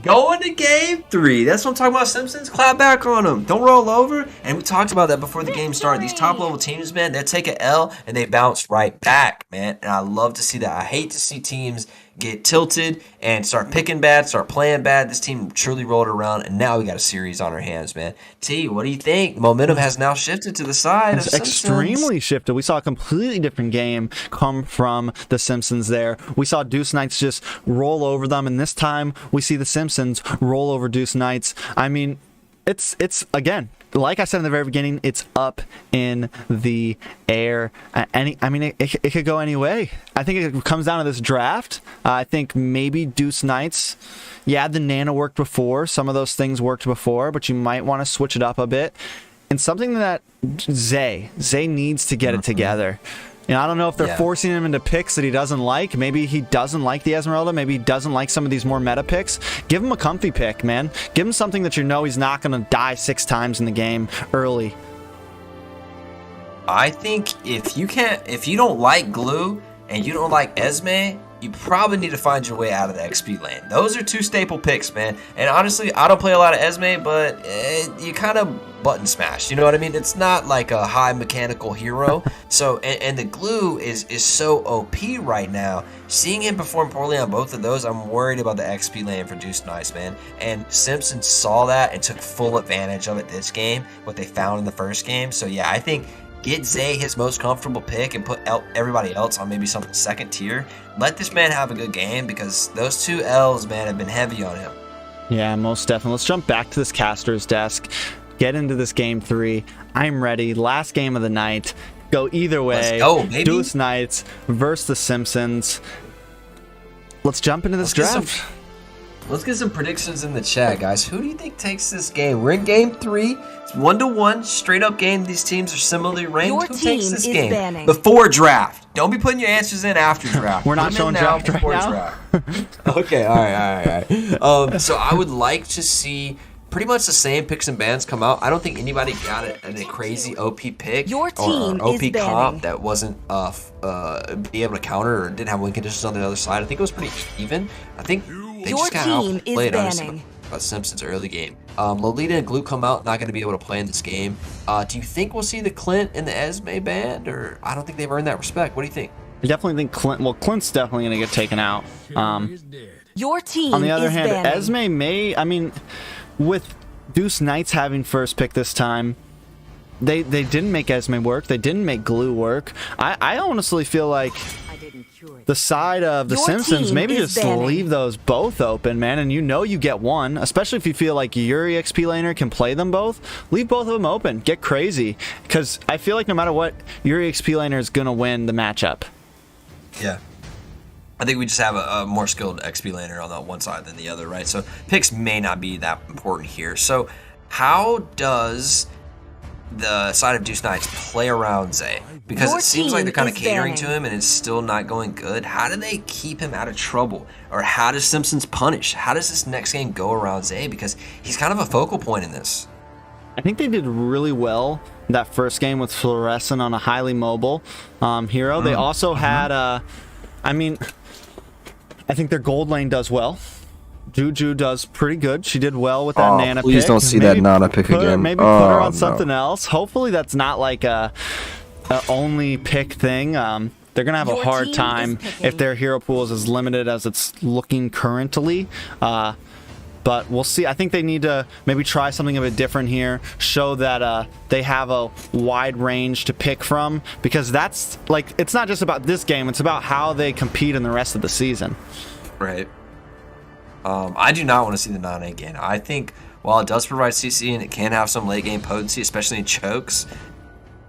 Going to game 3. That's what I'm talking about, Simpsons. Clap back on them. Don't roll over. And we talked about that before the game started. These top-level teams, man, they take an L and they bounce right back, man. And I love to see that. I hate to see teams get tilted and start picking bad, start playing bad. This team truly rolled around, and now we got a series on our hands, man. T, what do you think? Momentum has now shifted to the side of Simpsons. Extremely shifted. We saw a completely different game come from the Simpsons there. We saw Deuce Knights just roll over them, and this time we see the Simpsons roll over Deuce Knights. I mean, it's again, like I said in the very beginning, it's up in the air. It could go any way. I think it comes down to this draft. I think maybe Deuce Knights, yeah, the Nana worked before. Some of those things worked before, but you might want to switch it up a bit. And something that Zay needs to get it together. You know, I don't know if they're forcing him into picks that he doesn't like. Maybe he doesn't like the Esmeralda. Maybe he doesn't like some of these more meta picks. Give him a comfy pick, man. Give him something that you know he's not going to die 6 times in the game early. I think if you don't like Glue and you don't like Esme, you probably need to find your way out of the XP lane. Those are 2 staple picks, man. And honestly, I don't play a lot of Esme, but you kind of button smash. You know what I mean? It's not like a high mechanical hero. So, and the Glue is so OP right now. Seeing him perform poorly on both of those, I'm worried about the XP lane for Deuce Knights, man. And Simpsons saw that and took full advantage of it this game, what they found in the first game. So yeah, I think get Zay his most comfortable pick and put everybody else on maybe something second tier. Let this man have a good game, because those 2 L's, man, have been heavy on him. Yeah, most definitely. Let's jump back to this caster's desk. Get into this game 3. I'm ready. Last game of the night. Go either way. Let's go, baby. Deuce Knights versus the Simpsons. Let's jump into this draft. Let's get some predictions in the chat, guys. Who do you think takes this game? We're in game 3. It's 1-1, straight up game. These teams are similarly ranked. Who takes this game? Banning. Before draft. Don't be putting your answers in after draft. We're not showing draft right now. Draft. Okay, all right. So I would like to see pretty much the same picks and bans come out. I don't think anybody got a crazy OP pick or OP comp that wasn't be able to counter or didn't have win conditions on the other side. I think it was pretty even. I think they just kind of outplayed honestly by Simpsons early game. Lolita and Glue come out, not going to be able to play in this game. Do you think we'll see the Clint and the Esme banned, or I don't think they've earned that respect? What do you think? I definitely think Clint's definitely going to get taken out. Your team on the other hand, banning. Esme may, I mean, with Deuce Knights having first pick this time, they didn't make Esme work. They didn't make Glue work. I honestly feel like the side of the Simpsons, maybe just leave those both open, man, and you know you get one, especially if you feel like Yuri XP laner can play them both. Leave both of them open. Get crazy, because I feel like no matter what, Yuri XP laner is going to win the matchup. Yeah. I think we just have a more skilled XP laner on that one side than the other, right? So picks may not be that important here. So how does the side of Deuce Knights play around Zay? Because it seems like they're kind of catering to him and it's still not going good. How do they keep him out of trouble? Or how does Simpsons punish? How does this next game go around Zay? Because he's kind of a focal point in this. I think they did really well that first game with Fluorescent on a highly mobile hero. They also had, I mean, I think their gold lane does well. Juju does pretty good. She did well with that Nana please pick. don't see that Nana pick again. Maybe put her on something else. Hopefully that's not like a only pick thing. They're going to have a hard time if their hero pool is as limited as it's looking currently. But we'll see. I think they need to maybe try something a bit different here. Show that they have a wide range to pick from. Because that's, like, it's not just about this game. It's about how they compete in the rest of the season. Right. I do not want to see the Nana again. I think while it does provide CC and it can have some late game potency, especially in chokes,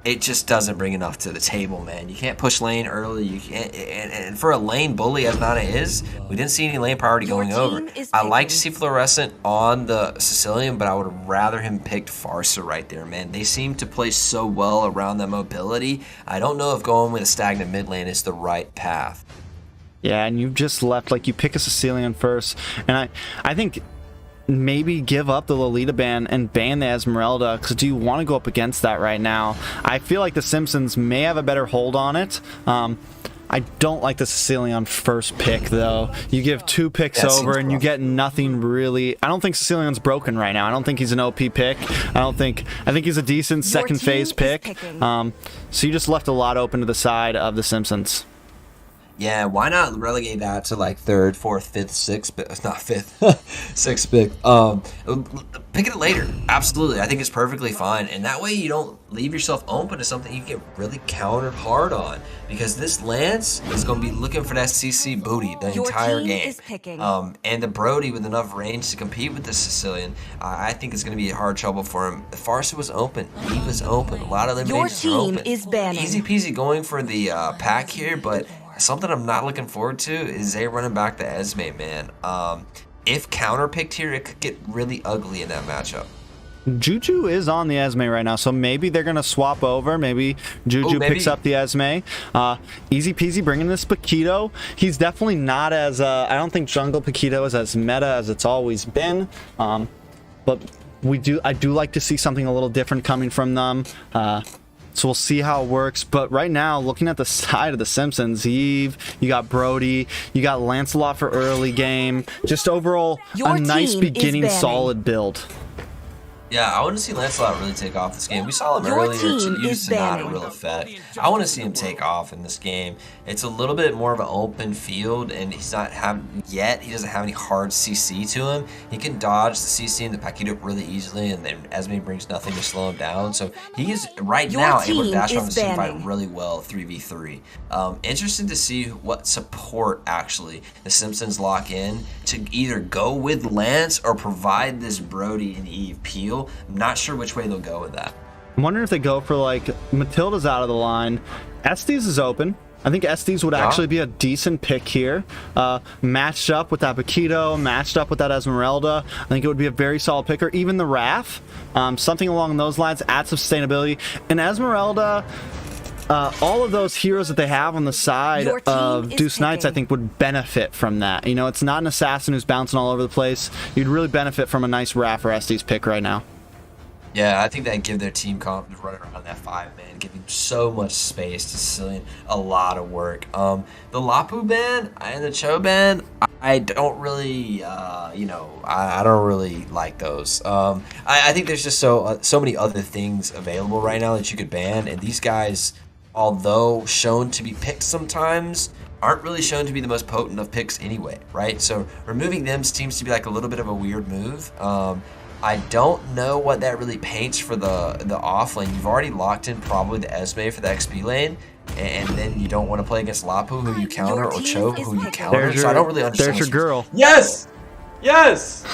it just doesn't bring enough to the table, man. You can't push lane early. You can't, and for a lane bully as Nana is, we didn't see any lane priority going over. I like to see Fluorescent on the Sicilian, but I would rather him picked Farsa right there, man. They seem to play so well around that mobility. I don't know if going with a stagnant mid lane is the right path. Yeah, and you just left, like, you pick a Sicilian first, and I think maybe give up the Lolita ban and ban the Esmeralda, because do you want to go up against that right now? I feel like the Simpsons may have a better hold on it. I don't like the Sicilian first pick, though. You give 2 picks over and you get nothing really. I don't think Sicilian's broken right now. I don't think he's an OP pick. I think he's a decent second phase pick. So you just left a lot open to the side of the Simpsons. Yeah, why not relegate that to like 3rd, 4th, 5th, 6th, not 5th, 6th pick. Pick it later. Absolutely. I think it's perfectly fine. And that way you don't leave yourself open to something you get really countered hard on. Because this Lance is going to be looking for that CC booty the entire game. And the Brody with enough range to compete with the Sicilian, I think it's going to be hard trouble for him. The Farsa was open. Eve was open. A lot of eliminations were open. Easy peasy going for the pack here, but something I'm not looking forward to is they running back the Esme, man. If counter-picked here, it could get really ugly in that matchup. Juju is on the Esme right now, so maybe they're going to swap over. Maybe Juju picks up the Esme. Easy peasy bringing this Paquito. He's definitely not as, I don't think jungle Paquito is as meta as it's always been. But I do like to see something a little different coming from them. So we'll see how it works. But right now, looking at the side of the Simpsons, Eve, you got Brody, you got Lancelot for early game. Just overall, a nice beginning, solid build. Yeah, I want to see Lancelot really take off this game. We saw him earlier use to not a real effect. I want to see him take off in this game. It's a little bit more of an open field, and he doesn't have any hard CC to him. He can dodge the CC and the Paquito really easily, and then Esme brings nothing to slow him down. So he is right now able to dash on the team fight really well 3v3. Interested to see what support actually the Simpsons lock in to either go with Lance or provide this Brody and Eve peel. I'm not sure which way they'll go with that. I'm wondering if they go for, like, Matilda's out of the line. Estes is open. I think Estes would actually be a decent pick here. Matched up with that Paquito, matched up with that Esmeralda. I think it would be a very solid pick, or even the Wrath. Something along those lines, add sustainability. And Esmeralda, all of those heroes that they have on the side of Deuce Knights, I think, would benefit from that. You know, it's not an assassin who's bouncing all over the place. You'd really benefit from a nice Wrath or Estes pick right now. Yeah, I think that'd give their team confidence running around that 5-man, giving so much space to Sicilian, a lot of work. The Lapu ban and the Cho ban, I don't really, I don't really like those. I think there's just so many other things available right now that you could ban, and these guys, although shown to be picked sometimes, aren't really shown to be the most potent of picks anyway, right? So removing them seems to be like a little bit of a weird move. I don't know what that really paints for the off lane. You've already locked in probably the Esme for the XP lane, and then you don't want to play against Lapu, who you counter, or Cho, who you counter. So I don't really understand. There's your girl. Yes! Yes!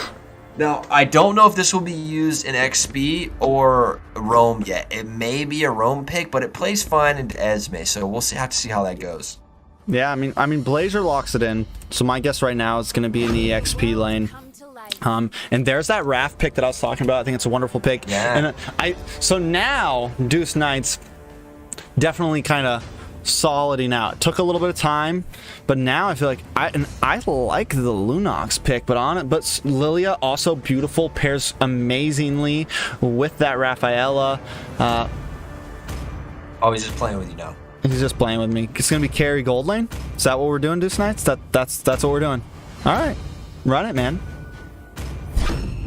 Now, I don't know if this will be used in XP or Roam yet. It may be a Roam pick, but it plays fine into Esme, so we'll have to see how that goes. Yeah, I mean, Blazer locks it in, so my guess right now is going to be in the XP lane. And there's that Wrath pick that I was talking about. I think it's a wonderful pick. Yeah. And so now Deuce Knights definitely kind of soliding out. It took a little bit of time, but now I feel like I like the Lunox pick, but Lilia also beautiful, pairs amazingly with that Rafaela. Oh, he's just playing with you now. He's just playing with me. It's gonna be carry gold lane. Is that what we're doing, Deuce Knights? That's what we're doing. All right, run it, man.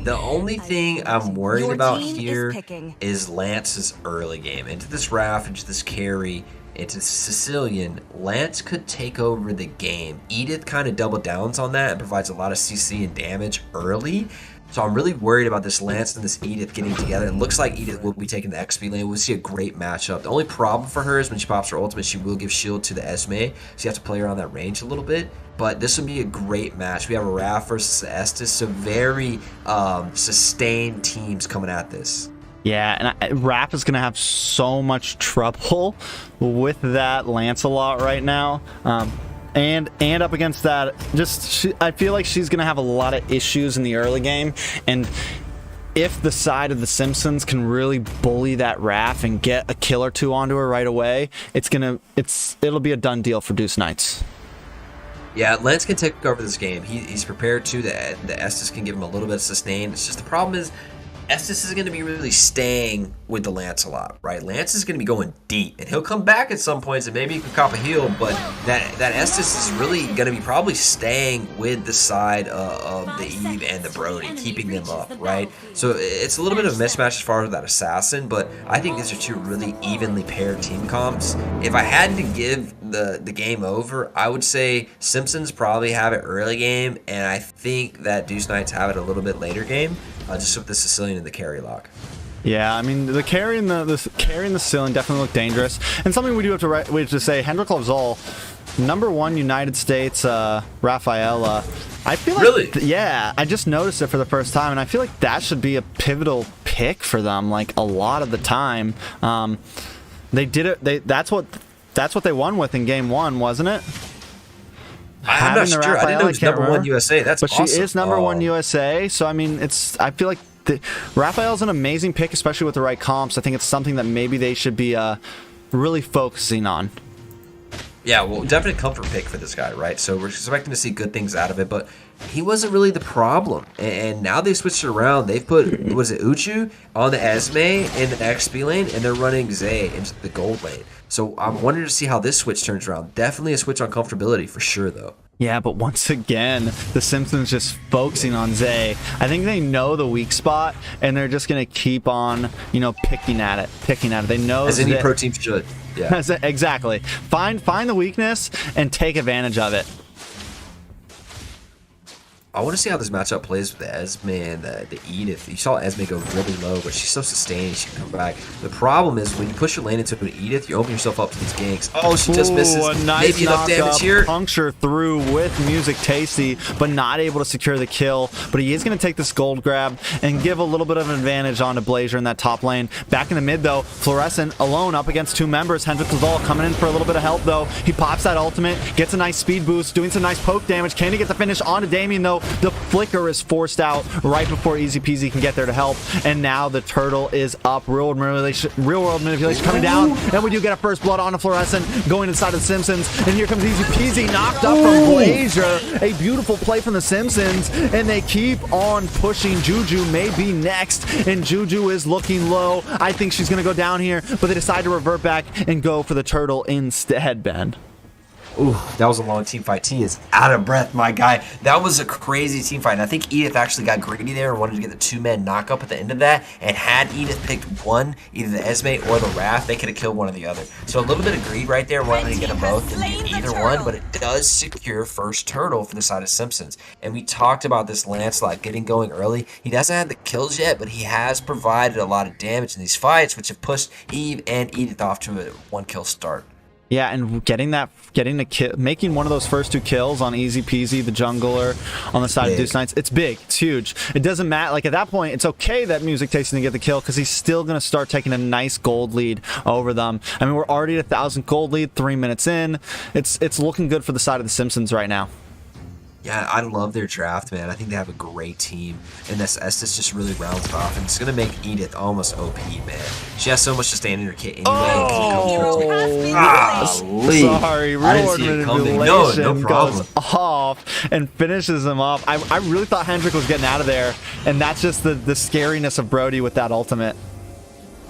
The only thing I'm worried about here is Lance's early game. Into this Raph, into this carry, into Sicilian, Lance could take over the game. Edith kind of double downs on that and provides a lot of CC and damage early. So I'm really worried about this Lance and this Edith getting together. It looks like Edith will be taking the XP lane. We'll see a great matchup. The only problem for her is when she pops her ultimate, she will give shield to the Esme. So you have to play around that range a little bit. But this will be a great match. We have a Raph versus Estes. So very sustained teams coming at this. Yeah, and Raph is going to have so much trouble with that Lancelot right now. And up against that, I feel like she's going to have a lot of issues in the early game. And if the side of the Simpsons can really bully that Raph and get a kill or two onto her right away, it'll be a done deal for Deuce Knights. Yeah, Lance can take over this game. He's prepared to. The Estes can give him a little bit of sustain. It's just the problem is Estes is going to be really staying with the Lance a lot, right? Lance is going to be going deep, and he'll come back at some points, and maybe he can cop a heal, but that Estes is really going to be probably staying with the side of the Eve and the Brody, keeping them up, right? So it's a little bit of a mismatch as far as that Assassin, but I think these are two really evenly paired team comps. If I had to give the game over, I would say Simpsons probably have it early game, and I think that Deuce Knights have it a little bit later game. Just with the Sicilian and the carry lock. Yeah, I mean the carry and the Sicilian definitely look dangerous. And something we have to say, Hendrik Lovzol, #1 United States Rafaela. I feel like really, yeah, I just noticed it for the first time, and I feel like that should be a pivotal pick for them. Like a lot of the time, they did it. That's what they won with in game 1, wasn't it? I'm not sure. I didn't know it was #1 USA. That's awesome. She is #1 USA. So I mean, I feel like Raphael's an amazing pick, especially with the right comps. I think it's something that maybe they should be really focusing on. Yeah, well, definitely a comfort pick for this guy, right? So we're expecting to see good things out of it, but he wasn't really the problem. And now they switched it around. They've put, was it Uchu on the Esme in the XP lane, and they're running Zay into the gold lane. So I'm wondering to see how this switch turns around. Definitely a switch on comfortability for sure, though. Yeah, but once again, the Simpsons just focusing on Zay. I think they know the weak spot, and they're just going to keep on, picking at it. They know as any pro team should. Yeah, exactly. Find the weakness and take advantage of it. I want to see how this matchup plays with the Esme and the Edith. You saw Esme go really low, but she's so sustained, she can come back. The problem is when you push your lane into an Edith, you open yourself up to these ganks. Oh, she just misses. A nice maybe enough damage here. Puncture through with Music Tasty, but not able to secure the kill. But he is going to take this gold grab and give a little bit of an advantage onto Blazer in that top lane. Back in the mid, though, Fluorescent alone up against 2 members. Hendrik Lazal coming in for a little bit of help, though. He pops that ultimate, gets a nice speed boost, doing some nice poke damage. Can he get the finish onto Damien, though? The flicker is forced out right before Easy Peasy can get there to help, and now the turtle is up. Real world manipulation coming down, and we do get a first blood on a Fluorescent going inside of the Simpsons, and here comes Easy Peasy, knocked up from Blazer. A beautiful play from the Simpsons, and they keep on pushing. Juju may be next, and Juju is looking low. I think she's going to go down here, but they decide to revert back and go for the turtle instead, Ben. Ooh, that was a long team fight. T is out of breath, my guy. That was a crazy team fight. And I think Edith actually got greedy there and wanted to get the 2-man knock up at the end of that. And had Edith picked one, either the Esme or the Wrath, they could have killed one or the other. So a little bit of greed right there, wanting to get them both and either one, but it does secure first turtle for the side of Simpsons. And we talked about this Lancelot getting going early. He doesn't have the kills yet, but he has provided a lot of damage in these fights, which have pushed Eve and Edith off to a 1-kill start. Yeah, and getting the kill, making one of those first 2 kills on Easy Peasy, the jungler, on the side of Deuce Knights, it's big, it's huge. It doesn't matter, like at that point, it's okay that Music Tasty didn't get the kill because he's still going to start taking a nice gold lead over them. I mean, we're already at 1,000 gold lead, 3 minutes in. It's looking good for the side of the Simpsons right now. Yeah, I love their draft, man. I think they have a great team, and this Estes just really rounds it off, and it's gonna make Edith almost OP, man. She has so much to stand in her kit anyway. Sorry, real manipulation no problem. goes off and finishes him off. I really thought Hendrik was getting out of there, and that's just the scariness of Brody with that ultimate.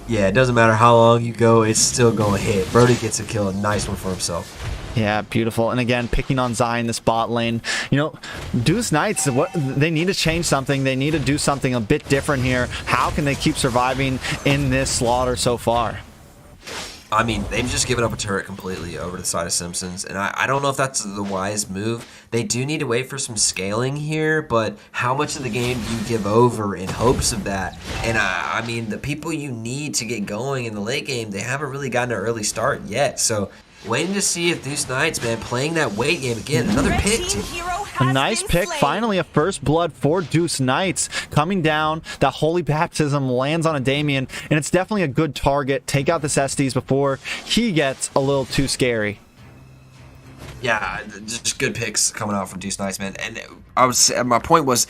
Yeah, it doesn't matter how long you go, it's still gonna hit. Brody gets a kill, a nice one for himself. Yeah, beautiful. And again, picking on Zai in this bot lane. You know, Deuce Knights, they need to change something. They need to do something a bit different here. How can they keep surviving in this slaughter so far? I mean, they've just given up a turret completely over to the side of Simpsons, and I don't know if that's the wise move. They do need to wait for some scaling here, but how much of the game do you give over in hopes of that? And I mean, the people you need to get going in the late game, they haven't really gotten an early start yet, so waiting to see if Deuce Knights, man, playing that weight game again. Another pick, too. A nice pick. Finally, a first blood for Deuce Knights. Coming down, that Holy Baptism lands on a Damien, and it's definitely a good target. Take out this Estes before he gets a little too scary. Yeah, just good picks coming out from Deuce Knights, man. And my point was,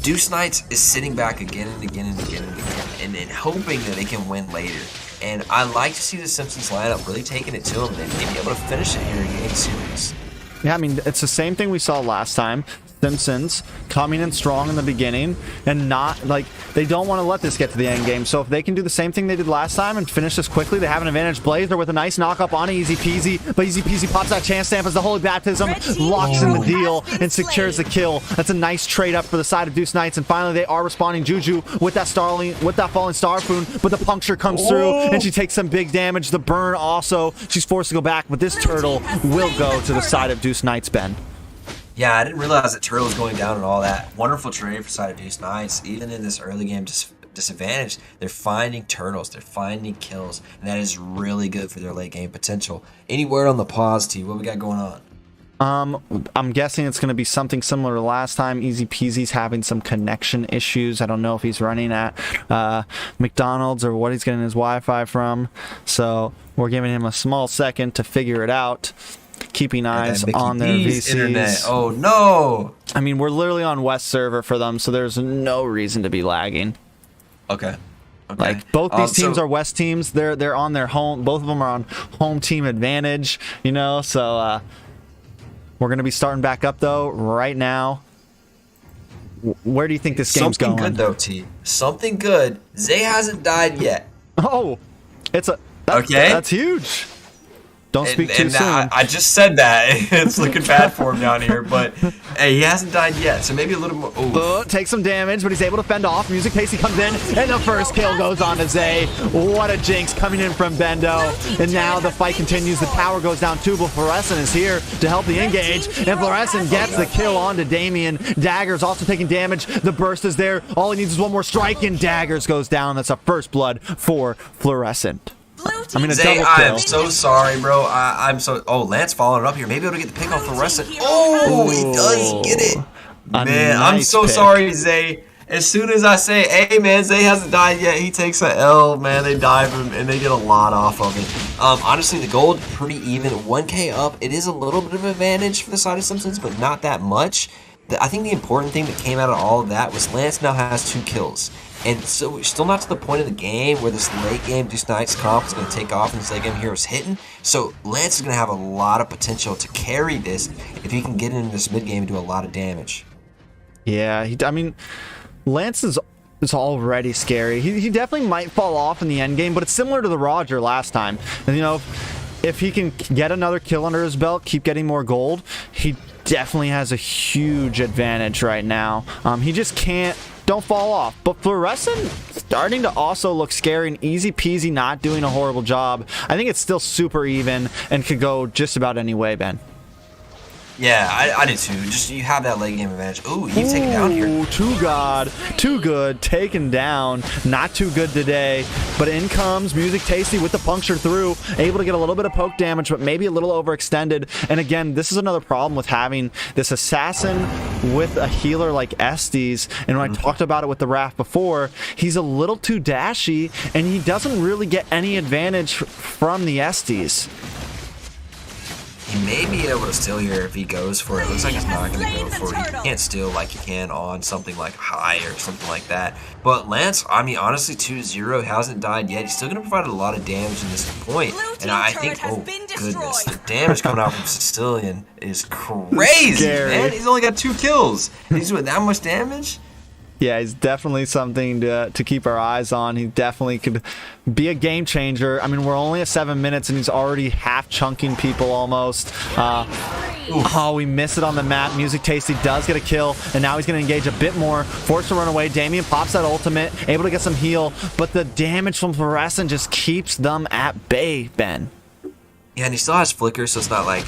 Deuce Knights is sitting back again and again and again and again, and then hoping that they can win later. And I like to see the Simpsons lineup really taking it to them and maybe able to finish it here in game series. Yeah, I mean, it's the same thing we saw last time. Simpsons coming in strong in the beginning and not, like, they don't want to let this get to the end game. So if they can do the same thing they did last time and finish this quickly, they have an advantage. Blazer with a nice knock-up on Easy Peasy, but Easy Peasy pops that chance stamp as the Holy Baptism locks in the deal and secures the kill. That's a nice trade up for the side of Deuce Knights, and finally they are responding. Juju with that falling star boon, but the puncture comes through and she takes some big damage. The burn also, she's forced to go back, but this turtle will go to the side of Deuce Knights, Ben. Yeah, I didn't realize that Turtle was going down and all that. Wonderful trade for side of Deuce Knights. Even in this early game disadvantage, they're finding turtles, they're finding kills, and that is really good for their late game potential. Any word on the pause, T? What we got going on? I'm guessing it's going to be something similar to last time. Easy Peasy's having some connection issues. I don't know if he's running at McDonald's or what he's getting his Wi-Fi from. So we're giving him a small second to figure it out. Keeping eyes on their VCs. Internet. Oh no! I mean, we're literally on West server for them, so there's no reason to be lagging. Okay. Like, both these teams are West teams. They're on their home. Both of them are on home team advantage. You know, so we're gonna be starting back up though right now. Where do you think this game's going? Something good though, T. Something good. Zay hasn't died yet. Oh, that's huge. Don't speak too soon. I just said that. It's looking bad for him down here, but hey, he hasn't died yet, so maybe a little more. Takes some damage, but he's able to fend off. Music Pacey comes in, and the first kill goes on to Zay. What a jinx coming in from Bendo. And now the fight continues. The tower goes down too, but Fluorescent is here to help the engage, and Fluorescent gets the kill onto Damien. Daggers also taking damage. The burst is there. All he needs is one more strike, and Daggers goes down. That's a first blood for Fluorescent. I mean, Zay, I am so sorry, bro. I'm so. Oh, Lance following it up here. Maybe able to get the pick off Fluorescent. Oh, he does get it. Man, I'm so sorry, Zay. As soon as I say, hey, man, Zay hasn't died yet, he takes an L, man. They dive him, and they get a lot off of it. Honestly, the gold, pretty even. 1K up. It is a little bit of an advantage for the side of Simpsons, but not that much. I think the important thing that came out of all of that was Lance now has 2 kills. And so we're still not to the point of the game where this late game Deuce Knights comp is going to take off and this late game hero's hitting. So Lance is going to have a lot of potential to carry this if he can get into this mid game and do a lot of damage. Yeah, I mean, Lance is already scary. He definitely might fall off in the end game, but it's similar to the Roger last time. And you know, if he can get another kill under his belt, keep getting more gold, he definitely has a huge advantage right now. He just don't fall off. But Fluorescent starting to also look scary, and Easy Peasy not doing a horrible job. I think it's still super even and could go just about any way, Ben. Yeah, I did too. Just you have that late game advantage. Ooh, you've taken down here. Too good, taken down. Not too good today. But in comes Music Tasty with the puncture through, able to get a little bit of poke damage, but maybe a little overextended. And again, this is another problem with having this assassin with a healer like Estes. And when I talked about it with the Wrath before, he's a little too dashy, and he doesn't really get any advantage from the Estes. He may be able to steal here if he goes for it. Looks like he's not going to go for it. He can't steal like he can on something like high or something like that. But Lance, I mean, honestly, 2-0 hasn't died yet. He's still going to provide a lot of damage in this point. And I think, oh goodness, the damage coming out from Sicilian is crazy, man. He's only got 2 kills. He's doing that much damage? Yeah, he's definitely something to keep our eyes on. He definitely could be a game changer. I mean, we're only at 7 minutes, and he's already half chunking people almost. Oh, we miss it on the map. Music Tasty does get a kill, and now he's going to engage a bit more. Forced to run away. Damien pops that ultimate, able to get some heal, but the damage from Fluorescent just keeps them at bay, Ben. Yeah, and he still has Flicker, so it's not like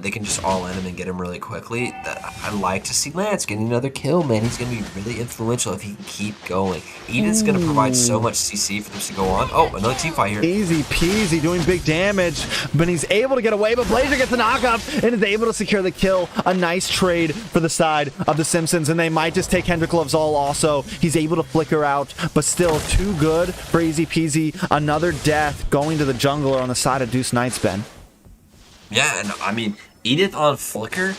they can just all in him and get him really quickly. I like to see Lance getting another kill, man. He's going to be really influential if he can keep going. Edith's going to provide so much CC for this to go on. Oh, another team fight here. Easy peasy, doing big damage, but he's able to get away, but Blazer gets the knockup and is able to secure the kill. A nice trade for the side of the Simpsons, and they might just take Hendrik Lovesall also. He's able to flicker out, but still too good for easy peasy. Another death going to the jungler on the side of Deuce Knights, Ben. Yeah, and I mean, Edith on Flicker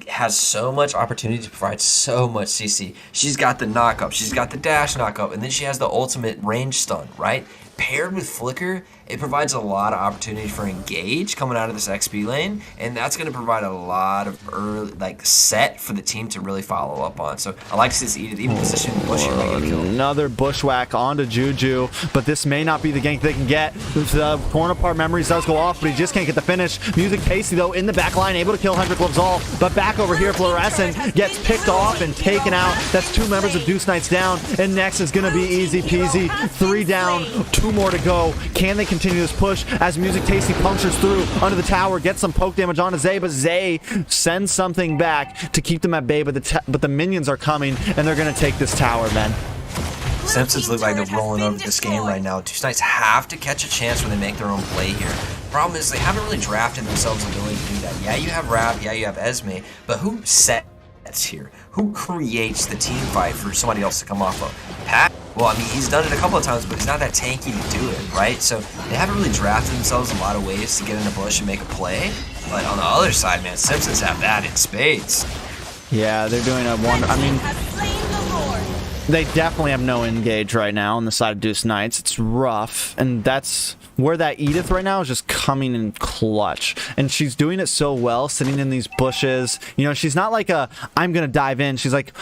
has so much opportunity to provide so much CC. She's got the knockup, she's got the dash knockup, and then she has the ultimate range stun, right? Paired with Flicker, it provides a lot of opportunity for engage coming out of this XP lane, and that's going to provide a lot of early, like, set for the team to really follow up on. So I like to see this Edith even position the bush here might get killed. Another bushwhack onto Juju, but this may not be the gank they can get. The torn apart memories does go off, but he just can't get the finish. Music Tasty though in the back line, able to kill Hendrik Lovesall, but back over here, Fluorescent gets picked off and taken out. That's 2 members of Deuce Knights down, and next is going to be easy peasy. 3 down, 2 more to go. Can they continue this push as Music Tasty punctures through under the tower, gets some poke damage onto Zay, but Zay sends something back to keep them at bay, but the minions are coming, and they're going to take this tower, man. Simpsons look like they're rolling over this game right now. Deuce Knights have to catch a chance when they make their own play here. Problem is they haven't really drafted themselves the ability to do that. Yeah, you have Rap, yeah, you have Esme, but who sets here? Who creates the team fight for somebody else to come off of? Pat? Well, I mean, he's done it a couple of times, but he's not that tanky to do it, right? So they haven't really drafted themselves a lot of ways to get in the bush and make a play. But on the other side, man, Simpsons have that in spades. Yeah, they're doing a wonder. I mean, they definitely have no engage right now on the side of Deuce Knights. It's rough, and that's where that Edith right now is just coming in clutch, and she's doing it so well, sitting in these bushes. You know, she's not like a I'm gonna dive in. She's like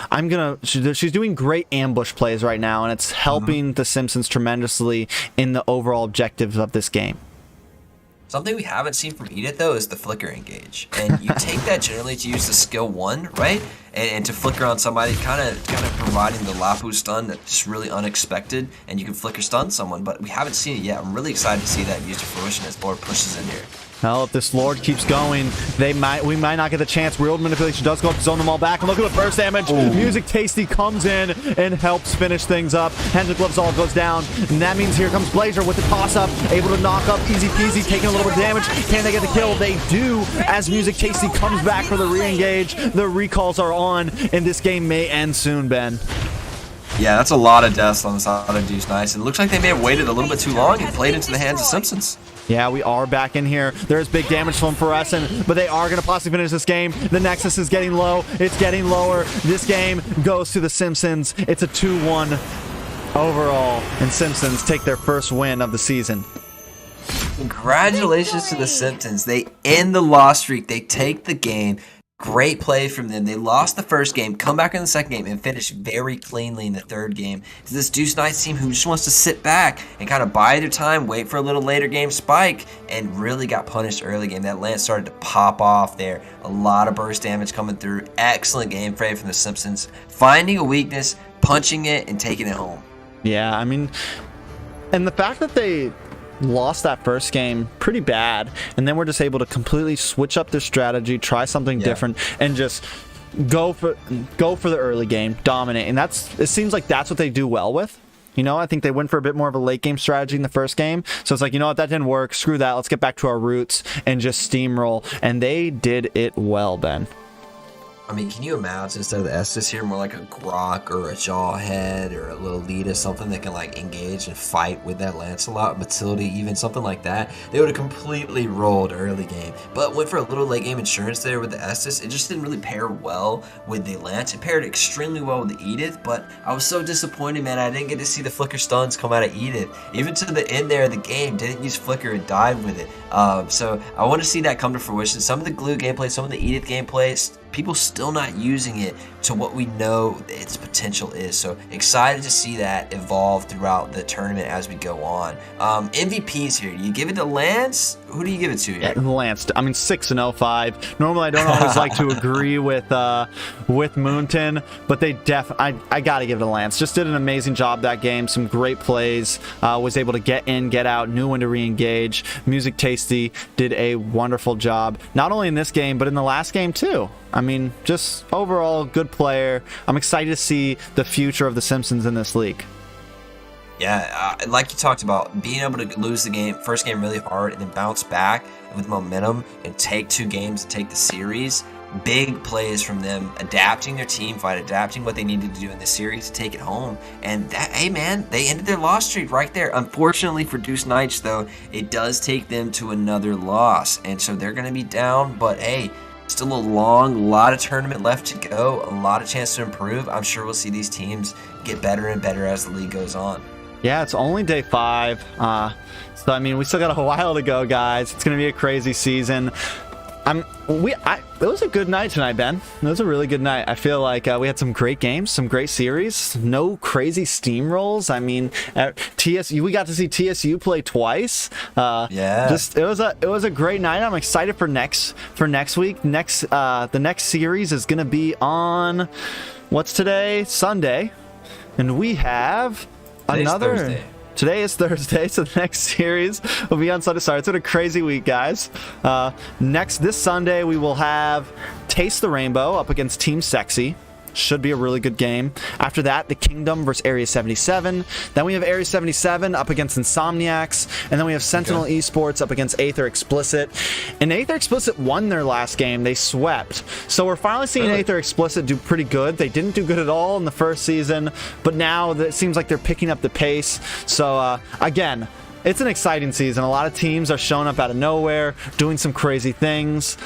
she's doing great ambush plays right now, and it's helping the Simpsons tremendously in the overall objectives of this game. Something we haven't seen from Edith, though, is the flicker engage. And you take that generally to use the skill 1, right? And to flicker on somebody, kind of providing the Lapu stun that's just really unexpected, and you can flicker stun someone, but we haven't seen it yet. I'm really excited to see that used to fruition as Lord pushes in here. Well, if this Lord keeps going, we might not get the chance. World manipulation does go up to zone them all back. And look at the burst damage. Ooh. Music Tasty comes in and helps finish things up. Hendrik Lovesall goes down. And that means here comes Blazer with the toss-up. Able to knock up easy peasy, taking a little bit of damage. Can they get the kill? They do, as Music Tasty comes back for the re-engage. The recalls are on, and this game may end soon, Ben. Yeah, that's a lot of deaths on the side of Deuce Knights. It looks like they may have waited a little bit too long and played into the hands of Simpsons. Yeah, we are back in here. There's big damage from Fluorescent, but they are going to possibly finish this game. The Nexus is getting low. It's getting lower. This game goes to the Simpsons. It's a 2-1 overall, and Simpsons take their first win of the season. Congratulations to the Simpsons. They end the loss streak. They take the game. Great play from them. They lost the first game, come back in the second game, and finish very cleanly in the third game. To this Deuce Knights team who just wants to sit back and kind of bide their time, wait for a little later game spike, and really got punished early game. That Lance started to pop off there. A lot of burst damage coming through. Excellent game play from the Simpsons. Finding a weakness, punching it, and taking it home. Yeah, I mean, and the fact that they lost that first game pretty bad, and then we're just able to completely switch up their strategy, try something different, and just go for the early game, dominate. And it seems like that's what they do well with. You know, I think they went for a bit more of a late game strategy in the first game. So it's like, you know what, that didn't work. Screw that. Let's get back to our roots and just steamroll. And they did it well, Ben. I mean, can you imagine instead of the Estus here, more like a Grok or a Jawhead or a Lolita, something that can like engage and fight with that Lancelot, Matilda, even something like that? They would have completely rolled early game, but went for a little late game insurance there with the Estus. It just didn't really pair well with the Lance. It paired extremely well with the Edith, but I was so disappointed, man. I didn't get to see the Flicker stuns come out of Edith. Even to the end there of the game, didn't use Flicker and died with it. So I want to see that come to fruition. Some of the glue gameplay, some of the Edith gameplay, people still not using it to what we know its potential is. So excited to see that evolve throughout the tournament as we go on. MVPs here. Do you give it to Lance? Who do you give it to here? Yeah, Lance. I mean, 6-0-5. Normally, I don't always like to agree with Moonton, but they I gotta give it to Lance. Just did an amazing job that game. Some great plays. Was able to get in, get out, knew when to re-engage. Music Tasty did a wonderful job, not only in this game, but in the last game too. I mean, just overall good player. I'm excited to see the future of the Simpsons in this league. Yeah, like you talked about, being able to lose the game, first game really hard, and then bounce back with momentum and take 2 games and take the series. Big plays from them, adapting their team fight, adapting what they needed to do in the series to take it home. And that, hey man, they ended their loss streak right there. Unfortunately for Deuce Knights, though, it does take them to another loss, and so they're going to be down. But hey, still a lot of tournament left to go, a lot of chance to improve. I'm sure we'll see these teams get better and better as the league goes on. Yeah, it's only day 5. So, I mean, we still got a while to go, guys. It's going to be a crazy season. It was a good night tonight, Ben. It was a really good night. I feel like we had some great games, some great series, no crazy steamrolls. I mean, TSU, we got to see TSU play twice. Yeah. It was a great night. I'm excited for next week. The next series is gonna be on, what's today? Sunday, and we have another. Thursday. Today is Thursday, so the next series will be on Sunday. Sorry, it's been a crazy week, guys. This Sunday, we will have Taste the Rainbow up against Team Sexy. Should be a really good game. After that, the Kingdom versus Area 77. Then we have Area 77 up against Insomniacs. And then we have Sentinel Esports up against Aether Explicit. And Aether Explicit won their last game. They swept. So we're finally seeing Aether Explicit do pretty good. They didn't do good at all in the first season, but now it seems like they're picking up the pace. So, again, it's an exciting season. A lot of teams are showing up out of nowhere, doing some crazy things.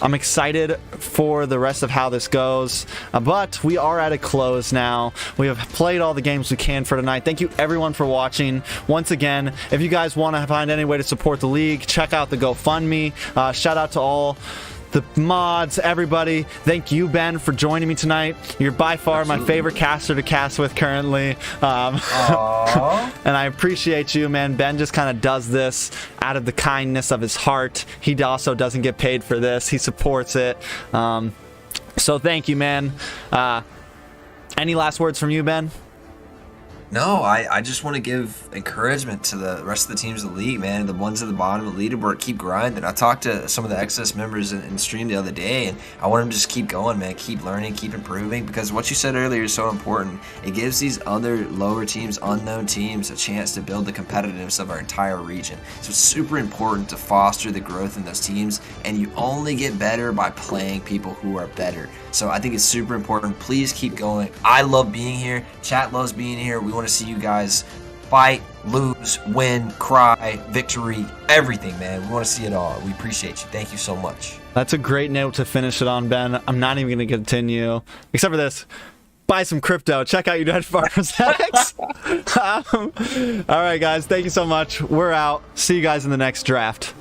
I'm excited for the rest of how this goes, but we are at a close now. We have played all the games we can for tonight. Thank you everyone for watching. Once again, if you guys want to find any way to support the league, check out the GoFundMe. Shout out to all the mods, everybody. Thank you, Ben, for joining me tonight. You're by far my favorite caster to cast with currently. And I appreciate you, man. Ben just kind of does this out of the kindness of his heart. He also doesn't get paid for this. He supports it. So thank you, man. Any last words from you, Ben? No, I just want to give encouragement to the rest of the teams of the league, man. The ones at the bottom of the leaderboard, keep grinding. I talked to some of the XS members in stream the other day, and I want them to just keep going, man. Keep learning, keep improving, because what you said earlier is so important. It gives these other lower teams, unknown teams, a chance to build the competitiveness of our entire region. So it's super important to foster the growth in those teams, and you only get better by playing people who are better. So I think it's super important. Please keep going. I love being here. Chat loves being here. We want to see you guys fight, lose, win, cry, victory, everything, man. We want to see it all. We appreciate you. Thank you so much. That's a great note to finish it on, Ben. I'm not even going to continue, except for this. Buy some crypto. Check out United Farmers X. All right, guys. Thank you so much. We're out. See you guys in the next draft.